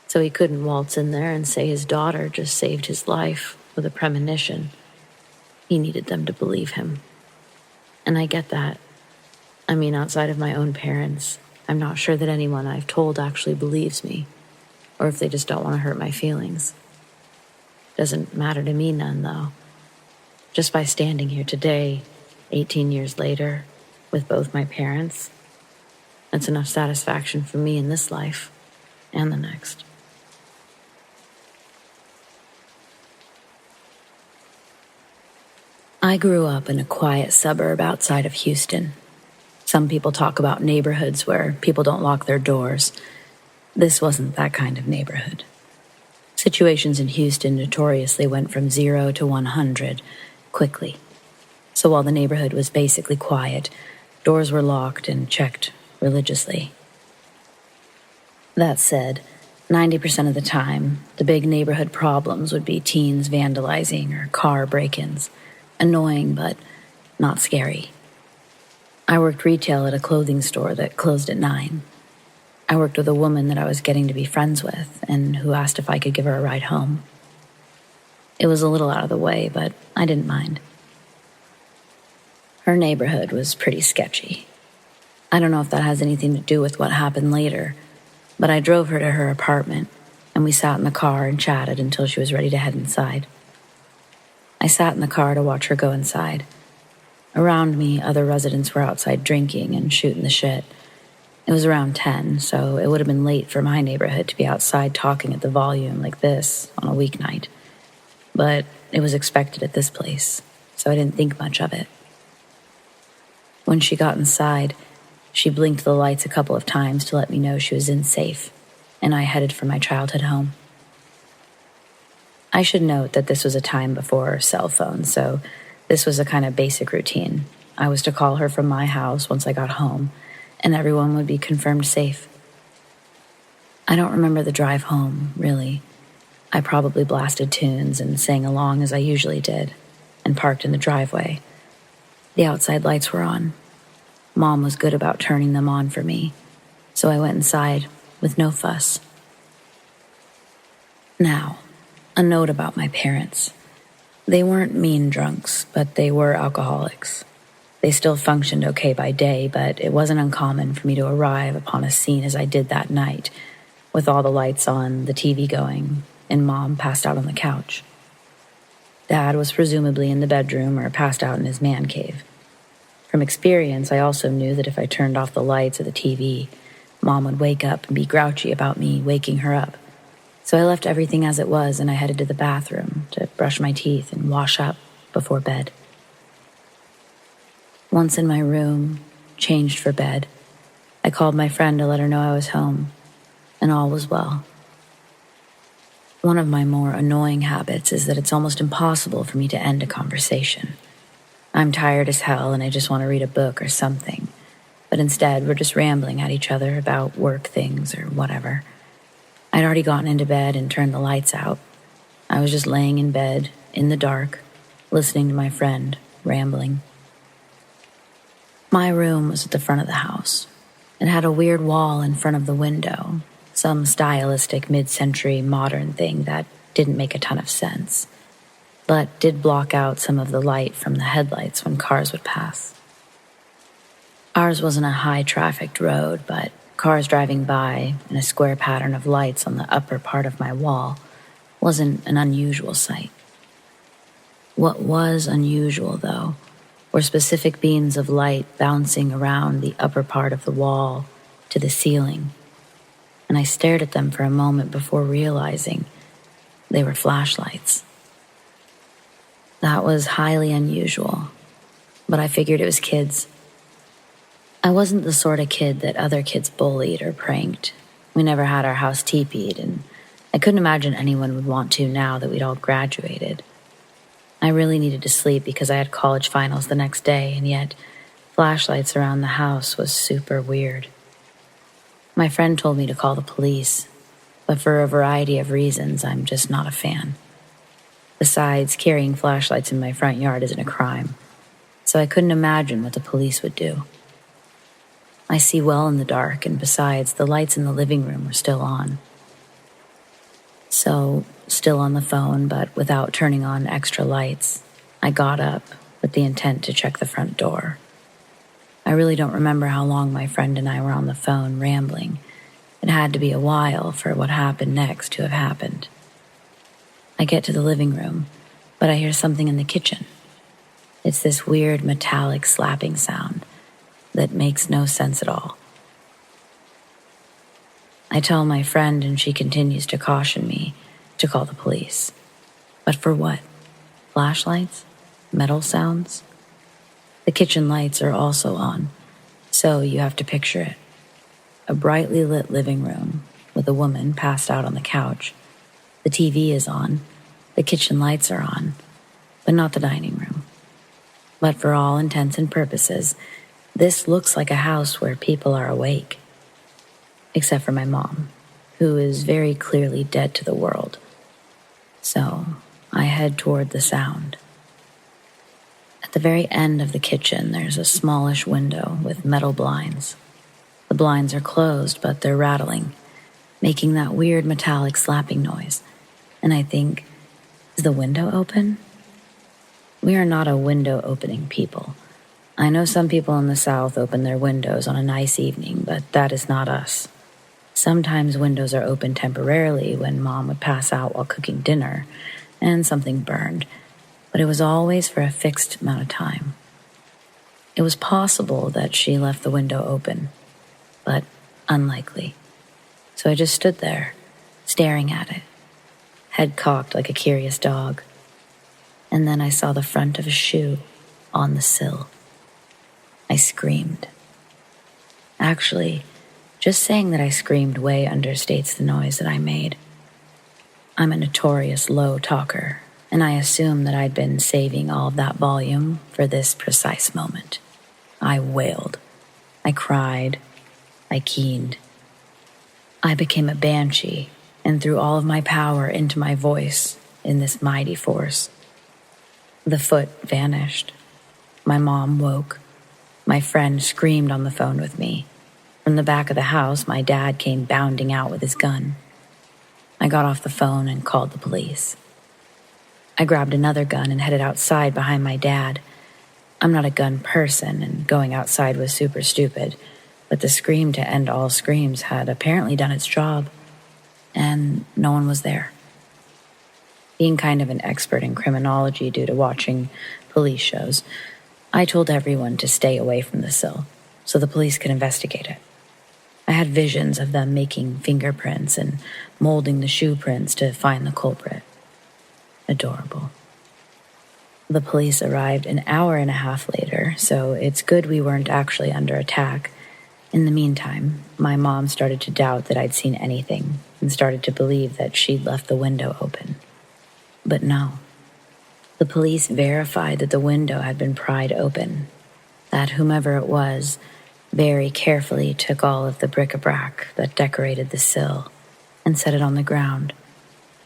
So he couldn't waltz in there and say his daughter just saved his life with a premonition. He needed them to believe him. And I get that. I mean, outside of my own parents, I'm not sure that anyone I've told actually believes me, or if they just don't want to hurt my feelings. Doesn't matter to me none, though. Just by standing here today, 18 years later, with both my parents, that's enough satisfaction for me in this life and the next. I grew up in a quiet suburb outside of Houston. Some people talk about neighborhoods where people don't lock their doors. this wasn't that kind of neighborhood. Situations in Houston notoriously went from 0 to 100 quickly. So while the neighborhood was basically quiet, doors were locked and checked religiously. That said, 90% of the time, the big neighborhood problems would be teens vandalizing or car break-ins. Annoying, but not scary. I worked retail at a clothing store that closed at 9. I worked with a woman that I was getting to be friends with and who asked if I could give her a ride home. It was a little out of the way, but I didn't mind. Her neighborhood was pretty sketchy. I don't know if that has anything to do with what happened later, but I drove her to her apartment, and we sat in the car and chatted until she was ready to head inside. I sat in the car to watch her go inside. Around me, other residents were outside drinking and shooting the shit. It was around 10, so it would have been late for my neighborhood to be outside talking at the volume like this on a weeknight. But it was expected at this place, so I didn't think much of it. When she got inside, she blinked the lights a couple of times to let me know she was in safe, and I headed for my childhood home. I should note that this was a time before cell phones, so this was a kind of basic routine. I was to call her from my house once I got home, and everyone would be confirmed safe. I don't remember the drive home, really. I probably blasted tunes and sang along as I usually did, and parked in the driveway. The outside lights were on. Mom was good about turning them on for me, so I went inside with no fuss. Now, a note about my parents. They weren't mean drunks, but they were alcoholics. They still functioned okay by day, but it wasn't uncommon for me to arrive upon a scene as I did that night, with all the lights on, the TV going, and Mom passed out on the couch. Dad was presumably in the bedroom or passed out in his man cave. From experience, I also knew that if I turned off the lights or the TV, Mom would wake up and be grouchy about me waking her up. So I left everything as it was and I headed to the bathroom to brush my teeth and wash up before bed. Once in my room, changed for bed, I called my friend to let her know I was home, and all was well. One of my more annoying habits is that it's almost impossible for me to end a conversation. I'm tired as hell and I just want to read a book or something, but instead we're just rambling at each other about work things or whatever. I'd already gotten into bed and turned the lights out. I was just laying in bed, in the dark, listening to my friend, rambling. My room was at the front of the house. It had a weird wall in front of the window, some stylistic mid-century modern thing that didn't make a ton of sense, but did block out some of the light from the headlights when cars would pass. Ours wasn't a high-trafficked road, but cars driving by and a square pattern of lights on the upper part of my wall wasn't an unusual sight. What was unusual, though, were specific beams of light bouncing around the upper part of the wall to the ceiling, and I stared at them for a moment before realizing they were flashlights. That was highly unusual, but I figured it was kids. I wasn't the sort of kid that other kids bullied or pranked. We never had our house teepeed, and I couldn't imagine anyone would want to now that we'd all graduated. I really needed to sleep because I had college finals the next day, and yet flashlights around the house was super weird. My friend told me to call the police, but for a variety of reasons, I'm just not a fan. Besides, carrying flashlights in my front yard isn't a crime, so I couldn't imagine what the police would do. I see well in the dark, and besides, the lights in the living room were still on. So, still on the phone, but without turning on extra lights, I got up with the intent to check the front door. I really don't remember how long my friend and I were on the phone rambling. It had to be a while for what happened next to have happened. I get to the living room, but I hear something in the kitchen. It's this weird metallic slapping sound that makes no sense at all. I tell my friend and she continues to caution me to call the police. But for what? Flashlights? Metal sounds? The kitchen lights are also on, so you have to picture it. A brightly lit living room, with a woman passed out on the couch. The TV is on, the kitchen lights are on, but not the dining room. But for all intents and purposes, this looks like a house where people are awake. Except for my mom, who is very clearly dead to the world. So I head toward the sound. At the very end of the kitchen, there's a smallish window with metal blinds. The blinds are closed, but they're rattling, making that weird metallic slapping noise. And I think, is the window open? We are not a window-opening people. I know some people in the South open their windows on a nice evening, but that is not us. Sometimes windows are open temporarily when Mom would pass out while cooking dinner, and something burned, but it was always for a fixed amount of time. It was possible that she left the window open, but unlikely. So I just stood there, staring at it, head cocked like a curious dog. And then I saw the front of a shoe on the sill. I screamed. Actually, just saying that I screamed way understates the noise that I made. I'm a notorious low talker, and I assumed that I'd been saving all of that volume for this precise moment. I wailed. I cried. I keened. I became a banshee and threw all of my power into my voice in this mighty force. The foot vanished. My mom woke. My friend screamed on the phone with me. From the back of the house, my dad came bounding out with his gun. I got off the phone and called the police. I grabbed another gun and headed outside behind my dad. I'm not a gun person, and going outside was super stupid, but the scream to end all screams had apparently done its job, and no one was there. Being kind of an expert in criminology due to watching police shows, I told everyone to stay away from the sill so the police could investigate it. I had visions of them making fingerprints and molding the shoe prints to find the culprit. Adorable. The police arrived an hour and a half later, so it's good we weren't actually under attack. In the meantime, my mom started to doubt that I'd seen anything and started to believe that she'd left the window open. But no. The police verified that the window had been pried open, that whomever it was very carefully took all of the bric-a-brac that decorated the sill and set it on the ground,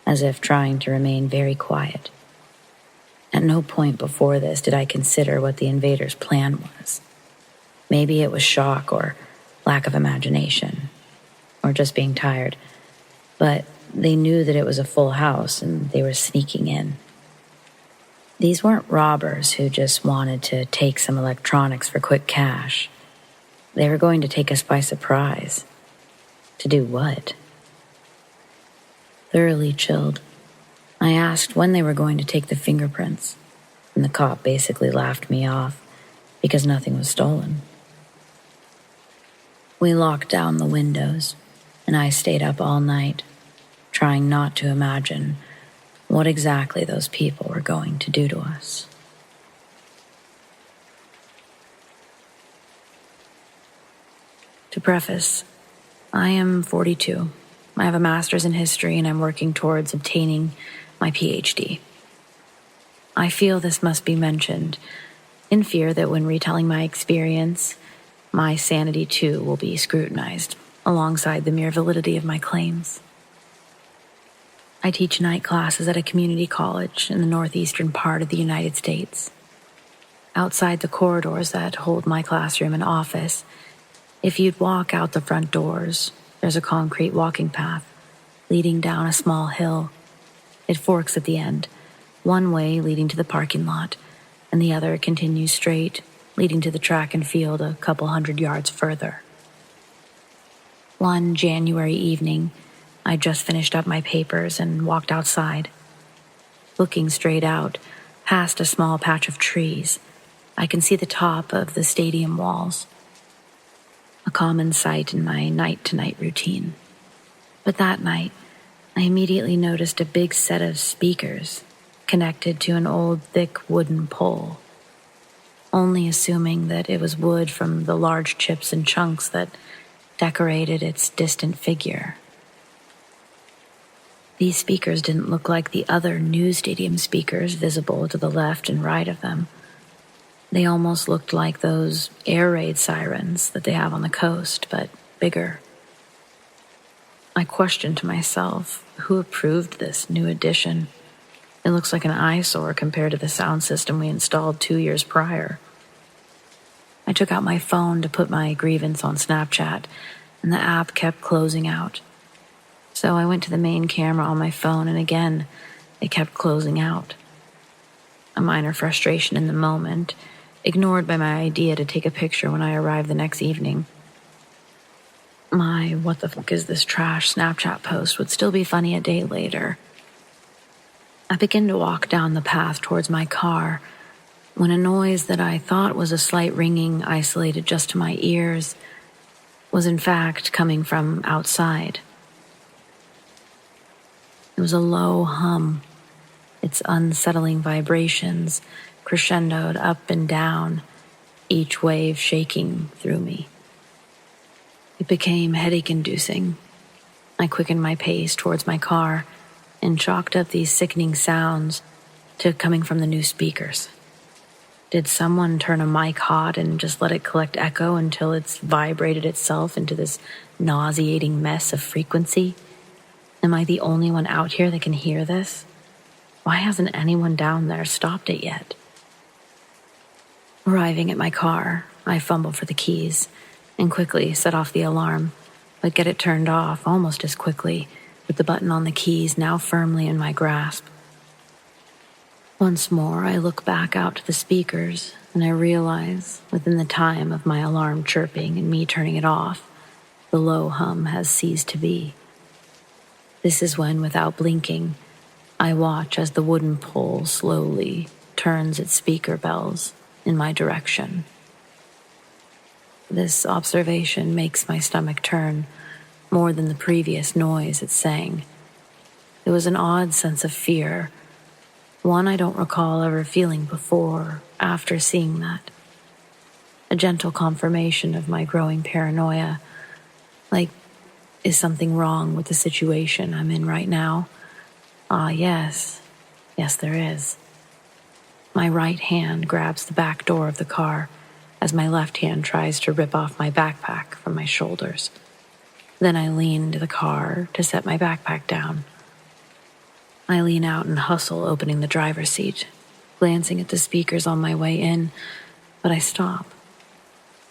as if trying to remain very quiet. At no point before this did I consider what the invaders' plan was. Maybe it was shock or lack of imagination, or just being tired, but they knew that it was a full house and they were sneaking in. These weren't robbers who just wanted to take some electronics for quick cash. They were going to take us by surprise. To do what? Thoroughly chilled, I asked when they were going to take the fingerprints, and the cop basically laughed me off because nothing was stolen. We locked down the windows, and I stayed up all night, trying not to imagine what exactly those people were going to do to us. To preface, I am 42. I have a master's in history and I'm working towards obtaining my PhD. I feel this must be mentioned in fear that when retelling my experience, my sanity too will be scrutinized alongside the mere validity of my claims. I teach night classes at a community college in the northeastern part of the United States. Outside the corridors that hold my classroom and office, if you'd walk out the front doors, there's a concrete walking path leading down a small hill. It forks at the end, one way leading to the parking lot, and the other continues straight, leading to the track and field a couple 100 yards further. One January evening, I just finished up my papers and walked outside. Looking straight out, past a small patch of trees, I can see the top of the stadium walls. A common sight in my night-to-night routine. But that night, I immediately noticed a big set of speakers connected to an old, thick wooden pole, only assuming that it was wood from the large chips and chunks that decorated its distant figure. These speakers didn't look like the other new stadium speakers visible to the left and right of them. They almost looked like those air raid sirens that they have on the coast, but bigger. I questioned to myself, who approved this new addition? It looks like an eyesore compared to the sound system we installed 2 years prior. I took out my phone to put my grievance on Snapchat, and the app kept closing out. So I went to the main camera on my phone, and again, it kept closing out. A minor frustration in the moment, ignored by my idea to take a picture when I arrived the next evening. My "what the fuck is this trash" Snapchat post would still be funny a day later. I began to walk down the path towards my car when a noise that I thought was a slight ringing isolated just to my ears was in fact coming from outside. It was a low hum, its unsettling vibrations crescendoed up and down, each wave shaking through me. It became headache-inducing. I quickened my pace towards my car and chalked up these sickening sounds to coming from the new speakers. Did someone turn a mic hot and just let it collect echo until it's vibrated itself into this nauseating mess of frequency? Am I the only one out here that can hear this? Why hasn't anyone down there stopped it yet? Arriving at my car, I fumble for the keys and quickly set off the alarm, but get it turned off almost as quickly, with the button on the keys now firmly in my grasp. Once more, I look back out to the speakers, and I realize, within the time of my alarm chirping and me turning it off, the low hum has ceased to be. This is when, without blinking, I watch as the wooden pole slowly turns its speaker bells in my direction. This observation makes my stomach turn more than the previous noise it sang. It was an odd sense of fear, one I don't recall ever feeling before or after seeing that. A gentle confirmation of my growing paranoia, like, is something wrong with the situation I'm in right now? Yes, there is. My right hand grabs the back door of the car as my left hand tries to rip off my backpack from my shoulders. Then I lean into the car to set my backpack down. I lean out and hustle opening the driver's seat, glancing at the speakers on my way in, but I stop,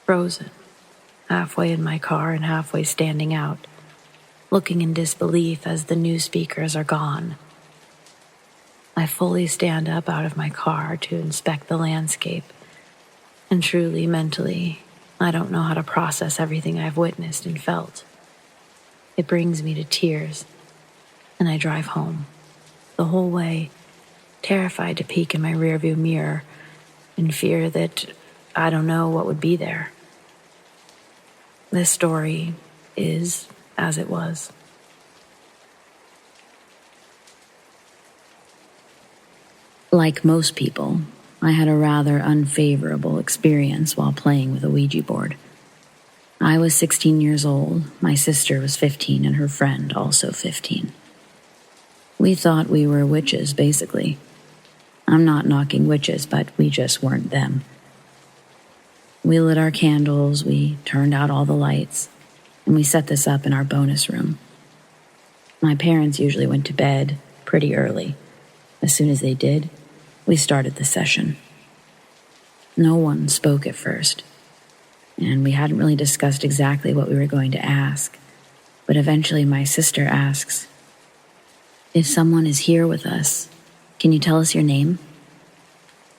frozen, halfway in my car and halfway standing out, looking in disbelief as the new speakers are gone. I fully stand up out of my car to inspect the landscape, and truly, mentally, I don't know how to process everything I've witnessed and felt. It brings me to tears, and I drive home, the whole way, terrified to peek in my rearview mirror in fear that I don't know what would be there. This story is as it was. Like most people, I had a rather unfavorable experience while playing with a Ouija board. I was 16 years old, my sister was 15, and her friend also 15. We thought we were witches, basically. I'm not knocking witches, but we just weren't them. We lit our candles, we turned out all the lights, and we set this up in our bonus room. My parents usually went to bed pretty early. As soon as they did, we started the session. No one spoke at first, and we hadn't really discussed exactly what we were going to ask, but eventually my sister asks, "If someone is here with us, can you tell us your name?"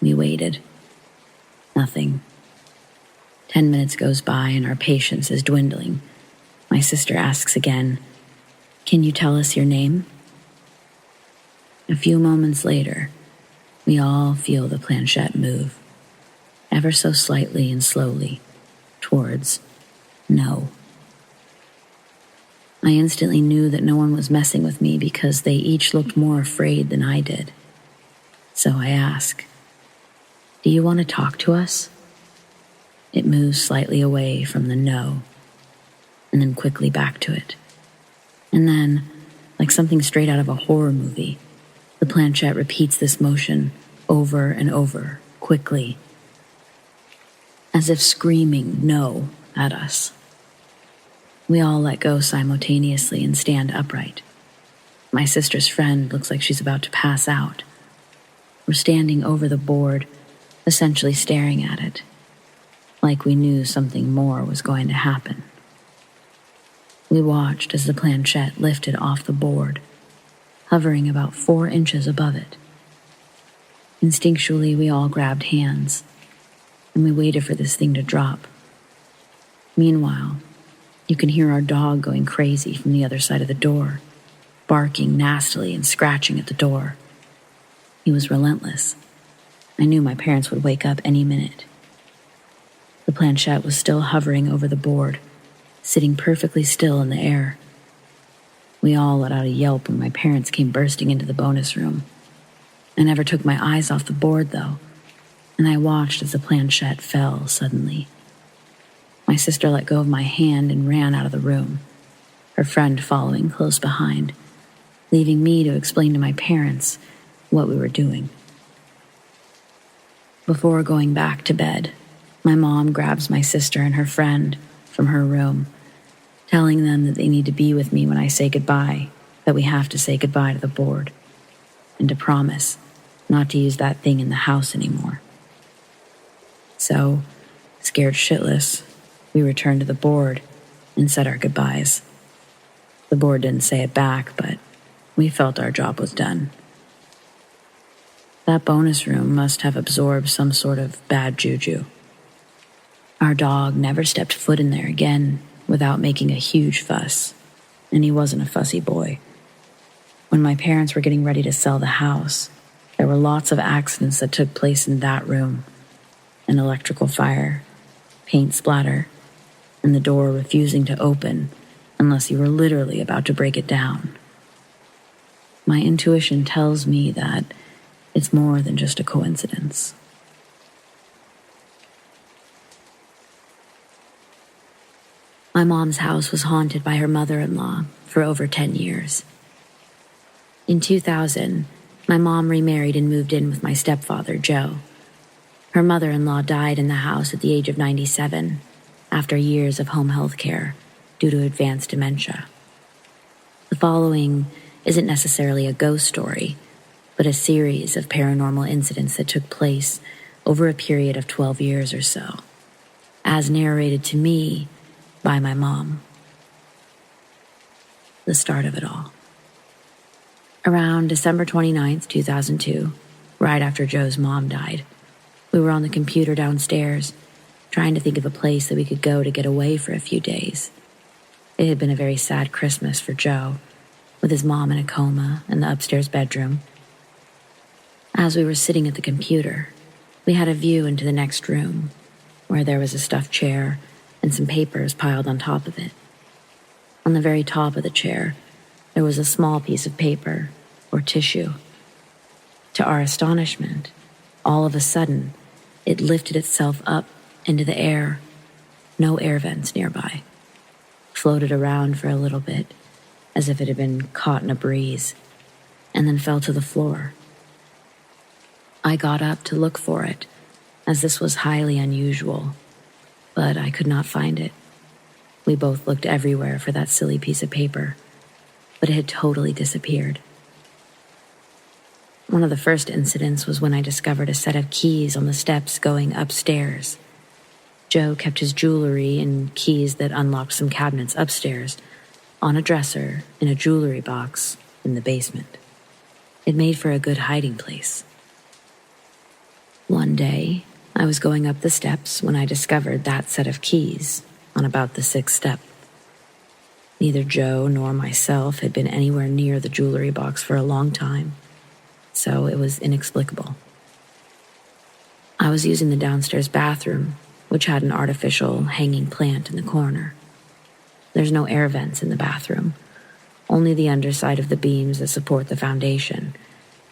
We waited. Nothing. 10 minutes goes by and our patience is dwindling. My sister asks again, "Can you tell us your name?" A few moments later, we all feel the planchette move, ever so slightly and slowly, towards no. I instantly knew that no one was messing with me because they each looked more afraid than I did. So I ask, "Do you want to talk to us?" It moves slightly away from the no, and then quickly back to it. And then, like something straight out of a horror movie. The planchette repeats this motion over and over, quickly, as if screaming no at us. We all let go simultaneously and stand upright. My sister's friend looks like she's about to pass out. We're standing over the board, essentially staring at it, like we knew something more was going to happen. We watched as the planchette lifted off the board, hovering about 4 inches above it. Instinctually, we all grabbed hands, and we waited for this thing to drop. Meanwhile, you can hear our dog going crazy from the other side of the door, barking nastily and scratching at the door. He was relentless. I knew my parents would wake up any minute. The planchette was still hovering over the board, sitting perfectly still in the air. We all let out a yelp when my parents came bursting into the bonus room. I never took my eyes off the board, though, and I watched as the planchette fell suddenly. My sister let go of my hand and ran out of the room, her friend following close behind, leaving me to explain to my parents what we were doing. Before going back to bed, my mom grabs my sister and her friend from her room, telling them that they need to be with me when I say goodbye, that we have to say goodbye to the board, and to promise not to use that thing in the house anymore. So, scared shitless, we returned to the board and said our goodbyes. The board didn't say it back, but we felt our job was done. That bonus room must have absorbed some sort of bad juju. Our dog never stepped foot in there again without making a huge fuss, and he wasn't a fussy boy. When my parents were getting ready to sell the house, there were lots of accidents that took place in that room. An electrical fire, paint splatter, and the door refusing to open unless you were literally about to break it down. My intuition tells me that it's more than just a coincidence. My mom's house was haunted by her mother-in-law for over 10 years. In 2000, my mom remarried and moved in with my stepfather, Joe. Her mother-in-law died in the house at the age of 97 after years of home health care due to advanced dementia. The following isn't necessarily a ghost story, but a series of paranormal incidents that took place over a period of 12 years or so, as narrated to me by my mom. The start of it all. Around December 29th, 2002, right after Joe's mom died, we were on the computer downstairs, trying to think of a place that we could go to get away for a few days. It had been a very sad Christmas for Joe, with his mom in a coma in the upstairs bedroom. As we were sitting at the computer, we had a view into the next room, where there was a stuffed chair and some papers piled on top of it. On the very top of the chair, there was a small piece of paper, or tissue. To our astonishment, all of a sudden, it lifted itself up into the air, no air vents nearby, floated around for a little bit, as if it had been caught in a breeze, and then fell to the floor. I got up to look for it, as this was highly unusual, but I could not find it. We both looked everywhere for that silly piece of paper, but it had totally disappeared. One of the first incidents was when I discovered a set of keys on the steps going upstairs. Joe kept his jewelry and keys that unlocked some cabinets upstairs on a dresser in a jewelry box in the basement. It made for a good hiding place. One day, I was going up the steps when I discovered that set of keys on about the 6th step. Neither Joe nor myself had been anywhere near the jewelry box for a long time, so it was inexplicable. I was using the downstairs bathroom, which had an artificial hanging plant in the corner. There's no air vents in the bathroom, only the underside of the beams that support the foundation,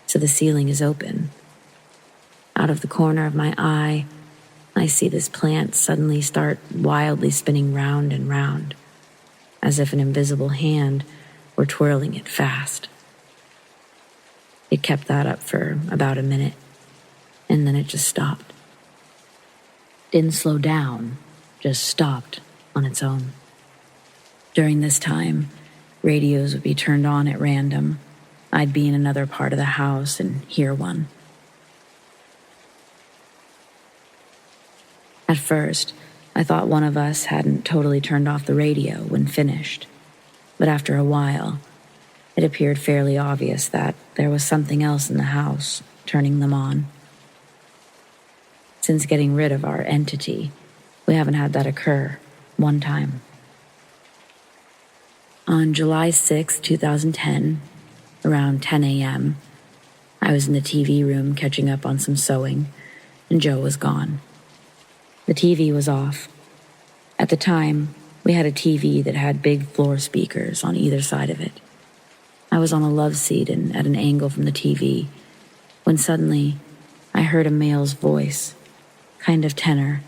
so the ceiling is open. Out of the corner of my eye, I see this plant suddenly start wildly spinning round and round, as if an invisible hand were twirling it fast. It kept that up for about a minute, and then it just stopped. Didn't slow down, just stopped on its own. During this time, radios would be turned on at random. I'd be in another part of the house and hear one. At first, I thought one of us hadn't totally turned off the radio when finished, but after a while, it appeared fairly obvious that there was something else in the house turning them on. Since getting rid of our entity, we haven't had that occur one time. On July 6, 2010, around 10 a.m., I was in the TV room catching up on some sewing, and Joe was gone. The TV was off. At the time, we had a TV that had big floor speakers on either side of it. I was on a love seat and at an angle from the TV, when suddenly I heard a male's voice, kind of tenor,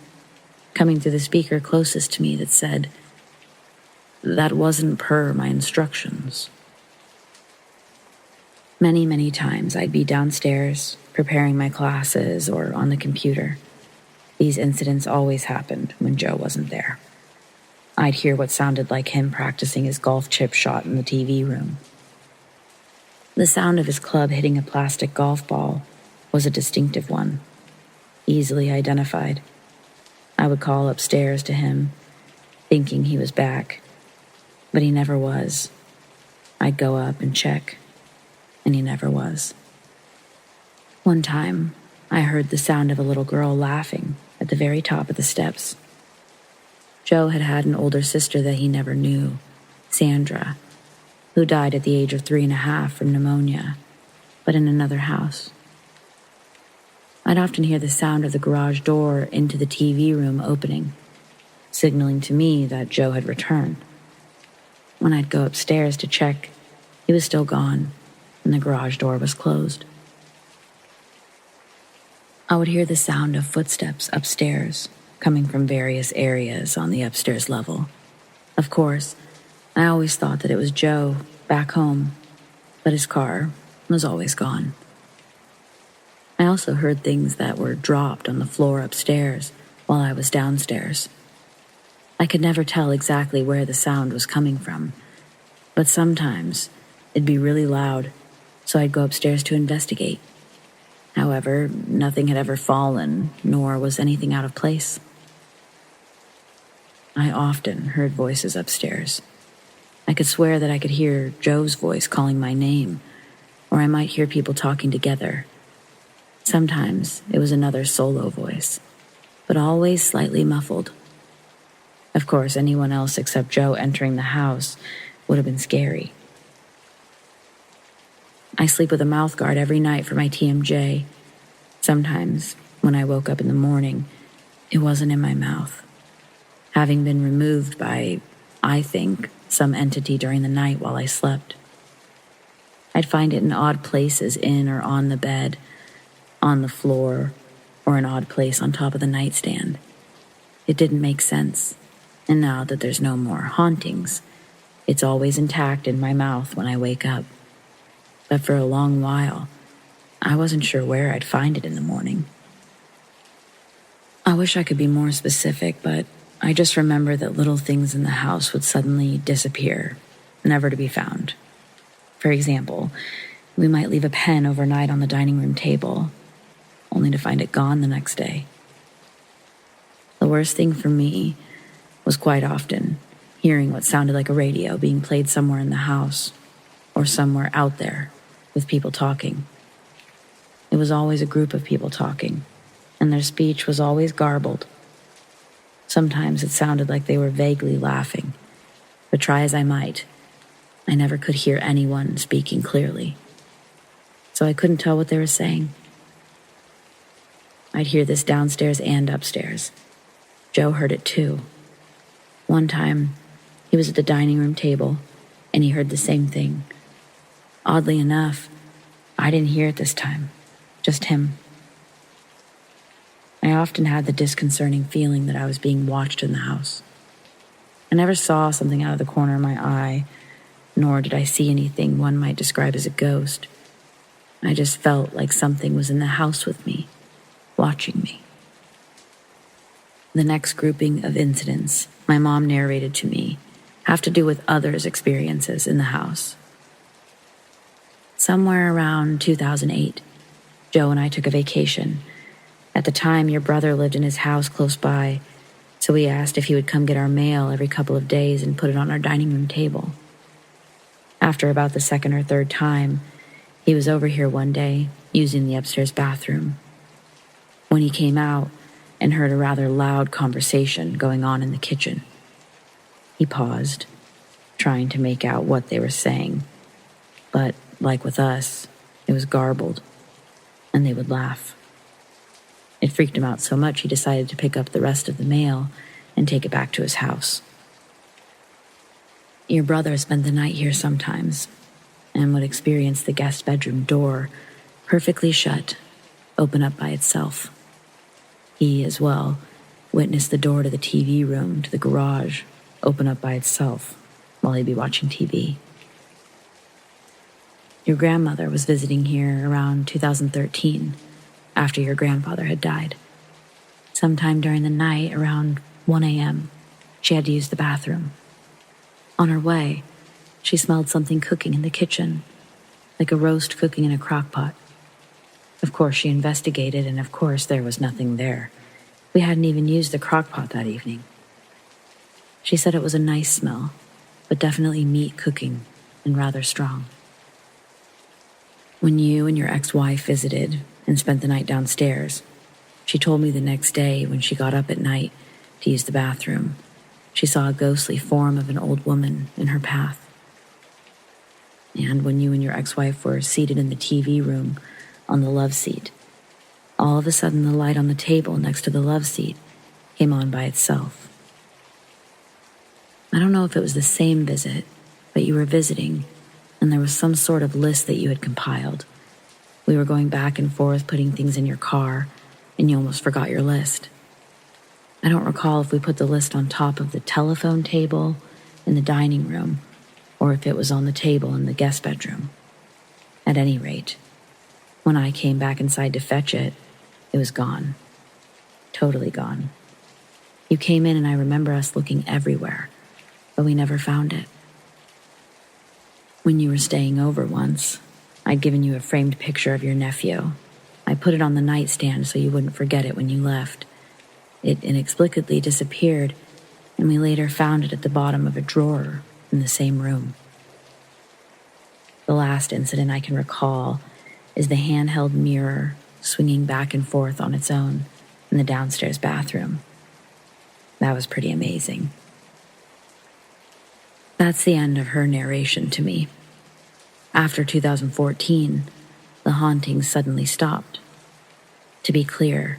coming through the speaker closest to me that said, "That wasn't per my instructions." Many, many times I'd be downstairs, preparing my classes or on the computer. These incidents always happened when Joe wasn't there. I'd hear what sounded like him practicing his golf chip shot in the TV room. The sound of his club hitting a plastic golf ball was a distinctive one, easily identified. I would call upstairs to him, thinking he was back, but he never was. I'd go up and check, and he never was. One time, I heard the sound of a little girl laughing at the very top of the steps. Joe had had an older sister that he never knew, Sandra, who died at the age of 3.5 from pneumonia, but in another house. I'd often hear the sound of the garage door into the TV room opening, signaling to me that Joe had returned. When I'd go upstairs to check, he was still gone, and the garage door was closed. I would hear the sound of footsteps upstairs, coming from various areas on the upstairs level. Of course, I always thought that it was Joe back home, but his car was always gone. I also heard things that were dropped on the floor upstairs while I was downstairs. I could never tell exactly where the sound was coming from, but sometimes it'd be really loud, so I'd go upstairs to investigate. However, nothing had ever fallen, nor was anything out of place. I often heard voices upstairs. I could swear that I could hear Joe's voice calling my name, or I might hear people talking together. Sometimes it was another solo voice, but always slightly muffled. Of course, anyone else except Joe entering the house would have been scary. I sleep with a mouth guard every night for my TMJ. Sometimes, when I woke up in the morning, it wasn't in my mouth, having been removed by, I think, some entity during the night while I slept. I'd find it in odd places in or on the bed, on the floor, or an odd place on top of the nightstand. It didn't make sense, and now that there's no more hauntings, it's always intact in my mouth when I wake up. But for a long while, I wasn't sure where I'd find it in the morning. I wish I could be more specific, but I just remember that little things in the house would suddenly disappear, never to be found. For example, we might leave a pen overnight on the dining room table, only to find it gone the next day. The worst thing for me was quite often hearing what sounded like a radio being played somewhere in the house, or somewhere out there, with people talking. It was always a group of people talking, and their speech was always garbled. Sometimes it sounded like they were vaguely laughing, but try as I might, I never could hear anyone speaking clearly, so I couldn't tell what they were saying. I'd hear this downstairs and upstairs. Joe heard it too. One time, he was at the dining room table, and he heard the same thing. Oddly enough, I didn't hear it this time, just him. I often had the disconcerting feeling that I was being watched in the house. I never saw something out of the corner of my eye, nor did I see anything one might describe as a ghost. I just felt like something was in the house with me, watching me. The next grouping of incidents my mom narrated to me have to do with others' experiences in the house. Somewhere around 2008, Joe and I took a vacation. At the time, your brother lived in his house close by, so we asked if he would come get our mail every couple of days and put it on our dining room table. After about the second or third time, he was over here one day, using the upstairs bathroom. When he came out and heard a rather loud conversation going on in the kitchen, he paused, trying to make out what they were saying. But, like with us, it was garbled, and they would laugh. It freaked him out so much he decided to pick up the rest of the mail and take it back to his house. Your brother spent the night here sometimes, and would experience the guest bedroom door, perfectly shut, open up by itself. He, as well, witnessed the door to the TV room to the garage open up by itself while he'd be watching TV. Your grandmother was visiting here around 2013, after your grandfather had died. Sometime during the night, around 1 a.m., she had to use the bathroom. On her way, she smelled something cooking in the kitchen, like a roast cooking in a crock pot. Of course, she investigated, and of course, there was nothing there. We hadn't even used the crock pot that evening. She said it was a nice smell, but definitely meat cooking and rather strong. When you and your ex-wife visited and spent the night downstairs, she told me the next day when she got up at night to use the bathroom, she saw a ghostly form of an old woman in her path. And when you and your ex-wife were seated in the TV room on the love seat, all of a sudden the light on the table next to the love seat came on by itself. I don't know if it was the same visit, but you were visiting, and there was some sort of list that you had compiled. We were going back and forth putting things in your car, and you almost forgot your list. I don't recall if we put the list on top of the telephone table in the dining room, or if it was on the table in the guest bedroom. At any rate, when I came back inside to fetch it, it was gone. Totally gone. You came in and I remember us looking everywhere, but we never found it. When you were staying over once, I'd given you a framed picture of your nephew. I put it on the nightstand so you wouldn't forget it when you left. It inexplicably disappeared, and we later found it at the bottom of a drawer in the same room. The last incident I can recall is the handheld mirror swinging back and forth on its own in the downstairs bathroom. That was pretty amazing. That's the end of her narration to me. After 2014, the hauntings suddenly stopped. To be clear,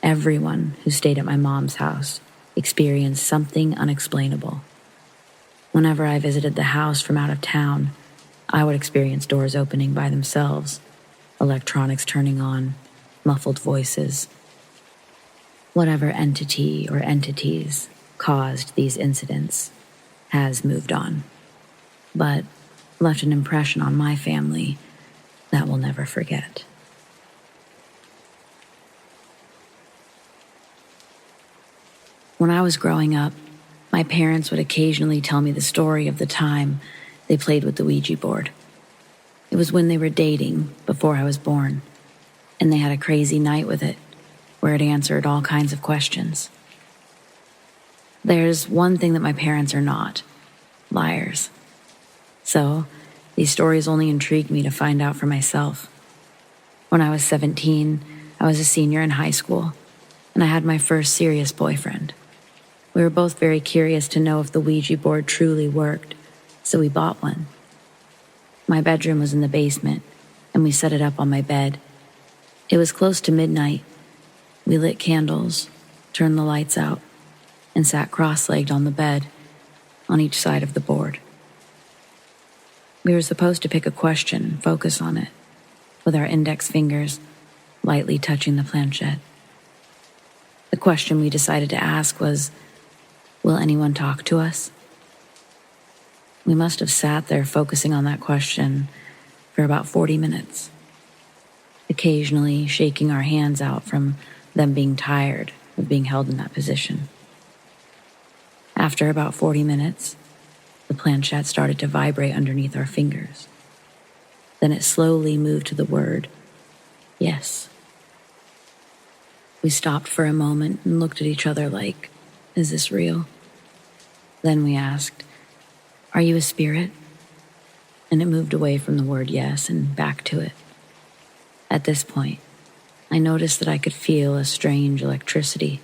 everyone who stayed at my mom's house experienced something unexplainable. Whenever I visited the house from out of town, I would experience doors opening by themselves, electronics turning on, muffled voices. Whatever entity or entities caused these incidents has moved on, but left an impression on my family that we'll never forget. When I was growing up, my parents would occasionally tell me the story of the time they played with the Ouija board. It was when they were dating, before I was born, and they had a crazy night with it, where it answered all kinds of questions. There's one thing that my parents are not: liars. So, these stories only intrigued me to find out for myself. When I was 17, I was a senior in high school, and I had my first serious boyfriend. We were both very curious to know if the Ouija board truly worked, so we bought one. My bedroom was in the basement, and we set it up on my bed. It was close to midnight. We lit candles, turned the lights out, and sat cross-legged on the bed, on each side of the board. We were supposed to pick a question and focus on it, with our index fingers lightly touching the planchette. The question we decided to ask was, will anyone talk to us? We must have sat there focusing on that question for about 40 minutes, occasionally shaking our hands out from them being tired of being held in that position. After about 40 minutes, the planchette started to vibrate underneath our fingers. Then it slowly moved to the word, yes. We stopped for a moment and looked at each other like, is this real? Then we asked, are you a spirit? And it moved away from the word yes and back to it. At this point, I noticed that I could feel a strange electricity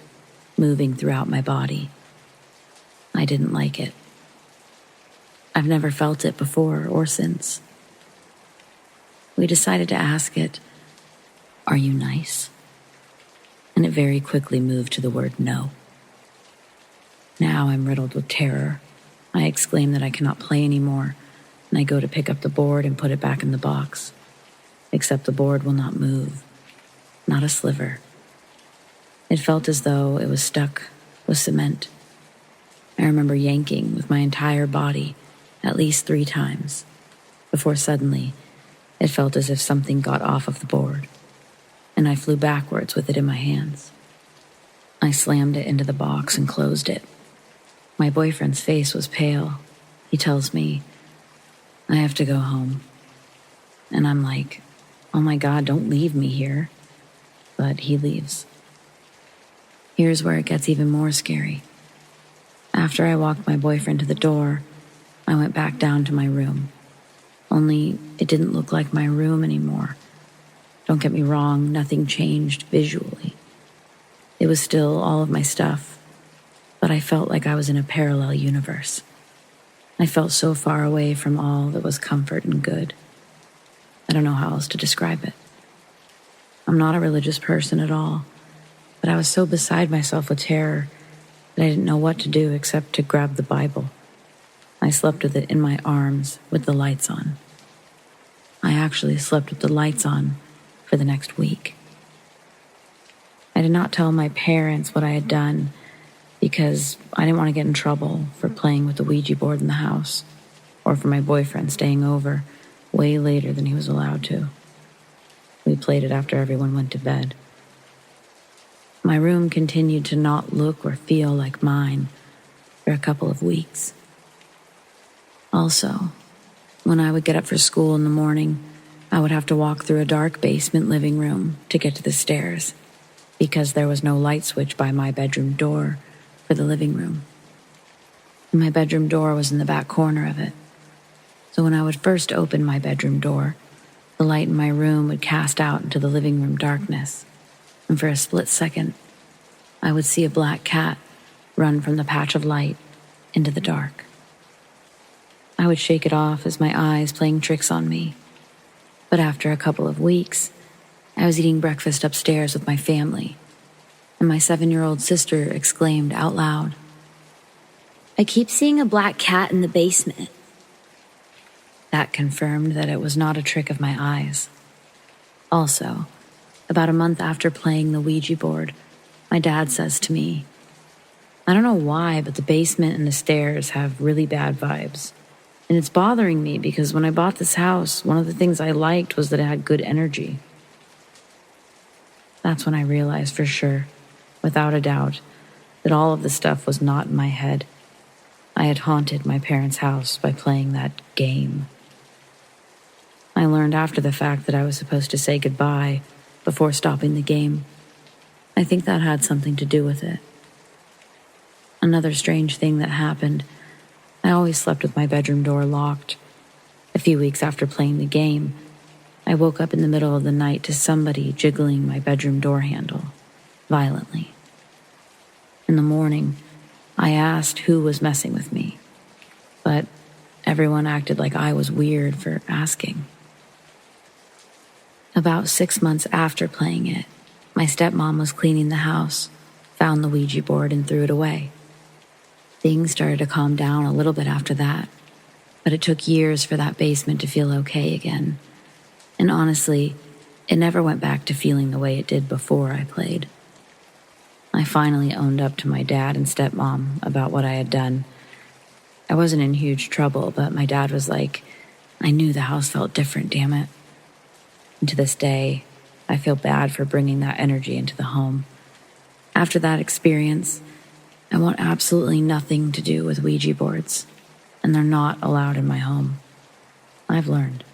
moving throughout my body. I didn't like it. I've never felt it before or since. We decided to ask it, are you nice? And it very quickly moved to the word no. Now I'm riddled with terror. I exclaim that I cannot play anymore, and I go to pick up the board and put it back in the box. Except the board will not move. Not a sliver. It felt as though it was stuck with cement. I remember yanking with my entire body at least 3 times, before suddenly it felt as if something got off of the board, and I flew backwards with it in my hands. I slammed it into the box and closed it. My boyfriend's face was pale. He tells me, I have to go home. And I'm like, oh my God, don't leave me here. But he leaves. Here's where it gets even more scary. After I walked my boyfriend to the door, I went back down to my room. Only it didn't look like my room anymore. Don't get me wrong, nothing changed visually. It was still all of my stuff, but I felt like I was in a parallel universe. I felt so far away from all that was comfort and good. I don't know how else to describe it. I'm not a religious person at all, but I was so beside myself with terror that I didn't know what to do except to grab the Bible. I slept with it in my arms with the lights on. I actually slept with the lights on for the next week. I did not tell my parents what I had done because I didn't want to get in trouble for playing with the Ouija board in the house or for my boyfriend staying over way later than he was allowed to. We played it after everyone went to bed. My room continued to not look or feel like mine for a couple of weeks. Also, when I would get up for school in the morning, I would have to walk through a dark basement living room to get to the stairs because there was no light switch by my bedroom door for the living room. And my bedroom door was in the back corner of it. So when I would first open my bedroom door, the light in my room would cast out into the living room darkness, and for a split second, I would see a black cat run from the patch of light into the dark. I would shake it off as my eyes playing tricks on me. But after a couple of weeks, I was eating breakfast upstairs with my family, and my 7-year-old sister exclaimed out loud, I keep seeing a black cat in the basement. That confirmed that it was not a trick of my eyes. Also, about a month after playing the Ouija board, my dad says to me, I don't know why, but the basement and the stairs have really bad vibes. And it's bothering me because when I bought this house, one of the things I liked was that it had good energy. That's when I realized for sure, without a doubt, that all of the stuff was not in my head. I had haunted my parents' house by playing that game. I learned after the fact that I was supposed to say goodbye before stopping the game. I think that had something to do with it. Another strange thing that happened, I always slept with my bedroom door locked. A few weeks after playing the game, I woke up in the middle of the night to somebody jiggling my bedroom door handle, violently. In the morning, I asked who was messing with me, but everyone acted like I was weird for asking. About 6 months after playing it, my stepmom was cleaning the house, found the Ouija board and threw it away. Things started to calm down a little bit after that, but it took years for that basement to feel okay again. And honestly, it never went back to feeling the way it did before I played. I finally owned up to my dad and stepmom about what I had done, I wasn't in huge trouble, but my dad was like, I knew the house felt different, damn it. And to this day, I feel bad for bringing that energy into the home. After that experience, I want absolutely nothing to do with Ouija boards, and they're not allowed in my home. I've learned.